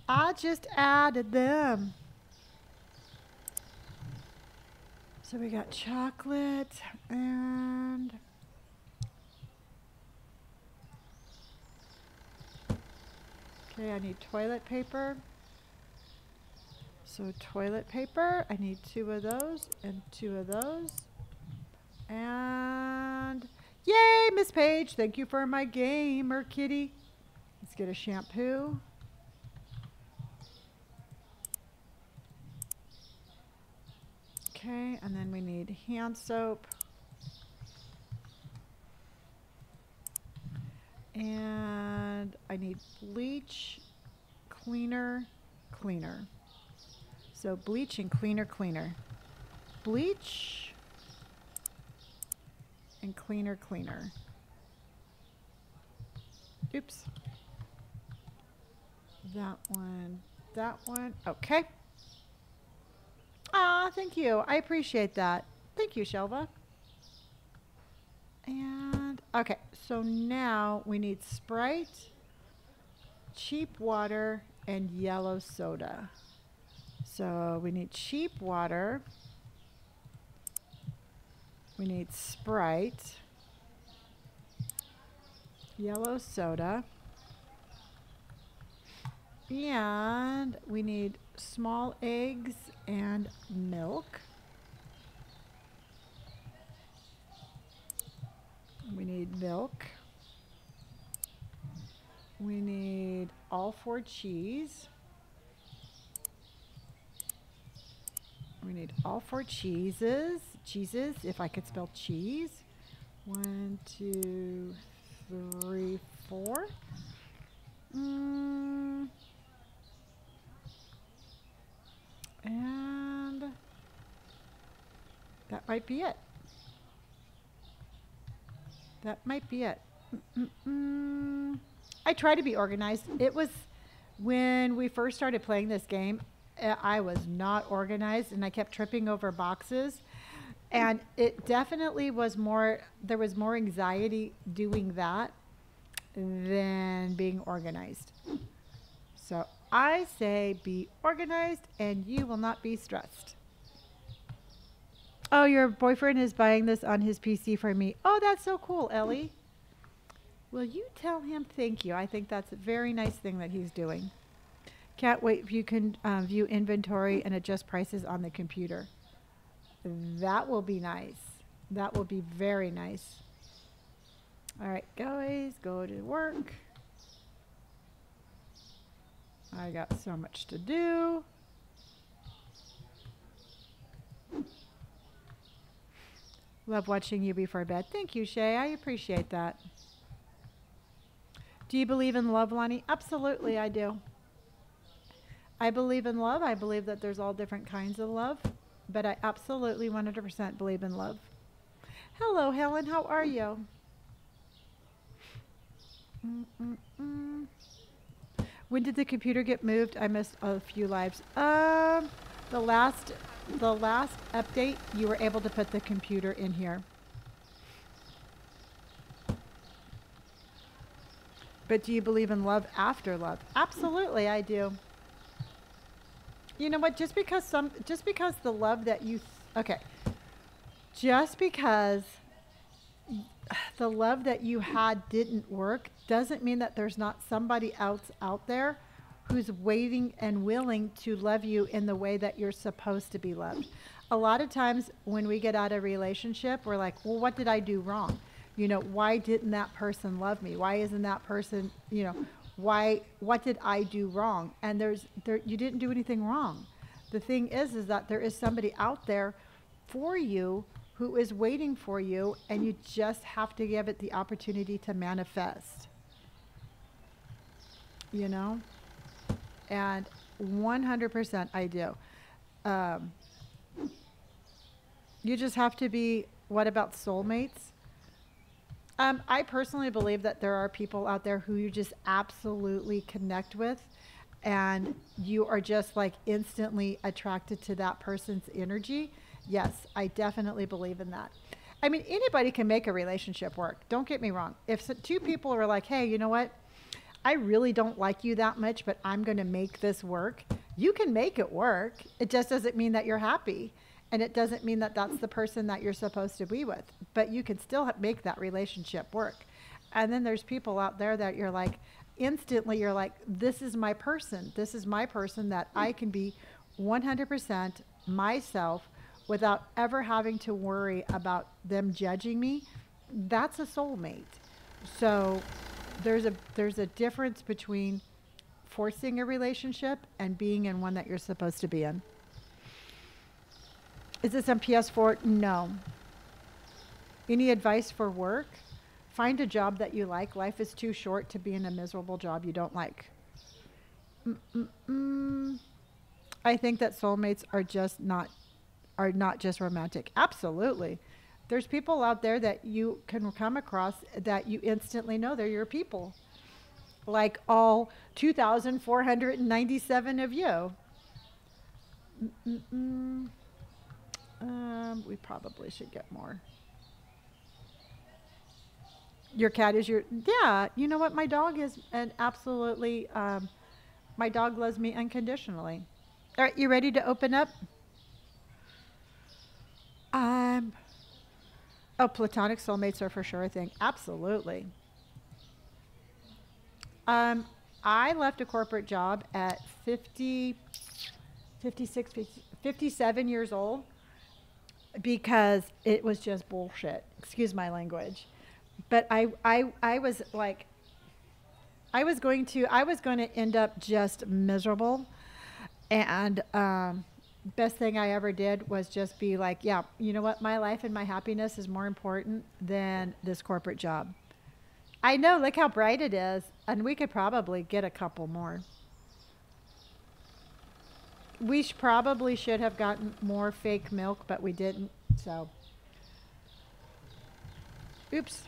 I just added them. So we got chocolate and okay, I need toilet paper. So toilet paper, I need 2 of those and 2 of those. And yay, Miss Page, thank you for my gamer kitty. Let's get a shampoo. Okay, and then we need hand soap. And I need bleach, cleaner. So bleach and cleaner. Bleach and cleaner. Oops. That one. Okay. Ah, thank you. I appreciate that. Thank you, Shelva. And, okay, so now we need Sprite, cheap water, and yellow soda. So we need cheap water. We need Sprite, yellow soda, and we need small eggs and milk. We need milk. We need all 4 cheese. We need all 4 cheeses, if I could spell cheese. 1, 2, 3, 4. Mm, and that might be it. That might be it. Mm-mm-mm. I try to be organized. It was when we first started playing this game, I was not organized and I kept tripping over boxes. And it definitely was more, there was more anxiety doing that than being organized. So I say be organized and you will not be stressed. Oh, your boyfriend is buying this on his PC for me. Oh, that's so cool, Ellie. Will you tell him thank you? I think that's a very nice thing that he's doing. Can't wait if you can view inventory and adjust prices on the computer. That will be nice. That will be very nice. All right, guys, go to work. I got so much to do. Love watching you before bed. Thank you, Shay. I appreciate that. Do you believe in love, Lonnie? Absolutely, I do. I believe in love. I believe that there's all different kinds of love, but I absolutely 100% believe in love. Hello, Helen. How are you? Mm-mm-mm. When did the computer get moved? I missed a few lives. The last, the last update, you were able to put the computer in here. But do you believe in love after love? Absolutely, I do. You know what? Just because the love that you, okay, just because the love that you had didn't work doesn't mean that there's not somebody else out there who's waiting and willing to love you in the way that you're supposed to be loved. A lot of times when we get out of a relationship, we're like, well, what did I do wrong? You know, why didn't that person love me? Why isn't that person, you know, what did I do wrong? And you didn't do anything wrong. The thing is that there is somebody out there for you who is waiting for you, and you just have to give it the opportunity to manifest. You know? And 100% I do. Um, you just have to be, what about soulmates? I personally believe that there are people out there who you just absolutely connect with, and you are just like instantly attracted to that person's energy. Yes, I definitely believe in that. I mean, anybody can make a relationship work. Don't get me wrong. If two people are like, hey, you know what? I really don't like you that much, but I'm going to make this work. You can make it work. It just doesn't mean that you're happy. And it doesn't mean that that's the person that you're supposed to be with. But you can still make that relationship work. And then there's people out there that you're like, instantly you're like, this is my person. This is my person that I can be 100% myself without ever having to worry about them judging me. That's a soulmate. So there's a difference between forcing a relationship and being in one that you're supposed to be in. Is this on PS4? No. Any advice for work? Find a job that you like. Life is too short to be in a miserable job you don't like. I think that soulmates are not just romantic. Absolutely. There's people out there that you can come across that you instantly know they're your people. Like all 2,497 of you. We probably should get more. Your cat is your, yeah, you know what? My dog is an absolutely, my dog loves me unconditionally. All right, you ready to open up? Um, oh, platonic soulmates are for sure a thing. Absolutely. Um, I left a corporate job at 50, 56, 57 years old because it was just bullshit. Excuse my language. But I was like, I was going to end up just miserable. And best thing I ever did was just be like, yeah, you know what? My life and my happiness is more important than this corporate job. I know, look how bright it is. And we could probably get a couple more. We probably should have gotten more fake milk, but we didn't. So, oops.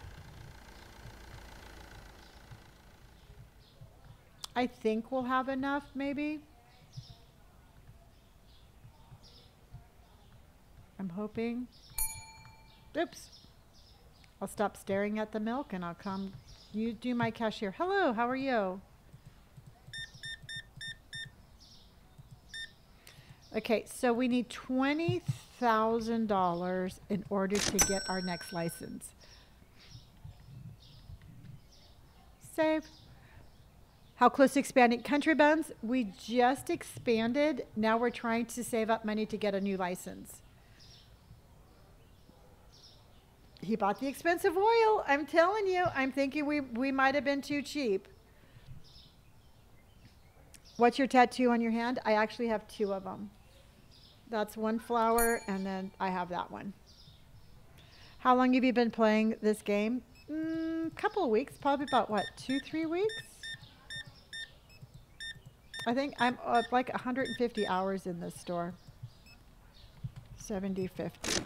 I think we'll have enough, maybe. I'm hoping. Oops. I'll stop staring at the milk and I'll come. You do my cashier. Hello, how are you? Okay, so we need $20,000 in order to get our next license. Save. How close to expanding? Country Buns, we just expanded. Now we're trying to save up money to get a new license. He bought the expensive oil. I'm telling you, I'm thinking we might have been too cheap. What's your tattoo on your hand? I actually have two of them. That's one flower, and then I have that one. How long have you been playing this game? Couple of weeks, probably about what, 2-3 weeks? I think I'm like 150 hours in this store. 70, 50.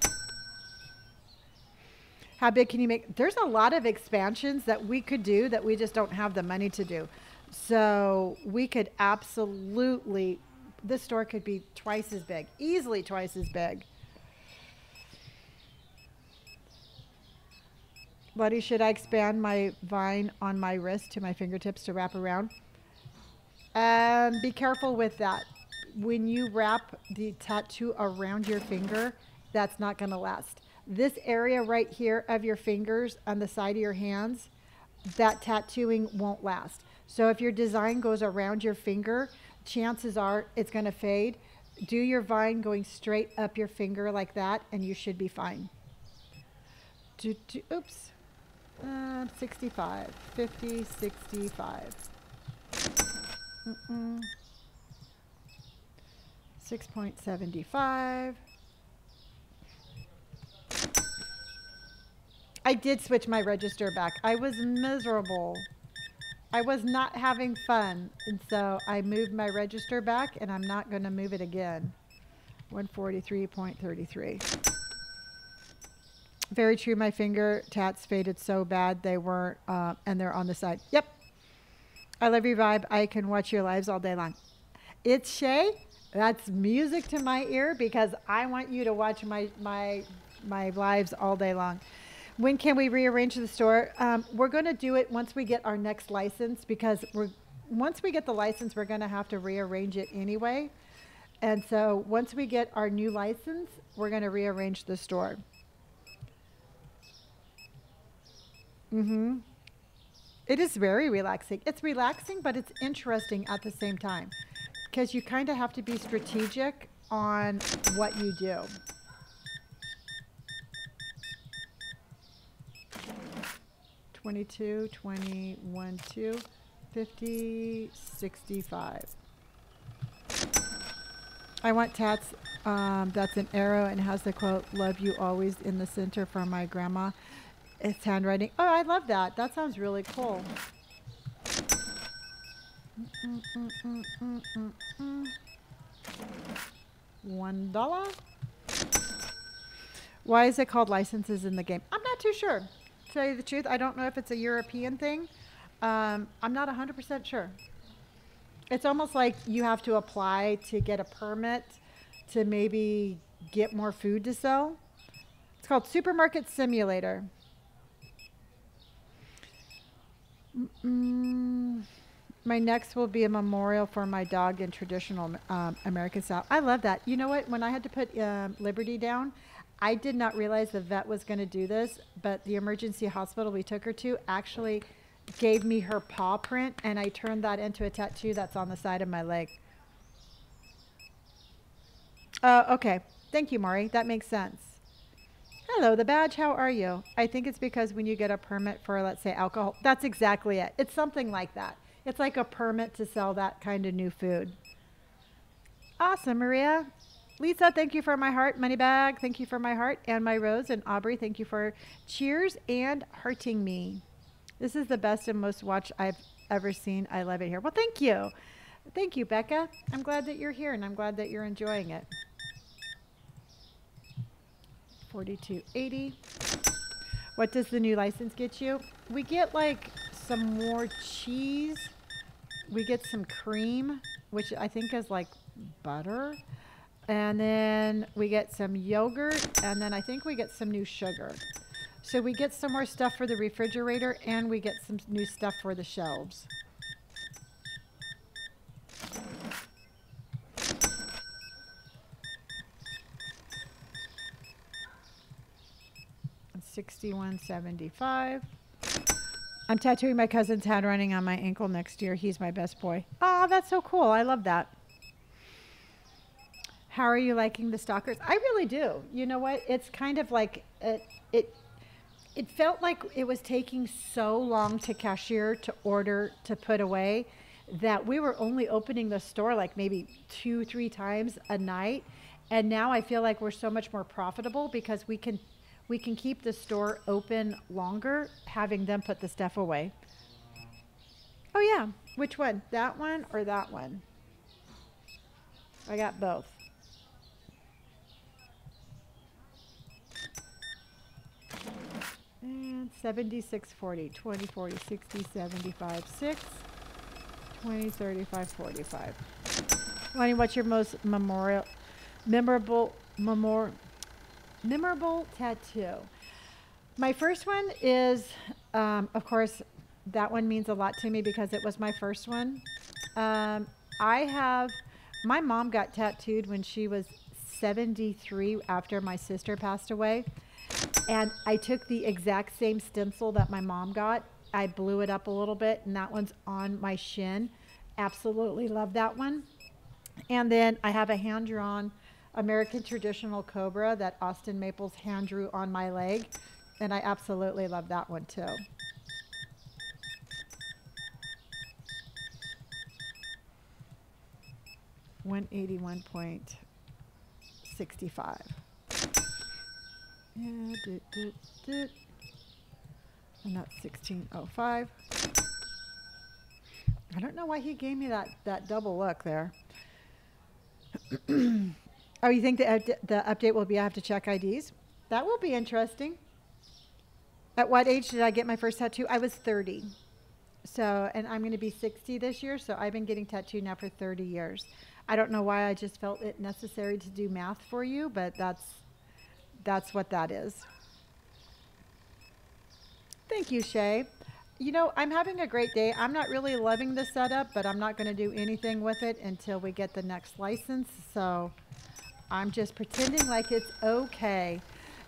How big can you make? There's a lot of expansions that we could do that we just don't have the money to do. So we could absolutely, this store could be twice as big, easily twice as big. Buddy, should I expand my vine on my wrist to my fingertips to wrap around? Be careful with that. When you wrap the tattoo around your finger, that's not going to last. This area right here of your fingers on the side of your hands, that tattooing won't last. So if your design goes around your finger, chances are it's going to fade. Do your vine going straight up your finger like that, and you should be fine. Oops. 65, 50, 65. 6.75. I did switch my register back. I was miserable. I was not having fun. And so I moved my register back, and I'm not going to move it again. 143.33. Very true. My finger tats faded so bad they weren't, and they're on the side. Yep. I love your vibe. I can watch your lives all day long. It's Shay. That's music to my ear because I want you to watch my lives all day long. When can we rearrange the store? We're going to do it once we get our next license because once we get the license, we're going to have to rearrange it anyway. And so once we get our new license, we're going to rearrange the store. It is very relaxing. It's relaxing, but it's interesting at the same time because you kind of have to be strategic on what you do. 22, 21, 2, 50, 65. I want tats. That's an arrow and has the quote, "Love you always" in the center from my grandma. It's handwriting. Oh, I love that. That sounds really cool. $1. Why is it called licenses in the game? I'm not too sure. To tell you the truth, I don't know if it's a European thing. I'm not 100% sure. It's almost like you have to apply to get a permit to maybe get more food to sell. It's called Supermarket Simulator. My next will be a memorial for my dog in traditional American style. I love that. You know what? When I had to put Liberty down, I did not realize the vet was going to do this, but the emergency hospital we took her to actually gave me her paw print, and I turned that into a tattoo that's on the side of my leg. Okay. Thank you, Maury. That makes sense. Hello, the badge. How are you? I think it's because when you get a permit for, let's say, alcohol, that's exactly it. It's something like that. It's like a permit to sell that kind of new food. Awesome, Maria. Lisa, thank you for my heart. Moneybag, thank you for my heart. And my rose. And Aubrey, thank you for cheers and hearting me. This is the best and most watched I've ever seen. I love it here. Well, thank you. Thank you, Becca. I'm glad that you're here and I'm glad that you're enjoying it. 42.80. What does the new license get you? We get like some more cheese. We get some cream, which I think is like butter. And then we get some yogurt. And then I think we get some new sugar. So we get some more stuff for the refrigerator and we get some new stuff for the shelves. 61.75. I'm tattooing my cousin's handwriting on my ankle next year. He's my best boy. Oh, that's so cool. I love that. How are you liking the stalkers? I really do. You know what? It's kind of like it felt like it was taking so long to cashier, to order, to put away, that we were only opening the store like maybe 2-3 times a night. And now I feel like we're so much more profitable because we can keep the store open longer, having them put the stuff away. Oh yeah, which one? That one or that one? I got both. And 76.40, 20.40, 60, 75, 6, 20, 35, 45. Lonnie, what's your most memorable tattoo? My first one is, of course, that one means a lot to me because it was my first one. My mom got tattooed when she was 73 after my sister passed away. And I took the exact same stencil that my mom got. I blew it up a little bit, and that one's on my shin. Absolutely love that one. And then I have a hand-drawn American traditional cobra that Austin Maples hand drew on my leg, and I absolutely love that one too. $181.65. Yeah, and that's 16.05. I don't know why he gave me that double look there. Oh, you think the update will be I have to check IDs? That will be interesting. At what age did I get my first tattoo? I was 30. So, and I'm going to be 60 this year, so I've been getting tattooed now for 30 years. I don't know why, I just felt it necessary to do math for you, but that's what that is. Thank you, Shay. You know, I'm having a great day. I'm not really loving the setup, but I'm not going to do anything with it until we get the next license. So I'm just pretending like it's okay.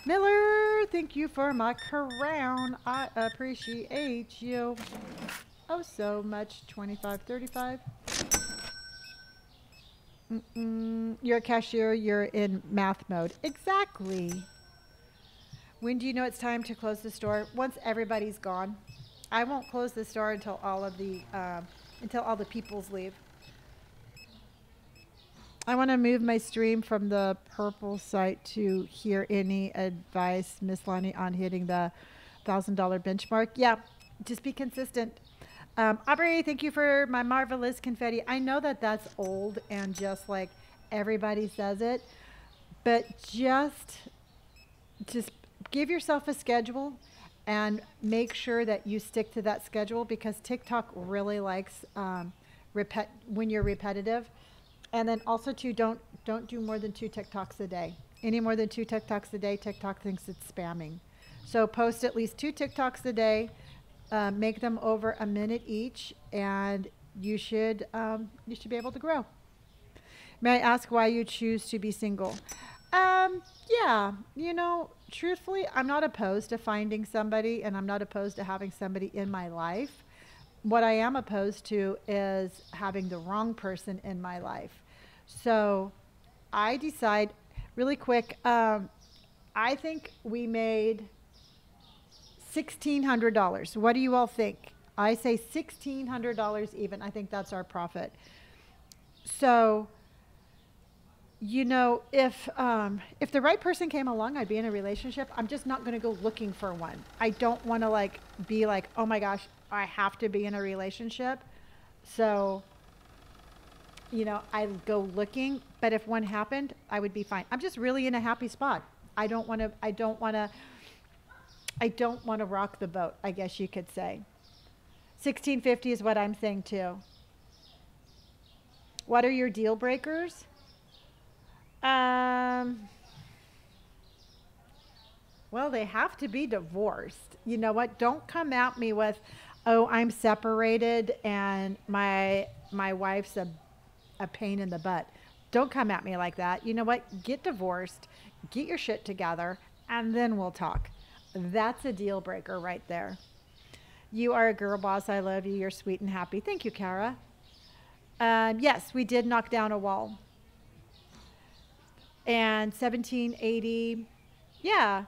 Miller, thank you for my crown. I appreciate you oh so much. 25.35. You're a cashier. You're in math mode. Exactly. When do you know it's time to close the store? Once everybody's gone. I won't close the store until all the peoples leave. I want to move my stream from the purple site to hear any advice, Miss Lonnie, on hitting the $1,000 benchmark. Yeah, just be consistent. Aubrey, thank you for my marvelous confetti. I know that that's old and just like everybody says it, but just give yourself a schedule and make sure that you stick to that schedule, because TikTok really likes when you're repetitive. And then also too, don't do more than 2 TikToks a day. Any more than 2 TikToks a day, TikTok thinks it's spamming. So post at least 2 TikToks a day, make them over a minute each, and you should be able to grow. May I ask why you choose to be single? Yeah, you know, truthfully, I'm not opposed to finding somebody, and I'm not opposed to having somebody in my life. What I am opposed to is having the wrong person in my life. So I decide really quick, I think we made $1,600. What do you all think? I say $1,600 even. I think that's our profit. So if the right person came along, I'd be in a relationship. I'm just not going to go looking for one. I don't want to like be like, oh my gosh, I have to be in a relationship. So, I go looking, but if one happened, I would be fine. I'm just really in a happy spot. I don't want to rock the boat, I guess you could say. 1650 is what I'm saying too. What are your deal breakers? Um, well, they have to be divorced. You know what? Don't come at me with, "Oh, I'm separated and my wife's a pain in the butt." Don't come at me like that. You know what? Get divorced, get your shit together, and then we'll talk. That's a deal breaker right there. You are a girl boss. I love you. You're sweet and happy. Thank you, Kara. Yes, we did knock down a wall. And 1780, yeah,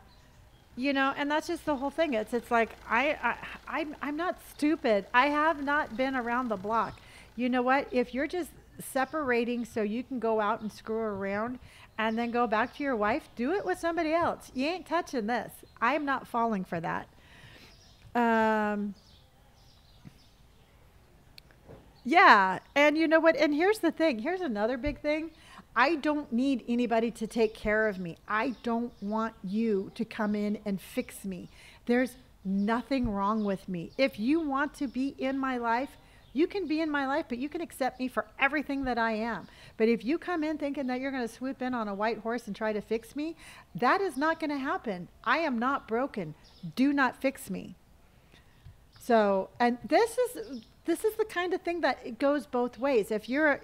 and that's just the whole thing. It's like I'm not stupid. I have not been around the block. You know what? If you're just separating so you can go out and screw around and then go back to your wife, do it with somebody else. You ain't touching this. I'm not falling for that. Um, yeah, and you know what? And here's the thing. Here's another big thing. I don't need anybody to take care of me. I don't want you to come in and fix me. There's nothing wrong with me. If you want to be in my life, you can be in my life, but you can accept me for everything that I am. But if you come in thinking that you're going to swoop in on a white horse and try to fix me, that is not going to happen. I am not broken. Do not fix me. So, and this is the kind of thing that it goes both ways. If you're,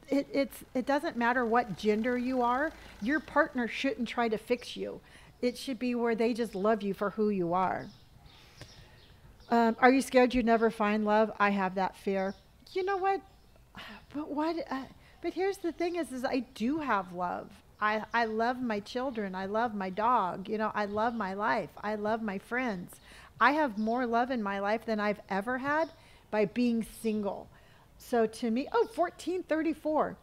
it doesn't matter what gender you are, your partner shouldn't try to fix you. It should be where they just love you for who you are. Are you scared you never find love? I have that fear. You know what? But what? But here's the thing: is I do have love. I love my children. I love my dog. I love my life. I love my friends. I have more love in my life than I've ever had by being single. So to me, 1434.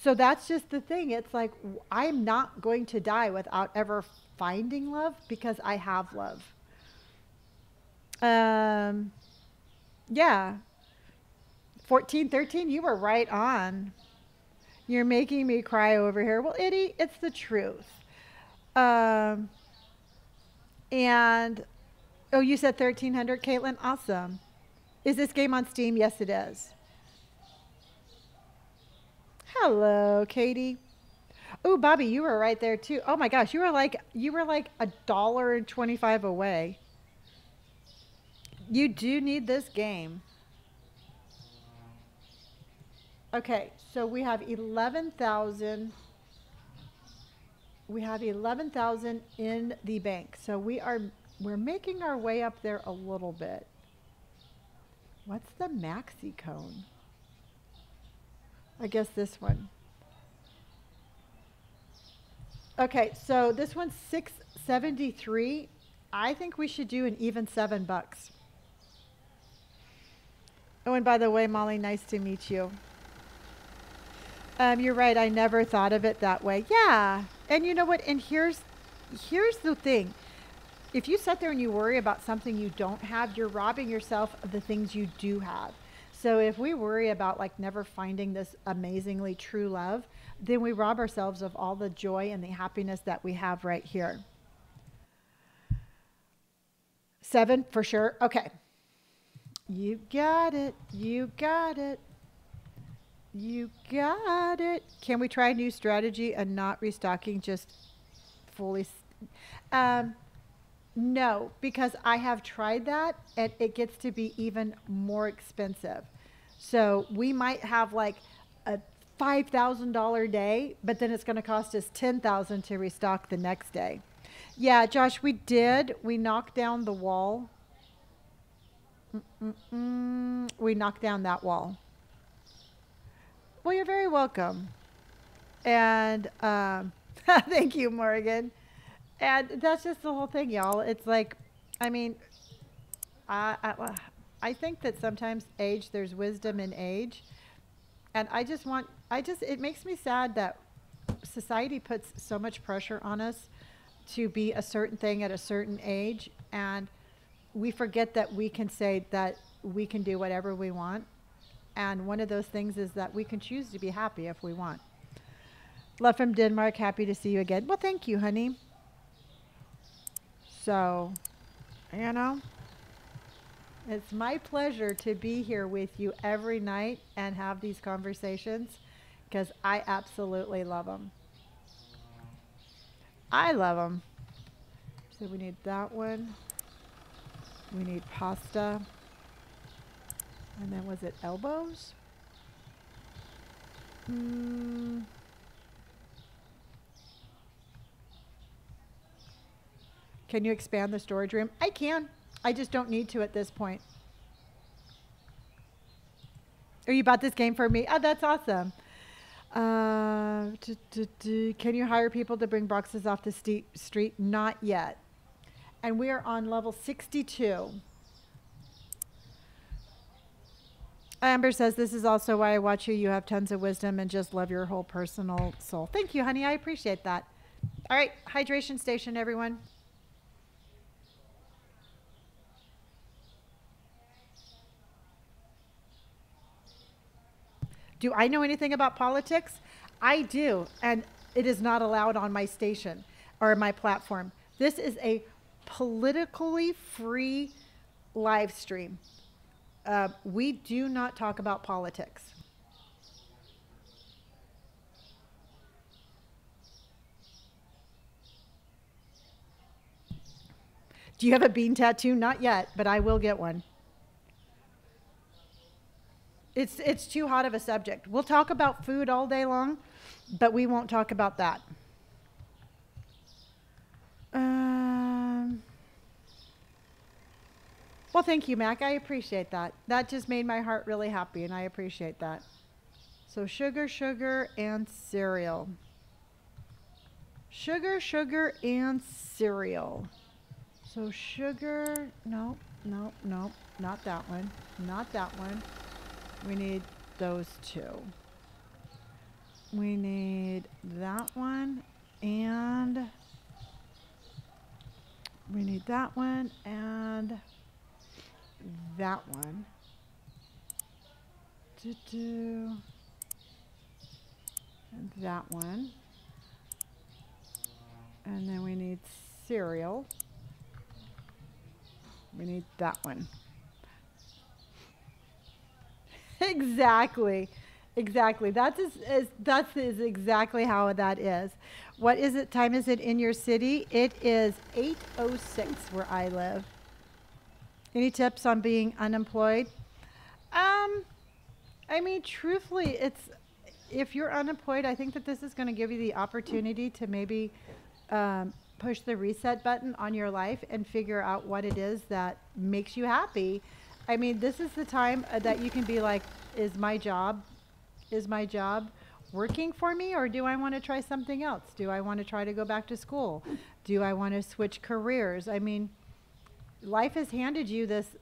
So that's just the thing. It's like I'm not going to die without ever finding love because I have love. Um, yeah, 1413. You were right on. You're making me cry over here. Well, it's the truth. Um, and oh, you said 1300, Caitlin. Awesome. Is this game on Steam? Yes, it is. Hello, Katie. Oh, Bobby, you were right there too. Oh my gosh, you were like $1.25 away. You do need this game. Okay, so we have 11,000. We have 11,000 in the bank. So we're making our way up there a little bit. What's the maxi cone? I guess this one. Okay, so this one's 673. I think we should do an even $7. Oh, and by the way, Molly, nice to meet you. You're right. I never thought of it that way. Yeah. And you know what? And here's the thing. If you sit there and you worry about something you don't have, you're robbing yourself of the things you do have. So if we worry about like never finding this amazingly true love, then we rob ourselves of all the joy and the happiness that we have right here. 7 for sure. Okay. You got it. You got it. You got it. Can we try a new strategy and not restocking just fully? Um, no, because I have tried that and it gets to be even more expensive. So we might have like a $5,000 day, but then it's going to cost us 10,000 to restock the next day. Yeah, Josh, we did. We knocked down the wall. We knocked down that wall. Well, you're very welcome. And thank you, Morgan. And that's just the whole thing, y'all. It's like, I mean, I think that sometimes there's wisdom in age. And I just want it makes me sad that society puts so much pressure on us to be a certain thing at a certain age, and we forget that we can say that we can do whatever we want. And one of those things is that we can choose to be happy if we want. Love from Denmark. Happy to see you again. Well, thank you, honey. So, you know, it's my pleasure to be here with you every night and have these conversations because I absolutely love them. I love them. So we need that one. We need pasta. And then was it elbows? Can you expand the storage room? I can. I just don't need to at this point. Oh, you bought this game for me? Oh, that's awesome. Can you hire people to bring boxes off the street? Not yet. And we are on level 62. Amber says, this is also why I watch you. You have tons of wisdom and just love your whole personal soul. Thank you, honey. I appreciate that. All right, hydration station, everyone. Do I know anything about politics? I do, and it is not allowed on my station or my platform. This is a politically free live stream. We do not talk about politics. Do you have a bean tattoo? Not yet, but I will get one. It's too hot of a subject. We'll talk about food all day long, but we won't talk about that. Well, thank you, Mac. I appreciate that. That just made my heart really happy, and I appreciate that. So sugar, and cereal. Sugar, and cereal. So sugar, no, not that one. Not that one. We need those two. We need that one, and we need that one, and that one. And that one. And then we need cereal. We need that one. Exactly. That's exactly how that is. What is it? Time is it in your city? It is 8:06 where I live. Any tips on being unemployed? I mean, truthfully, if you're unemployed, I think that this is going to give you the opportunity to maybe push the reset button on your life and figure out what it is that makes you happy. I mean, this is the time that you can be like, is my job working for me, or do I want to try something else? Do I want to try to go back to school? Do I want to switch careers? I mean, life has handed you this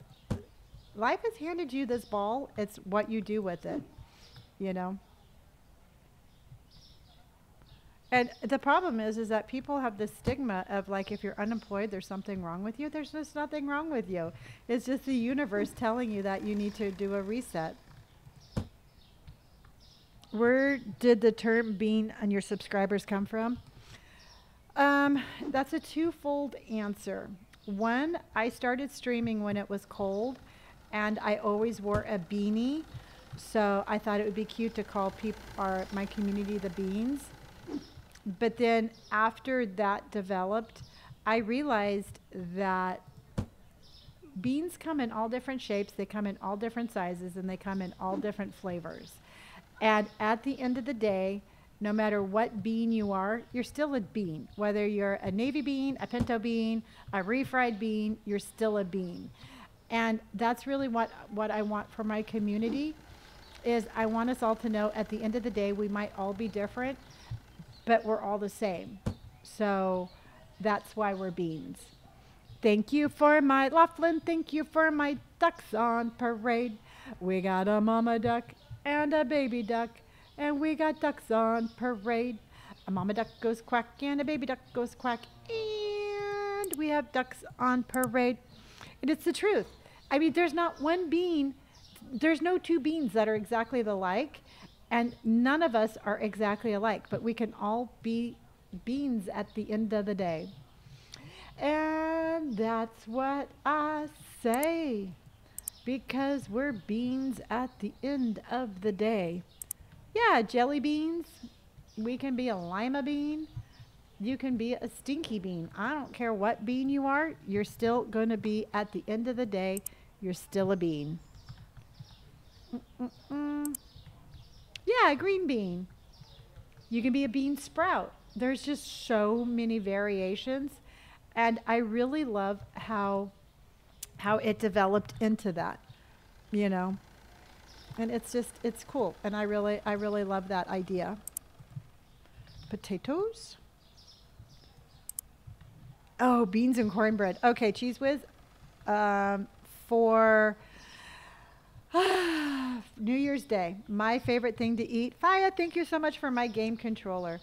ball. It's what you do with it, you know? And the problem is that people have this stigma of like, if you're unemployed, there's something wrong with you. There's just nothing wrong with you. It's just the universe telling you that you need to do a reset. Where did the term bean on your subscribers come from? That's a twofold answer. One, I started streaming when it was cold, and I always wore a beanie. So I thought it would be cute to call my community the beans. But then after that developed, I realized that beans come in all different shapes, they come in all different sizes, and they come in all different flavors. And at the end of the day, no matter what bean you are, you're still a bean. Whether you're a navy bean, a pinto bean, a refried bean, you're still a bean. And that's really what I want for my community, is I want us all to know at the end of the day, we might all be different, but we're all the same. So that's why we're beans. Thank you for my, Laughlin, thank you for my ducks on parade. We got a mama duck and a baby duck. And we got ducks on parade. A mama duck goes quack and a baby duck goes quack. And we have ducks on parade. And it's the truth. I mean, there's not one bean, there's no two beans that are exactly alike. And none of us are exactly alike, but we can all be beans at the end of the day. And that's what I say. Because we're beans at the end of the day. Yeah, jelly beans. We can be a lima bean. You can be a stinky bean. I don't care what bean you are. You're still going to be, at the end of the day, you're still a bean. Yeah, a green bean. You can be a bean sprout. There's just so many variations. And I really love how it developed into that, you know. And it's cool. And I really love that idea. Potatoes. Oh, beans and cornbread. Okay, Cheese Whiz. For New Year's Day, my favorite thing to eat, Faya, thank you so much for my game controller,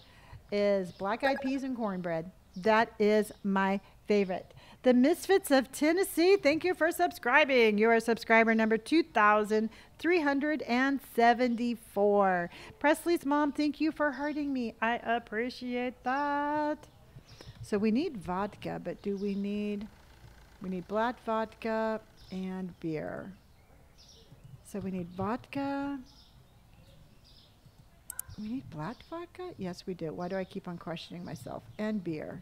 is black-eyed peas and cornbread. That is my favorite. The Misfits of Tennessee, thank you for subscribing. You are subscriber number 2,374. Presley's mom, thank you for hurting me. I appreciate that. So we need vodka, but we need black vodka and beer. So we need vodka. We need black vodka? Yes, we do. Why do I keep on questioning myself? And beer.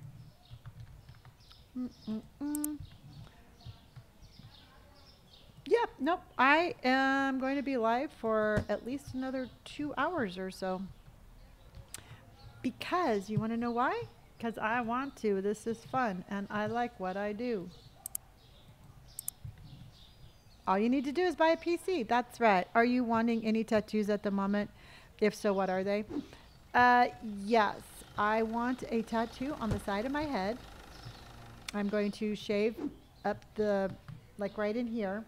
Yeah, nope. I am going to be live for at least another 2 hours or so. Because, you want to know why? Because I want to. This is fun, and I like what I do. All you need to do is buy a PC. That's right. Are you wanting any tattoos at the moment? If so, what are they? Yes. I want a tattoo on the side of my head. I'm going to shave up like right in here.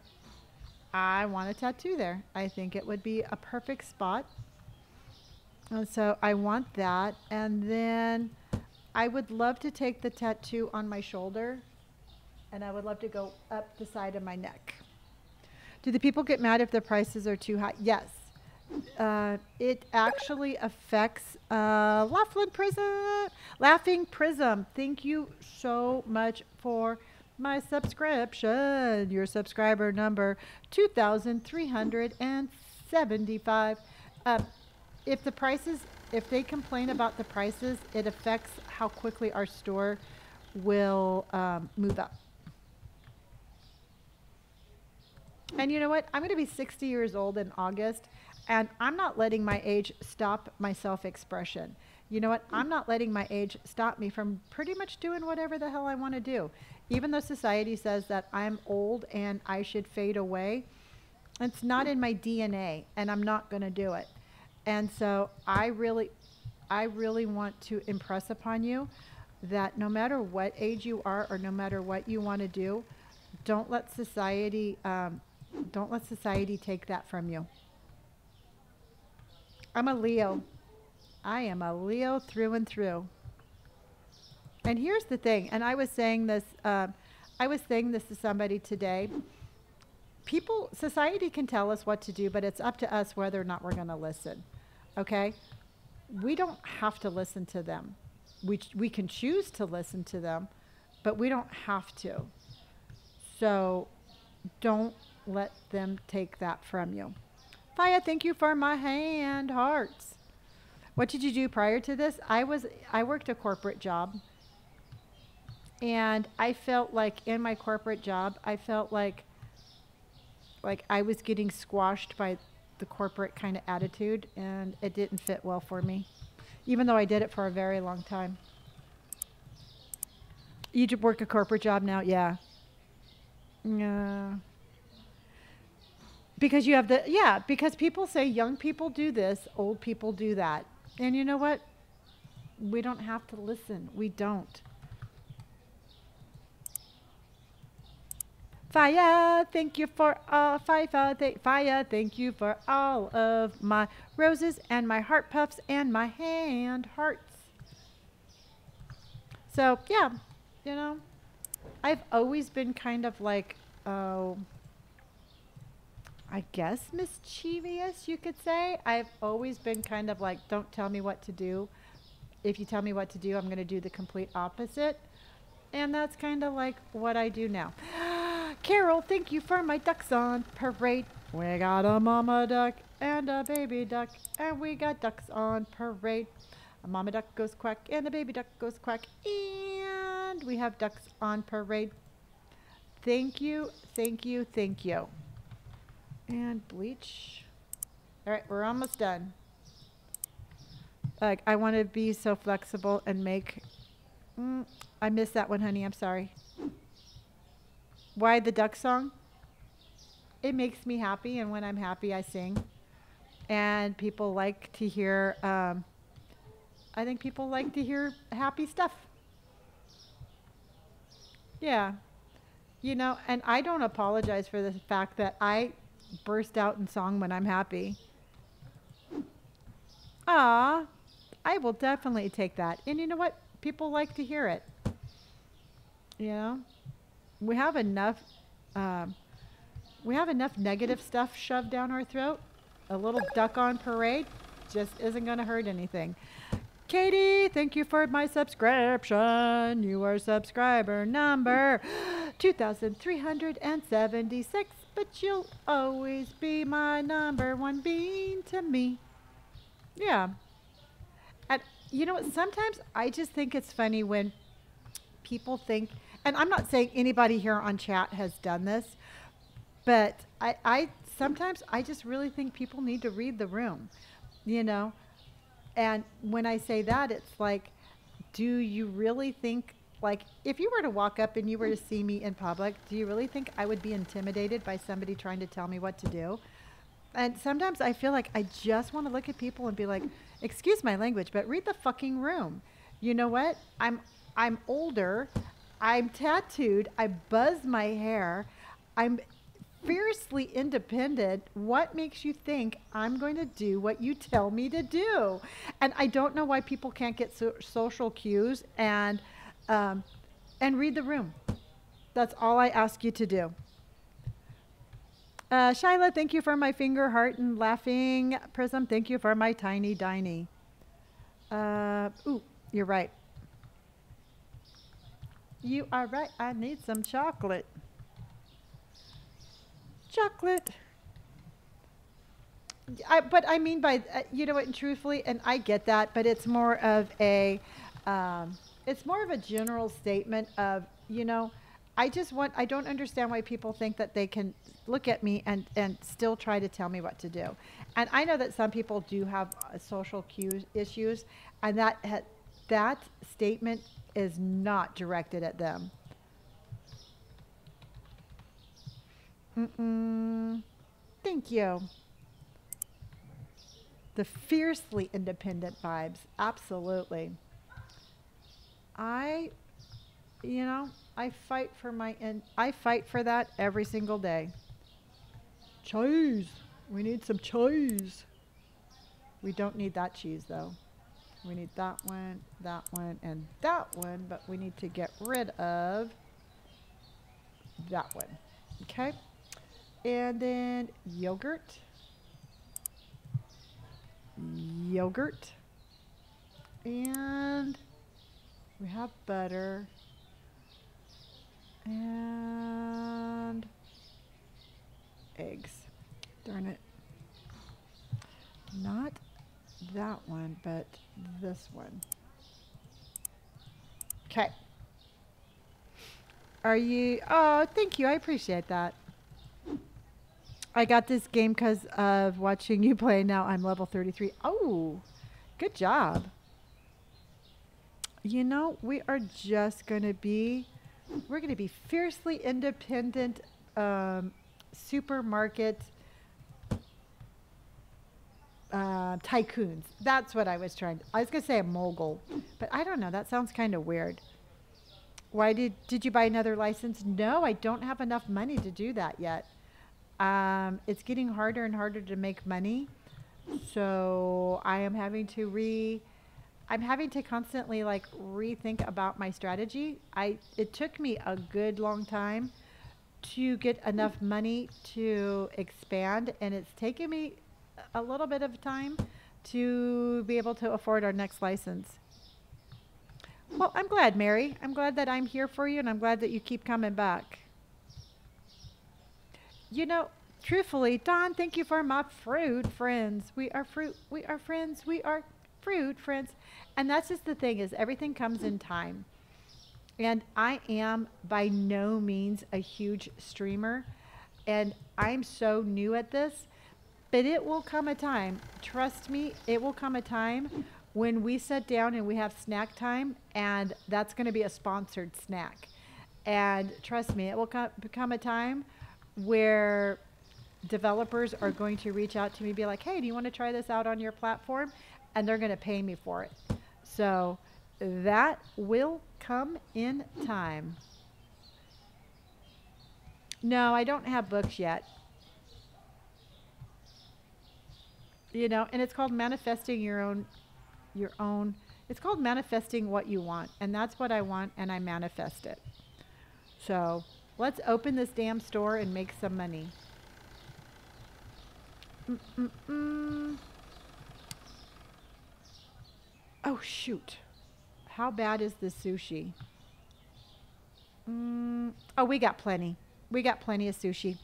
I want a tattoo there. I think it would be a perfect spot. And so I want that. And then I would love to take the tattoo on my shoulder. And I would love to go up the side of my neck. Do the people get mad if the prices are too high? Yes. It actually affects Laughing Prism. Thank you so much for my subscription. Your subscriber number 2,375. If they complain about the prices, it affects how quickly our store will move up. And you know what? I'm going to be 60 years old in August, and I'm not letting my age stop my self-expression. You know what? I'm not letting my age stop me from pretty much doing whatever the hell I want to do. Even though society says that I'm old and I should fade away, it's not in my DNA, and I'm not going to do it. And so I really want to impress upon you that no matter what age you are or no matter what you want to do, don't let society take that from you. I'm a Leo. I am a Leo through and through. And here's the thing, and I was saying this to somebody today. Society can tell us what to do, but it's up to us whether or not we're going to listen. Okay? We don't have to listen to them. We can choose to listen to them, but we don't have to. So don't let them take that from you. Faya, thank you for my hand hearts. What did you do prior to this? I worked a corporate job, and I felt like in my corporate job, I felt like I was getting squashed by the corporate kind of attitude, and it didn't fit well for me, even though I did it for a very long time. You work a corporate job now? Yeah. Yeah. Because because people say young people do this, old people do that. And you know what? We don't have to listen. We don't. Fire, thank you for all. Fire, thank you for all of my roses and my heart puffs and my hand hearts. So yeah, you know, I've always been kind of like, oh, I guess mischievous, you could say. I've always been kind of like, don't tell me what to do. If you tell me what to do, I'm going to do the complete opposite. And that's kind of like what I do now. Carol, thank you for my ducks on parade. We got a mama duck and a baby duck, and we got ducks on parade. A mama duck goes quack, and a baby duck goes quack, and we have ducks on parade. Thank you, thank you, thank you. And bleach. All right, we're almost done. Like, I want to be so flexible and make... I missed that one, honey. I'm sorry. Why the duck song? It makes me happy, and when I'm happy, I sing. And people like to hear... I think people like to hear happy stuff. Yeah. You know, and I don't apologize for the fact that I burst out in song when I'm happy. Ah, I will definitely take that. And you know what? People like to hear it. You know, we have enough negative stuff shoved down our throat. A little duck on parade just isn't going to hurt anything. Katie, thank you for my subscription. You are subscriber number 2,376, but you'll always be my number one bean to me. Yeah. And you know what? Sometimes I just think it's funny when people think, and I'm not saying anybody here on chat has done this, but I sometimes I just really think people need to read the room, you know? And when I say that, it's like, do you really think, like, if you were to walk up and you were to see me in public, do you really think I would be intimidated by somebody trying to tell me what to do? And sometimes I feel like I just want to look at people and be like, excuse my language, but read the fucking room. You know what? I'm older. I'm tattooed. I buzz my hair. I'm fiercely independent. What makes you think I'm going to do what you tell me to do? And I don't know why people can't get social cues and read the room. That's all I ask you to do. Shyla, thank you for my finger heart and laughing prism. Thank you for my tiny diny. Ooh, you're right. You are right. I need some chocolate. Chocolate. But I mean by, you know what, and truthfully, and I get that, but it's more of a general statement of, you know, I don't understand why people think that they can look at me and still try to tell me what to do. And I know that some people do have social cues issues, and that statement is not directed at them. Thank you. The fiercely independent vibes, absolutely. I fight for that every single day. Cheese. We need some cheese. We don't need that cheese though. We need that one, and that one, but we need to get rid of that one. Okay? And then yogurt. Yogurt. And we have butter. And eggs. Darn it. Not that one, but this one. Okay. Are you... Oh, thank you. I appreciate that. I got this game because of watching you play. Now I'm level 33. Oh, good job. You know, we're going to be fiercely independent supermarket tycoons. That's what I was going to say a mogul, but I don't know. That sounds kind of weird. Why did you buy another license? No, I don't have enough money to do that yet. It's getting harder and harder to make money. So I am having to I'm having to constantly like rethink about my strategy. It took me a good long time to get enough money to expand, and it's taken me a little bit of time to be able to afford our next license. Well, I'm glad, Mary. I'm glad that I'm here for you, and I'm glad that you keep coming back. You know, truthfully, Don, thank you for my fruit friends. We are fruit. We are friends. We are fruit friends. And that's just the thing is everything comes in time. And I am by no means a huge streamer. And I'm so new at this. But it will come a time, trust me, it will come a time when we sit down and we have snack time, and that's going to be a sponsored snack. And trust me, it will become a time where developers are going to reach out to me and be like, hey, do you want to try this out on your platform? And they're going to pay me for it. So that will come in time. No, I don't have books yet. You know, and it's called manifesting it's called manifesting what you want. And that's what I want, and I manifest it. So let's open this damn store and make some money. Oh, shoot. How bad is the sushi? Oh, we got plenty. We got plenty of sushi.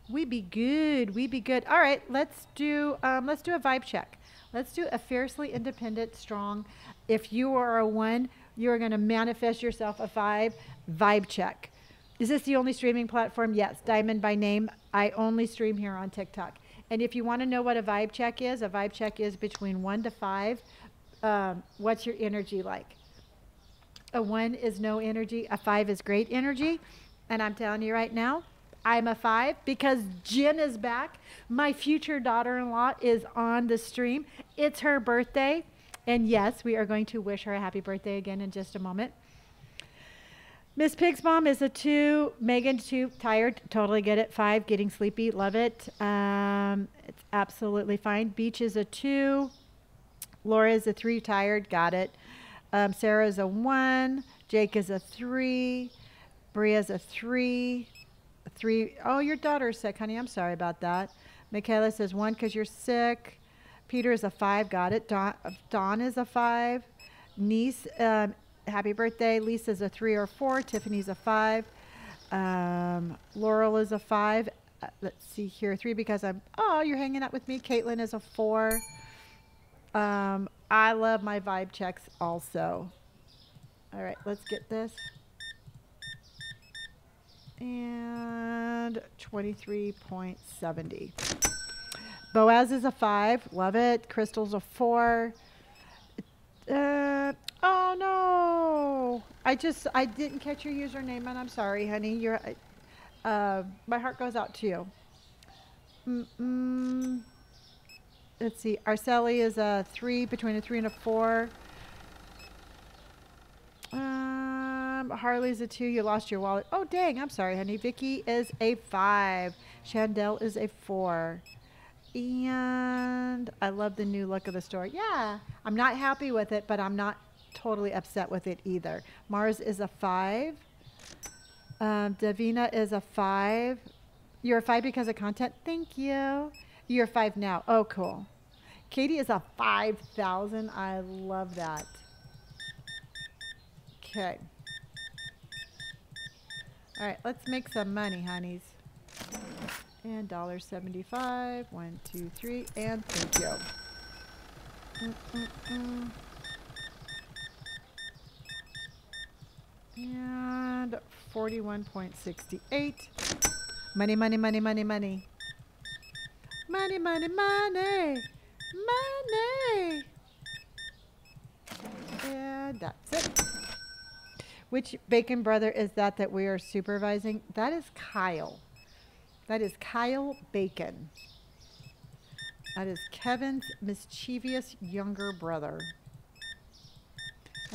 We be good. We be good. All right, let's do a vibe check. Let's do a fiercely independent, strong. If you are a 1, you are going to manifest yourself a 5. Vibe check. Is this the only streaming platform? Yes. Diamond by name. I only stream here on TikTok. And if you want to know what a vibe check is between 1 to 5. What's your energy like? A 1 is no energy. A 5 is great energy. And I'm telling you right now, I'm a 5 because Jen is back. My future daughter-in-law is on the stream. It's her birthday. And yes, we are going to wish her a happy birthday again in just a moment. Miss Pig's mom is a 2. Megan, 2. Tired. Totally get it. 5. Getting sleepy. Love it. It's absolutely fine. Beach is a 2. Laura is a 3. Tired. Got it. Sarah is a 1. Jake is a 3. Bria's a 3. 3. Oh, your daughter's sick, honey. I'm sorry about that. Michaela says 1 because you're sick. Peter is a 5. Got it. Dawn is a 5. Niece, happy birthday. Lisa's a 3 or 4. Tiffany's a 5. Laurel is a 5. Let's see here. 3 because you're hanging out with me. Caitlin is a 4. I love my vibe checks also. All right, let's get this. And 23.70. Boaz is a 5. Love it. Crystal's a 4. Oh no! I didn't catch your username, and I'm sorry, honey. My heart goes out to you. Let's see. Arceli is a 3, between a 3 and a 4. Harley's a 2. You lost your wallet. Oh, dang. I'm sorry, honey. Vicky is a 5. Chandel is a 4. And I love the new look of the store. Yeah. I'm not happy with it, but I'm not totally upset with it either. Mars is a 5. Davina is a 5. You're a 5 because of content? Thank you. You're a 5 now. Oh, cool. Katie is a 5,000. I love that. Okay. All right, let's make some money, honeys. And $1.75. 1, 2, 3, and thank you. And 41.68. Money, money, money, money, money. Money, money, money. Money. And that's it. Which bacon brother is that we are supervising? That is Kyle. That is Kyle Bacon. That is Kevin's mischievous younger brother.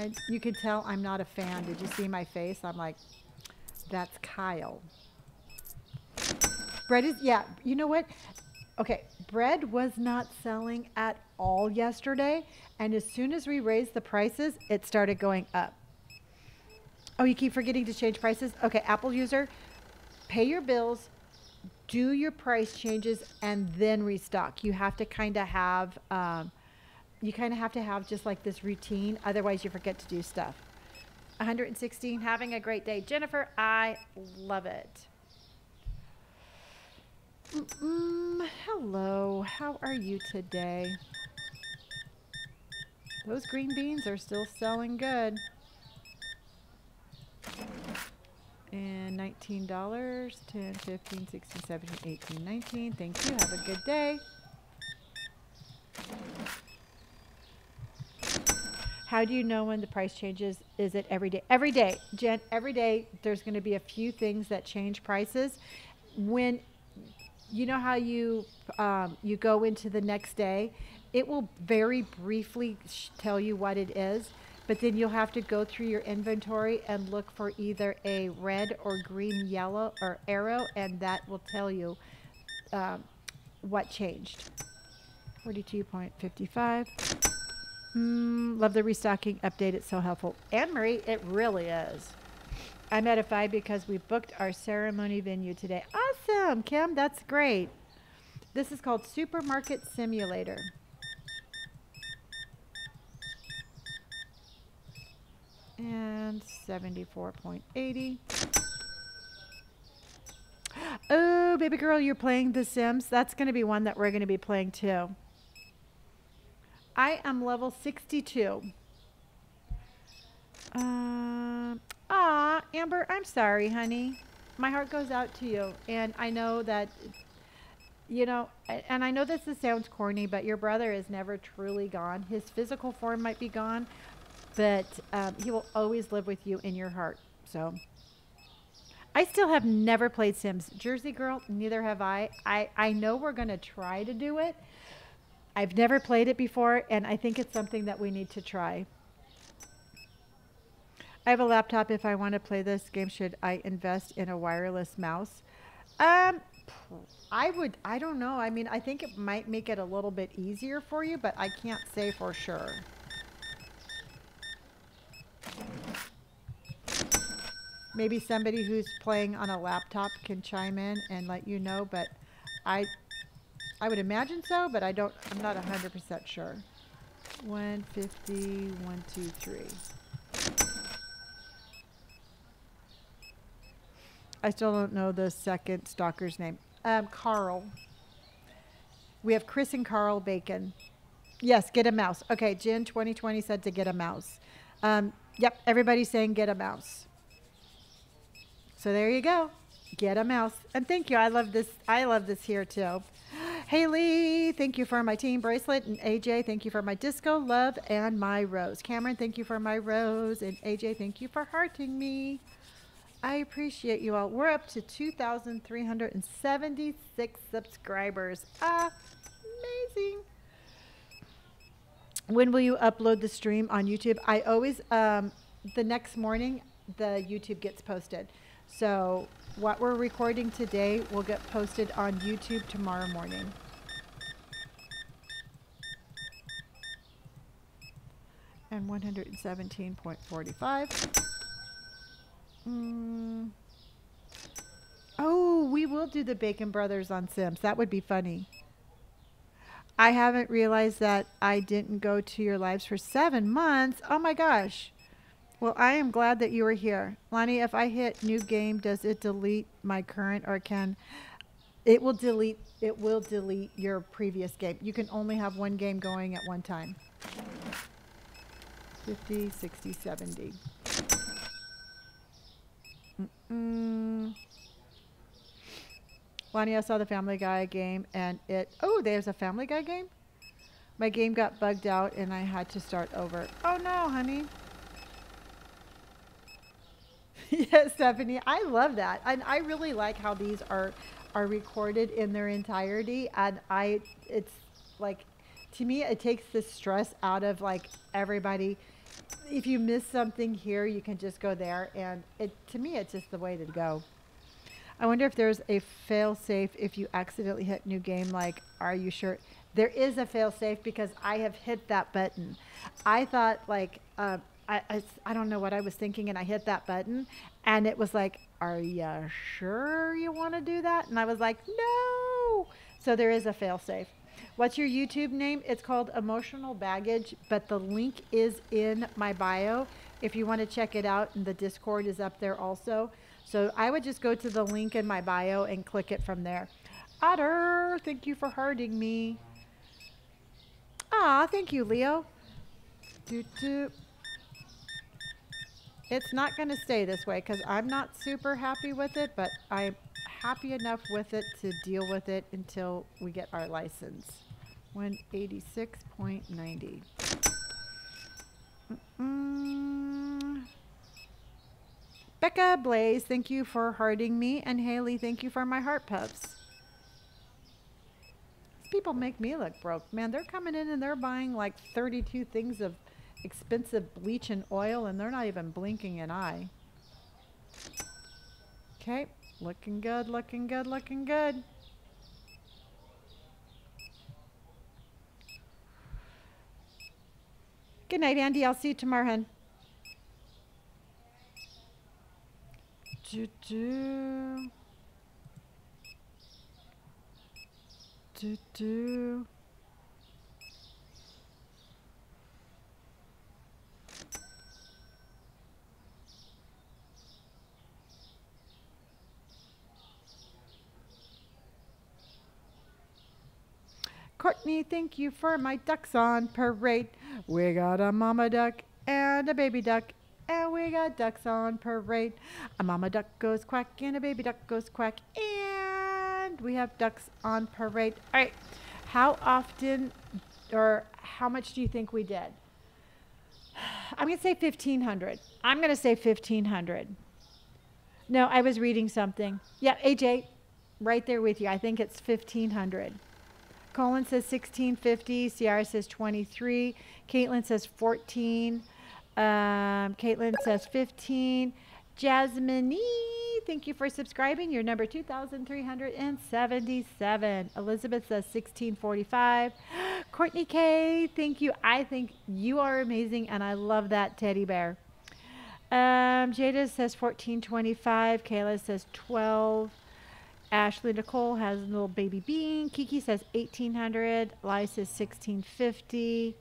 And you can tell I'm not a fan. Did you see my face? I'm like, that's Kyle. Bread is, yeah, you know what? Okay, bread was not selling at all yesterday. And as soon as we raised the prices, it started going up. Oh, you keep forgetting to change prices? Okay, Apple user, pay your bills, do your price changes, and then restock. You have to kind of have, just like this routine. Otherwise, you forget to do stuff. 116, having a great day. Jennifer, I love it. Hello, how are you today? Those green beans are still selling good. And $19, 10, 15, 16, 17, 18, 19. Thank you. Have a good day. How do you know when the price changes? Is it every day? Every day, Jen, every day there's going to be a few things that change prices. When you know how you go into the next day, it will very briefly tell you what it is, but then you'll have to go through your inventory and look for either a red or green yellow or arrow, and that will tell you what changed. 42.55. Love the restocking update. It's so helpful. Anne Marie, it really is. I'm at a 5 because we booked our ceremony venue today. Awesome, Kim. That's great. This is called Supermarket Simulator. And 74.80. Oh, baby girl, you're playing The Sims. That's going to be one that we're going to be playing too. I am level 62. Amber, I'm sorry, honey. My heart goes out to you. And I know that, you know, and I know this sounds corny, but your brother is never truly gone. His physical form might be gone, but he will always live with you in your heart. So I still have never played Sims. Jersey girl, neither have I. I know we're going to try to do it. I've never played it before, and I think it's something that we need to try. I have a laptop. If I want to play this game, should I invest in a wireless mouse? I don't know. I mean, I think it might make it a little bit easier for you, but I can't say for sure. Maybe somebody who's playing on a laptop can chime in and let you know, but I would imagine so, but I'm not 100% sure. 150, 123. I still don't know the second stalker's name. Carl. We have Chris and Carl Bacon. Yes, get a mouse. Okay, Jen 2020 said to get a mouse. Yep, everybody's saying get a mouse. So there you go. Get a mouse. And thank you. I love this. I love this here too. Haley, thank you for my team bracelet. And AJ, thank you for my disco love and my rose. Cameron, thank you for my rose. And AJ, thank you for hearting me. I appreciate you all. We're up to 2,376 subscribers. Amazing. When will you upload the stream on YouTube? I always, the next morning, the YouTube gets posted. So what we're recording today will get posted on YouTube tomorrow morning. And 117.45. Oh, we will do the Bacon Brothers on Sims. That would be funny. I haven't realized that I didn't go to your lives for 7 months. Oh my gosh. Well, I am glad that you were here. Lonnie, if I hit new game, does it delete my current or can it will delete your previous game. You can only have one game going at one time. 50, 60, 70. Lonnie, I saw the Family Guy game and there's a Family Guy game? My game got bugged out and I had to start over. Oh no, honey. Yes, Stephanie, I love that. And I really like how these are recorded in their entirety. And it's like, to me, it takes the stress out of like everybody if you miss something here, you can just go there. And to me, it's just the way to go. I wonder if there's a fail safe if you accidentally hit new game. Like, are you sure? There is a fail safe because I have hit that button. I thought like, I don't know what I was thinking, and I hit that button, and it was like, are you sure you want to do that? And I was like, no. So there is a fail safe. What's your YouTube name? It's called Emotional Baggage, but the link is in my bio if you want to check it out, and the Discord is up there also. So I would just go to the link in my bio and click it from there. Otter, thank you for hurting me. Ah, thank you, Leo. Doot doot. It's not going to stay this way because I'm not super happy with it, but I'm happy enough with it to deal with it until we get our license. 186.90. Becca Blaze, thank you for hearting me. And Haley, thank you for my heart puffs. These people make me look broke. Man, they're coming in and they're buying like 32 things of expensive bleach and oil, and they're not even blinking an eye. Okay, looking good, looking good, looking good. Good night, Andy. I'll see you tomorrow, hun. Do do. Do do. Courtney, thank you for my ducks on parade. We got a mama duck and a baby duck, and we got ducks on parade. A mama duck goes quack and a baby duck goes quack, and we have ducks on parade. All right, how often or how much do you think we did? I'm going to say 1,500. I'm going to say 1,500. No, I was reading something. Yeah, AJ, right there with you. I think it's 1,500. Colin says 1650. Ciara says 23. Caitlin says 14. Caitlin says 15. Jasmine, thank you for subscribing. You're number 2,377. Elizabeth says 1645. Courtney K, thank you. I think you are amazing, and I love that teddy bear. Jada says 1425. Kayla says 12. Ashley Nicole has a little baby bean. Kiki says 1,800. Lai says 1,650.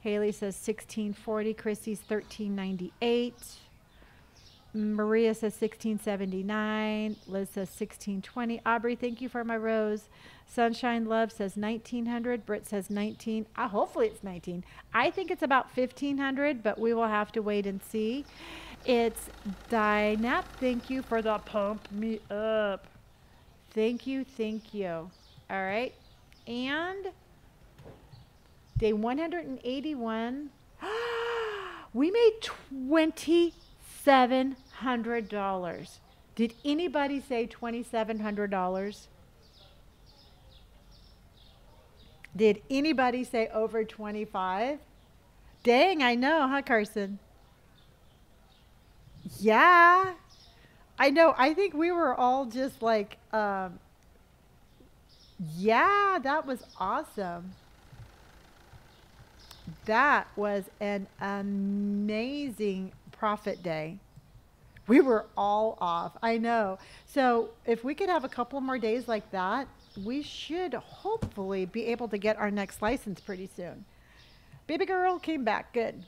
Haley says 1,640. Chrissy's 1,398. Maria says 1,679. Liz says 1,620. Aubrey, thank you for my rose. Sunshine Love says 1,900. Britt says 19. Hopefully it's 19. I think it's about 1,500, but we will have to wait and see. It's Dynap. Thank you for the pump me up. Thank you, thank you. All right. And day 181. We made $2,700. Did anybody say $2,700? Did anybody say over 25? Dang, I know, huh, Carson? Yeah. I know. I think we were all just like, yeah, that was awesome. That was an amazing profit day. We were all off. I know. So if we could have a couple more days like that, we should hopefully be able to get our next license pretty soon. Baby girl came back. Good.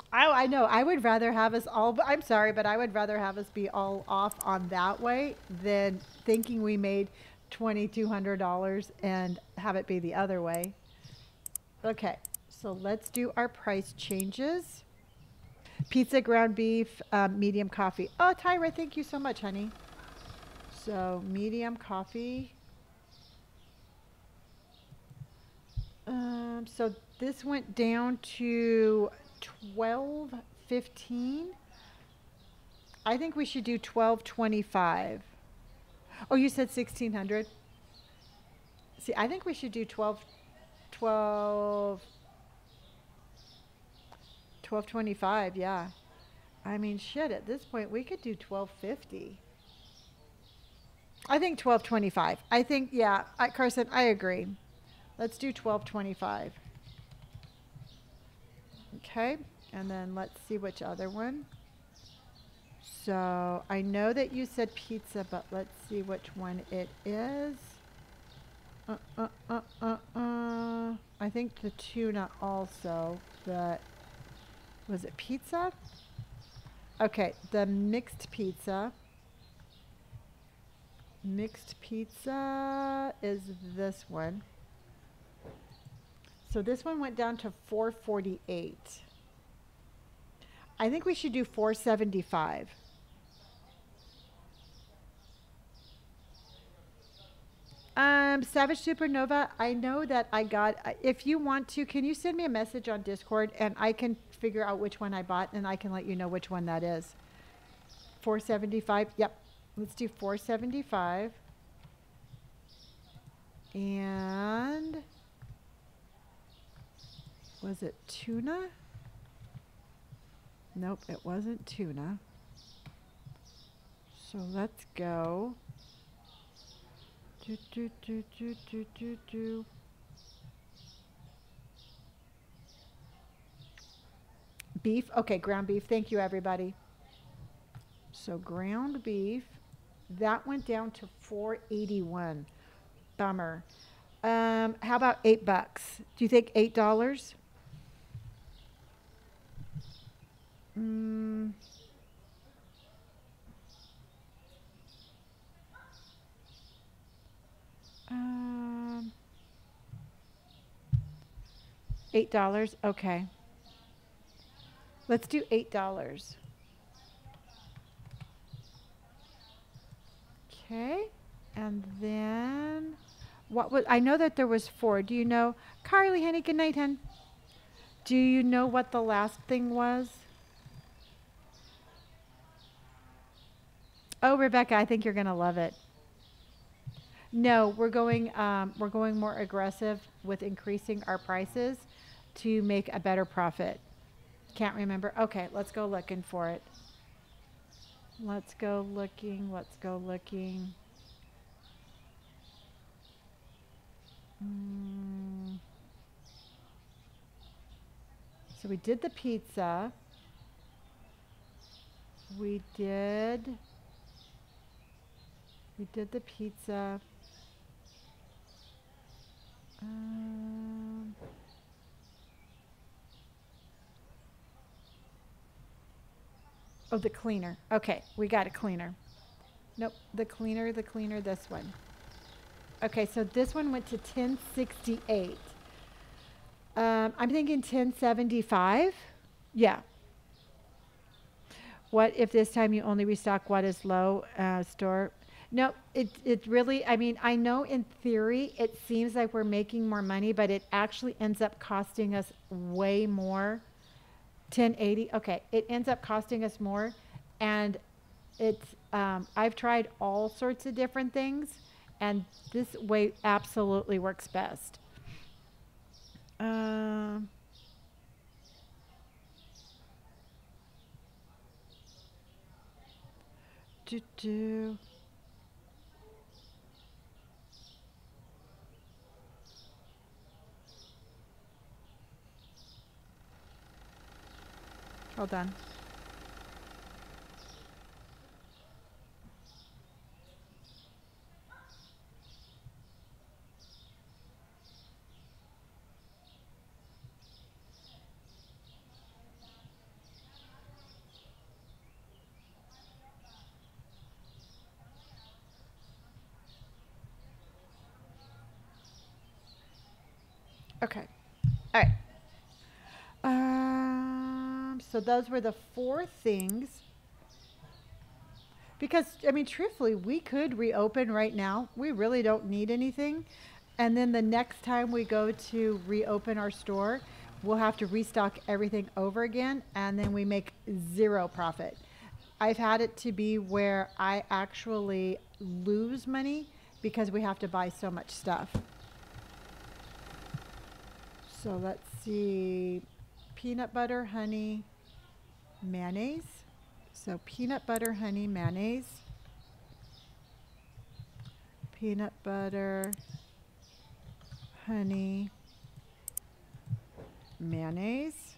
I know. I would rather have us all, I'm sorry, but I would rather have us be all off on that way than thinking we made $2,200 and have it be the other way. Okay, so let's do our price changes. Pizza, ground beef, medium coffee. Oh, Tyra, thank you so much, honey. So medium coffee. So this went down to $12.15. I think we should do $12.25. Oh, you said 1,600. See, I think we should do 12. 12.25, yeah. I mean, shit, at this point, we could do 12.50. I think 12.25. I think, yeah, Carson, I agree. Let's do 12.25. Okay, and then let's see which other one. So I know that you said pizza, but let's see which one it is. I think the tuna also, but was it pizza? Okay, the mixed pizza. Mixed pizza is this one. So this one went down to 4.48. I think we should do 4.75. Savage Supernova, I know that I got, if you want to, can you send me a message on Discord and I can figure out which one I bought and I can let you know which one that is. 4.75, yep. Let's do 4.75. And was it tuna? Nope, it wasn't tuna. So let's go. Beef. Okay, ground beef. Thank you, everybody. So ground beef. That went down to 4.81. Bummer. How about $8? Do you think $8? $8. Okay. Let's do $8. Okay. And then what was, I know that there was 4. Do you know, Carly, honey, good night, hun. Do you know what the last thing was? Oh, Rebecca, I think you're going to love it. No, we're going more aggressive with increasing our prices to make a better profit. Can't remember. Okay, let's go looking for it. Let's go looking. Let's go looking. So we did the pizza. We did the pizza. Oh, the cleaner. Okay, we got a cleaner. Nope, the cleaner, this one. Okay, so this one went to 10.68. I'm thinking 10.75. Yeah. What if this time you only restock what is low store? No, it really, I mean, I know in theory it seems like we're making more money, but it actually ends up costing us way more. 10.80. Okay, it ends up costing us more, and it's I've tried all sorts of different things, and this way absolutely works best. Hold on. Okay. All right. So those were the 4 things. Because, I mean, truthfully, we could reopen right now. We really don't need anything. And then the next time we go to reopen our store, we'll have to restock everything over again, and then we make 0 profit. I've had it to be where I actually lose money because we have to buy so much stuff. So let's see. peanut butter, honey, mayonnaise. So peanut butter, honey, mayonnaise. Peanut butter, honey, mayonnaise.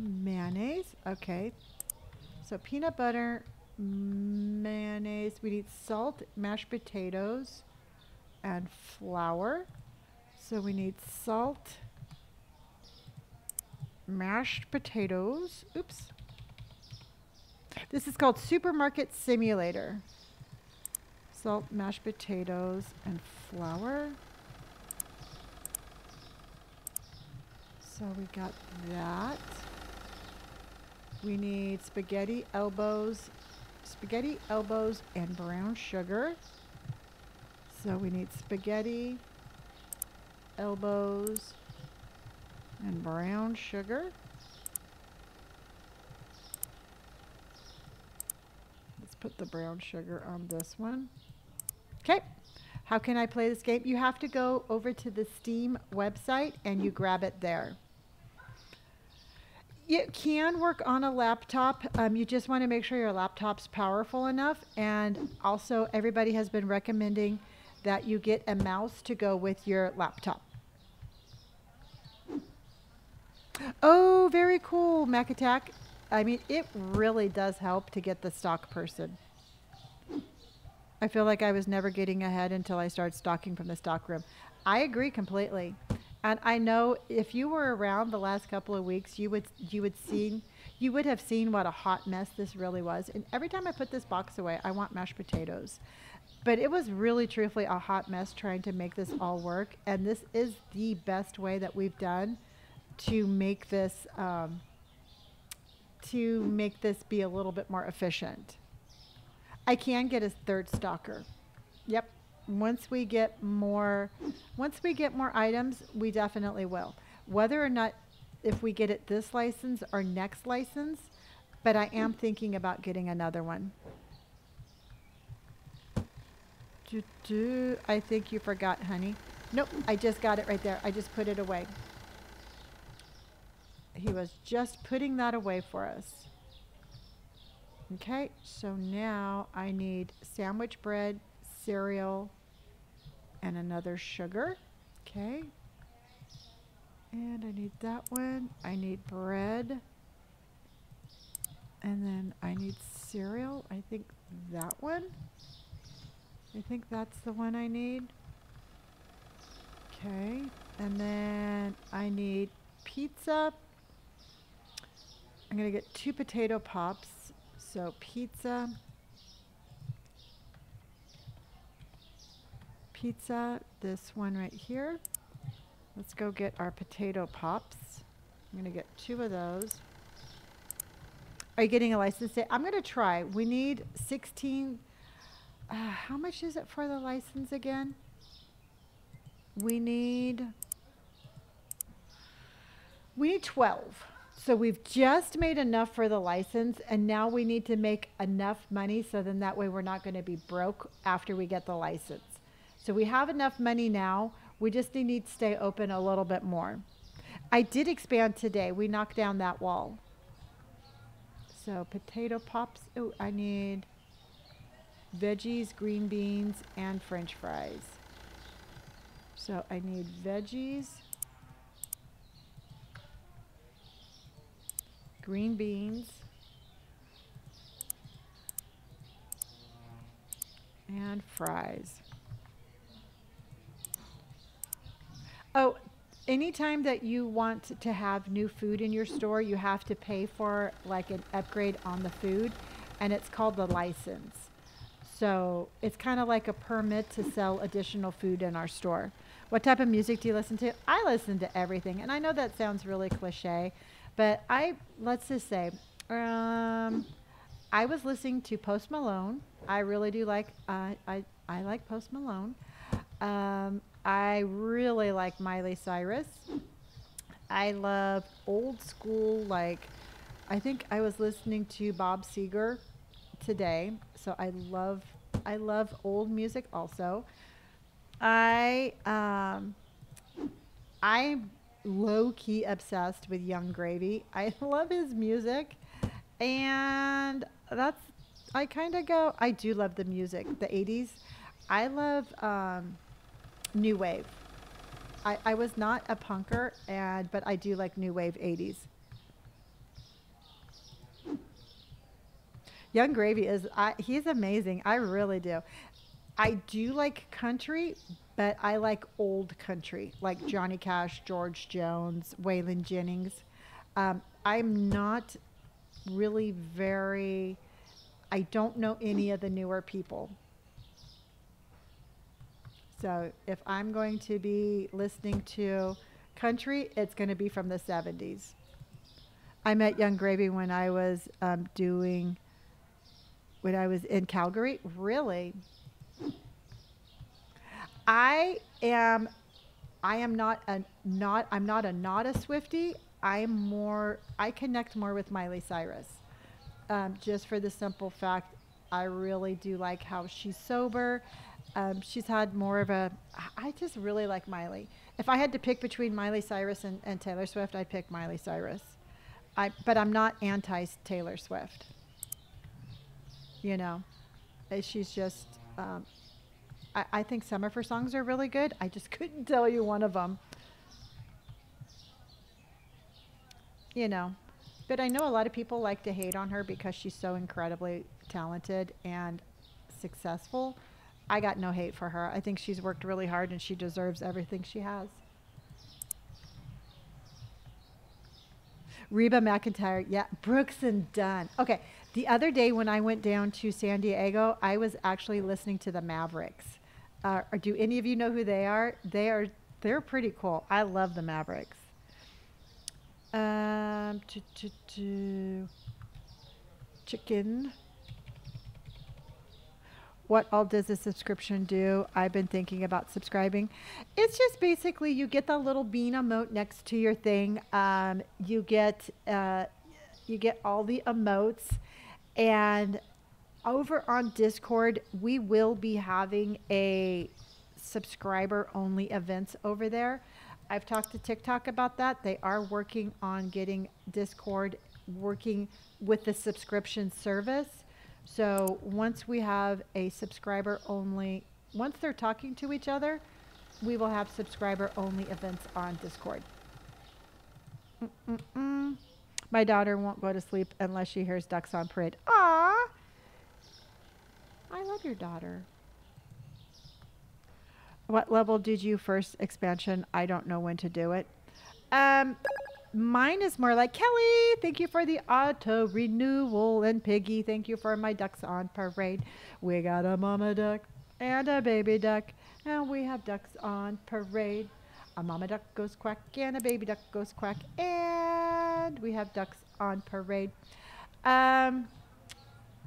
Mayonnaise. Okay. So peanut butter, mayonnaise. We need salt, mashed potatoes, and flour. So we need salt, mashed potatoes. Oops. This is called Supermarket Simulator. Salt, mashed potatoes, and flour. So we got that. We need spaghetti elbows and brown sugar. So we need spaghetti elbows and brown sugar. Let's put the brown sugar on this one. Okay. How can I play this game? You have to go over to the Steam website and you grab it there. It can work on a laptop. You just want to make sure your laptop's powerful enough. And also, everybody has been recommending that you get a mouse to go with your laptop. Oh, very cool, Mac Attack. I mean, it really does help to get the stock person. I feel like I was never getting ahead until I started stocking from the stock room. I agree completely. And I know if you were around the last couple of weeks, you would have seen what a hot mess this really was. And every time I put this box away, I want mashed potatoes. But it was really truthfully a hot mess trying to make this all work. And this is the best way that we've done to make this be a little bit more efficient. I can get a third stalker. Yep. Once we get more items, we definitely will. Whether or not if we get it this license or next license, but I am thinking about getting another one. I think you forgot, honey. Nope, I just got it right there. I just put it away. He was just putting that away for us. Okay, so now I need sandwich bread, cereal, and another sugar. Okay. And I need that one. I need bread. And then I need cereal. I think that one. I think that's the one I need. Okay. And then I need pizza. I'm going to get 2 potato pops. So pizza. Pizza, this one right here. Let's go get our potato pops. I'm going to get 2 of those. Are you getting a license? I'm going to try. We need 16. How much is it for the license again? We need 12. So we've just made enough for the license, and now we need to make enough money so then that way we're not going to be broke after we get the license. So we have enough money now. We just need to stay open a little bit more. I did expand today. We knocked down that wall. So potato pops. Oh, I need veggies, green beans, and French fries. So I need veggies, green beans, and fries. Oh, anytime that you want to have new food in your store, you have to pay for like an upgrade on the food, and it's called the license. So it's kind of like a permit to sell additional food in our store. What type of music do you listen to? I listen to everything, and I know that sounds really cliche, but let's just say, I was listening to Post Malone. I really do like, I like Post Malone. I really like Miley Cyrus. I love old school, like, I think I was listening to Bob Seger today. So I love old music also. I I'm low key obsessed with Young Gravy. I love his music, and that's I kind of go. I do love the music, the '80s. I love new wave. I was not a punker, and but I do like new wave '80s. Young Gravy he's amazing. I really do. I do like country, but I like old country, like Johnny Cash, George Jones, Waylon Jennings. I'm not really very, I don't know any of the newer people. So if I'm going to be listening to country, it's going to be from the 70s. I met Young Gravy when I was when I was in Calgary. Really? I am I am not a Swiftie. I connect more with Miley Cyrus. Just for the simple fact I really do like how she's sober. She's had more of a I just really like Miley. If I had to pick between Miley Cyrus and Taylor Swift, I'd pick Miley Cyrus. But I'm not anti Taylor Swift. You know, she's just I think some of her songs are really good. I just couldn't tell you one of them. You know, but I know a lot of people like to hate on her because she's so incredibly talented and successful. I got no hate for her. I think she's worked really hard and she deserves everything she has. Reba McEntire, yeah, Brooks and Dunn. Okay, the other day when I went down to San Diego, I was actually listening to the Mavericks. Or do any of you know who they are? They're pretty cool. I love the Mavericks. Um, to, to, to, chicken. What all does a subscription do? I've been thinking about subscribing. It's just basically you get the little bean emote next to your thing. You get all the emotes, and over on Discord, we will be having a subscriber only events over there. I've talked to TikTok about that. They are working on getting Discord working with the subscription service. So once we have a subscriber only, once they're talking to each other, we will have subscriber only events on Discord. Mm-mm-mm. My daughter won't go to sleep unless she hears ducks on parade. Ah, I love your daughter. What level did you first expansion? I don't know when to do it. Um, Mine is more like Kelly. Thank you for the auto renewal, and Piggy. Thank you for my ducks on parade. We got a mama duck and a baby duck, and we have ducks on parade. A mama duck goes quack and a baby duck goes quack, and we have ducks on parade. Um,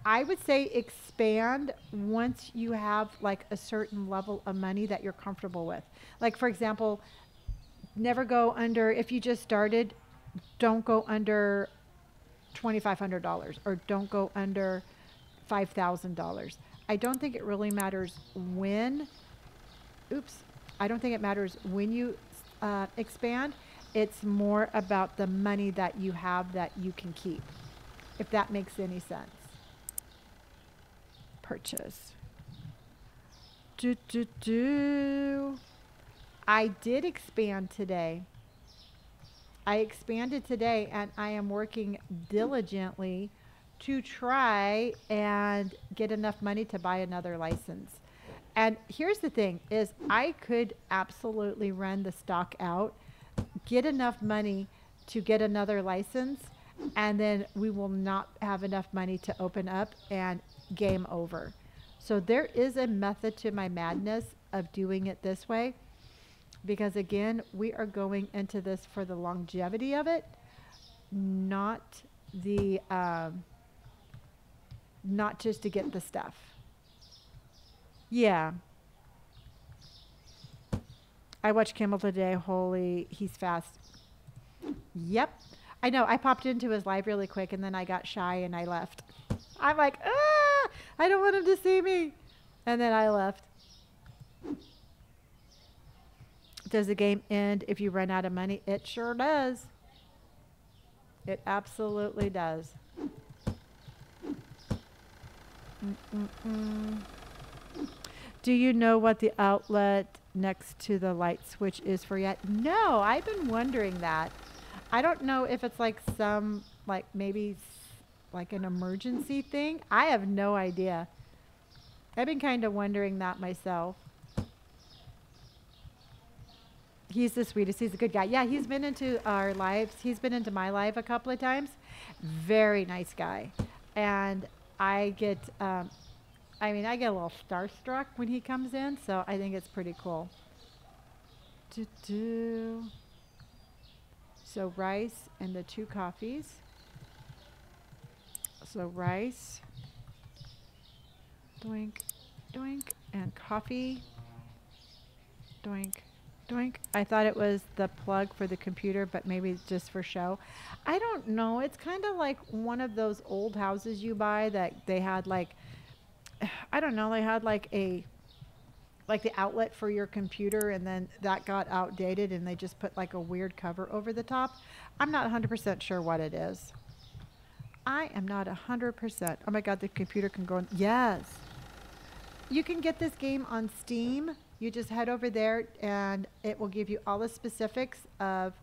I would say expand once you have like a certain level of money that you're comfortable with. Like for example, never go under, if you just started, don't go under $2,500 or don't go under $5,000. I don't think it really matters when, oops, I don't think it matters when you expand. It's more about the money that you have that you can keep, if that makes any sense. Purchase. Do, do, do. I did expand today. I expanded today and I am working diligently to try and get enough money to buy another license. And here's the thing is I could absolutely run the stock out, get enough money to get another license, and then we will not have enough money to open up and game over. So there is a method to my madness of doing it this way. Because again, we are going into this for the longevity of it, not the not just to get the stuff. Yeah. I watched Kimmel today. Holy, he's fast. Yep. I know. I popped into his live really quick and then I got shy and I left. I'm like, ah! I don't want him to see me. And then I left. Does the game end if you run out of money? It sure does. It absolutely does. Mm-mm-mm. Do you know what the outlet next to the light switch is for yet? No, I've been wondering that. I don't know if it's like some, like maybe like an emergency thing. I have no idea. I've been kind of wondering that myself. He's the sweetest. He's a good guy. Yeah, he's been into our lives. He's been into my life a couple of times. Very nice guy. And I get, I get a little starstruck when he comes in, so I think it's pretty cool. So rice and the 2 coffees. So rice, doink, doink, and coffee, doink, doink. I thought it was the plug for the computer, but maybe it's just for show. I don't know. It's kind of like one of those old houses you buy that they had like, I don't know, they had like the outlet for your computer, and then that got outdated and they just put like a weird cover over the top. I'm not 100% sure what it is. I am not 100%. Oh my God, the computer can go on. Yes. You can get this game on Steam. You just head over there and it will give you all the specifics of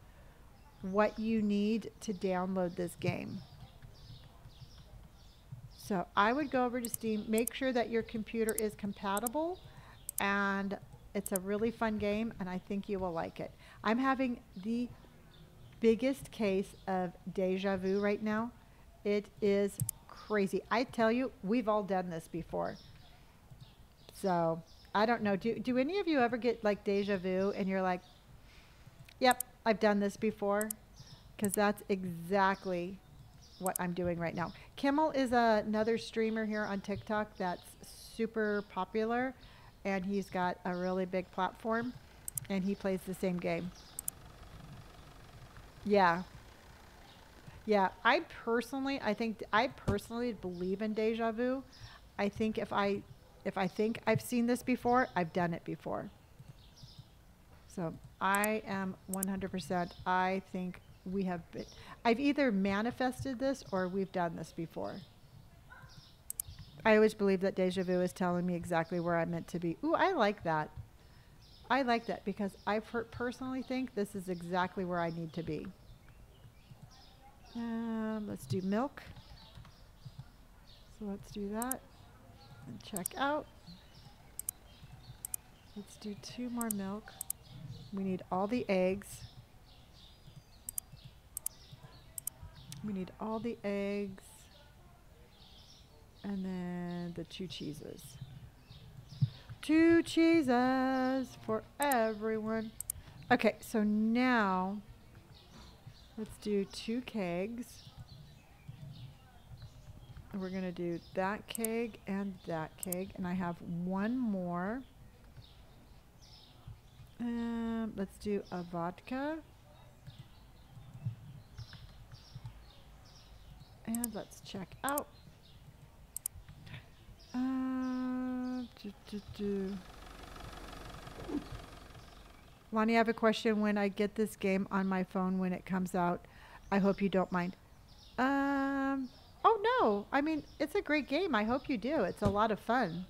what you need to download this game. So I would go over to Steam, make sure that your computer is compatible, and it's a really fun game, and I think you will like it. I'm having the biggest case of deja vu right now. It is crazy. I tell you, we've all done this before. So I don't know. Do any of you ever get like deja vu and you're like, yep, I've done this before? Because that's exactly what I'm doing right now. Kimmel is another streamer here on TikTok that's super popular, and he's got a really big platform, and he plays the same game. Yeah. Yeah, I personally believe in deja vu. I think if I think I've seen this before, I've done it before. So I am 100%. I think I've either manifested this or we've done this before. I always believe that deja vu is telling me exactly where I'm meant to be. Ooh, I like that. I like that because I personally think this is exactly where I need to be. Let's do milk. So let's do that and check out. Let's do 2 more milk. We need all the eggs. We need all the eggs. And then the 2 cheeses. 2 cheeses for everyone. Okay, so now let's do 2 kegs. We're going to do that keg and that keg. And I have 1 more. Let's do a vodka. And let's check out. Lonnie, I have a question. When I get this game on my phone when it comes out, I hope you don't mind. Oh no, I mean, it's a great game. I hope you do. It's a lot of fun.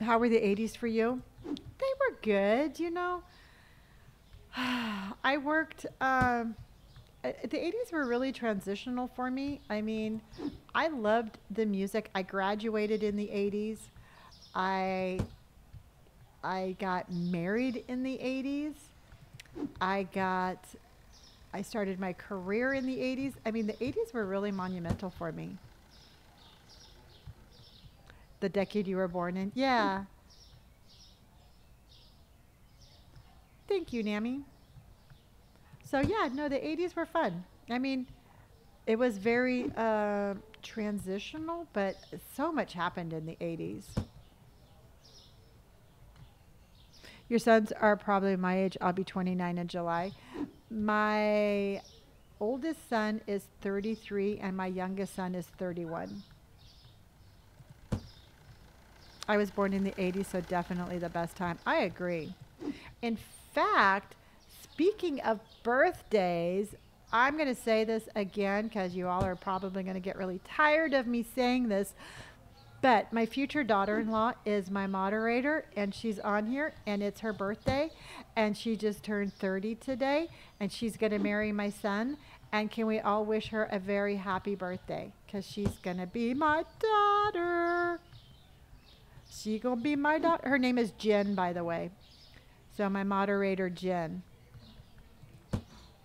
How were the 80s for you? They were good, you know. I worked, the 80s were really transitional for me. I mean, I loved the music. I graduated in the 80s. I got married in the 80s. I started my career in the 80s. I mean, the 80s were really monumental for me. The decade you were born in. Yeah. Thank you, Nami. So yeah, no, the 80s were fun. I mean, it was very transitional, but so much happened in the 80s. Your sons are probably my age. I'll be 29 in July. My oldest son is 33 and my youngest son is 31. I was born in the 80s, so definitely the best time. I agree. In fact, speaking of birthdays, I'm going to say this again because you all are probably going to get really tired of me saying this. But my future daughter in law is my moderator, and she's on here, and it's her birthday. And she just turned 30 today, and she's going to marry my son. And can we all wish her a very happy birthday? Because she's going to be my daughter. She going to be my daughter. Her name is Jen, by the way. So my moderator, Jen.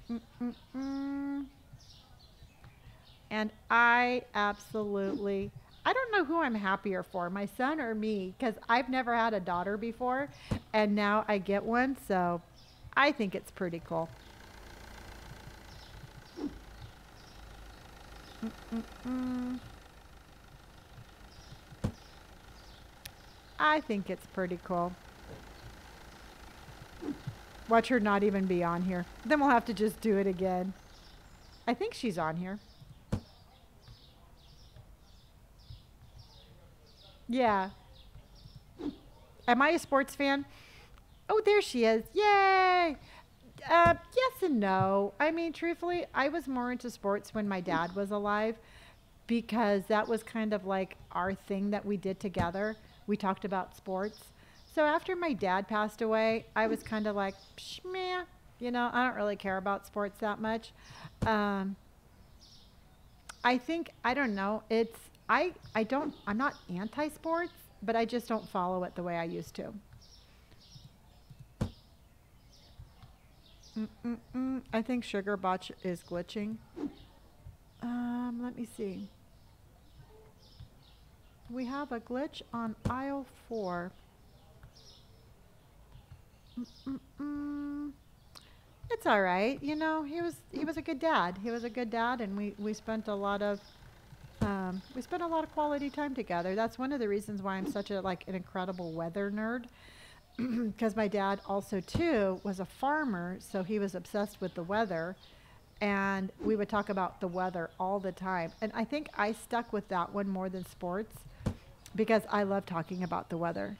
Mm-mm-mm. And I absolutely, I don't know who I'm happier for, my son or me, because I've never had a daughter before, and now I get one, so I think it's pretty cool. Mm-mm-mm. I think it's pretty cool. Watch her not even be on here. Then we'll have to just do it again. I think she's on here. Yeah. Am I a sports fan? Oh, there she is. Yay! Yes and no. I mean, truthfully, I was more into sports when my dad was alive because that was kind of like our thing that we did together. We talked about sports. So after my dad passed away, I was kind of like, meh, I don't really care about sports that much. Um, I think, I don't know, I'm not anti-sports, but I just don't follow it the way I used to. I think Sugar Botch is glitching. Let me see. We have a glitch on aisle 4. It's all right. He was a good dad. He was a good dad, and we spent a lot of quality time together. That's one of the reasons why I'm such an incredible weather nerd. Because my dad also too was a farmer, so he was obsessed with the weather, and we would talk about the weather all the time. And I think I stuck with that one more than sports because I love talking about the weather.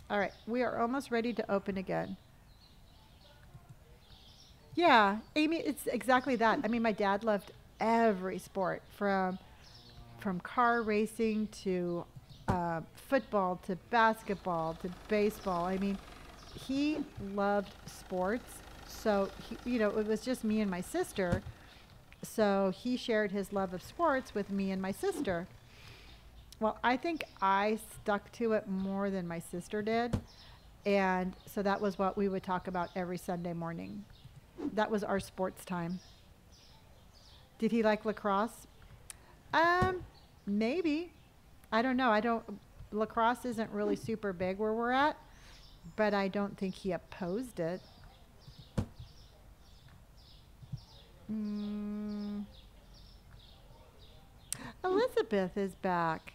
All right, we are almost ready to open again. Yeah, Amy, it's exactly that. I mean, my dad loved every sport from car racing to football to basketball to baseball. I mean, he loved sports. So, it was just me and my sister. So he shared his love of sports with me and my sister. Well, I think I stuck to it more than my sister did. And so that was what we would talk about every Sunday morning. That was our sports time. Did he like lacrosse? Maybe. I don't know. Lacrosse isn't really super big where we're at, but I don't think he opposed it. Elizabeth is back.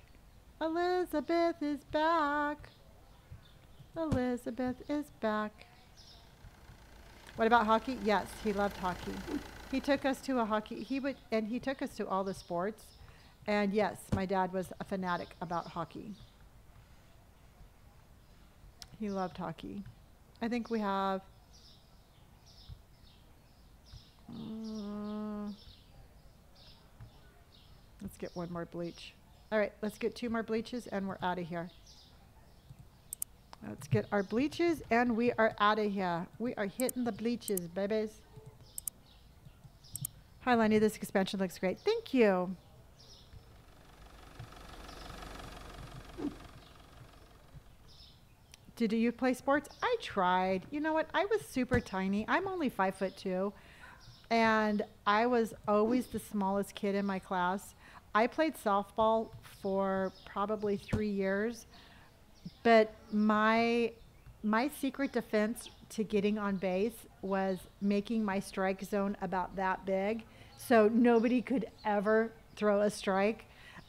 Elizabeth is back. Elizabeth is back. What about hockey? Yes, he loved hockey. He took us to a hockey. He took us to all the sports. And yes, my dad was a fanatic about hockey. He loved hockey. I think we have let's get one more bleach. All right, let's get 2 more bleaches and we're out of here. Let's get our bleaches and we are out of here. We are hitting the bleaches, babies. Hi, Lenny. This expansion looks great. Thank you. Did you play sports? I tried. You know what? I was super tiny. I'm only 5'2", and I was always the smallest kid in my class. I played softball for probably 3 years, but my secret defense to getting on base was making my strike zone about that big, so nobody could ever throw a strike.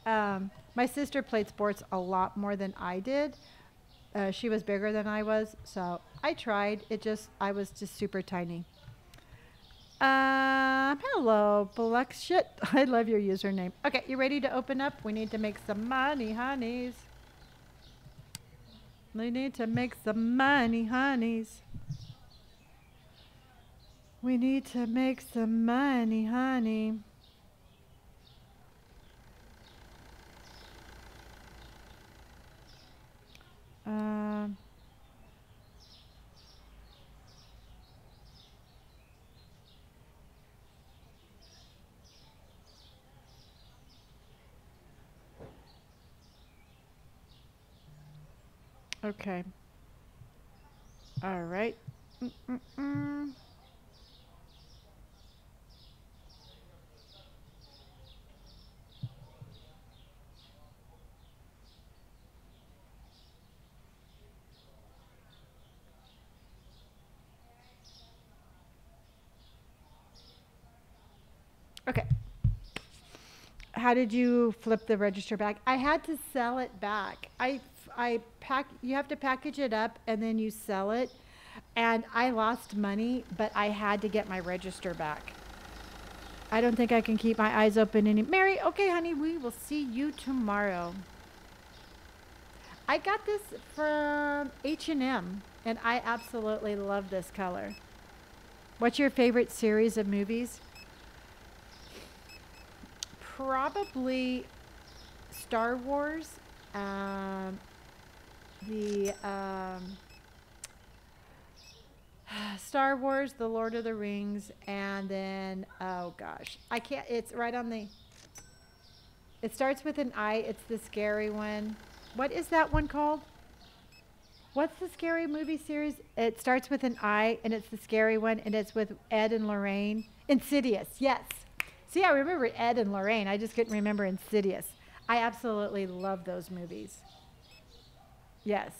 My sister played sports a lot more than I did. She was bigger than I was, so I tried. I was just super tiny. Hello, Black shit. I love your username. Okay, you ready to open up? We need to make some money, honeys. We need to make some money, honeys. We need to make some money, honey. Um, okay. All right. Mm-mm-mm. Okay. How did you flip the register back? I had to sell it back. You have to package it up and then you sell it. And I lost money, but I had to get my register back. I don't think I can keep my eyes open any. Mary, okay, honey, we will see you tomorrow. I got this from H&M, and I absolutely love this color. What's your favorite series of movies? Probably Star Wars, the Star Wars, The Lord of the Rings, and then, oh gosh, I can't, it's right on the, it starts with an I, it's the scary one. What is that one called? What's the scary movie series? It starts with an I, and it's the scary one, and it's with Ed and Lorraine. Insidious, yes. See, I remember Ed and Lorraine. I just couldn't remember Insidious. I absolutely love those movies. Yes.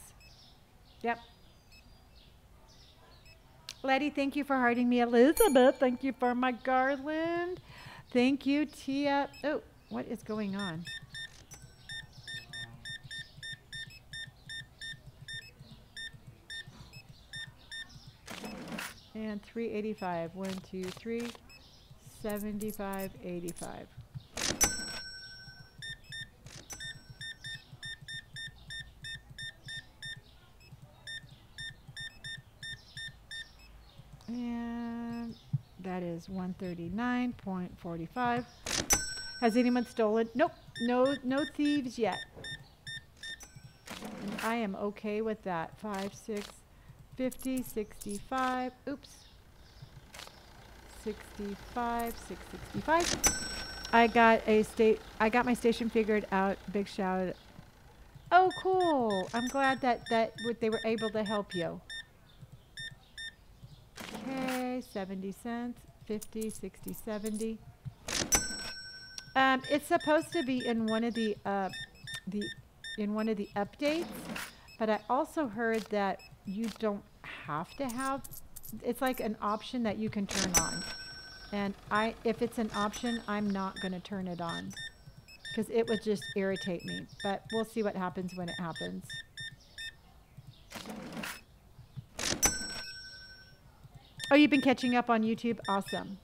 Yep. Letty, thank you for hearting me. Elizabeth, thank you for my garland. Thank you, Tia. Oh, what is going on? And 385. 1, 2, 3. 75, 85. And that is 139.45. Has anyone stolen? Nope. No thieves yet. And I am okay with that. 5, 6, 50, 65. Oops. 65, 665. I got my station figured out. Big shout. Oh, cool. I'm glad that they were able to help you. Okay, 70 cents, 50, 60, 70. It's supposed to be in one of the updates, but I also heard that you don't have to have. It's like an option that you can turn on, and if it's an option, I'm not going to turn it on because it would just irritate me. But we'll see what happens when it happens. Oh, you've been catching up on YouTube? Awesome.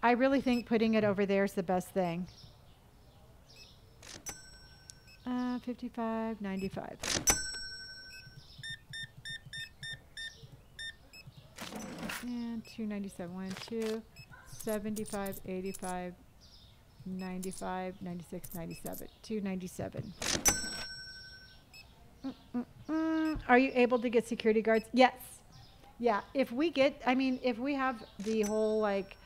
I really think putting it over there is the best thing. 55, 95. And 297, 1, 2, 75, 85, 95, 96, 97, 297. Are you able to get security guards? Yes. Yeah, if we have the whole, like,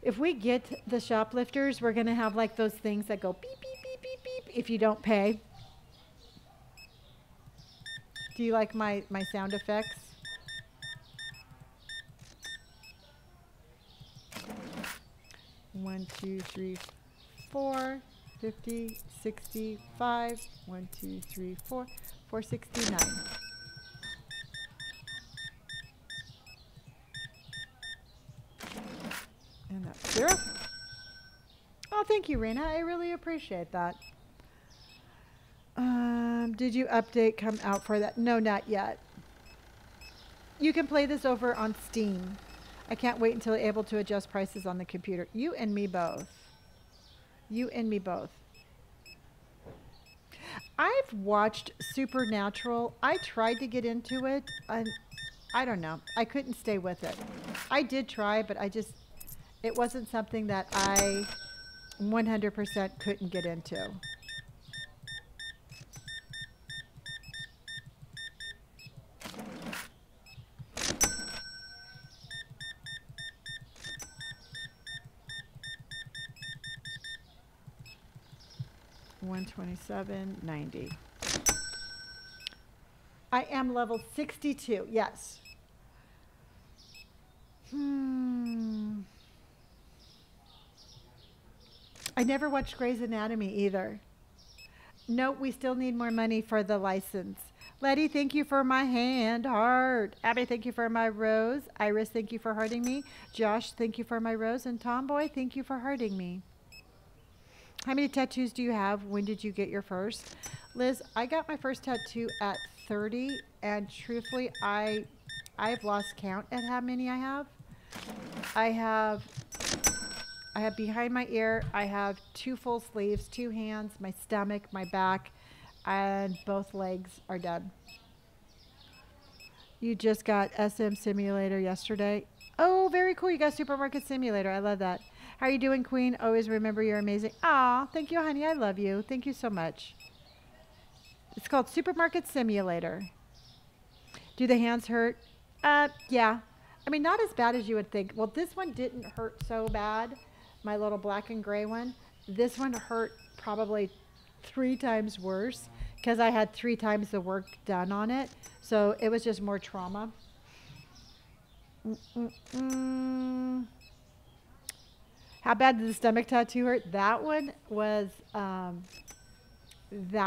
if we get the shoplifters, we're going to have, like, those things that go beep, beep, beep, beep, beep if you don't pay. Do you like my sound effects? One, 2, 3, 4, 50, 65. 1, 2, 3, 4, 469. And that's 0. Oh, thank you, Rena. I really appreciate that. Did you update come out for that? No, not yet. You can play this over on Steam. I can't wait until able to adjust prices on the computer. You and me both. You and me both. I've watched Supernatural. I tried to get into it, and I don't know. I couldn't stay with it. I did try, but it wasn't something that I 100% couldn't get into. $127.90. I am level 62. Yes. I never watched Grey's Anatomy either. No, we still need more money for the license. Letty, thank you for my hand heart. Abby, thank you for my rose. Iris, thank you for hearting me. Josh, thank you for my rose. And Tomboy, thank you for hearting me. How many tattoos do you have? When did you get your first? Liz, I got my first tattoo at 30, and truthfully, I've lost count at how many I have. I have behind my ear, I have 2 full sleeves, 2 hands, my stomach, my back, and both legs are done. You just got SM Simulator yesterday. Oh, very cool. You got Supermarket Simulator. I love that. How are you doing, Queen? Always remember you're amazing. Aw, thank you, honey. I love you. Thank you so much. It's called Supermarket Simulator. Do the hands hurt? Yeah. I mean, not as bad as you would think. Well, this one didn't hurt so bad. My little black and gray one. This one hurt probably 3 times worse because I had 3 times the work done on it. So it was just more trauma. How bad did the stomach tattoo hurt? That one was, that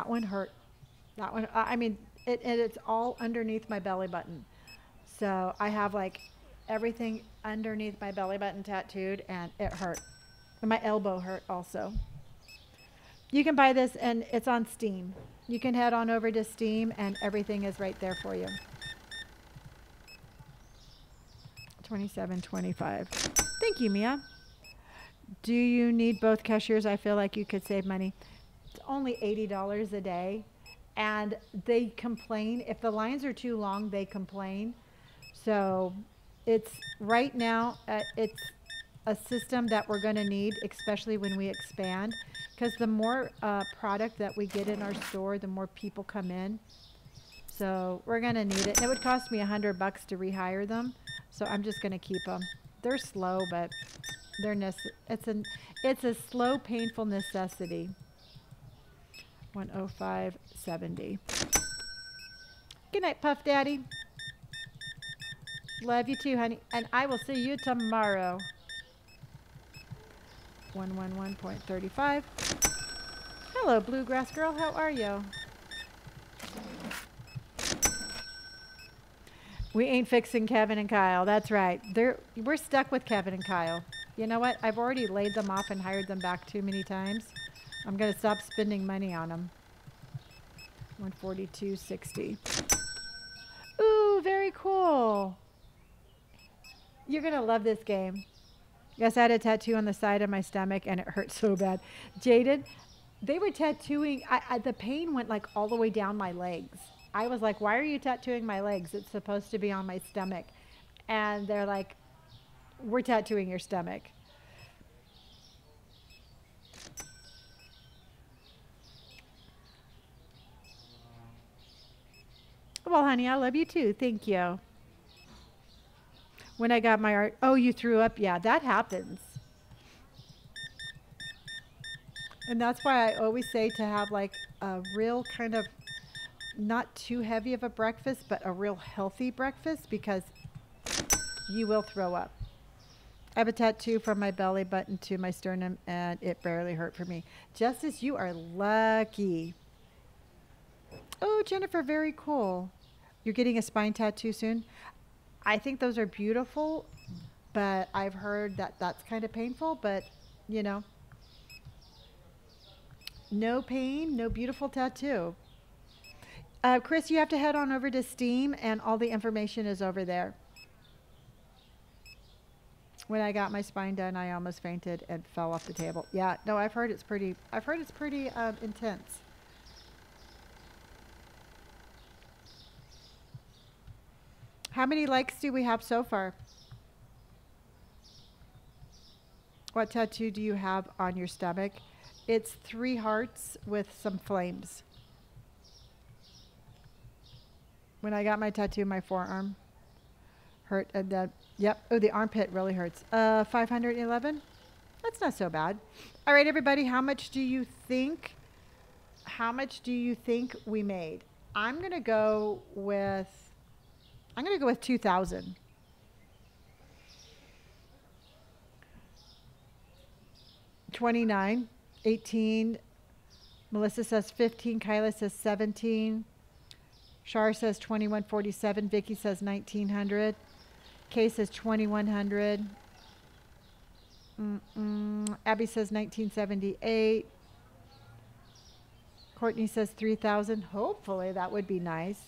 one hurt. That one, I mean, it's all underneath my belly button. So I have like everything underneath my belly button tattooed, and it hurt. And my elbow hurt also. You can buy this, and it's on Steam. You can head on over to Steam, and everything is right there for you. $27.25. Thank you, Mia. Do you need both cashiers? I feel like you could save money. It's only $80 a day, and they complain. If the lines are too long, they complain. So it's right now, it's a system that we're going to need, especially when we expand, because the more product that we get in our store, the more people come in. So we're going to need it. And it would cost me $100 to rehire them. So I'm just going to keep them. They're slow, but they're it's a slow, painful necessity. 105.70. Good night, Puff Daddy. Love you too, honey. And I will see you tomorrow. 111.35. Hello, Bluegrass Girl. How are you? We ain't fixing Kevin and Kyle. That's right. We're stuck with Kevin and Kyle. You know what? I've already laid them off and hired them back too many times. I'm going to stop spending money on them. 142.60. Ooh, very cool. You're going to love this game. Yes, I had a tattoo on the side of my stomach, and it hurt so bad. Jaded, they were tattooing. The pain went like all the way down my legs. I was like, why are you tattooing my legs? It's supposed to be on my stomach. And they're like, we're tattooing your stomach. Well, honey, I love you too. Thank you. When I got my art, oh, you threw up? Yeah, that happens. And that's why I always say to have like a real kind of not too heavy of a breakfast, but a real healthy breakfast, because you will throw up. I have a tattoo from my belly button to my sternum, and it barely hurt for me. Justice, you are lucky. Oh, Jennifer, very cool. You're getting a spine tattoo soon? I think those are beautiful, but I've heard that that's kind of painful, but you know, no pain, no beautiful tattoo. Chris, you have to head on over to Steam, and all the information is over there. When I got my spine done, I almost fainted and fell off the table. Yeah, no, I've heard it's pretty intense. How many likes do we have so far? What tattoo do you have on your stomach? It's 3 hearts with some flames. When I got my tattoo, my forearm hurt, and then, yep. Oh, the armpit really hurts. 511? That's not so bad. All right, everybody, how much do you think we made? I'm going to go with, I'm going to go with 2,000. 29, 18. Melissa says 15. Kyla says 17. Shar says 2147. Vicky says 1900. Kay says 2100. Abby says 1978. Courtney says 3,000. Hopefully that would be nice.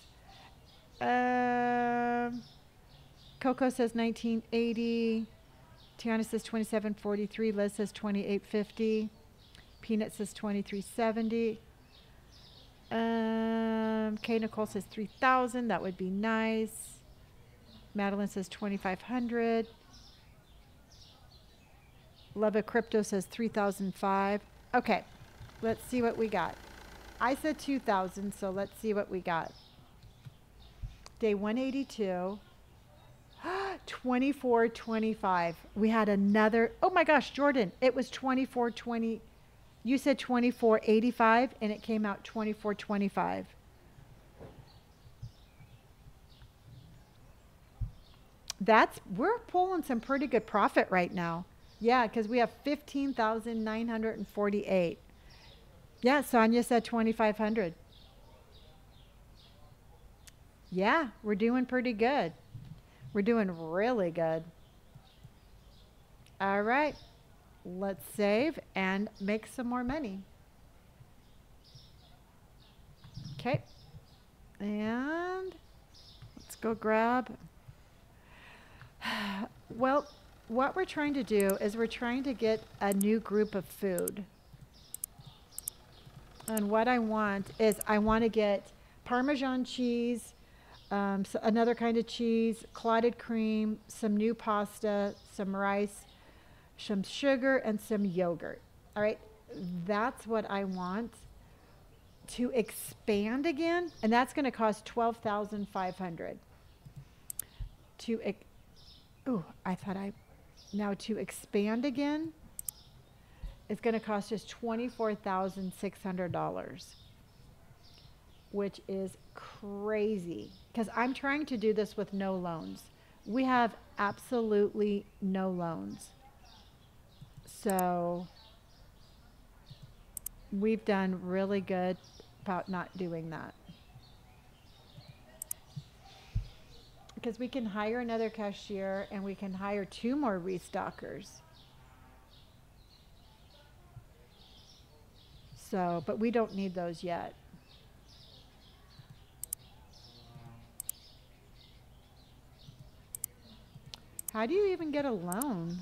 Coco says 1980. Tiana says 2743. Liz says 2850. Peanut says 2370. Kay Nicole says 3,000. That would be nice. Madeline says 2,500. Leva Crypto says 3,005. Okay, let's see what we got. I said 2,000, so let's see what we got. Day 182. 2425. We had another. Oh my gosh, Jordan, it was 2420. You said 2485 and it came out 2425. We're pulling some pretty good profit right now. Yeah, because we have 15,948. Yeah, Sonia said 2,500. Yeah, we're doing pretty good. We're doing really good. All right, let's save and make some more money. Okay, and let's go grab. Well, what we're trying to do is we're trying to get a new group of food. And what I want is I want to get Parmesan cheese, so another kind of cheese, clotted cream, some new pasta, some rice, some sugar, and some yogurt. All right, that's what I want to expand again, and that's going to cost 12,500. Now to expand again, it's going to cost us $24,600, which is crazy because I'm trying to do this with no loans. We have absolutely no loans. So we've done really good about not doing that. Because we can hire another cashier and we can hire 2 more restockers. So, but we don't need those yet. How do you even get a loan?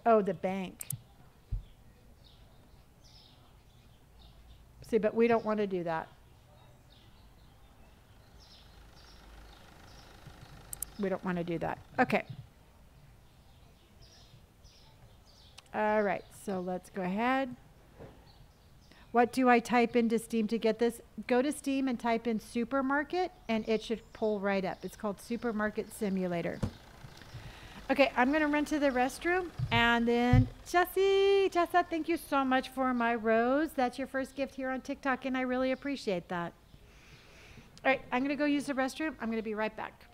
Oh, the bank. See, but we don't want to do that. We don't want to do that. Okay. All right, so let's go ahead. What do I type into Steam to get this? Go to Steam and type in supermarket and it should pull right up. It's called Supermarket Simulator. Okay, I'm going to run to the restroom and then Jessa, thank you so much for my rose. That's your first gift here on TikTok and I really appreciate that. All right, I'm going to go use the restroom. I'm going to be right back.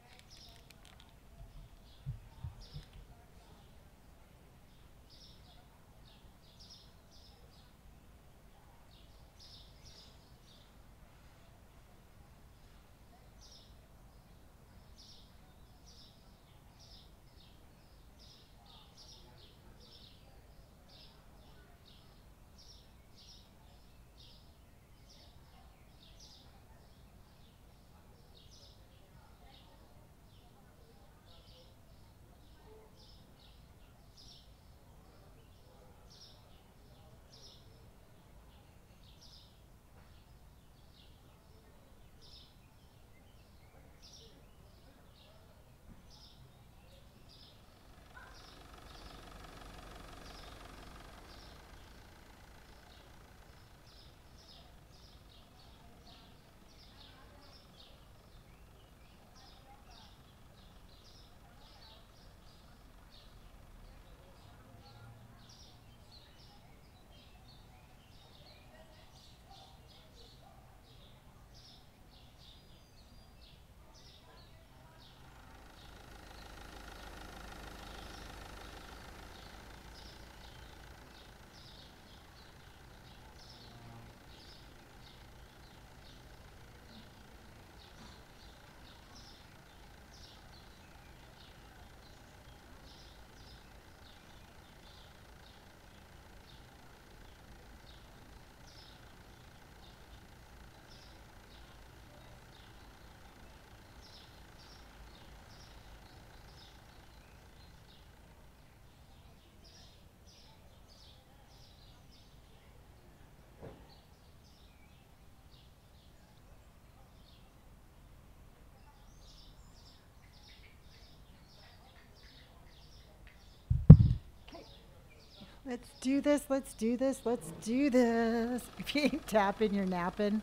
Let's do this. Let's do this. Let's do this. If you ain't tapping, you're napping.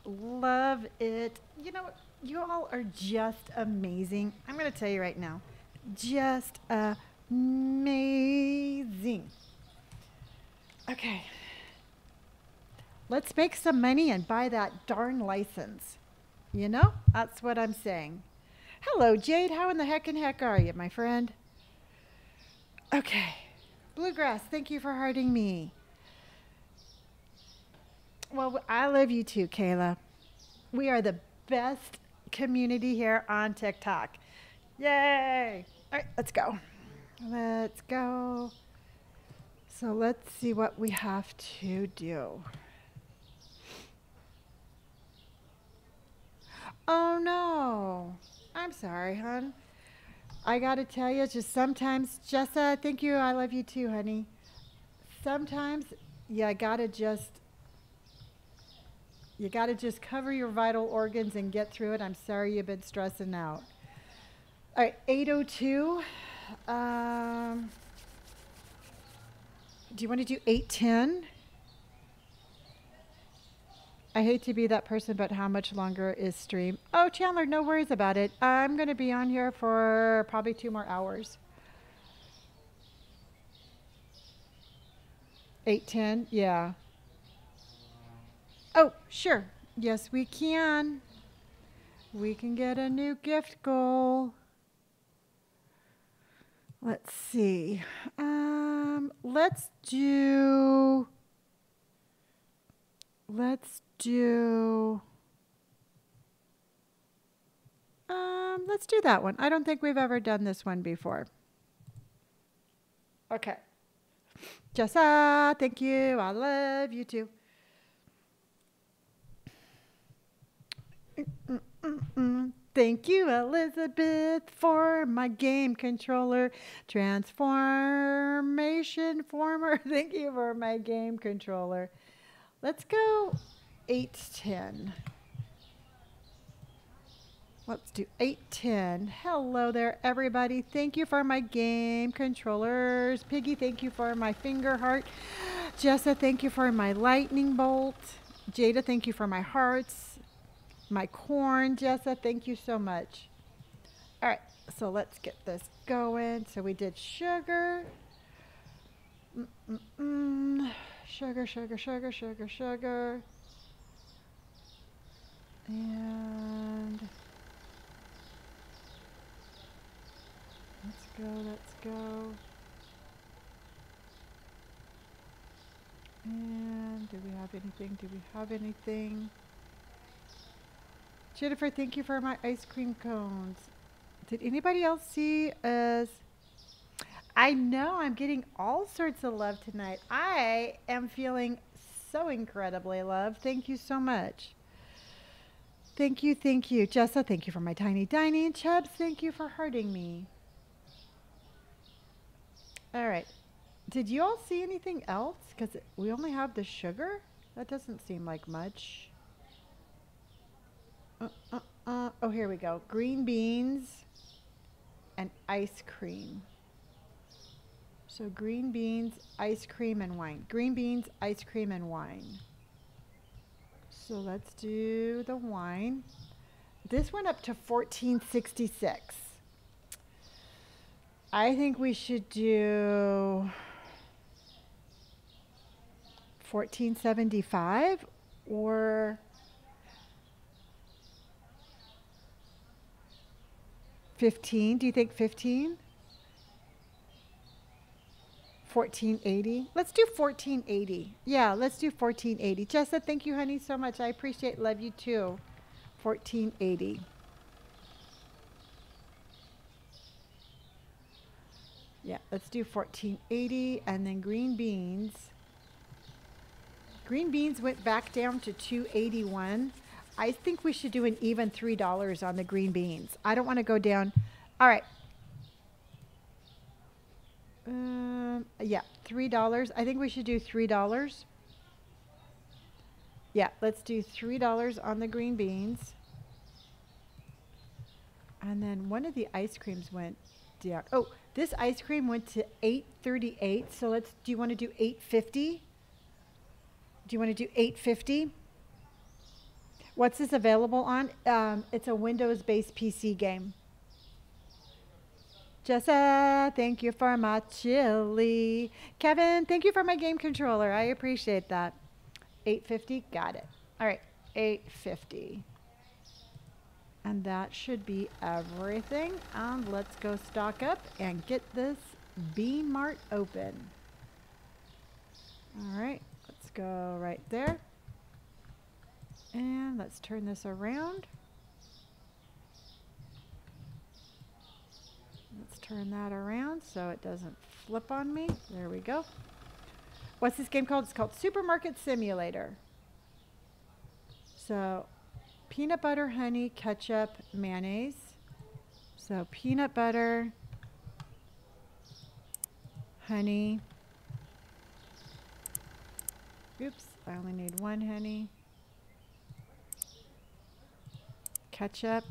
Love it. You know, you all are just amazing. I'm going to tell you right now. Just amazing. Okay. Let's make some money and buy that darn license. You know? That's what I'm saying. Hello, Jade. How in the heck are you, my friend? Okay. Bluegrass, thank you for hearting me. Well, I love you too, Kayla. We are the best community here on TikTok. Yay! All right, let's go. Let's go. So let's see what we have to do. Oh no. I'm sorry, hon. I gotta tell you, just sometimes, Jessa, thank you. I love you too, honey. Sometimes you gotta just cover your vital organs and get through it. I'm sorry you've been stressing out. All right, 8:02. Do you want to do 8:10? I hate to be that person, but how much longer is stream? Oh, Chandler, no worries about it. I'm going to be on here for probably 2 more hours. 8:10, yeah. Oh, sure. Yes, we can. We can get a new gift goal. Let's see. Let's do that one. I don't think we've ever done this one before. Okay. Jessa, thank you. I love you too. Thank you, Elizabeth, for my game controller. Transformation former. Thank you for my game controller. Let's go 8:10. Let's do 8:10. Hello there, everybody. Thank you for my game controllers. Piggy, thank you for my finger heart. Jessa, thank you for my lightning bolt. Jada, thank you for my hearts. My corn, Jessa, thank you so much. All right, so let's get this going. So we did sugar. Sugar, sugar, sugar, sugar, sugar. And let's go, let's go. And do we have anything? Do we have anything? Jennifer, thank you for my ice cream cones. Did anybody else see us? I know I'm getting all sorts of love tonight. I am feeling so incredibly loved. Thank you so much. Thank you, thank you. Jessa, thank you for my tiny dining. Chubbs, thank you for hurting me. All right. Did you all see anything else? Because we only have the sugar. That doesn't seem like much. Oh, here we go. Green beans and ice cream. So green beans, ice cream, and wine. Green beans, ice cream, and wine. So let's do the wine. This went up to $14.66. I think we should do $14.75 or $15. Do you think 15? $14.80. Let's do $14.80. Yeah, let's do $14.80. Jessa, thank you, honey, so much. I appreciate, love you too. $14.80. Yeah, let's do $14.80, and then green beans. Green beans went back down to $2.81. I think we should do an even $3 on the green beans. I don't want to go down. All right. Yeah, $3. I think we should do $3. Yeah, let's do $3 on the green beans. And then one of the ice creams went down. Oh, this ice cream went to $8.38. So do you want to do $8.50? Do you want to do $8.50? What's this available on? It's a Windows-based PC game. Jessa, thank you for my chili. Kevin, thank you for my game controller. I appreciate that. $8.50, got it. All right, $8.50. And that should be everything. Let's go stock up and get this Bean Mart open. All right, let's go right there. And let's turn this around. Let's turn that around so it doesn't flip on me. There we go. What's this game called? It's called Supermarket Simulator. So peanut butter, honey, ketchup, mayonnaise. So peanut butter, honey. Oops, I only need one honey. Ketchup,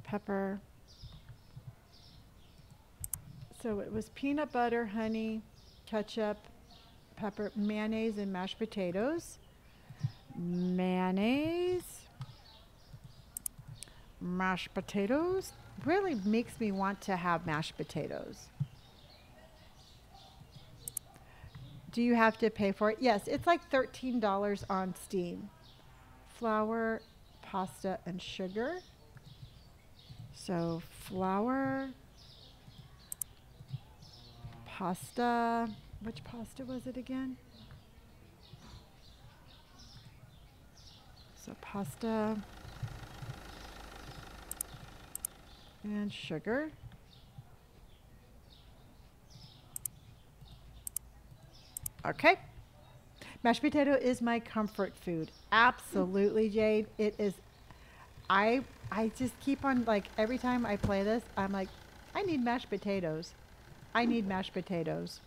pepper. So it was peanut butter, honey, ketchup, pepper, mayonnaise, and mashed potatoes. Mayonnaise, mashed potatoes. Really makes me want to have mashed potatoes. Do you have to pay for it? Yes, it's like $13 on Steam. Flour, pasta, and sugar. So flour, pasta. Which pasta was it again? So pasta and sugar. Okay. Mashed potato is my comfort food. Absolutely, Jade. It is. I just keep on, like, every time I play this, I'm like, I need mashed potatoes. I need mashed potatoes.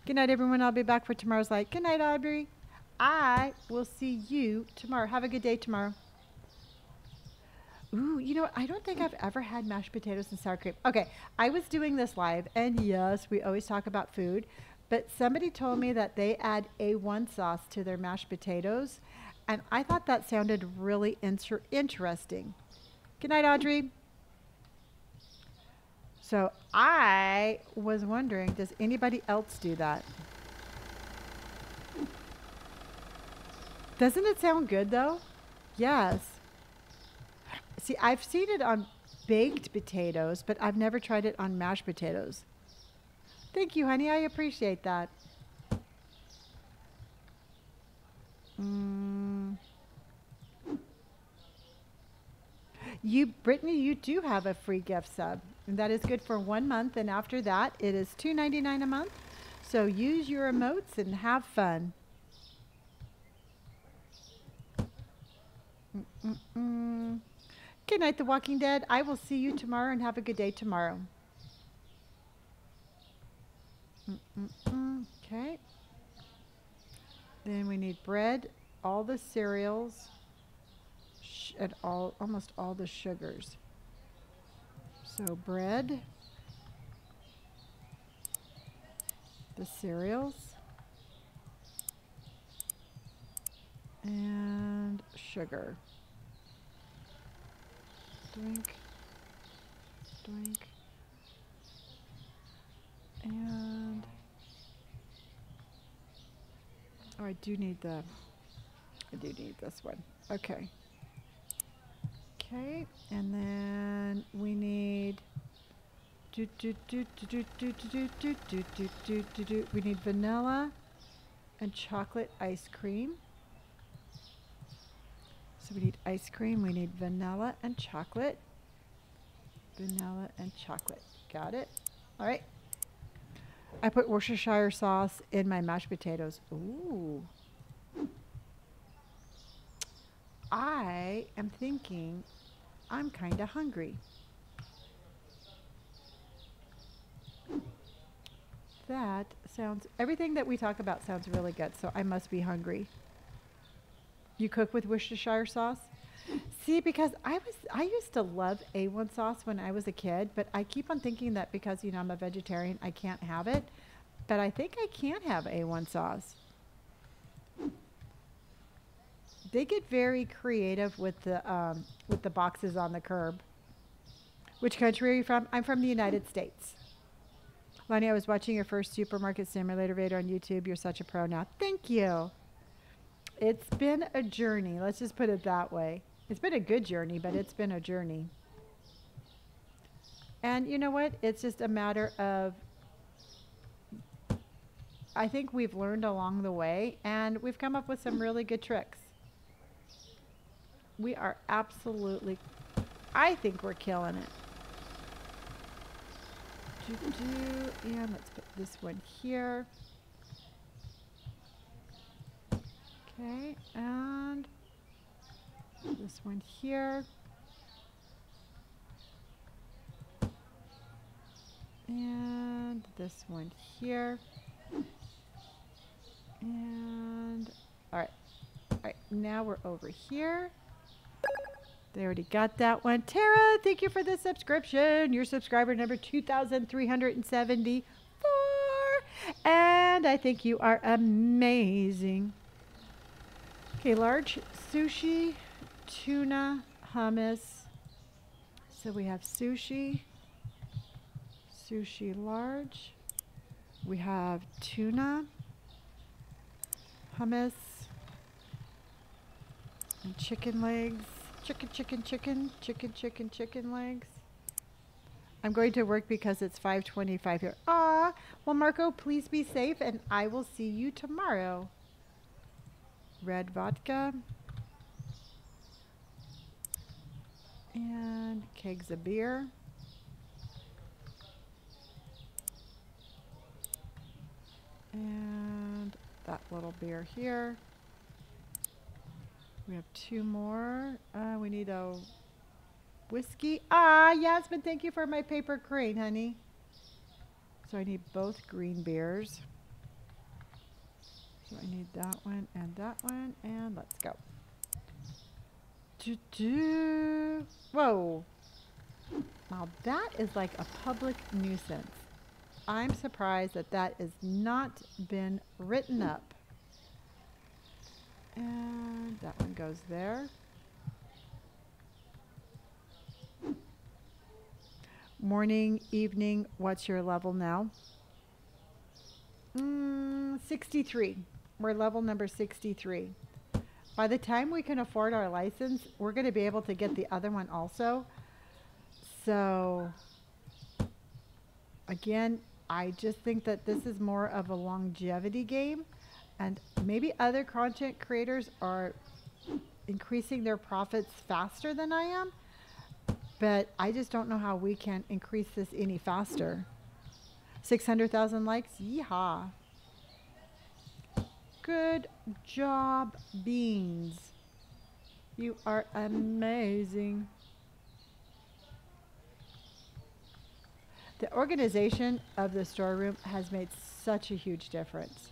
Good night, everyone. I'll be back for tomorrow's light. Good night, Audrey. I will see you tomorrow. Have a good day tomorrow. Ooh, you know what? I don't think I've ever had mashed potatoes and sour cream. Okay, I was doing this live, and yes, we always talk about food. But somebody told me that they add A1 sauce to their mashed potatoes, and I thought that sounded really interesting. Good night, Audrey. So I was wondering, does anybody else do that? Doesn't it sound good, though? Yes. See, I've seen it on baked potatoes, but I've never tried it on mashed potatoes. Thank you, honey. I appreciate that. Brittany, you do have a free gift sub, and that is good for 1 month, and after that, it is $2.99 a month. So use your emotes and have fun. Good night, The Walking Dead. I will see you tomorrow, and have a good day tomorrow. Okay. Then we need bread, all the cereals, and almost all the sugars. So bread, the cereals, and sugar. Doink, doink. And oh, I do need this one. Okay. Okay, and then we need we need vanilla and chocolate ice cream. So we need ice cream, we need vanilla and chocolate. Vanilla and chocolate. Got it? All right. I put Worcestershire sauce in my mashed potatoes. Ooh. I am thinking I'm kind of hungry. That sounds, everything that we talk about sounds really good, so I must be hungry. You cook with Worcestershire sauce? See, See, because I used to love A1 sauce when I was a kid, but I keep on thinking that because, you know, I'm a vegetarian, I can't have it. But I think I can have A1 sauce. They get very creative with the boxes on the curb. Which country are you from? I'm from the United States. Lonnie, I was watching your first supermarket simulator video on YouTube. You're such a pro now. Thank you. It's been a journey. Let's just put it that way. It's been a good journey, but it's been a journey. And you know what? It's just a matter of, I think we've learned along the way, and we've come up with some really good tricks. We are absolutely, I think we're killing it. And let's put this one here. Okay, and this one here. And this one here. And all right, now we're over here. They already got that one. Tara, thank you for the subscription. Your subscriber number 2,374. And I think you are amazing. Okay, large sushi, tuna, hummus. So we have sushi, sushi large. We have tuna, hummus, and chicken legs. Chicken legs. I'm going to work because it's 5:25 here. Ah, well, Marco, please be safe, and I will see you tomorrow. Red vodka. And kegs of beer. And that little beer here. We have two more. We need a whiskey. Ah, Yasmin, thank you for my paper crane, honey. So I need both green beers. So I need that one, and let's go. Whoa. Now that is like a public nuisance. I'm surprised that that has not been written up. And that one goes there. Morning, evening, what's your level now? 63. We're level number 63. By the time we can afford our license, we're going to be able to get the other one also. So, again, I just think that this is more of a longevity game. And maybe other content creators are increasing their profits faster than I am. But I just don't know how we can increase this any faster. 600,000 likes? Yeehaw. Good job, Beans. You are amazing. The organization of the storeroom has made such a huge difference.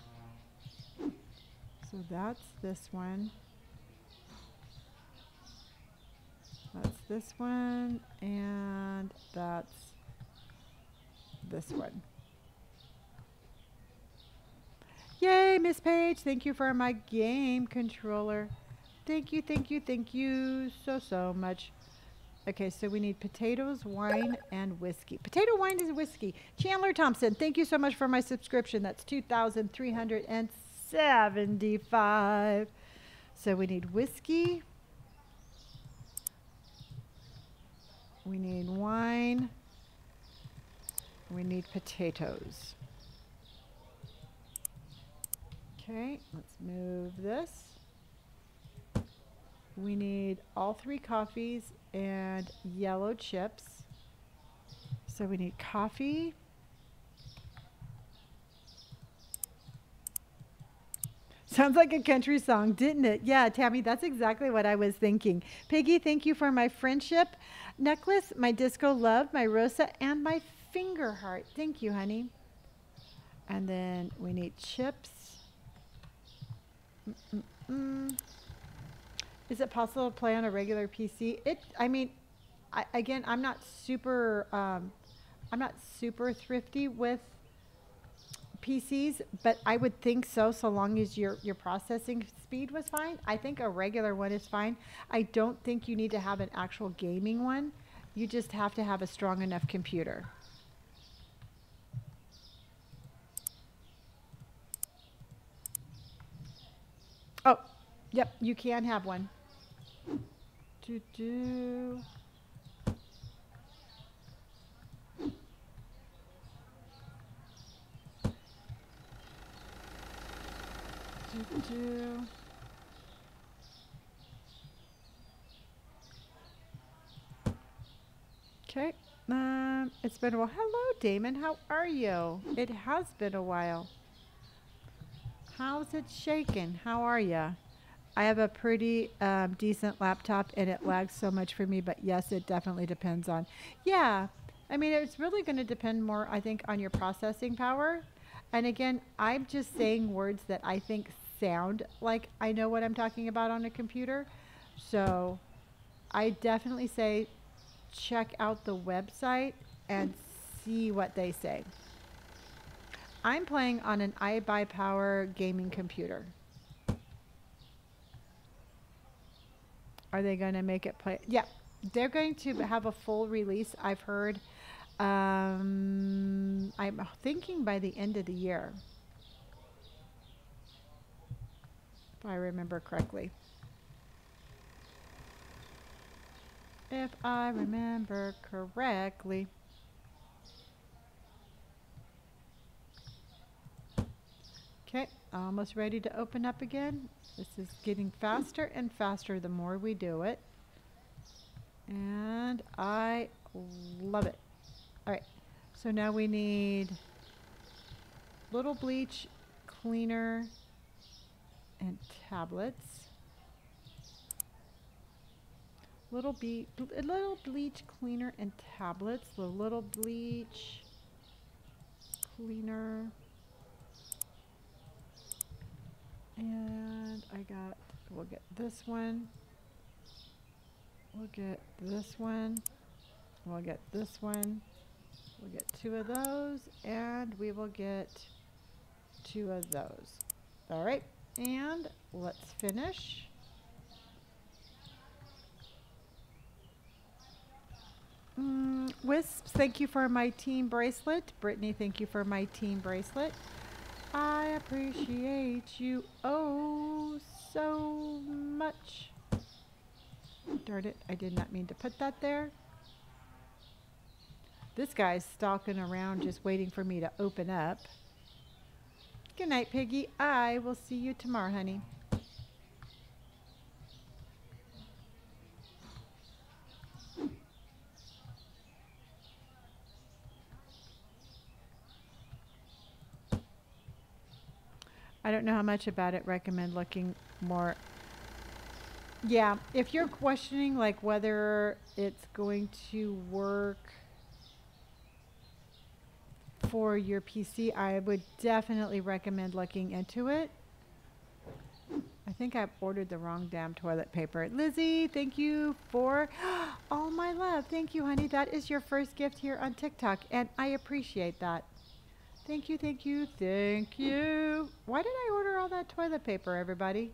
So that's this one. That's this one. And that's this one. Yay, Miss Page. Thank you for my game controller. Thank you so much. Okay, so we need potatoes, wine, and whiskey. Potato, wine, is whiskey. Chandler Thompson, thank you so much for my subscription. That's 2,375. So we need whiskey. We need wine. We need potatoes. Okay, let's move this. We need all 3 coffees and yellow chips. So we need coffee. Sounds like a country song, didn't it? Yeah, Tammy, that's exactly what I was thinking. Piggy, thank you for my friendship necklace, my disco love, my rosa, and my finger heart. Thank you, honey. And then we need chips. Is it possible to play on a regular PC? I mean, again, I'm not super thrifty with PCs, but I would think so, so long as your processing speed was fine. I think a regular one is fine. I don't think you need to have an actual gaming one. You just have to have a strong enough computer. Oh, yep, you can have one. Do do. Do do. Okay. It's been a while. Hello, Damon. How are you? It has been a while. How's it shaking? How are you? I have a pretty decent laptop and it lags so much for me, but yes, it definitely depends on. Yeah, I mean, it's really going to depend more, I think, on your processing power. And again, I'm just saying words that I think sound like I know what I'm talking about on a computer. So I definitely say check out the website and see what they say. I'm playing on an iBuyPower gaming computer. Are they going to make it play? Yeah, they're going to have a full release, I've heard. I'm thinking by the end of the year, if I remember correctly. If I remember correctly. Okay, almost ready to open up again. This is getting faster and faster the more we do it. And I love it. All right, so now we need little bleach, cleaner, and tablets. Little bleach, cleaner, and tablets. The little bleach, cleaner, and we'll get this one. We'll get this one. We'll get this one. We'll get 2 of those, and we will get 2 of those. All right, and let's finish. Wisps, thank you for my team bracelet. Brittany, thank you for my team bracelet. I appreciate you oh so much. Darn it, I did not mean to put that there. This guy's stalking around just waiting for me to open up. Good night, Piggy. I will see you tomorrow, honey. I don't know how much about it. Recommend looking more. Yeah, if you're questioning like whether it's going to work for your PC, I would definitely recommend looking into it. I think I've ordered the wrong damn toilet paper. Lizzie, thank you for all my love. Thank you, honey. That is your first gift here on TikTok, and I appreciate that. Thank you, thank you, thank you. Why did I order all that toilet paper, everybody?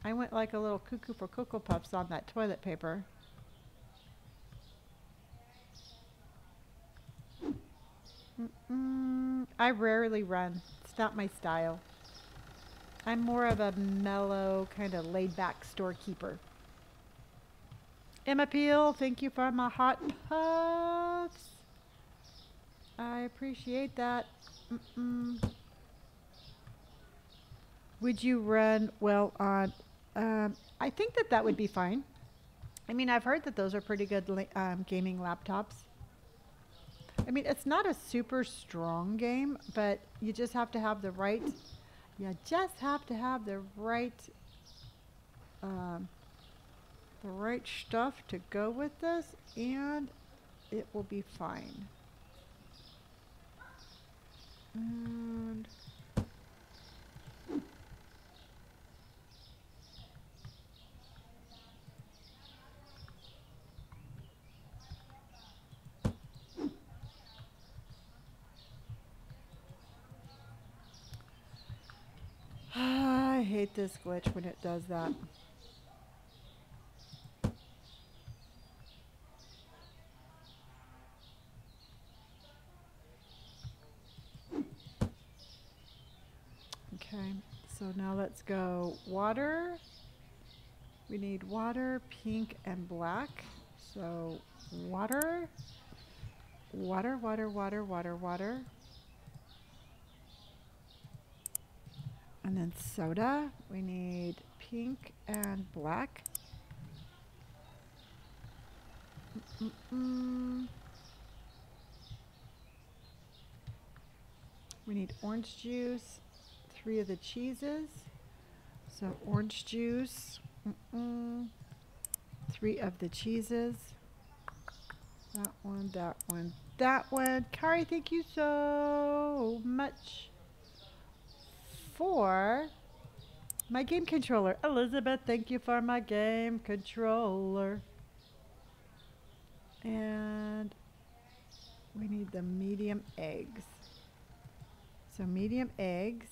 I went like a little cuckoo for Cocoa Puffs on that toilet paper. I rarely run. It's not my style. I'm more of a mellow, kind of laid-back storekeeper. Emma Peel, thank you for my hot puffs. I appreciate that. Would you run well on? I think that would be fine. I mean, I've heard that those are pretty good gaming laptops. I mean, it's not a super strong game, but you just have to have the right. You just have to have the right stuff to go with this, and it will be fine. And hate this glitch when it does that. Okay, so now let's go water. We need water, pink, and black. So water, water, water, water, water, water. And then soda. We need pink and black. We need orange juice, 3 of the cheeses. So orange juice, 3 of the cheeses. That one, that one, that one. Kari, thank you so much for my game controller. Elizabeth, thank you for my game controller. And we need the medium eggs. So medium eggs.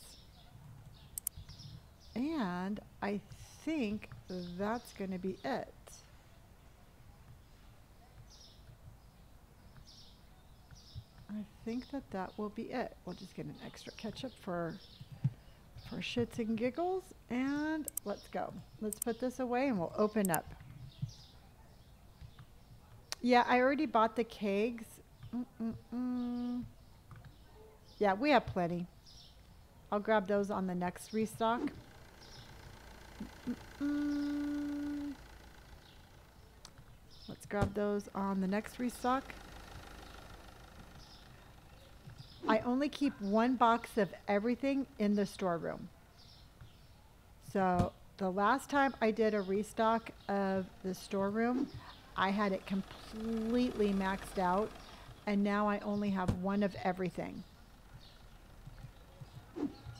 And I think that's going to be it. I think that will be it. We'll just get an extra ketchup for shits and giggles. And let's go. Let's put this away and we'll open up. Yeah, I already bought the kegs. Yeah, we have plenty. I'll grab those on the next restock. Let's grab those on the next restock. I only keep 1 box of everything in the storeroom. So the last time I did a restock of the storeroom, I had it completely maxed out, and now I only have 1 of everything.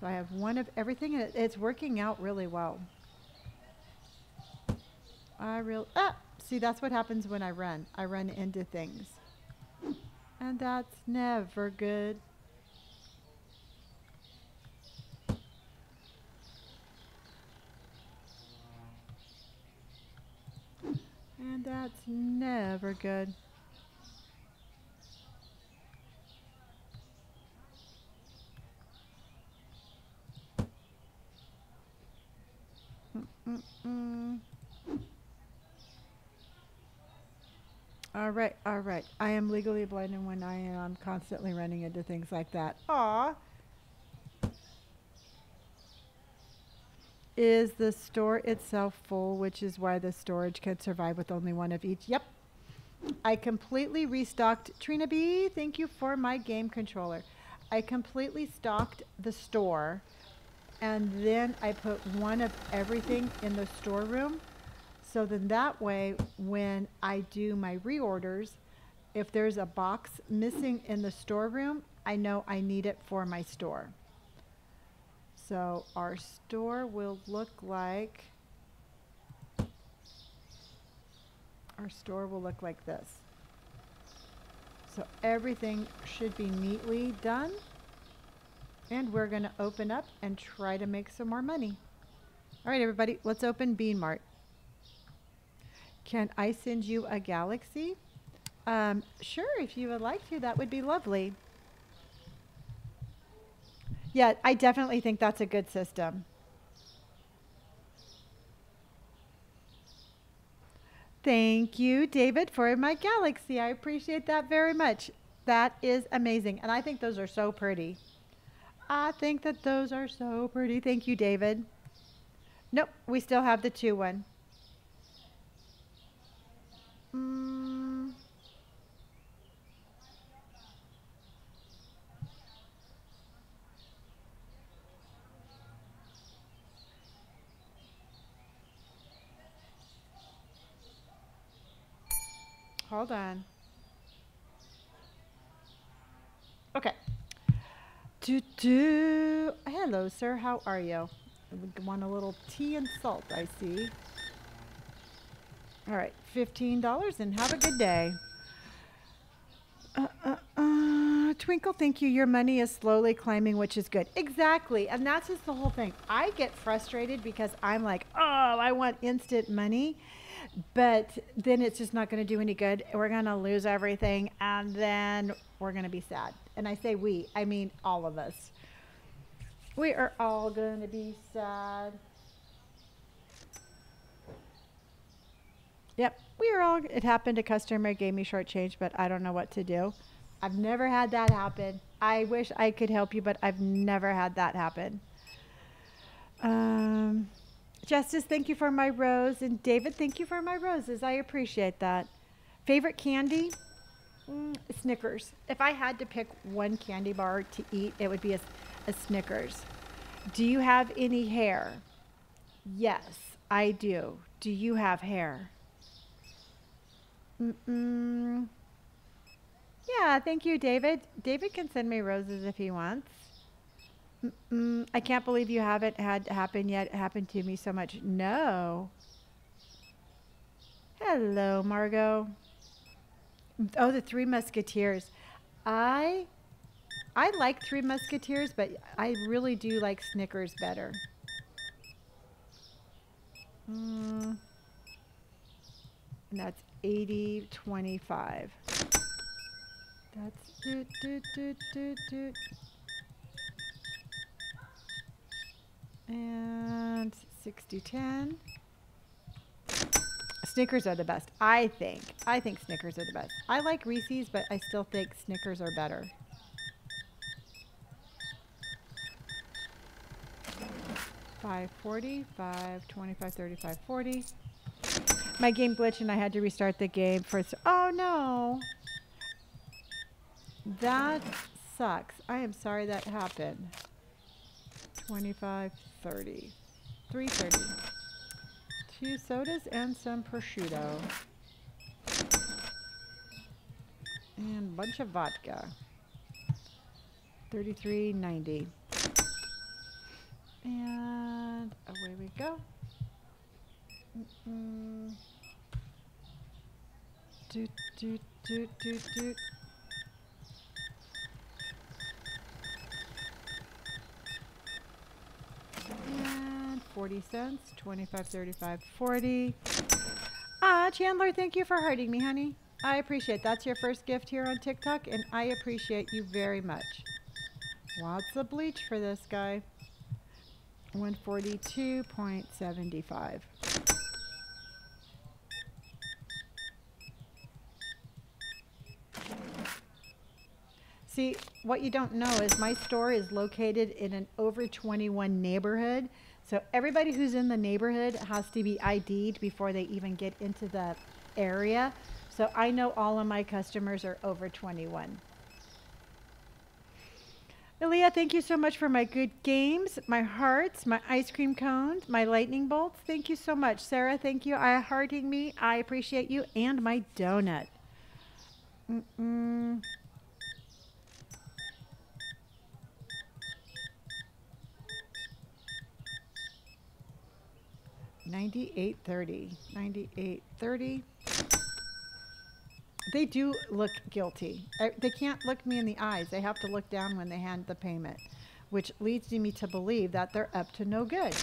So I have 1 of everything, and it's working out really well. See, that's what happens when I run. I run into things. And that's never good. And that's never good. All right, all right. I am legally blind, and when I am constantly running into things like that. Aw. Is the store itself full, which is why the storage can survive with only 1 of each? Yep. I completely restocked. Trina B, thank you for my game controller. I completely stocked the store, and then I put 1 of everything in the storeroom. So then that way, when I do my reorders, if there's a box missing in the storeroom, I know I need it for my store. So our store will look like, this. So everything should be neatly done. And we're going to open up and try to make some more money. All right, everybody, let's open Bean Mart. Can I send you a galaxy? Sure, if you would like to, that would be lovely. Yeah, I definitely think that's a good system. Thank you, David, for my galaxy. I appreciate that very much. That is amazing. And I think those are so pretty. I think that those are so pretty. Thank you, David. Nope, we still have the 2 one. Hold on. Okay. Hello, sir. How are you? We want a little tea and salt, I see. All right, $15 and have a good day. $20 Twinkle, thank you. Your money is slowly climbing, which is good. Exactly. And that's just the whole thing. I get frustrated because I'm like, oh, I want instant money. But then it's just not going to do any good. We're going to lose everything. And then we're going to be sad. And I say we, I mean all of us. We are all going to be sad. Yep, we are all, it happened, a customer gave me short change, but I don't know what to do. I've never had that happen. I wish I could help you, but I've never had that happen. Justice, thank you for my rose. And David, thank you for my roses. I appreciate that. Favorite candy? Snickers. If I had to pick one candy bar to eat, it would be a Snickers. Do you have any hair? Yes, I do. Do you have hair? Yeah, thank you, David. David can send me roses if he wants. I can't believe you haven't had happen yet. It happened to me so much. No. Hello, Margot. Oh, the Three Musketeers. I like Three Musketeers, but I really do like Snickers better. And that's 80-25. That's and 60-10. Snickers are the best, I think. I think Snickers are the best. I like Reese's, but I still think Snickers are better. $5.40, $5.25, $35, $40. My game glitched and I had to restart the game for. Oh no, that sucks. I am sorry that happened. 25, 30, 330. 2 sodas and some prosciutto. And a bunch of vodka. 33.90. And away we go. Doot, doot, doot, doot, doot. And 40 cents, 25, 35, 40. Chandler, thank you for hurting me, honey. I appreciate it. That's your first gift here on TikTok, and I appreciate you very much. Lots of bleach for this guy. 142.75. See, what you don't know is my store is located in an over 21 neighborhood. So everybody who's in the neighborhood has to be ID'd before they even get into the area. So I know all of my customers are over 21. Aaliyah, thank you so much for my good games, my hearts, my ice cream cones, my lightning bolts. Thank you so much. Sarah, thank you. Hearting me. I appreciate you. And my donut. $98.30. $98.30. They do look guilty. They can't look me in the eyes. They have to look down when they hand the payment, which leads me to believe that they're up to no good.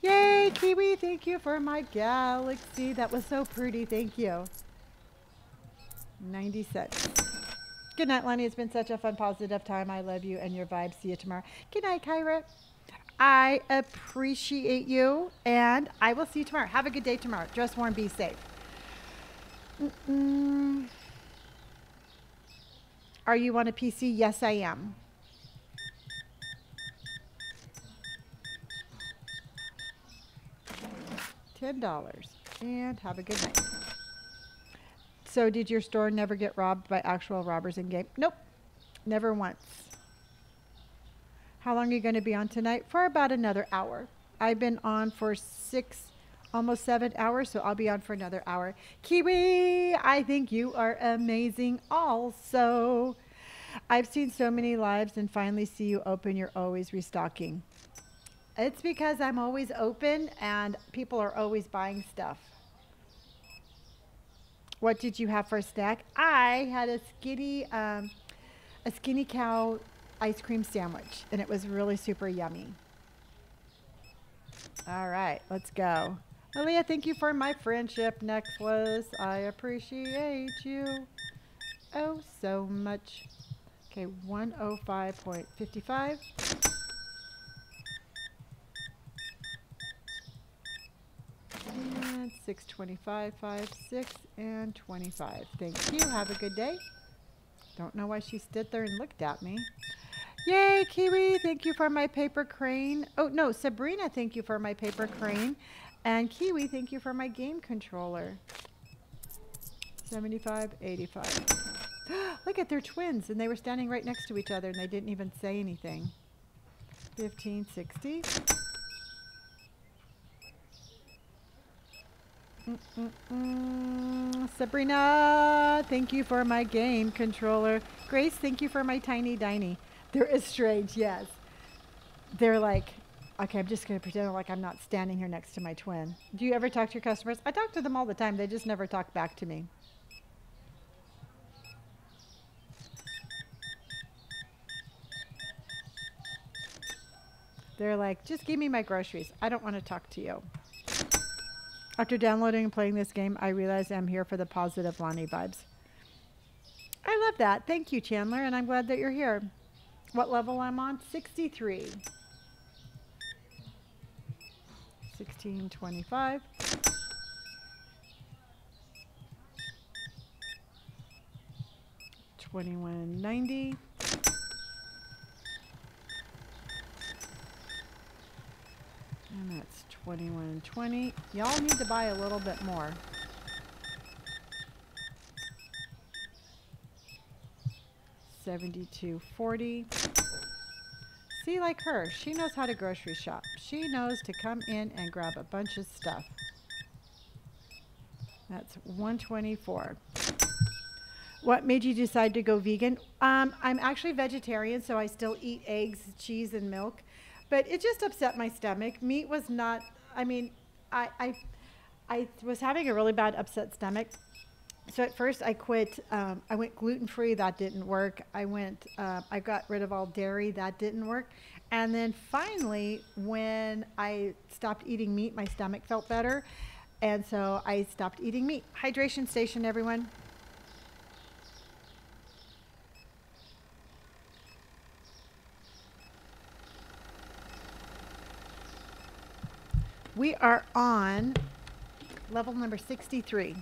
Yay, Kiwi, thank you for my galaxy. That was so pretty, thank you. 90 cents. Good night, Lenny. It's been such a fun, positive time. I love you and your vibe. See you tomorrow. Good night, Kyra. I appreciate you, and I will see you tomorrow. Have a good day tomorrow. Dress warm, be safe. Are you on a PC? Yes, I am. $10. And have a good night. So did your store never get robbed by actual robbers in game? Nope, never once. How long are you going to be on tonight? For about another hour. I've been on for 6, almost 7 hours, so I'll be on for another hour. Kiwi, I think you are amazing also. I've seen so many lives and finally see you open. You're always restocking. It's because I'm always open and people are always buying stuff. What did you have for a snack? I had a skinny cow ice cream sandwich, and it was really super yummy. All right, let's go. Aaliyah, thank you for my friendship necklace. I appreciate you oh so much. Okay, 105.55. And 625, 5, 6, and 25. Thank you. Have a good day. Don't know why she stood there and looked at me. Yay, Kiwi. Thank you for my paper crane. Oh, no, Sabrina, thank you for my paper crane. And Kiwi, thank you for my game controller. 75, 85. Look at, they're twins, and they were standing right next to each other, and they didn't even say anything. 15, 60. Sabrina, thank you for my game controller. Grace, thank you for my tiny diny. They're strange, yes. They're like, okay, I'm just going to pretend like I'm not standing here next to my twin. Do you ever talk to your customers? I talk to them all the time. They just never talk back to me. They're like, just give me my groceries. I don't want to talk to you. After downloading and playing this game, I realized I'm here for the positive Lonnie vibes. I love that. Thank you, Chandler, and I'm glad that you're here. What level I'm on? 63. 1625. $21.90. And that's $21.20. Y'all need to buy a little bit more. $72.40. See, like her, she knows how to grocery shop. She knows to come in and grab a bunch of stuff. That's $124. What made you decide to go vegan? I'm actually vegetarian, so I still eat eggs, cheese, and milk. But it just upset my stomach. Meat was not, I mean, I was having a really bad upset stomach. So at first I quit, I went gluten-free, that didn't work. I got rid of all dairy, that didn't work. And then finally, when I stopped eating meat, my stomach felt better. And so I stopped eating meat. Hydration station, everyone. We are on level number 63.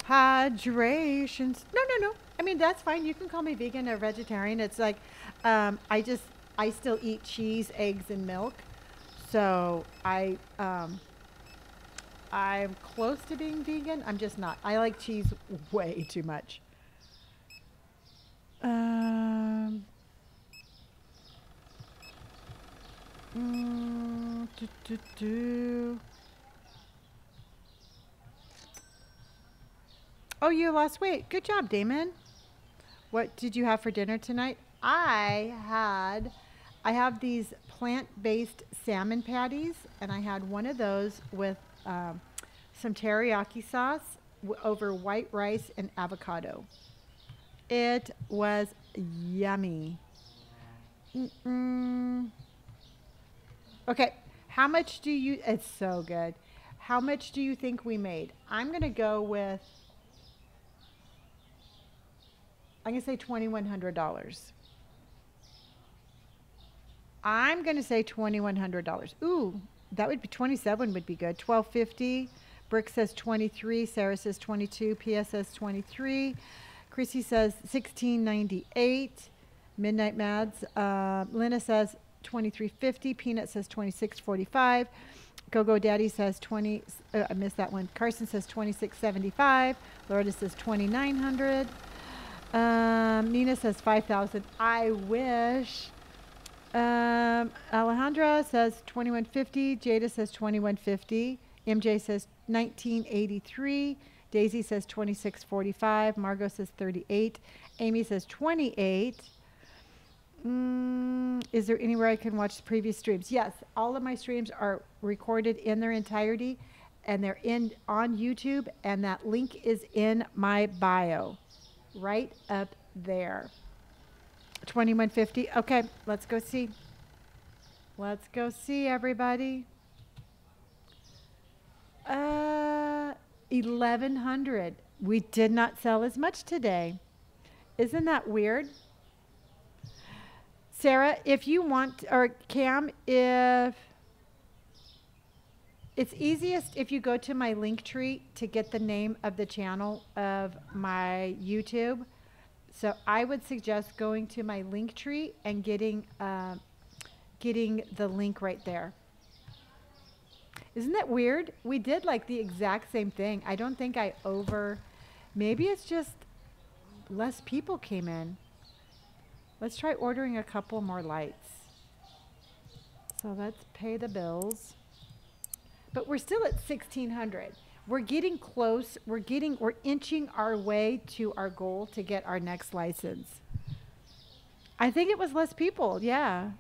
Hydrations. No. I mean, that's fine. You can call me vegan or vegetarian. It's like, I still eat cheese, eggs, and milk. So I'm close to being vegan. I'm just not. I like cheese way too much. Oh, you lost weight. Good job, Damon. What did you have for dinner tonight? I have these plant-based salmon patties, and I had one of those with some teriyaki sauce over white rice and avocado. It was yummy. Okay, how much do you, it's so good. How much do you think we made? I'm going to go with, I'm going to say $2,100. I'm going to say $2,100. Ooh, that would be 27 would be good. $1,250. Brick says 23. Sarah says 22. PS says 23. Chrissy says 1698. Midnight Mads. Lena says 2350. Peanut says 2645. Go Daddy says 20. I missed that one. Carson says 2675. Loretta says 2900. Nina says 5,000. I wish. Alejandra says 2150. Jada says 2150. MJ says 1983. Daisy says 2645. Margot says 38. Amy says 28. Is there anywhere I can watch previous streams? Yes, all of my streams are recorded in their entirety, and they're in on YouTube, and that link is in my bio, right up there. 2150. Okay, let's go see. Let's go see, everybody. 1100. We did not sell as much today. Isn't that weird? Sarah, if you want, or Cam, if it's easiest if you go to my link tree to get the name of the channel of my YouTube. So I would suggest going to my link tree and getting the link right there. Isn't that weird? We did like the exact same thing. I don't think maybe it's just less people came in. Let's try ordering a couple more lights. So let's pay the bills. But we're still at 1600. We're getting close. We're inching our way to our goal to get our next license. I think it was less people. Yeah.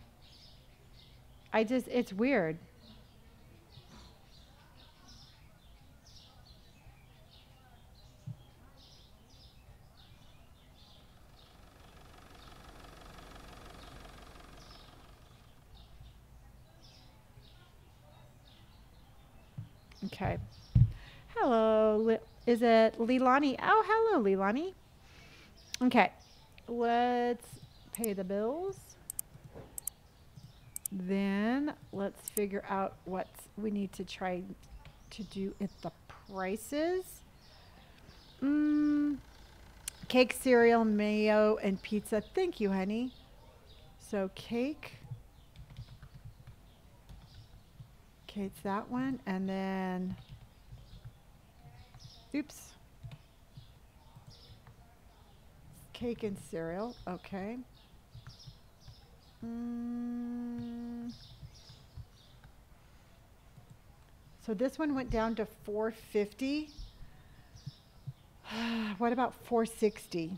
It's weird. Okay. Hello. Is it Leilani? Oh, hello, Leilani. Okay. Let's pay the bills. Then let's figure out what we need to try to do at the prices. Cake, cereal, mayo, and pizza. Thank you, honey. So cake. Okay, it's that one. And then, oops. Cake and cereal. Okay. So this one went down to 450. What about 460?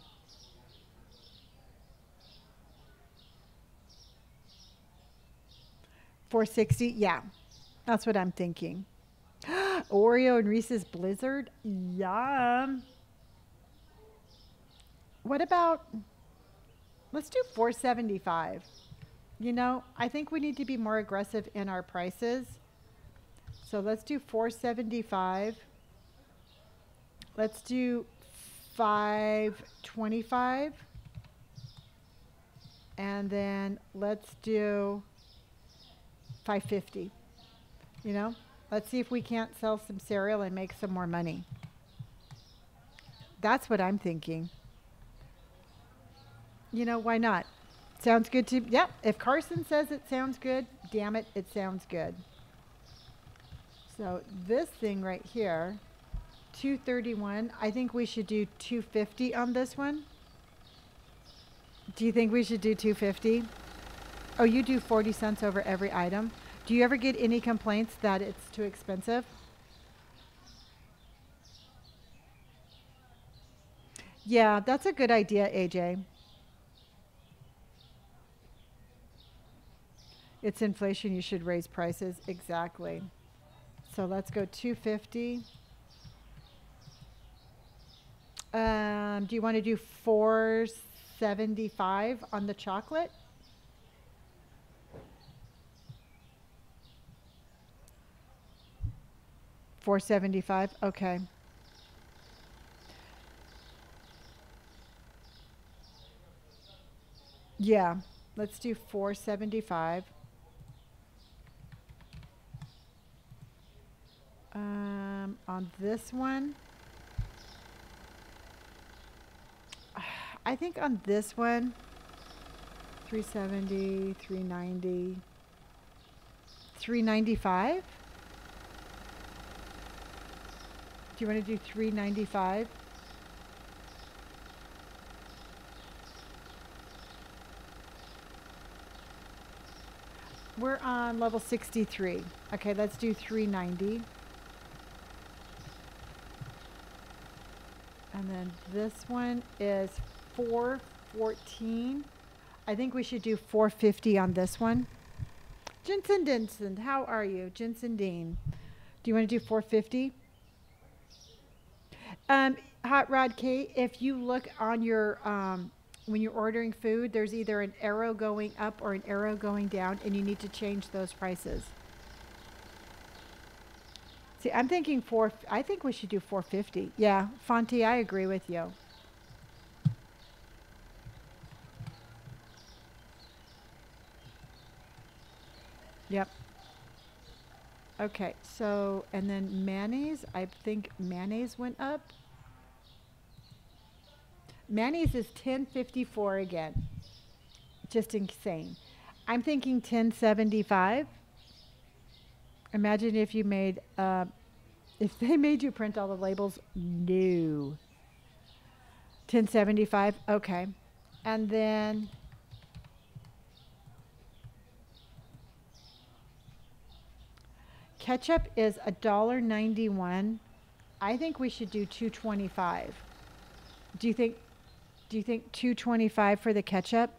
$460? Yeah, that's what I'm thinking. Oreo and Reese's Blizzard? Yum. What about, let's do 475. You know, I think we need to be more aggressive in our prices. So let's do 475. Let's do 525. And then let's do 550. You know, let's see if we can't sell some cereal and make some more money. That's what I'm thinking. You know, why not? Sounds good to, yep. If Carson says it sounds good, damn it, it sounds good. So this thing right here, 231, I think we should do 250 on this one. Do you think we should do 250? Oh, you do 40 cents over every item. Do you ever get any complaints that it's too expensive? Yeah, that's a good idea, AJ. It's inflation, you should raise prices. Exactly. So let's go 250. Do you want to do 475 on the chocolate? $475. Okay. Yeah, let's do 475. On this one, I think on this one, 370, 390, 395. Do you want to do 395? We're on level 63. Okay, let's do 390. And then this one is 414. I think we should do 450 on this one. Jensen Denson, how are you? Jensen Dean. Do you want to do 450? Hot Rod Kate, if you look on your when you're ordering food, there's either an arrow going up or an arrow going down, and you need to change those prices. See, I'm thinking I think we should do 450. Yeah, Fonty, I agree with you. Yep. Okay, so, and then mayonnaise, I think mayonnaise went up. Mayonnaise is 10.54 again. Just insane. I'm thinking 10.75. Imagine if you made, if they made you print all the labels. No. 10.75. Okay. And then ketchup is $1.91. I think we should do $2.25. Do you think $2.25 for the ketchup?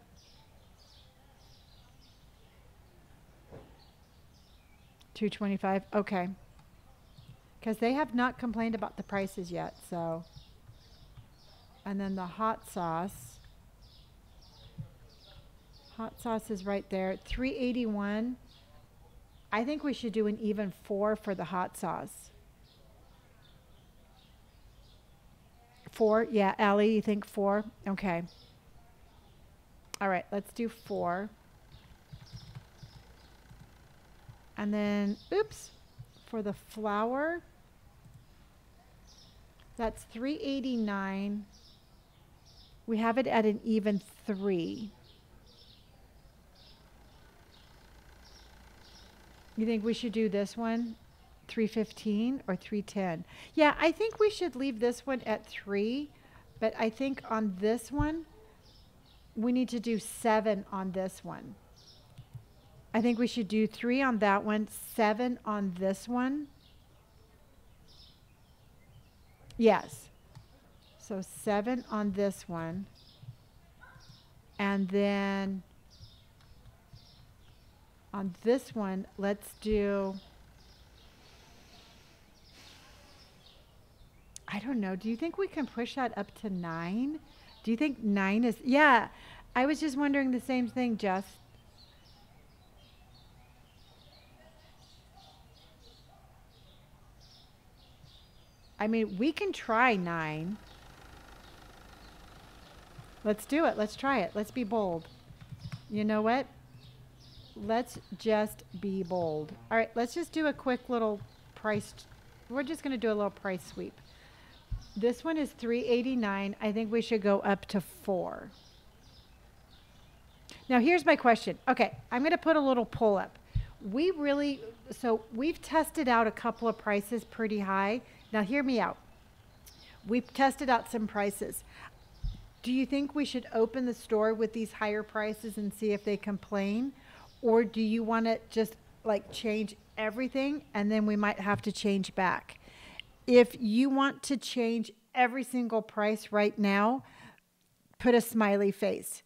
$2.25. Okay. Because they have not complained about the prices yet, so. And then the hot sauce. Hot sauce is right there. $3.81. I think we should do an even 4 for the hot sauce. 4? Yeah, Allie, you think 4? Okay. All right, let's do 4. And then, oops, for the flour, that's $3.89. We have it at an even 3. You think we should do this one, $3.15 or $3.10? Yeah, I think we should leave this one at 3, but I think on this one, we need to do 7 on this one. I think we should do 3 on that one, 7 on this one. Yes. So 7 on this one. And then on this one, let's do, I don't know. Do you think we can push that up to 9? Do you think 9 is, yeah. I was just wondering the same thing, Jess. I mean, we can try 9. Let's do it. Let's try it. Let's be bold. You know what? Let's just be bold. All right, let's just do a quick little price. We're just going to do a little price sweep. This one is $3.89. I think we should go up to 4. Now, here's my question. Okay, I'm going to put a little pull up. So we've tested out a couple of prices pretty high. Now, hear me out. We've tested out some prices. Do you think we should open the store with these higher prices and see if they complain? Or do you want to just like change everything and then we might have to change back? If you want to change every single price right now, put a smiley face.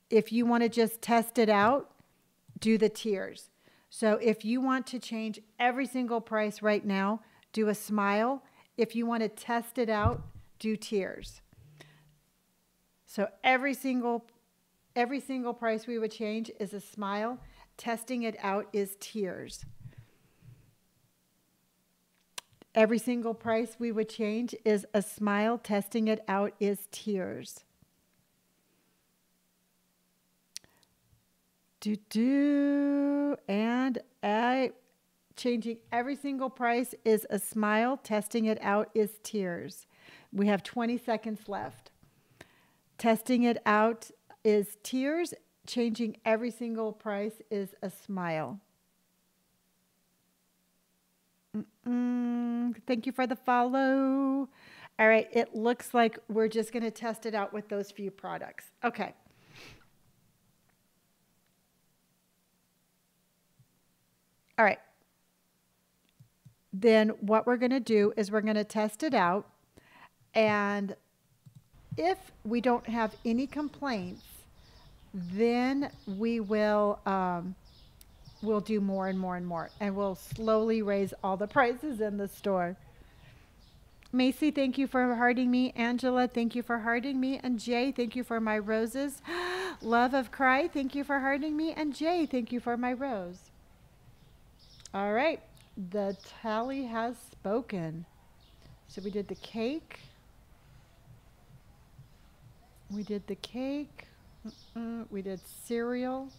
If you want to just test it out, do the tiers. So if you want to change every single price right now, do a smile. If you want to test it out, do tiers. So every single price we would change is a smile. Testing it out is tiers. Every single price we would change is a smile. Testing it out is tiers. And changing every single price is a smile. Testing it out is tiers. We have 20 seconds left. Testing it out is tiers. Changing every single price is a smile. Thank you for the follow. All right, it looks like we're just going to test it out with those few products. Okay. All right. Then what we're going to do is we're going to test it out. And if we don't have any complaints, then we'll do more and more and more, and we'll slowly raise all the prices in the store. Macy, thank you for hearting me. Angela, thank you for hearting me. And Jay, thank you for my roses. Love of Cry, thank you for hearting me. And Jay, thank you for my rose. All right, the tally has spoken. So we did the cake. We did the cake. We did cereal.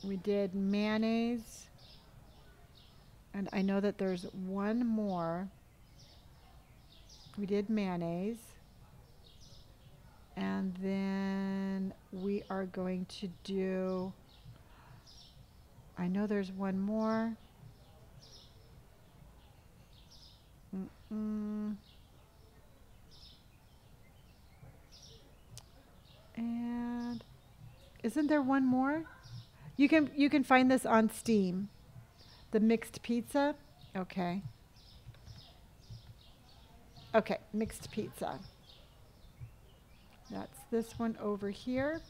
We did mayonnaise. And I know that there's one more. We did mayonnaise. And then we are going to do, I know there's one more. And isn't there one more? You can find this on Steam. The mixed pizza. Okay. Okay, mixed pizza. That's this one over here.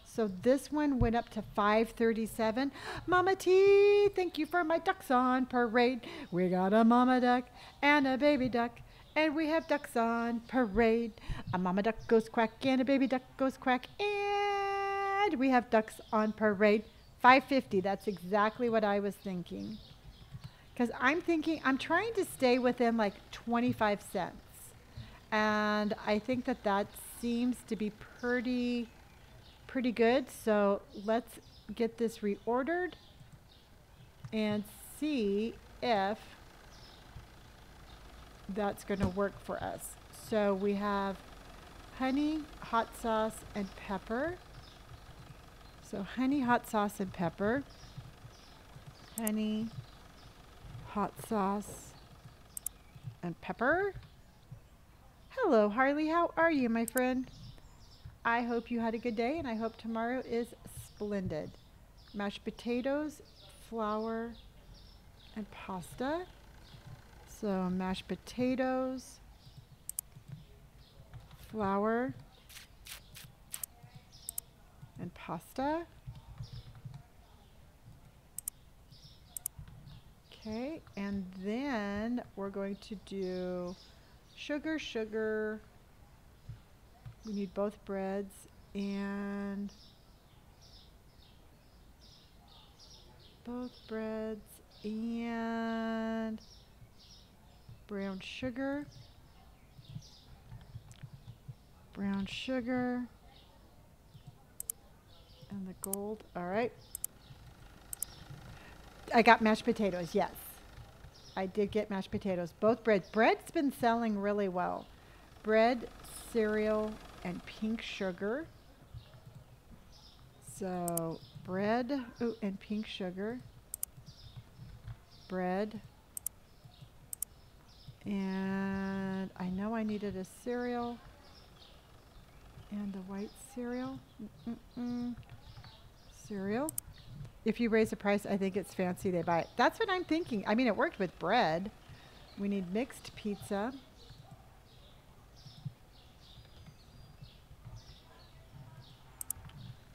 So this one went up to $5.37. Mama T, thank you for my ducks on parade. We got a mama duck and a baby duck, and we have ducks on parade. A mama duck goes quack and a baby duck goes quack, and we have ducks on parade. $5.50. That's exactly what I was thinking. Because I'm trying to stay within like 25 cents. And I think that seems to be pretty good. So let's get this reordered and see if that's going to work for us. So we have honey, hot sauce, and pepper. So honey, hot sauce, and pepper. Honey, hot sauce, and pepper. Hello, Harley. How are you, my friend? I hope you had a good day, and I hope tomorrow is splendid. Mashed potatoes, flour, and pasta. So mashed potatoes, flour, and pasta. Okay, and then we're going to do sugar. We need both breads and brown sugar. And the gold. All right. I got mashed potatoes. Yes. I did get mashed potatoes. Both breads. Bread's been selling really well. Bread, cereal, and pink sugar. So bread and pink sugar. Bread. And I know I needed a cereal. And the white cereal. Cereal. If you raise the price, I think it's fancy they buy it. That's what I'm thinking. I mean, it worked with bread. We need mixed pizza.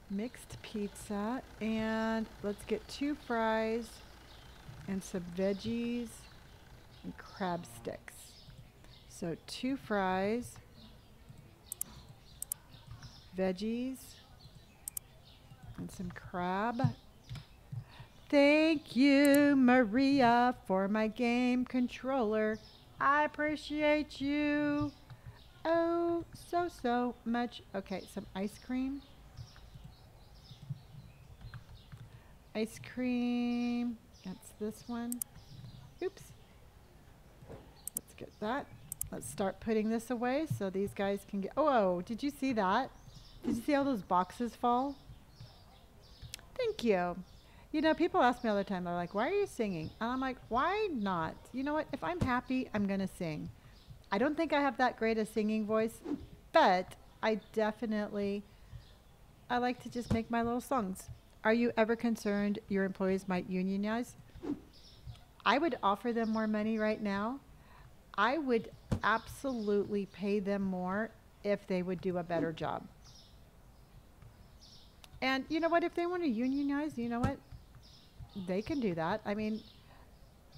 Mixed pizza. And let's get 2 fries and some veggies and crab sticks. So 2 fries, veggies, and some crab. Thank you, Maria, for my game controller. I appreciate you. Oh, so much. Okay, some ice cream. Ice cream. That's this one. Oops. Let's get that. Let's start putting this away so these guys can get... Oh, did you see that? Did you see all those boxes fall? Thank you. You know, people ask me all the time, they're like, why are you singing? And I'm like, why not? You know what? If I'm happy, I'm going to sing. I don't think I have that great a singing voice, but I like to just make my little songs. Are you ever concerned your employees might unionize? I would offer them more money right now. I would absolutely pay them more if they would do a better job. And you know what? If they want to unionize, you know what? They can do that. I mean,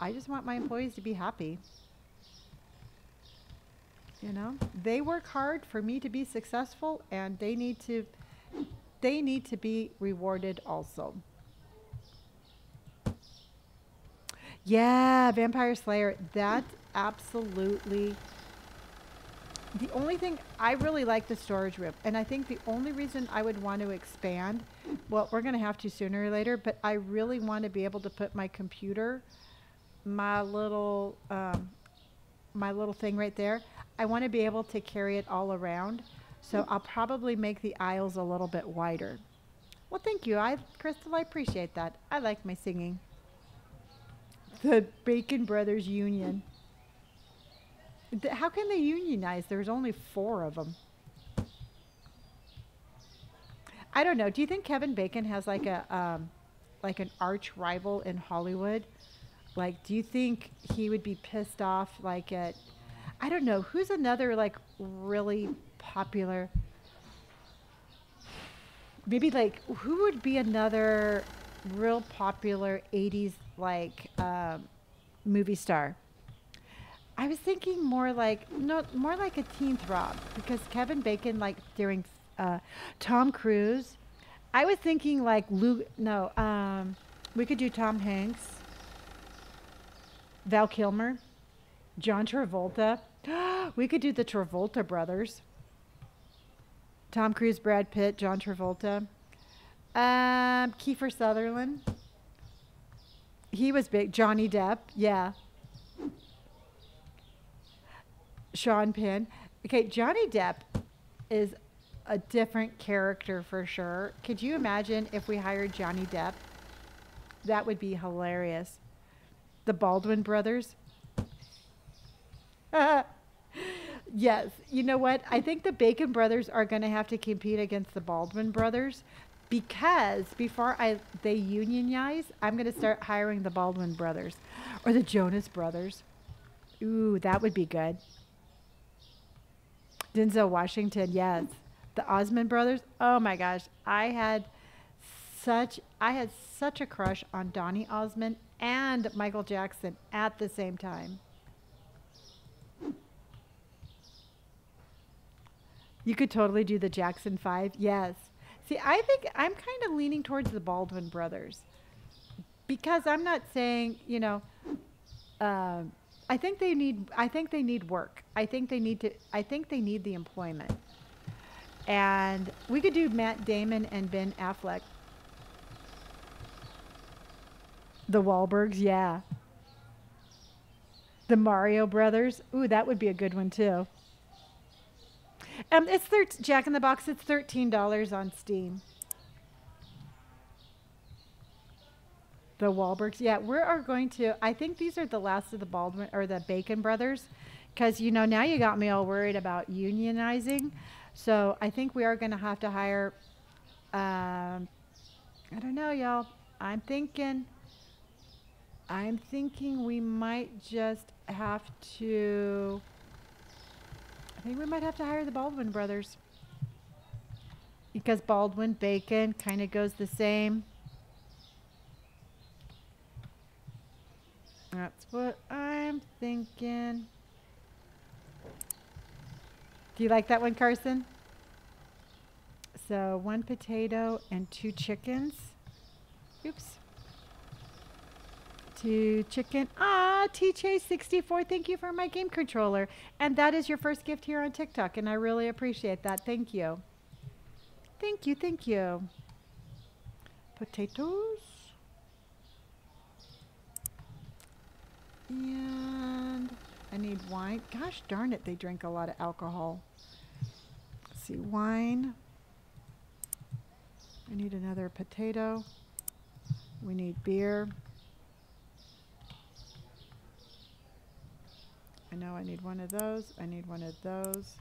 I just want my employees to be happy. You know, they work hard for me to be successful, and they need to be rewarded also. Yeah, Vampire Slayer. That's absolutely the only thing. I really like the storage room, and I think the only reason I would want to expand, well, we're going to have to sooner or later, but I really want to be able to put my computer, my little thing right there. I want to be able to carry it all around. So I'll probably make the aisles a little bit wider. Well, thank you. Crystal, I appreciate that. I like my singing. The Bacon Brothers Union. How can they unionize? There's only 4 of them. I don't know. Do you think Kevin Bacon has like like an arch rival in Hollywood? Like, do you think he would be pissed off like at, I don't know, who's another like really popular, maybe like who would be another real popular 80s like movie star? I was thinking more like, no, more like a teen throb because Kevin Bacon like during Tom Cruise. I was thinking like Luke, no, we could do Tom Hanks, Val Kilmer, John Travolta. We could do the Travolta brothers. Tom Cruise, Brad Pitt, John Travolta. Kiefer Sutherland. He was big. Johnny Depp. Yeah. Sean Penn. Okay, Johnny Depp is a different character for sure. Could you imagine if we hired Johnny Depp? That would be hilarious. The Baldwin brothers. Yes. You know what? I think the Bacon brothers are going to have to compete against the Baldwin brothers because before they unionize, I'm going to start hiring the Baldwin brothers or the Jonas brothers. Ooh, that would be good. Denzel Washington, yes. The Osmond brothers. Oh my gosh, I had such a crush on Donny Osmond and Michael Jackson at the same time. You could totally do the Jackson 5. Yes. See, I think I'm kind of leaning towards the Baldwin brothers because I'm not saying, I think they need work. I think they need the employment. And we could do Matt Damon and Ben Affleck. The Wahlbergs, yeah. The Mario brothers. Ooh, that would be a good one too. Jack in the Box. It's $13 on Steam. The Wahlbergs. Yeah, we are going to. I think these are the last of the Baldwin or the Bacon brothers, because now you got me all worried about unionizing. So I think we are going to have to hire. I don't know, y'all. I'm thinking we might just have to. I think we might have to hire the Baldwin brothers because Baldwin Bacon kind of goes the same. That's what I'm thinking. Do you like that one, Carson? So 1 potato and 2 chickens. Oops. 2 chicken. TJ64, thank you for my game controller. And that is your first gift here on TikTok, and I really appreciate that. Thank you. Thank you, thank you. Potatoes. And I need wine. Gosh darn it, they drink a lot of alcohol. Let's see, wine. I need another potato. We need beer. I know I need one of those. I need one of those.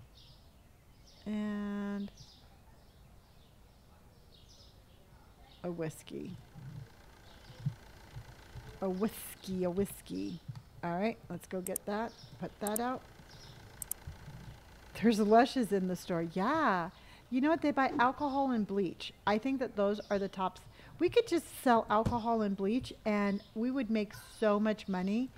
And a whiskey. A whiskey. All right, let's go get that. Put that out. There's Lushes in the store. Yeah. You know what? They buy alcohol and bleach. I think that those are the tops. We could just sell alcohol and bleach and we would make so much money.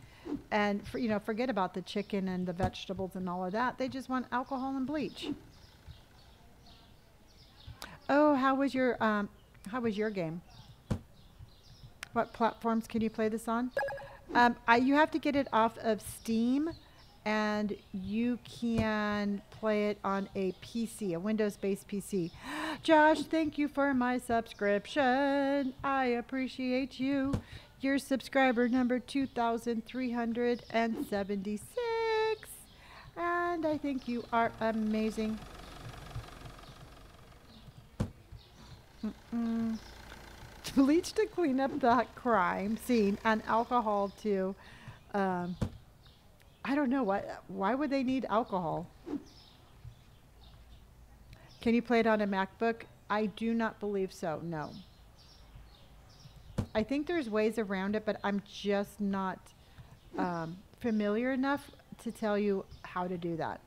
And forget about the chicken and the vegetables and all of that. They just want alcohol and bleach. Oh, how was your game? What platforms can you play this on? You have to get it off of Steam, and you can play it on a PC, a Windows-based PC. Josh, thank you for my subscription. I appreciate you. Your subscriber number 2,376. And I think you are amazing. Bleach to clean up the crime scene and alcohol to, I don't know why would they need alcohol? Can you play it on a MacBook? I do not believe so, no. I think there's ways around it, but I'm just not familiar enough to tell you how to do that.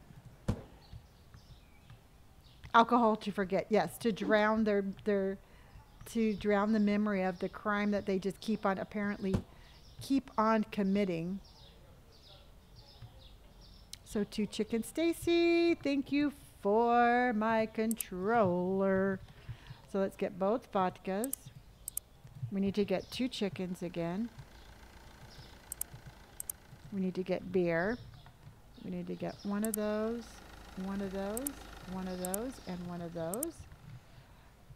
Alcohol to forget, yes, to drown to drown the memory of the crime that they just keep on committing. So to Chicken Stacy, thank you for my controller. So let's get both vodkas. We need to get 2 chickens again. We need to get beer. We need to get one of those, one of those, one of those, and one of those.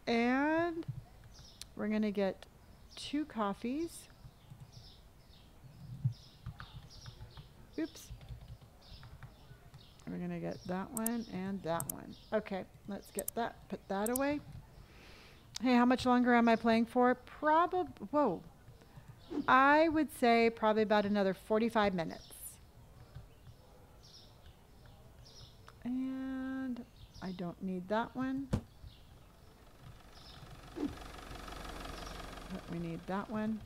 And we're going to get 2 coffees. Oops. We're going to get that one and that one. Okay, let's get that. Put that away. Hey, how much longer am I playing for? Whoa. I would say probably about another 45 minutes. And I don't need that one. But we need that one.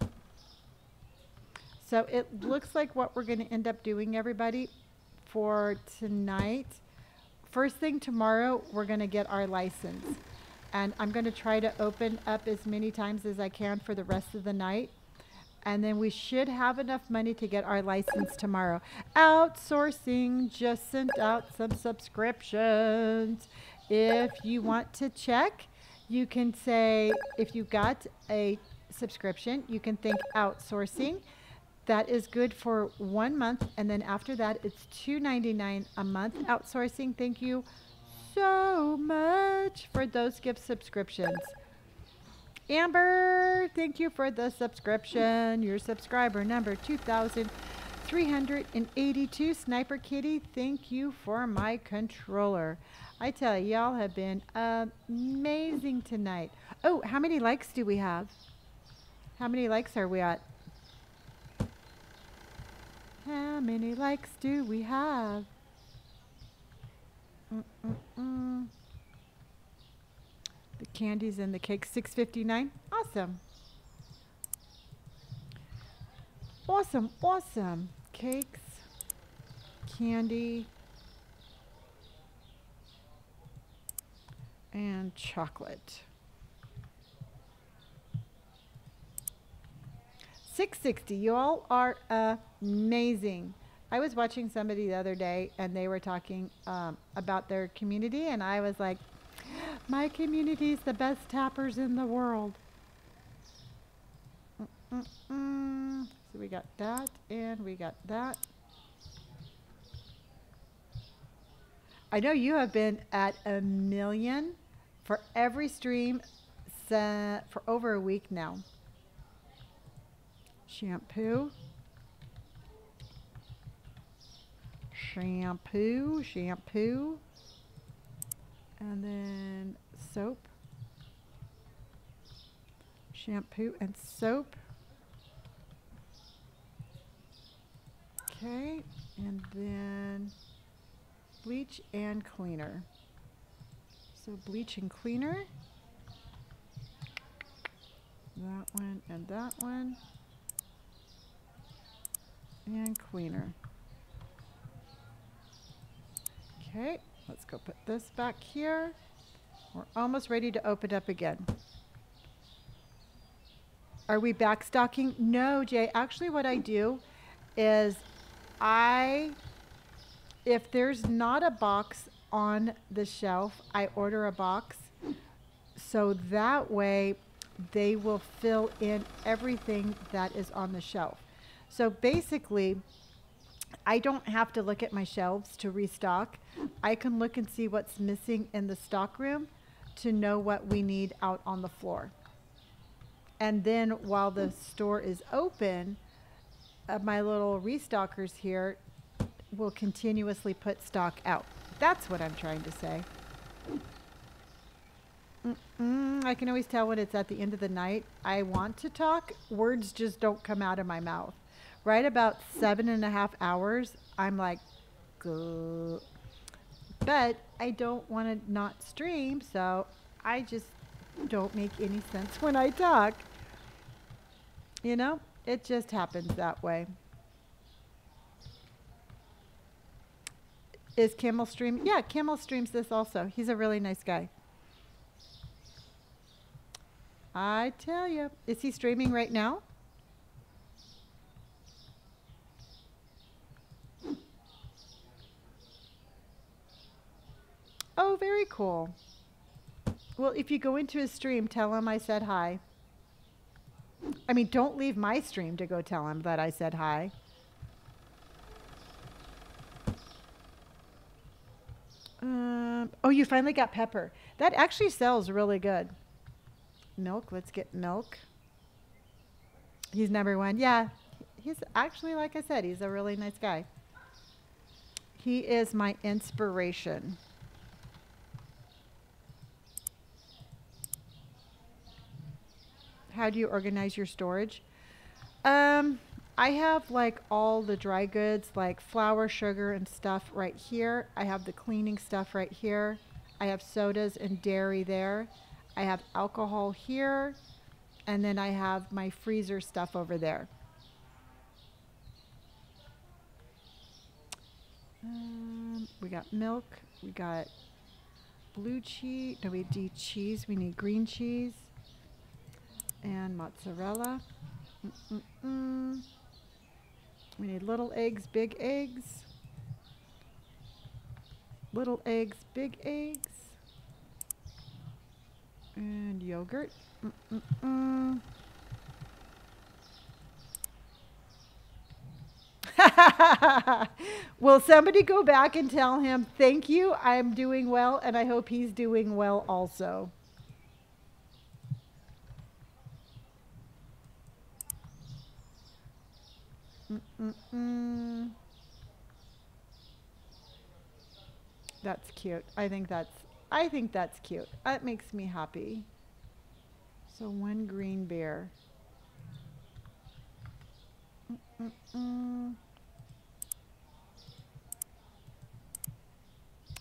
So it looks like what we're going to end up doing, everybody, for tonight. First thing tomorrow, we're going to get our license. And I'm going to try to open up as many times as I can for the rest of the night. And then we should have enough money to get our license tomorrow. Outsourcing just sent out some subscriptions. If you want to check, you can say, if you got a subscription, you can think outsourcing. That is good for 1 month. And then after that, it's $2.99 a month. Outsourcing, thank you so much for those gift subscriptions. Amber, thank you for the subscription. Your subscriber number 2,382. Sniper Kitty, thank you for my controller. I tell you, y'all have been amazing tonight. Oh, how many likes do we have? How many likes are we at? How many likes do we have? The candies and the cakes, 6.59. Awesome. Awesome, awesome. Cakes, candy, and chocolate. 660. You all are amazing. I was watching somebody the other day, and they were talking about their community, and I was like, my community is the best tappers in the world. So we got that, and we got that. I know you have been at 1 million for every stream for over a week now. Shampoo. Shampoo, shampoo. And then soap. Shampoo and soap. Okay, and then bleach and cleaner. So bleach and cleaner. That one and that one. And cleaner. Okay, let's go put this back here. We're almost ready to open up again. Are we backstocking? No, Jay. Actually, what I do is if there's not a box on the shelf, I order a box. So that way they will fill in everything that is on the shelf. So basically, I don't have to look at my shelves to restock. I can look and see what's missing in the stock room to know what we need out on the floor. And then while the store is open, my little restockers here will continuously put stock out. That's what I'm trying to say. I can always tell when it's at the end of the night. I want to talk. Words just don't come out of my mouth. Right about 7.5 hours, I'm like, "Gah." But I don't want to not stream, so I just don't make any sense when I talk. You know, it just happens that way. Is Kimmel streaming? Yeah, Kimmel streams this also. He's a really nice guy. I tell you. Is he streaming right now? Oh, very cool. Well, if you go into his stream, tell him I said hi. I mean, don't leave my stream to go tell him that I said hi. Oh, you finally got pepper. That actually sells really good. Milk. Let's get milk. He's #1. Yeah, he's actually, like I said, he's a really nice guy. He is my inspiration. How do you organize your storage? I have like all the dry goods like flour, sugar, and stuff right here. I have the cleaning stuff right here. I have sodas and dairy there. I have alcohol here. And then I have my freezer stuff over there. We got milk. We got blue cheese. No, we need cheese. We need green cheese. And mozzarella. We need little eggs, big eggs. Little eggs, big eggs. And yogurt. Will somebody go back and tell him, thank you, I'm doing well, and I hope he's doing well also. That's cute. I think that's cute. That makes me happy. So 1 green beer.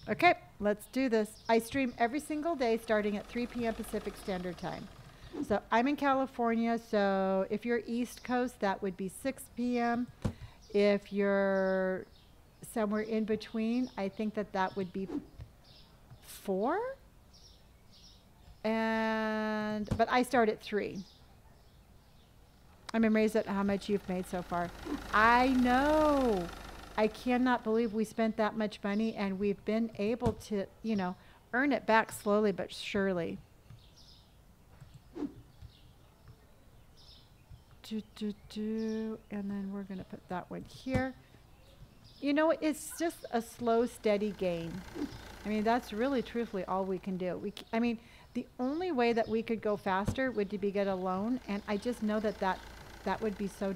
Okay, let's do this. I stream every single day starting at 3 p.m. Pacific Standard Time. So I'm in California, so if you're East Coast, that would be 6 p.m. If you're somewhere in between, I think that would be 4. But I start at 3. I'm amazed at how much you've made so far. I know. I cannot believe we spent that much money and we've been able to, you know, earn it back slowly but surely. And then we're going to put that one here. You know, it's just a slow, steady gain. I mean, that's really truthfully all we can do. I mean, the only way that we could go faster would be get a loan, and I just know that would be so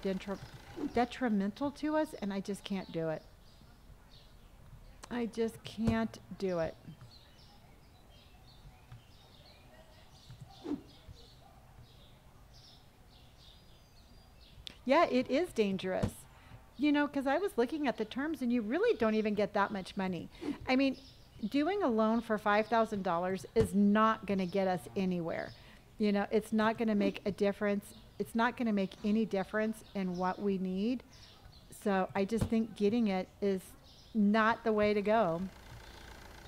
detrimental to us, and I just can't do it. I just can't do it. Yeah, it is dangerous. You know, because I was looking at the terms and you really don't even get that much money. I mean, doing a loan for $5,000 is not going to get us anywhere. You know, it's not going to make a difference. It's not going to make any difference in what we need. So I just think getting it is not the way to go.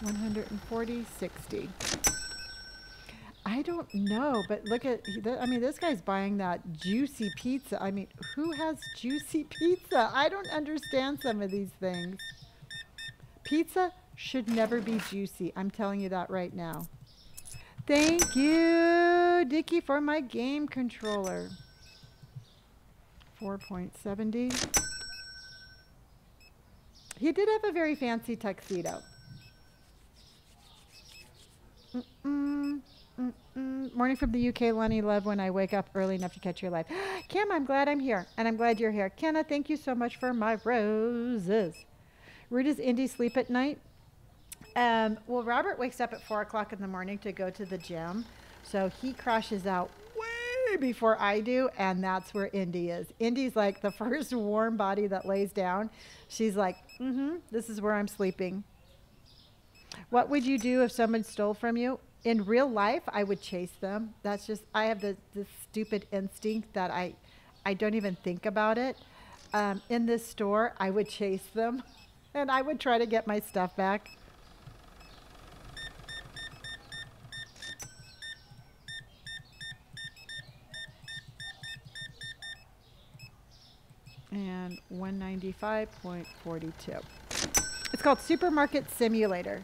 140, 60. I don't know, but look at, I mean, this guy's buying that juicy pizza. I mean, who has juicy pizza? I don't understand some of these things. Pizza should never be juicy. I'm telling you that right now. Thank you, Dickie, for my game controller. 4.70. He did have a very fancy tuxedo. Morning from the UK, Lenny. Love when I wake up early enough to catch your live. Kim, I'm glad I'm here, and I'm glad you're here. Kenna, thank you so much for my roses. Where does Indy sleep at night? Well, Robert wakes up at 4 o'clock in the morning to go to the gym, so he crashes out way before I do, and that's where Indy is. Indy's like the first warm body that lays down. She's like, this is where I'm sleeping. What would you do if someone stole from you? In real life, I would chase them. That's just, I have this stupid instinct that I don't even think about it. In this store, I would chase them, and I would try to get my stuff back. And 195.42. It's called Supermarket Simulator.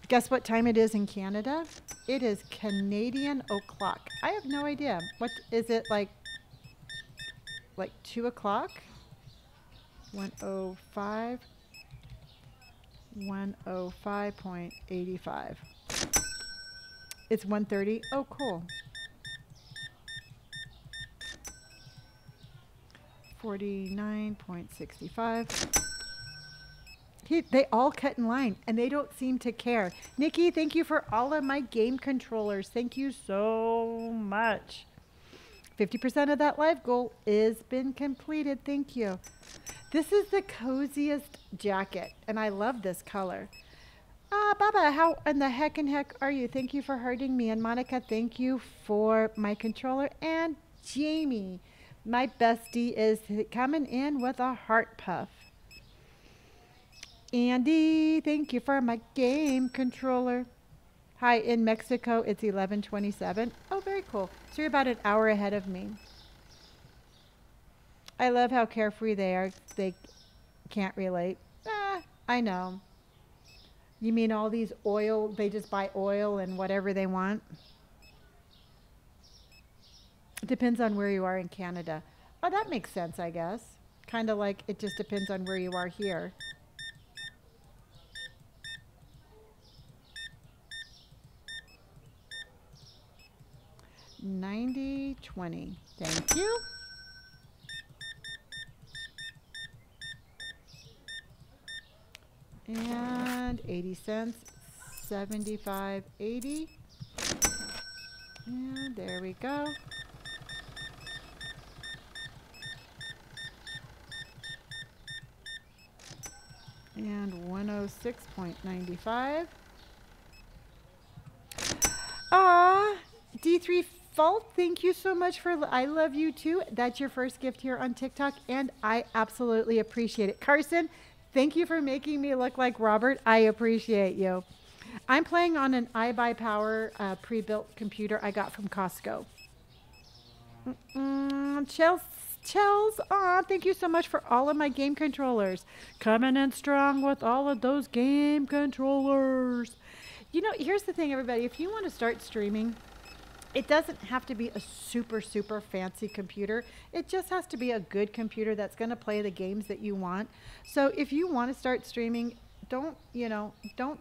Guess what time it is in Canada? It is Canadian o'clock. I have no idea. What is it, like 2 o'clock? 105. 105.85. It's 1:30. Oh, cool. 49.65. They all cut in line, and they don't seem to care. Nikki, thank you for all of my game controllers. Thank you so much. 50% of that live goal is been completed. Thank you. This is the coziest jacket, and I love this color. Baba, how in the heck are you? Thank you for hurting me. And Monica, thank you for my controller. And Jamie, my bestie, is coming in with a heart puff. Andy, thank you for my game controller. Hi, in Mexico, it's 11:27. Oh, very cool. So you're about an hour ahead of me. I love how carefree they are. They can't relate. I know. You mean all these oil, they just buy oil and whatever they want? It depends on where you are in Canada. Oh, that makes sense, I guess. Kind of like it just depends on where you are here. $90.20. Thank you. And 80 cents. $75.80. And there we go. And 106.95. D3 Fault, thank you so much for I love you too. That's your first gift here on TikTok, and I absolutely appreciate it. Carson, thank you for making me look like Robert. I appreciate you. I'm playing on an iBuyPower pre-built computer I got from Costco. Chels, thank you so much for all of my game controllers. Coming in strong with all of those game controllers. You know, here's the thing, everybody. If you want to start streaming, it doesn't have to be a super fancy computer. It just has to be a good computer that's going to play the games that you want. So if you want to start streaming, don't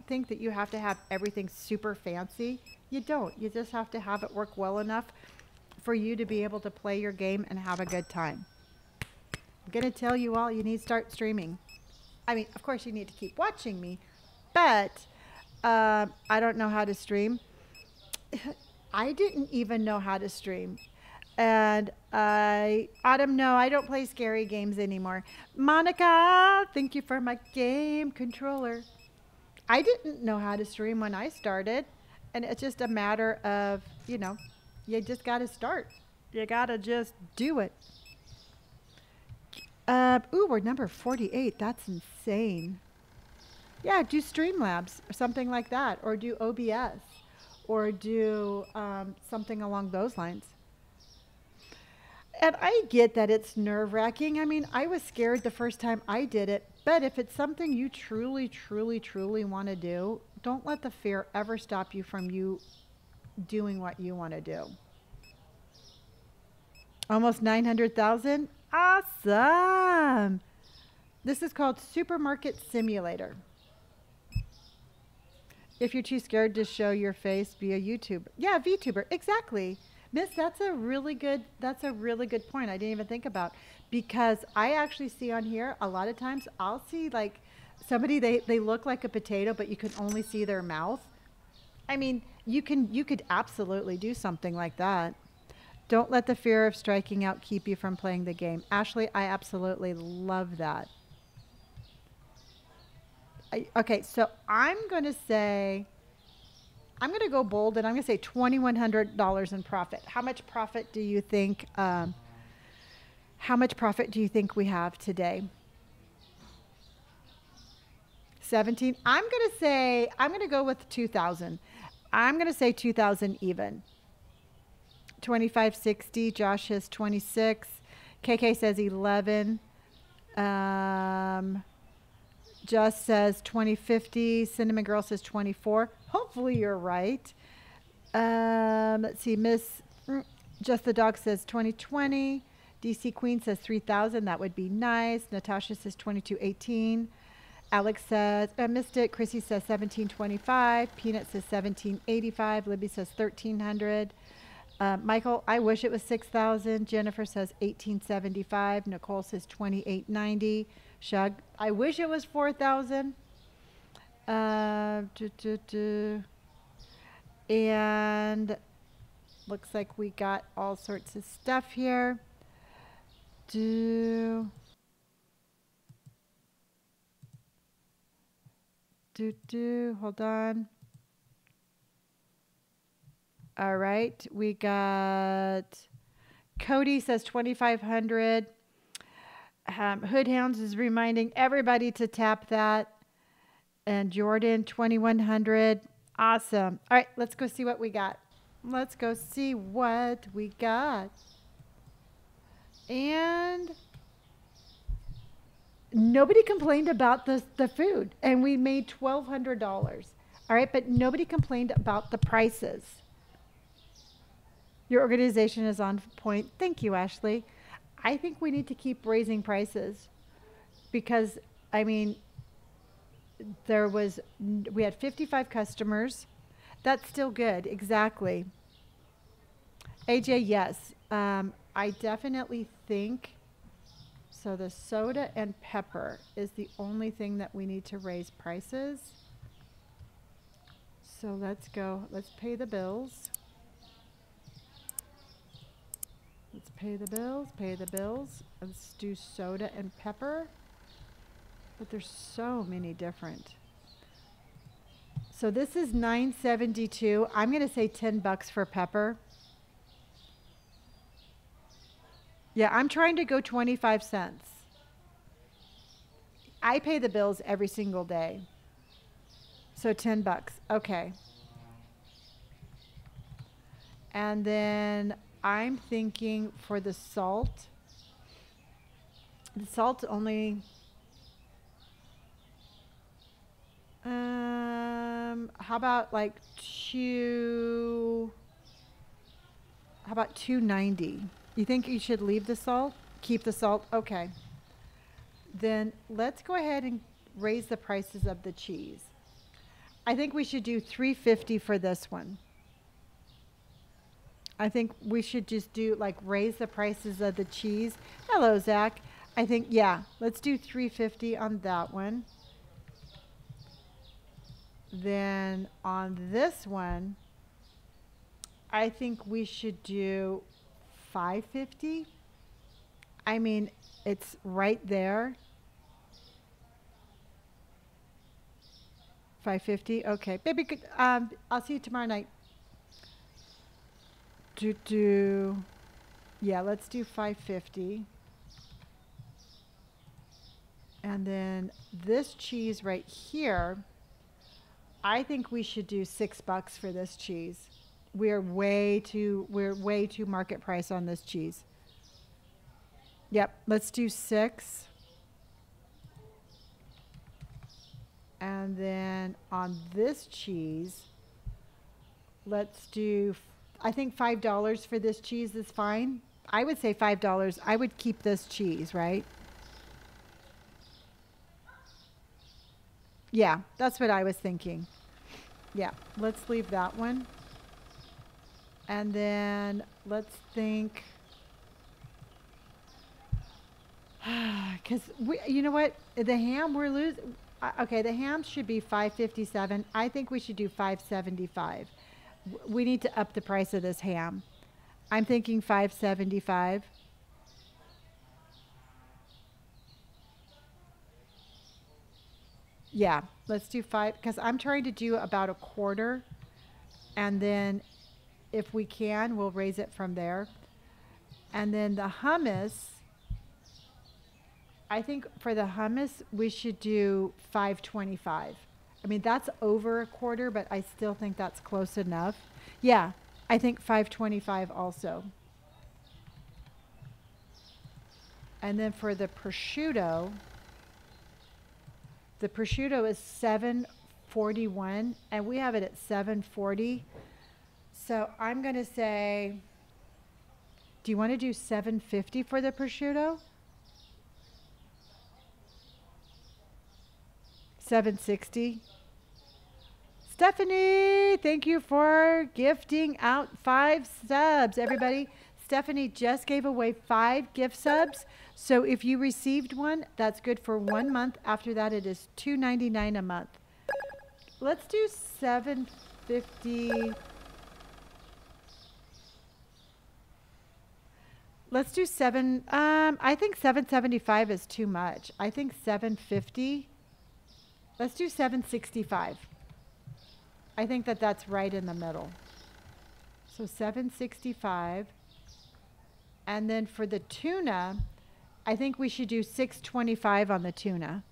think that you have to have everything super fancy. You don't. You just have to have it work well enough for you to be able to play your game and have a good time. I'm going to tell you all, you need to start streaming. I mean, of course you need to keep watching me, but I don't know how to stream. I didn't even know how to stream. And Autumn, no, I don't play scary games anymore. Monica, thank you for my game controller. I didn't know how to stream when I started. And it's just a matter of, you just got to start. You got to just do it. We're number 48. That's insane. Yeah, do Streamlabs or something like that, or do OBS, or do something along those lines. And I get that it's nerve wracking. I mean, I was scared the first time I did it, but if it's something you truly, truly, truly want to do, don't let the fear ever stop you from you doing what you want to do. Almost 900,000? Awesome. This is called Supermarket Simulator. If you're too scared to show your face, be a YouTuber. Yeah, VTuber. Exactly. Miss, that's a really good point. I didn't even think about, because I actually see on here a lot of times I'll see like somebody, they look like a potato, but you can only see their mouth. I mean, you could absolutely do something like that. Don't let the fear of striking out keep you from playing the game. Ashley, I absolutely love that. Okay, so I'm going to say, I'm going to go bold and I'm going to say $2,100 in profit. How much profit do you think? How much profit do you think we have today? 17. I'm going to go with 2,000. I'm going to say 2,000 even. 2560. Josh has 26. KK says 11. Just says 2050. Cinnamon Girl says 24. Hopefully you're right. Let's see. Just the Dog says 2020. DC Queen says 3,000. That would be nice. Natasha says 2218. Alex says, missed it. Chrissy says 1725. Peanut says 1785. Libby says 1300. Michael, I wish it was 6,000. Jennifer says 1875. Nicole says 2890. Shug, I wish it was 4,000. And looks like we got all sorts of stuff here. Hold on. All right, we got Cody says 2,500. Hood Hounds is reminding everybody to tap that. And Jordan 2,100. Awesome. All right, let's go see what we got. Let's go see what we got. And nobody complained about the food, and we made $1,200. All right, but nobody complained about the prices. Your organization is on point. Thank you, Ashley. I think we need to keep raising prices because, I mean, we had 55 customers. That's still good. Exactly. AJ, yes. I definitely think so. The soda and pepper is the only thing that we need to raise prices. So let's go. Let's pay the bills. Let's pay the bills, pay the bills. Let's do soda and pepper. But there's so many different. So this is $9.72. I'm going to say $10 for pepper. Yeah, I'm trying to go 25 cents. I pay the bills every single day. So $10. Okay. And then I'm thinking for the salt. The salt's only how about like how about 290? You think you should leave the salt? Keep the salt? Okay. Then let's go ahead and raise the prices of the cheese. I think we should do $3.50 for this one. I think we should just do like raise the prices of the cheese. Hello, Zach. I think, yeah, let's do $3.50 on that one. Then on this one, I think we should do $5.50. I mean, it's right there. $5.50. Okay, baby. Good. I'll see you tomorrow night. Yeah, let's do $5.50. And then this cheese right here, I think we should do $6 for this cheese. We're way too market price on this cheese. Yep, let's do 6. And then on this cheese, let's do, I think $5 for this cheese is fine. I would say $5. I would keep this cheese, right? Yeah, that's what I was thinking. Yeah, let's leave that one. And then let's think, because you know what? The ham we're losing. Okay, the ham should be $5.57. I think we should do $5.75. We need to up the price of this ham. I'm thinking $5.75. Yeah, let's do 5 because I'm trying to do about a quarter, and then if we can, we'll raise it from there. And then the hummus, I think for the hummus we should do $5.25. I mean, that's over a quarter, but I still think that's close enough. Yeah, I think $5.25 also. And then for the prosciutto is $7.41 and we have it at $7.40. So I'm going to say, do you want to do $7.50 for the prosciutto? $7.60. Stephanie, thank you for gifting out 5 subs, everybody. Stephanie just gave away 5 gift subs. So if you received one, that's good for 1 month. After that, it is $2.99 a month. Let's do $7.50. Let's do I think $7.75 is too much. I think $7.50. Let's do $7.65. I think that's right in the middle. So $7.65. And then for the tuna, I think we should do $6.25 on the tuna.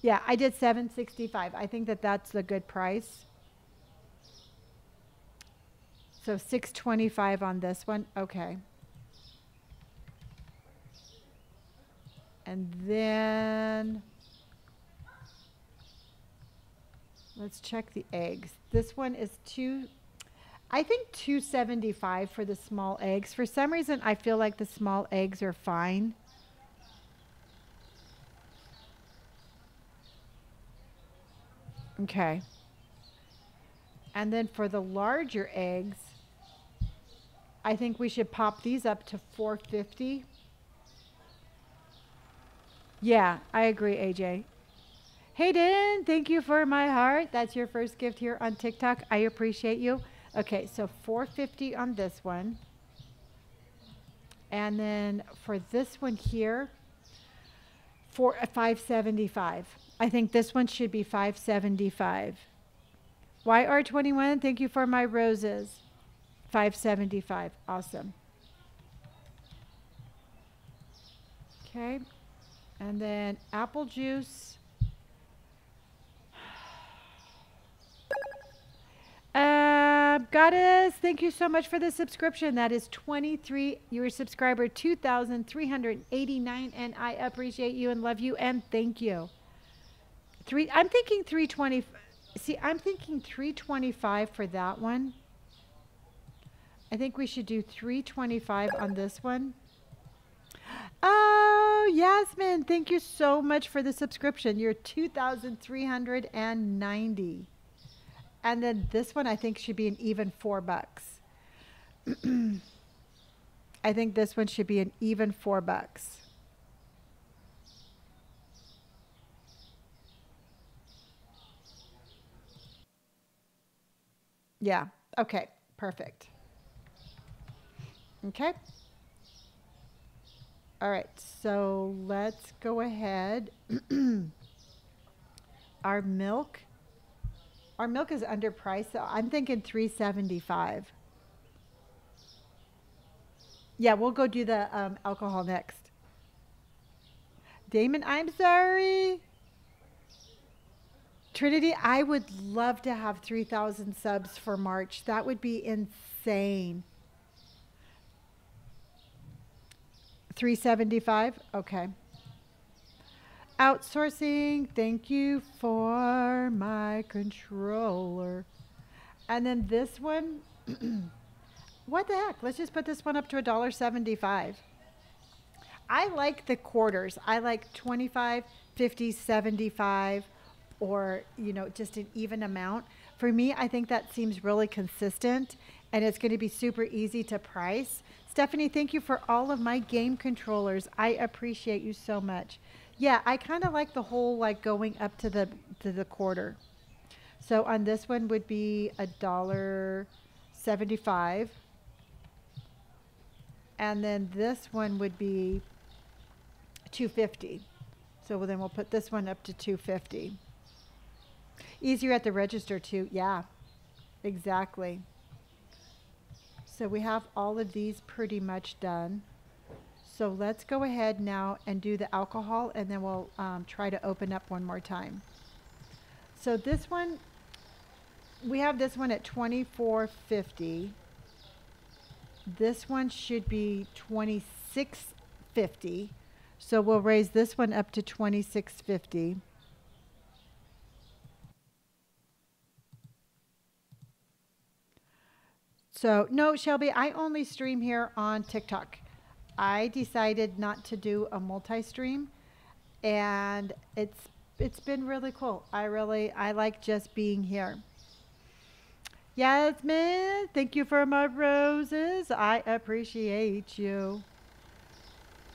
Yeah, I did $7.65. I think that's a good price. So $6.25 on this one. Okay. And then let's check the eggs. This one is I think $2.75 for the small eggs. For some reason, I feel like the small eggs are fine. Okay. And then for the larger eggs, I think we should pop these up to $4.50. Yeah, I agree, AJ. Hayden, thank you for my heart. That's your first gift here on TikTok. I appreciate you. Okay, so $4.50 on this one. And then for this one here, $5.75. I think this one should be $5.75. YR21, thank you for my roses. $5.75. Awesome. Okay. And then apple juice. Goddess, thank you so much for the subscription. That is 23. You're a subscriber 2,389, and I appreciate you and love you and thank you. I'm thinking 320. See, I'm thinking 325 for that one. I think we should do 325 on this one. Oh, Yasmin, thank you so much for the subscription. You're 2,390. And then this one I think should be an even $4. I think this one should be an even $4. Yeah. Okay. Perfect. Okay. All right. So let's go ahead. Our milk is underpriced, so I'm thinking $3.75. Yeah, we'll go do the alcohol next. Damon, I'm sorry. Trinity, I would love to have 3,000 subs for March. That would be insane. 375? Okay. Outsourcing, thank you for my controller. And then this one, what the heck? Let's just put this one up to $1.75. I like the quarters. I like 25, 50, 75, or, just an even amount. For me, I think that seems really consistent and it's going to be super easy to price. Stephanie, thank you for all of my game controllers. I appreciate you so much. Yeah, I kind of like the whole like going up to the quarter. So on this one would be $1.75. And then this one would be 250. So then we'll put this one up to 250. Easier at the register too. Yeah, exactly. So we have all of these pretty much done. So let's go ahead now and do the alcohol, and then we'll try to open up one more time. So this one, we have this one at $24.50. This one should be $26.50. So we'll raise this one up to $26.50. So no, Shelby, I only stream here on TikTok. I decided not to do a multi-stream, and it's been really cool. I like just being here. Yasmin, thank you for my roses. I appreciate you.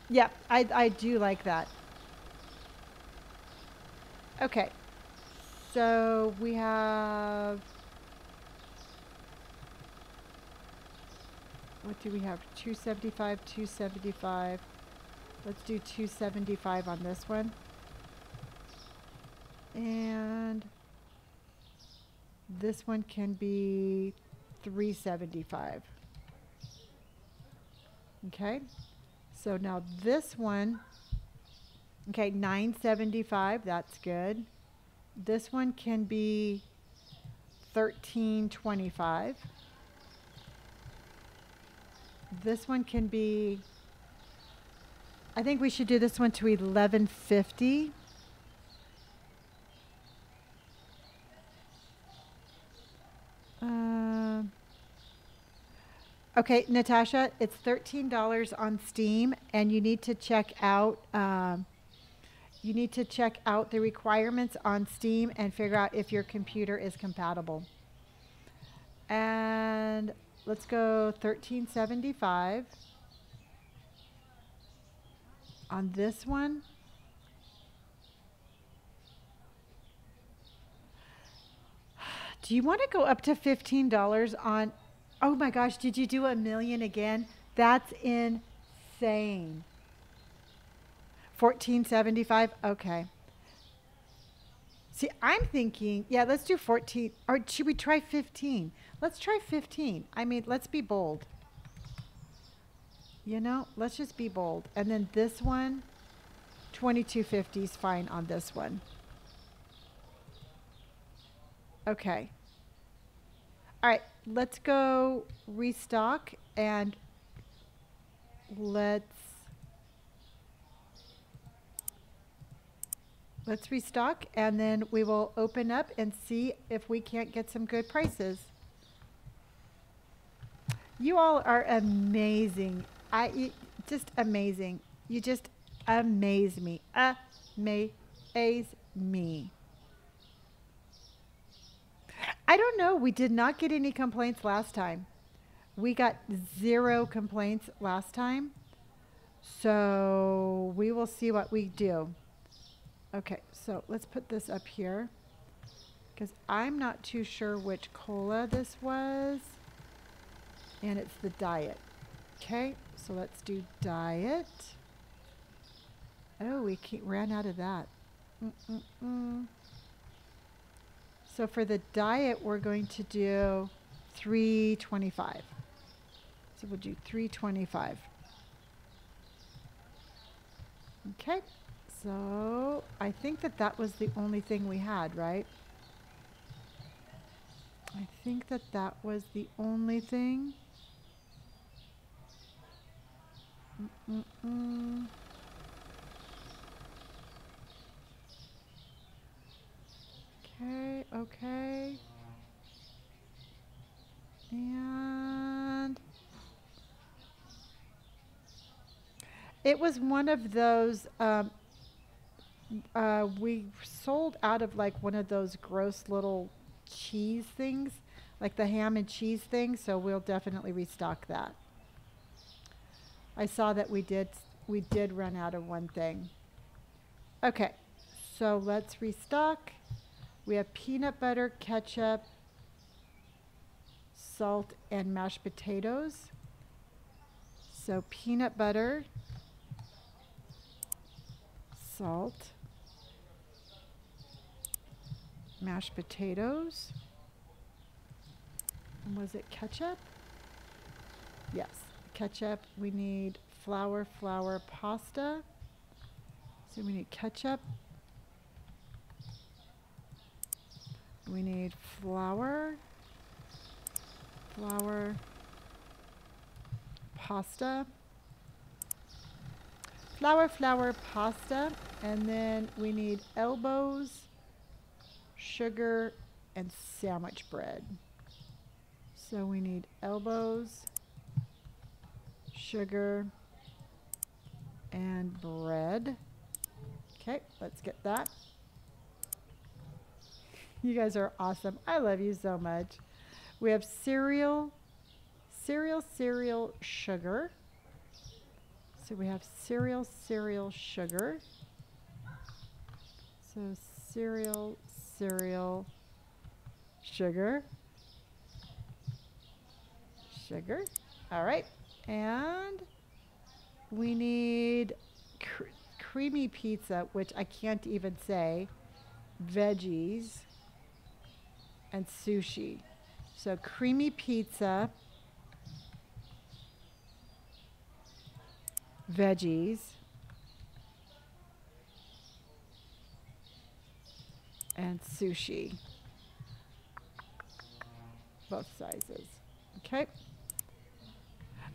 Yep, I do like that. Okay, so we have, what do we have? 275, 275. Let's do 275 on this one. And this one can be 375. Okay. So now this one, okay, 975, that's good. This one can be 1325. This one can be, I think we should do this one to 1150. Okay, Natasha, it's $13 on Steam, and you need to check out the requirements on Steam and figure out if your computer is compatible. And let's go 1375 on this one. Do you want to go up to $15 on? Oh my gosh, did you do 1,000,000 again? That's insane. 1475. Okay. See, I'm thinking, yeah, let's do 14, or should we try 15? Let's try 15. I mean, let's be bold. Let's just be bold. And then this one, 2250 is fine on this one. Okay. All right, let's go restock, and let's restock, and then we will open up and see if we can't get some good prices. You all are amazing. Just amazing. You just amaze me. Amaze me. I don't know. We did not get any complaints last time. We got 0 complaints last time. So we will see what we do. Okay, so let's put this up here, because I'm not too sure which cola this was. And it's the diet. Okay, so let's do diet. Oh, we ran out of that. So for the diet, we're going to do 325. So we'll do 325. Okay, So I think that that was the only thing we had, right? I think that that was the only thing. Mm-mm-mm. Okay, okay. And it was one of those, we sold out of like one of those gross little cheese things, like the ham and cheese thing, so we'll definitely restock that. I saw that we did run out of one thing. Okay, so let's restock. We have peanut butter, ketchup, salt, and mashed potatoes. So peanut butter, salt, mashed potatoes. And was it ketchup? Yes, ketchup. We need flour, pasta. So we need ketchup. We need flour, pasta. Flour, pasta. And then we need elbows, sugar, and sandwich bread. So we need elbows, sugar, and bread. Okay, let's get that. You guys are awesome. I love you so much. We have cereal, sugar. So we have cereal, sugar. So cereal, sugar, sugar. All right. And we need creamy pizza, which I can't even say, veggies, and sushi. So creamy pizza, veggies, and sushi. Both sizes. Okay.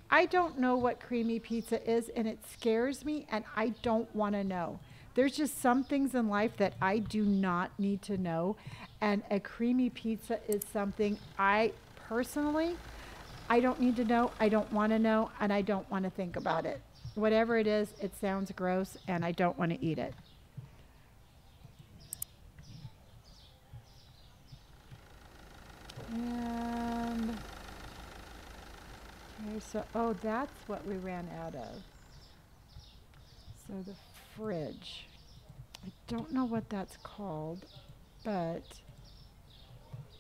I don't know what creamy pizza is, and it scares me, and I don't want to know. There's just some things in life that I do not need to know, and a creamy pizza is something I personally, I don't need to know, I don't want to know, and I don't want to think about it. Whatever it is, it sounds gross, and I don't want to eat it. And okay, so oh, that's what we ran out of. So the fridge. I don't know what that's called, but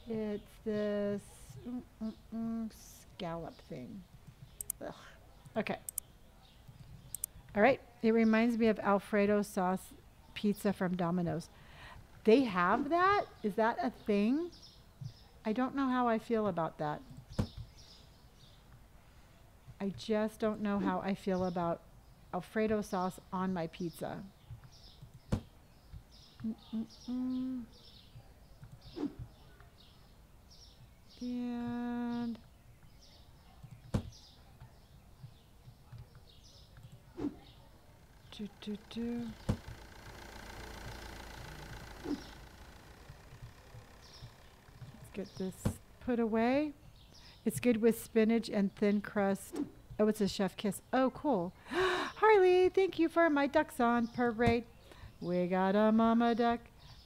it's this scallop thing. Ugh. Okay. All right. It reminds me of Alfredo sauce pizza from Domino's. They have that? Is that a thing? I don't know how I feel about that. I just don't know how I feel about Alfredo sauce on my pizza. And let's get this put away. It's good with spinach and thin crust. Oh, it's a chef kiss. Oh, cool. Harley, thank you for my ducks on parade. We got a mama duck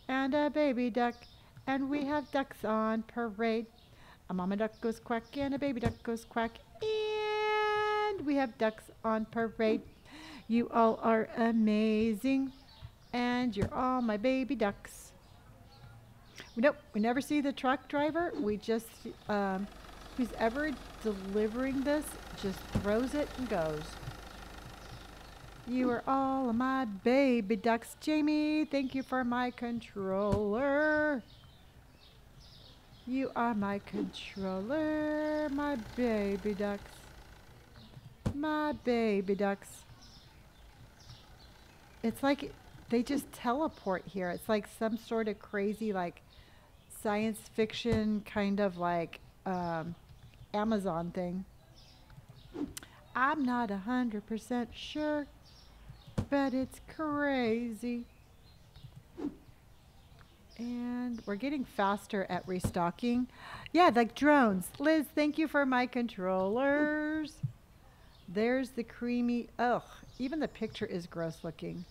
and a baby duck, and we have ducks on parade. A mama duck goes quack and a baby duck goes quack, and we have ducks on parade. You all are amazing, and you're all my baby ducks. Nope, we never see the truck driver. We just, who's ever delivering this just throws it and goes. You are all my baby ducks. Jamie, thank you for my controller. You are my controller, my baby ducks. My baby ducks. It's like They just teleport here. It's like some sort of crazy, like science fiction kind of like Amazon thing. I'm not 100% sure, but it's crazy. And we're getting faster at restocking. Yeah, like drones. Liz, thank you for my controllers. There's the creamy. Ugh, even the picture is gross looking.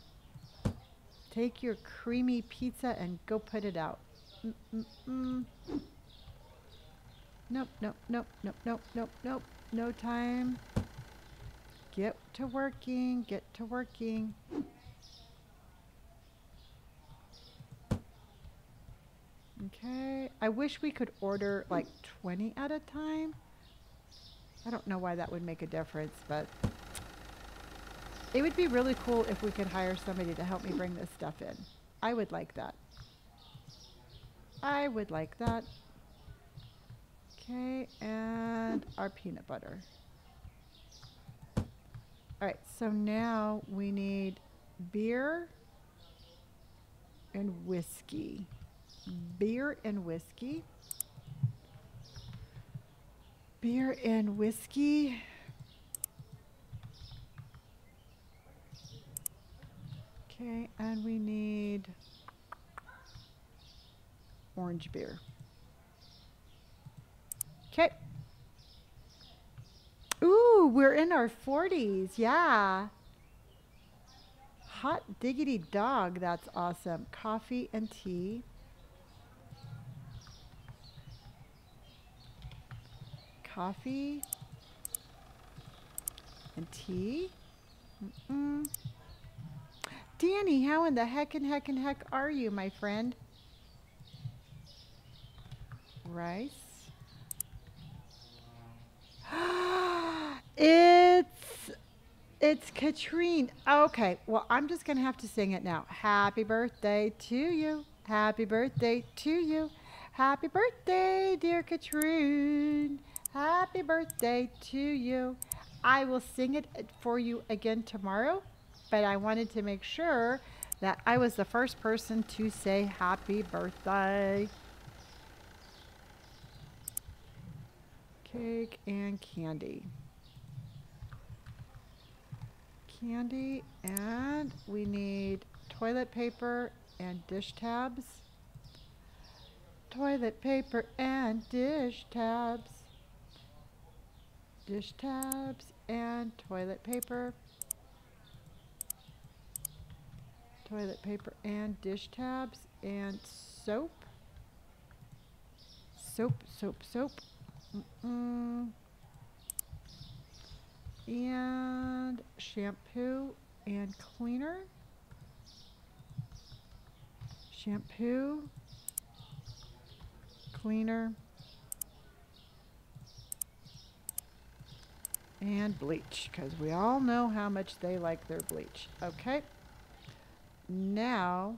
Take your creamy pizza and go put it out. Mm-mm-mm. Nope, nope, nope, nope, nope, nope, nope. No time. Get to working, get to working. Okay, I wish we could order like 20 at a time. I don't know why that would make a difference, but it would be really cool if we could hire somebody to help me bring this stuff in. I would like that. I would like that. Okay, and our peanut butter. All right, so now we need beer and whiskey. Beer and whiskey. Beer and whiskey. Okay, and we need orange beer. Okay. Ooh, we're in our 40s. Yeah. Hot diggity dog. That's awesome. Coffee and tea. Coffee and tea. Mm-mm. Danny, how in the heck are you, my friend? Rice. It's Katrine. Okay, well, I'm just going to have to sing it now. Happy birthday to you. Happy birthday to you. Happy birthday, dear Katrine. Happy birthday to you. I will sing it for you again tomorrow, but I wanted to make sure that I was the first person to say happy birthday. Cake and candy. Candy, and we need toilet paper and dish tabs. Toilet paper and dish tabs. Dish tabs and toilet paper. Toilet paper and dish tabs and soap. Soap, soap, soap. And shampoo and cleaner. Shampoo, cleaner, and bleach, because we all know how much they like their bleach. Okay. Now,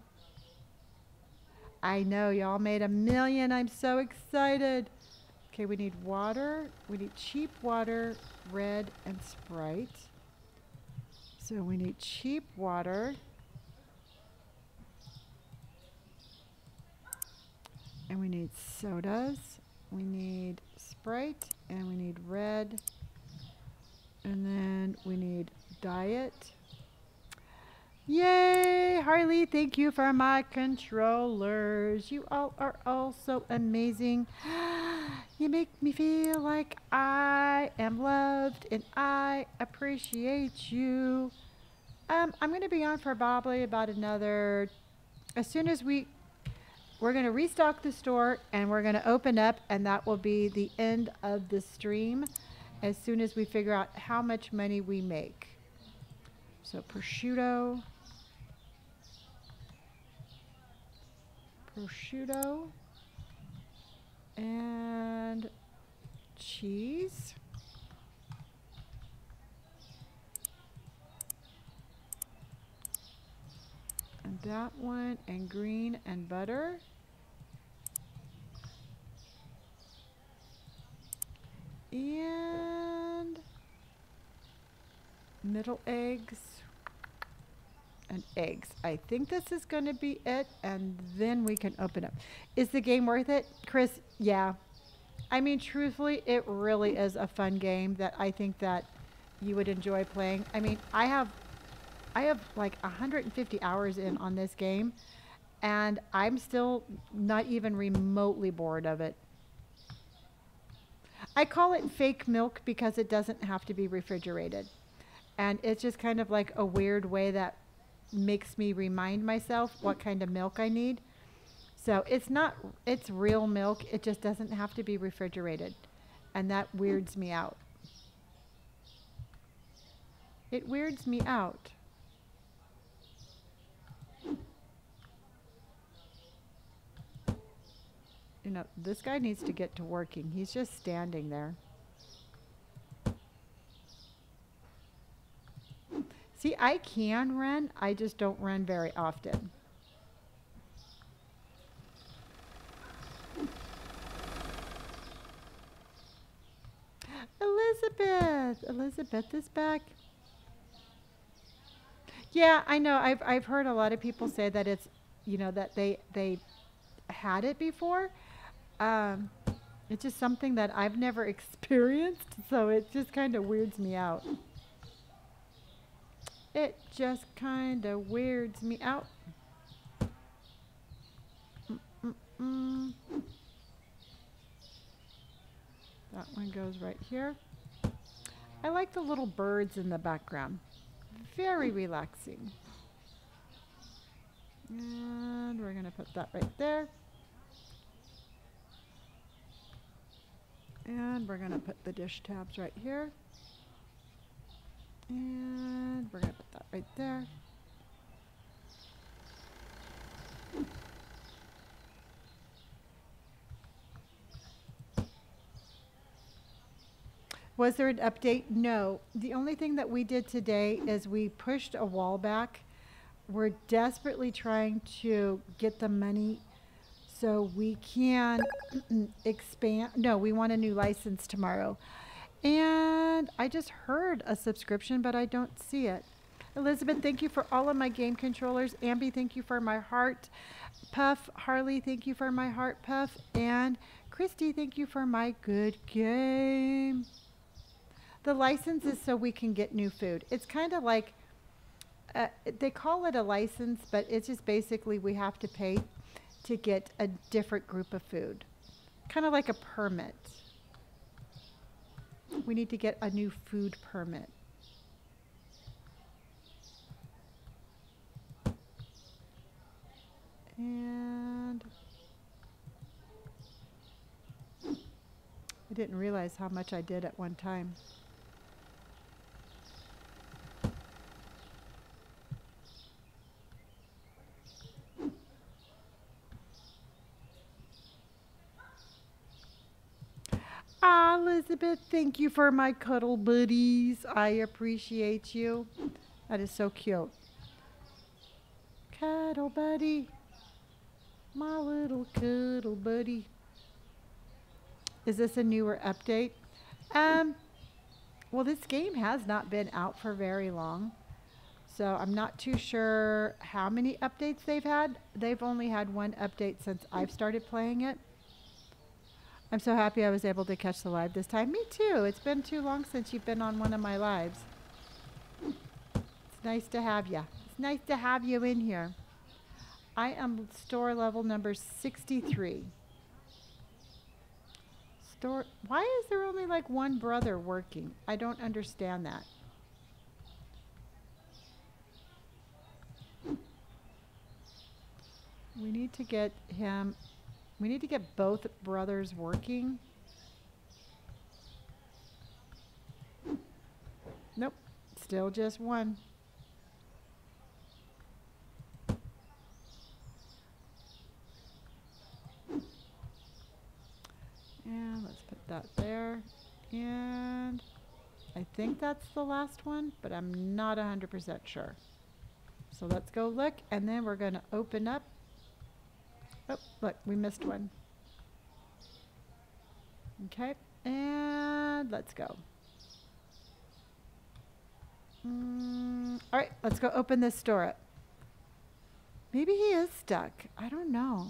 I know y'all made 1,000,000. I'm so excited. Okay, we need water. We need cheap water, red, and Sprite. So we need cheap water. And we need sodas. We need Sprite, and we need red. And then we need diet. Yay! Harley, thank you for my controllers. You all are all so amazing. You make me feel like I am loved and I appreciate you. I'm going to be on for probably about another, as soon as we're going to restock the store and we're going to open up, and that will be the end of the stream as soon as we figure out how much money we make. So prosciutto. Prosciutto. And cheese. And that one, and green and butter. And middle eggs. and eggs. I think this is going to be it, and then we can open up. Is the game worth it? Chris, yeah. I mean, truthfully, it really is a fun game that I think that you would enjoy playing. I mean, I have like 150 hours in on this game, and I'm still not even remotely bored of it. I call it fake milk because it doesn't have to be refrigerated. And it's just kind of like a weird way that makes me remind myself what kind of milk I need. So it's not, it's real milk. It just doesn't have to be refrigerated. And that weirds me out. It weirds me out. You know, this guy needs to get to working. He's just standing there. See, I can run. I just don't run very often. Elizabeth. Elizabeth is back. Yeah, I know. I've heard a lot of people say that it's, you know, that they had it before. Um, it's just something that I've never experienced, so it just kind of weirds me out. It just kind of weirds me out. Mm-mm-mm. That one goes right here. I like the little birds in the background. Very relaxing. And we're going to put that right there. And we're going to put the dish tabs right here. And we're going to put that right there. Was there an update? No. The only thing that we did today is we pushed a wall back. We're desperately trying to get the money so we can expand. No, we want a new license tomorrow. And I just heard a subscription, but I don't see it. Elizabeth, thank you for all of my game controllers. Ambi, thank you for my heart. Puff, Harley, thank you for my heart, Puff. And Christy, thank you for my good game. The license is so we can get new food. It's kind of like, they call it a license, but it's just basically we have to pay to get a different group of food. Kind of like a permit. We need to get a new food permit. And I didn't realize how much I did at one time. Ah, Elizabeth, thank you for my cuddle buddies. I appreciate you. That is so cute. Cuddle buddy. My little cuddle buddy. Is this a newer update? Well, this game has not been out for very long. So I'm not too sure how many updates they've had. They've only had one update since I've started playing it. I'm so happy I was able to catch the live this time. Me too. It's been too long since you've been on one of my lives. It's nice to have you. It's nice to have you in here. I am store level number 63. Why is there only like one brother working? I don't understand that. We need to get him. We need to get both brothers working. Nope, still just one. And let's put that there. And I think that's the last one, but I'm not 100% sure. So let's go look, and then we're going to open up. Oh, look, we missed one. Okay, and let's go. All right, let's go open this store up. Maybe he is stuck. I don't know.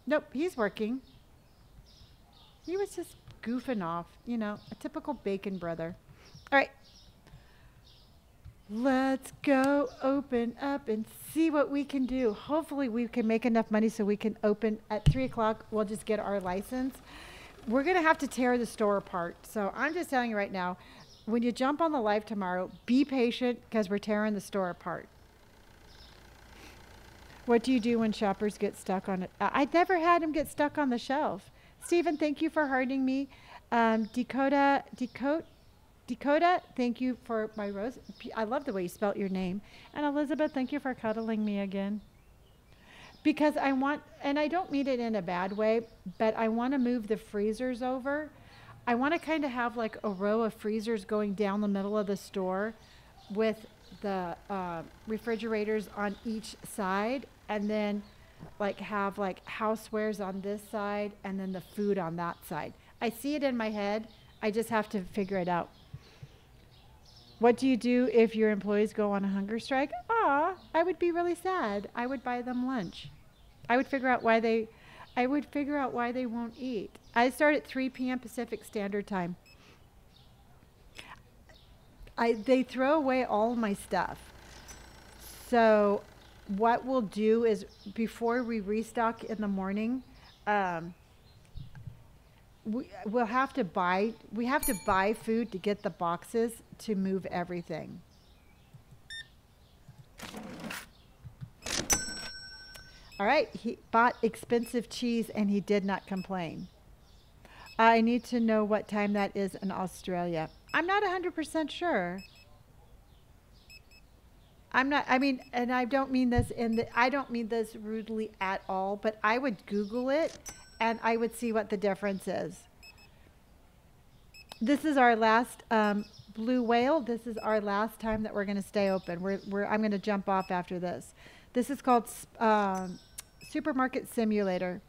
Nope, he's working. He was just goofing off, you know, a typical bacon brother. All right. Let's go open up and see what we can do. Hopefully we can make enough money so we can open at 3 o'clock. We'll just get our license. We're going to have to tear the store apart. So I'm just telling you right now, when you jump on the live tomorrow, be patient because we're tearing the store apart. What do you do when shoppers get stuck on it? I've never had them get stuck on the shelf. Stephen, thank you for hearting me. Dakota, thank you for my rose. I love the way you spelt your name. And Elizabeth, thank you for cuddling me again. Because I want, and I don't mean it in a bad way, but I want to move the freezers over. I want to kind of have like a row of freezers going down the middle of the store with the refrigerators on each side, and then like have like housewares on this side and then the food on that side. I see it in my head. I just have to figure it out. What do you do if your employees go on a hunger strike? I would be really sad. I would buy them lunch. I would figure out why they won't eat. I start at 3 p.m. Pacific Standard Time. They throw away all of my stuff. So what we'll do is before we restock in the morning, we have to buy food to get the boxes to move everything. All right, he bought expensive cheese and he did not complain. I need to know what time that is in Australia. I'm not 100% sure. And I don't mean this rudely at all, but I would Google it and I would see what the difference is. This is our last blue whale. This is our last time that we're going to stay open. I'm going to jump off after this. This is called Supermarket Simulator.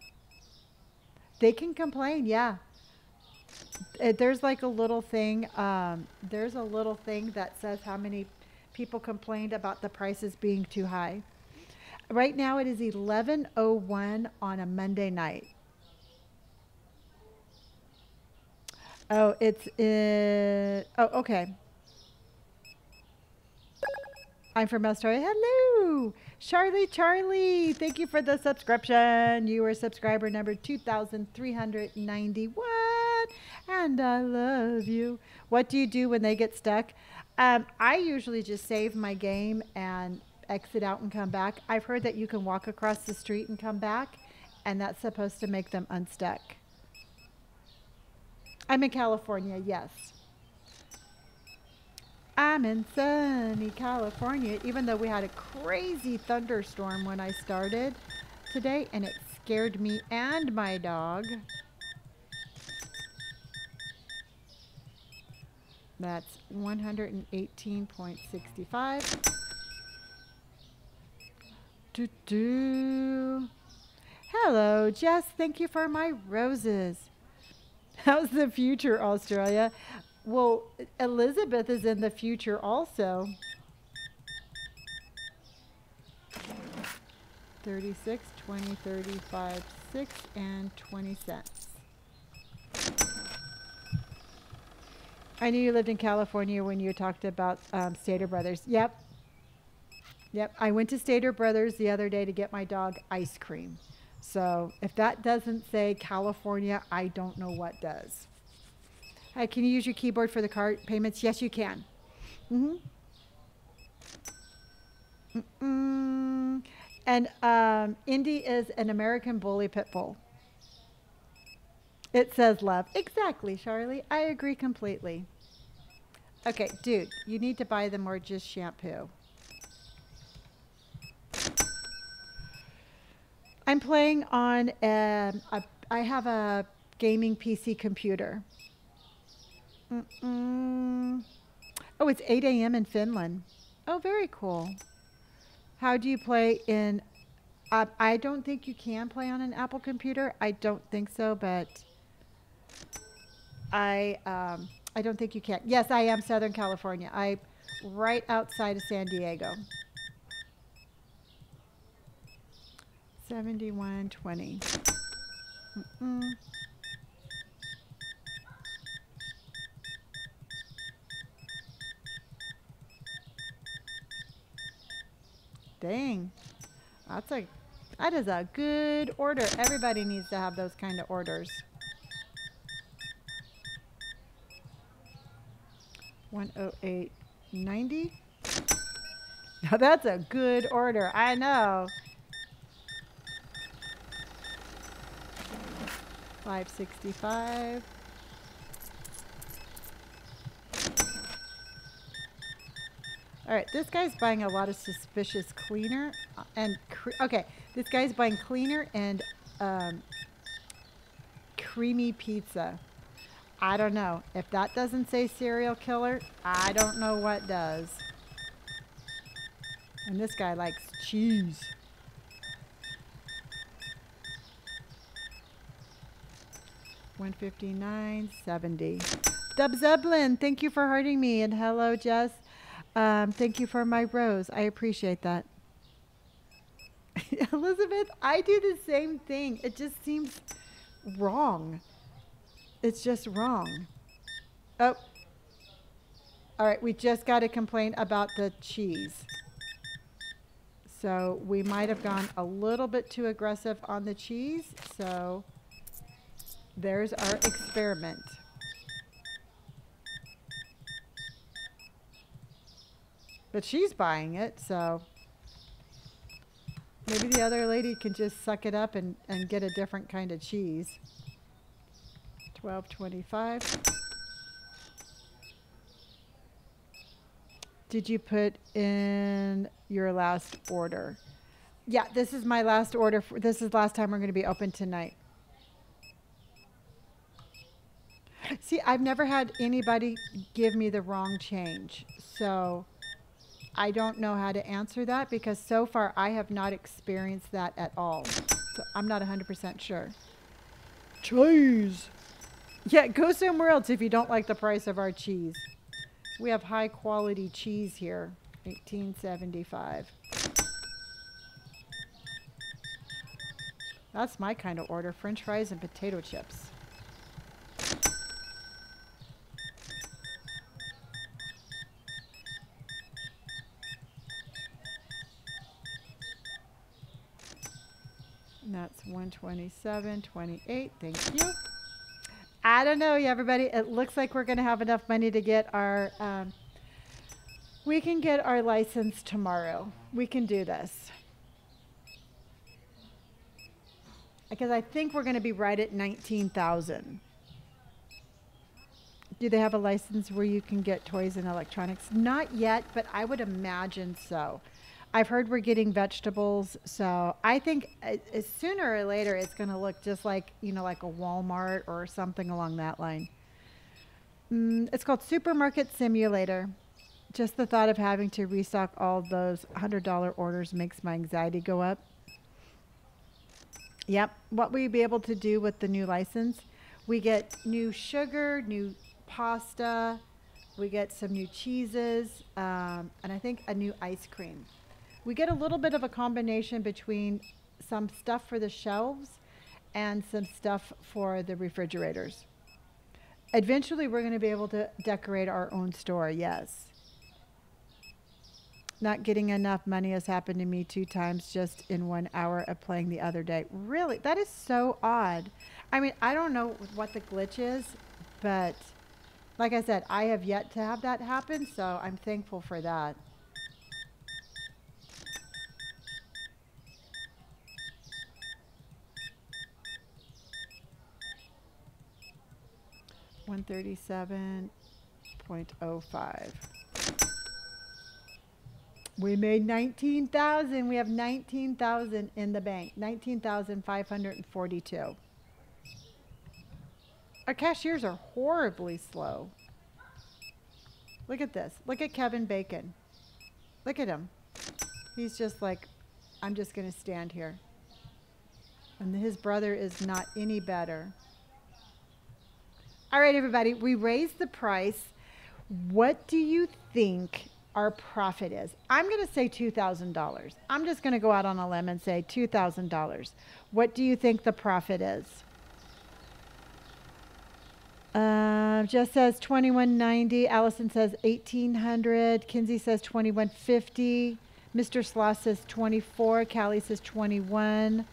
They can complain, yeah. There's like a little thing. There's a little thing that says how many people complained about the prices being too high. Right now it is 11:01 on a Monday night. Oh, okay. I'm from Australia. Hello, Charlie. Thank you for the subscription. You are subscriber number 2,391, and I love you. What do you do when they get stuck? I usually just save my game and exit out and come back. I've heard that you can walk across the street and come back, and that's supposed to make them unstuck. I'm in California, yes. I'm in sunny California, even though we had a crazy thunderstorm when I started today, and it scared me and my dog. That's 118.65. Hello, Jess. Thank you for my roses. How's the future, Australia? Well, Elizabeth is in the future also. 36, 20, 35, 6, and 20 cents. I knew you lived in California when you talked about Stater Brothers. Yep. I went to Stater Brothers the other day to get my dog ice cream. So if that doesn't say California, I don't know what does. Can you use your keyboard for the card payments? Yes, you can. And Indy is an American Bully Pit Bull. It says love. Exactly, Charlie. I agree completely. Okay, dude, you need to buy them more just shampoo. I'm playing on I have a gaming PC computer. Oh, it's 8 a.m. in Finland. Oh, very cool. How do you play in... I don't think you can play on an Apple computer. I don't think so, but I don't think you can. Yes, I am Southern California. I'm right outside of San Diego. 71.20. Dang. That is a good order. Everybody needs to have those kind of orders. 108.90. Now that's a good order. I know. 565. All right, this guy's buying a lot of suspicious cleaner and okay, this guy's buying cleaner and creamy pizza. I don't know. If that doesn't say serial killer, I don't know what does. And this guy likes cheese. $159.70. Dub Zeppelin, thank you for hurting me. And hello, Jess. Thank you for my rose. I appreciate that. Elizabeth, I do the same thing. It just seems wrong. It's just wrong. Oh. All right, we just got a complaint about the cheese. So we might have gone a little bit too aggressive on the cheese. So there's our experiment. But she's buying it, so maybe the other lady can just suck it up and get a different kind of cheese. $12.25. Did you put in your last order? Yeah, this is my last order. This is the last time we're going to be open tonight. See, I've never had anybody give me the wrong change. So I don't know how to answer that because so far I have not experienced that at all. So I'm not 100% sure. Cheese. Yeah, go somewhere else if you don't like the price of our cheese. We have high quality cheese here. $18.75. That's my kind of order. French fries and potato chips. And that's $127.28. Thank you. I don't know, everybody. It looks like we're going to have enough money to get our, we can get our license tomorrow. We can do this. Because I think we're going to be right at 19,000. Do they have a license where you can get toys and electronics? Not yet, but I would imagine so. I've heard we're getting vegetables, so I think sooner or later it's going to look just like, you know, like a Walmart or something along that line. It's called Supermarket Simulator. Just the thought of having to restock all those $100 orders makes my anxiety go up. Yep, what we'd be able to do with the new license, we get new sugar, new pasta, we get some new cheeses, and I think a new ice cream. We get a little bit of a combination between some stuff for the shelves and some stuff for the refrigerators. Eventually, we're going to be able to decorate our own store, yes. Not getting enough money has happened to me 2 times just in 1 hour of playing the other day. Really? That is so odd. I mean, I don't know what the glitch is, but like I said, I have yet to have that happen, so I'm thankful for that. $137.05. We made 19,000. We have 19,000 in the bank. 19,542. Our cashiers are horribly slow. Look at this. Look at Kevin Bacon. Look at him. He's just like, I'm just going to stand here. And his brother is not any better. All right, everybody, we raised the price. What do you think our profit is. I'm going to say $2,000. I'm just going to go out on a limb and say $2,000. What do you think the profit is? Jess says 2190. Allison says 1800. Kinsey says 2150. Mr. Sloss says 24. Callie says 21.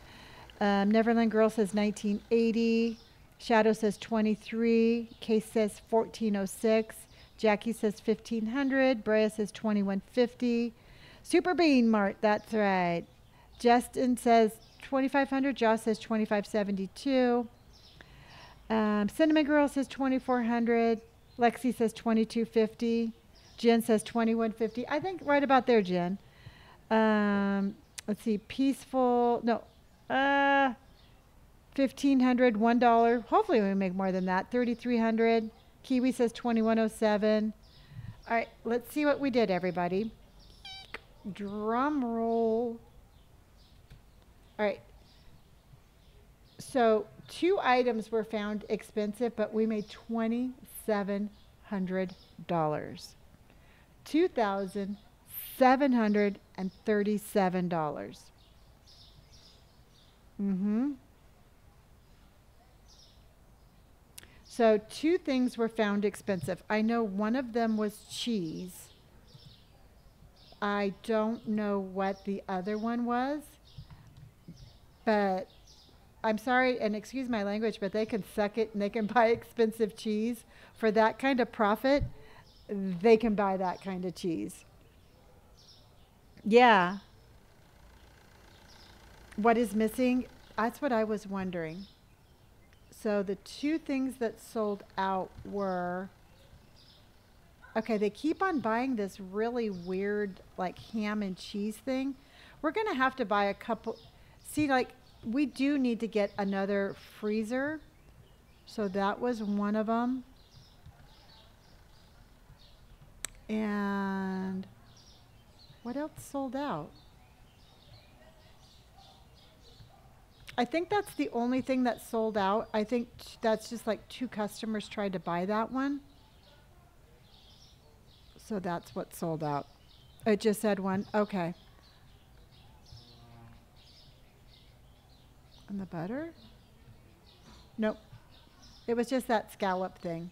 Neverland Girl says 1980. Shadow says 23. Case says 1406. Jackie says 1500. Brea says 2150. Super Bean Mart, that's right. Justin says 2500. Josh says 2572. Cinnamon Girl says 2400. Lexi says 2250. Jen says 2150. I think right about there, Jen. Let's see. Peaceful. No. 1500. $1. Hopefully we make more than that. 3300. Kiwi says 2107. All right. Let's see what we did, everybody. Drum roll. All right. So 2 items were found expensive, but we made $2,700. $2,737. So 2 things were found expensive. I know one of them was cheese. I don't know what the other one was, but I'm sorry, and excuse my language, but they can suck it and they can buy expensive cheese. For that kind of profit, they can buy that kind of cheese. Yeah. What is missing? That's what I was wondering. So the 2 things that sold out were, okay, they keep on buying this really weird like ham and cheese thing. We're going to have to buy a couple. See, like, we do need to get another freezer. So that was one of them. And what else sold out? I think that's the only thing that sold out. I think that's just like 2 customers tried to buy that one. So that's what sold out. It just said one. Okay. And the butter? Nope. It was just that scallop thing.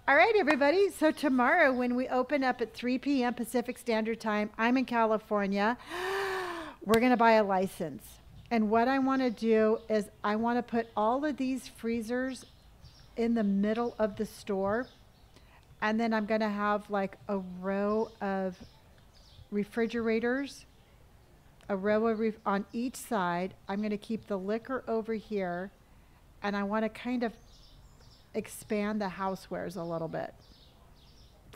All right, everybody. So tomorrow when we open up at 3 p.m. Pacific Standard Time, I'm in California, we're going to buy a license. And what I want to do is I want to put all of these freezers in the middle of the store. And then I'm going to have like a row of refrigerators, a row of on each side. I'm going to keep the liquor over here. And I want to kind of expand the housewares a little bit.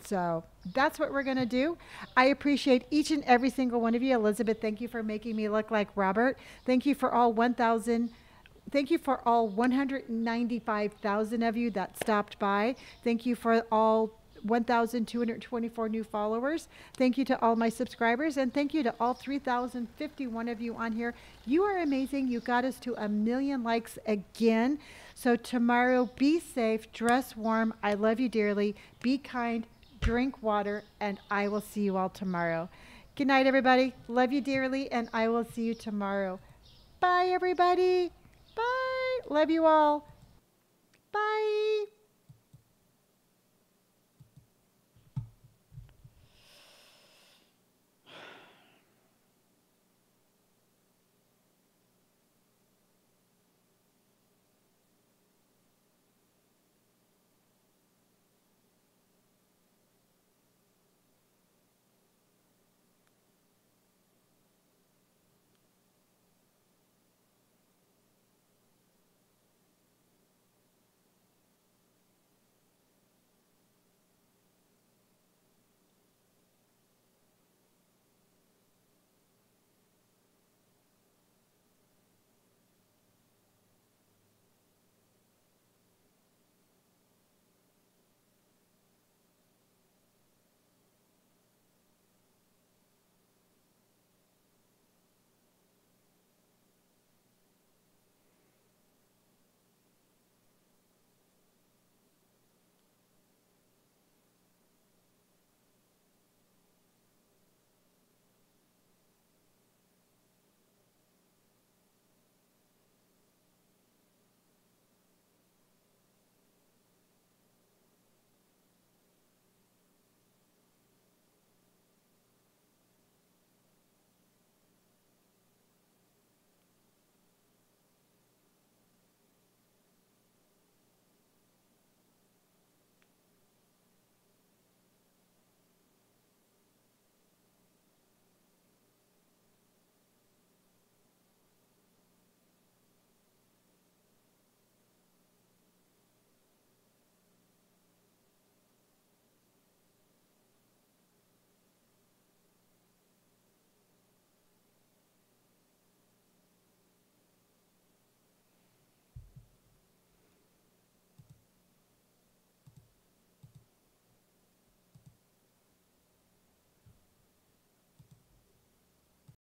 So that's what we're going to do. I appreciate each and every single one of you. Elizabeth, thank you for making me look like Robert. Thank you for all 1,000. Thank you for all 195,000 of you that stopped by. Thank you for all 1,224 new followers. Thank you to all my subscribers. And thank you to all 3,051 of you on here. You are amazing. You got us to 1 million likes again. So tomorrow, be safe, dress warm. I love you dearly. Be kind. Drink water, and I will see you all tomorrow. Good night, everybody. Love you dearly, and I will see you tomorrow. Bye, everybody. Bye. Love you all.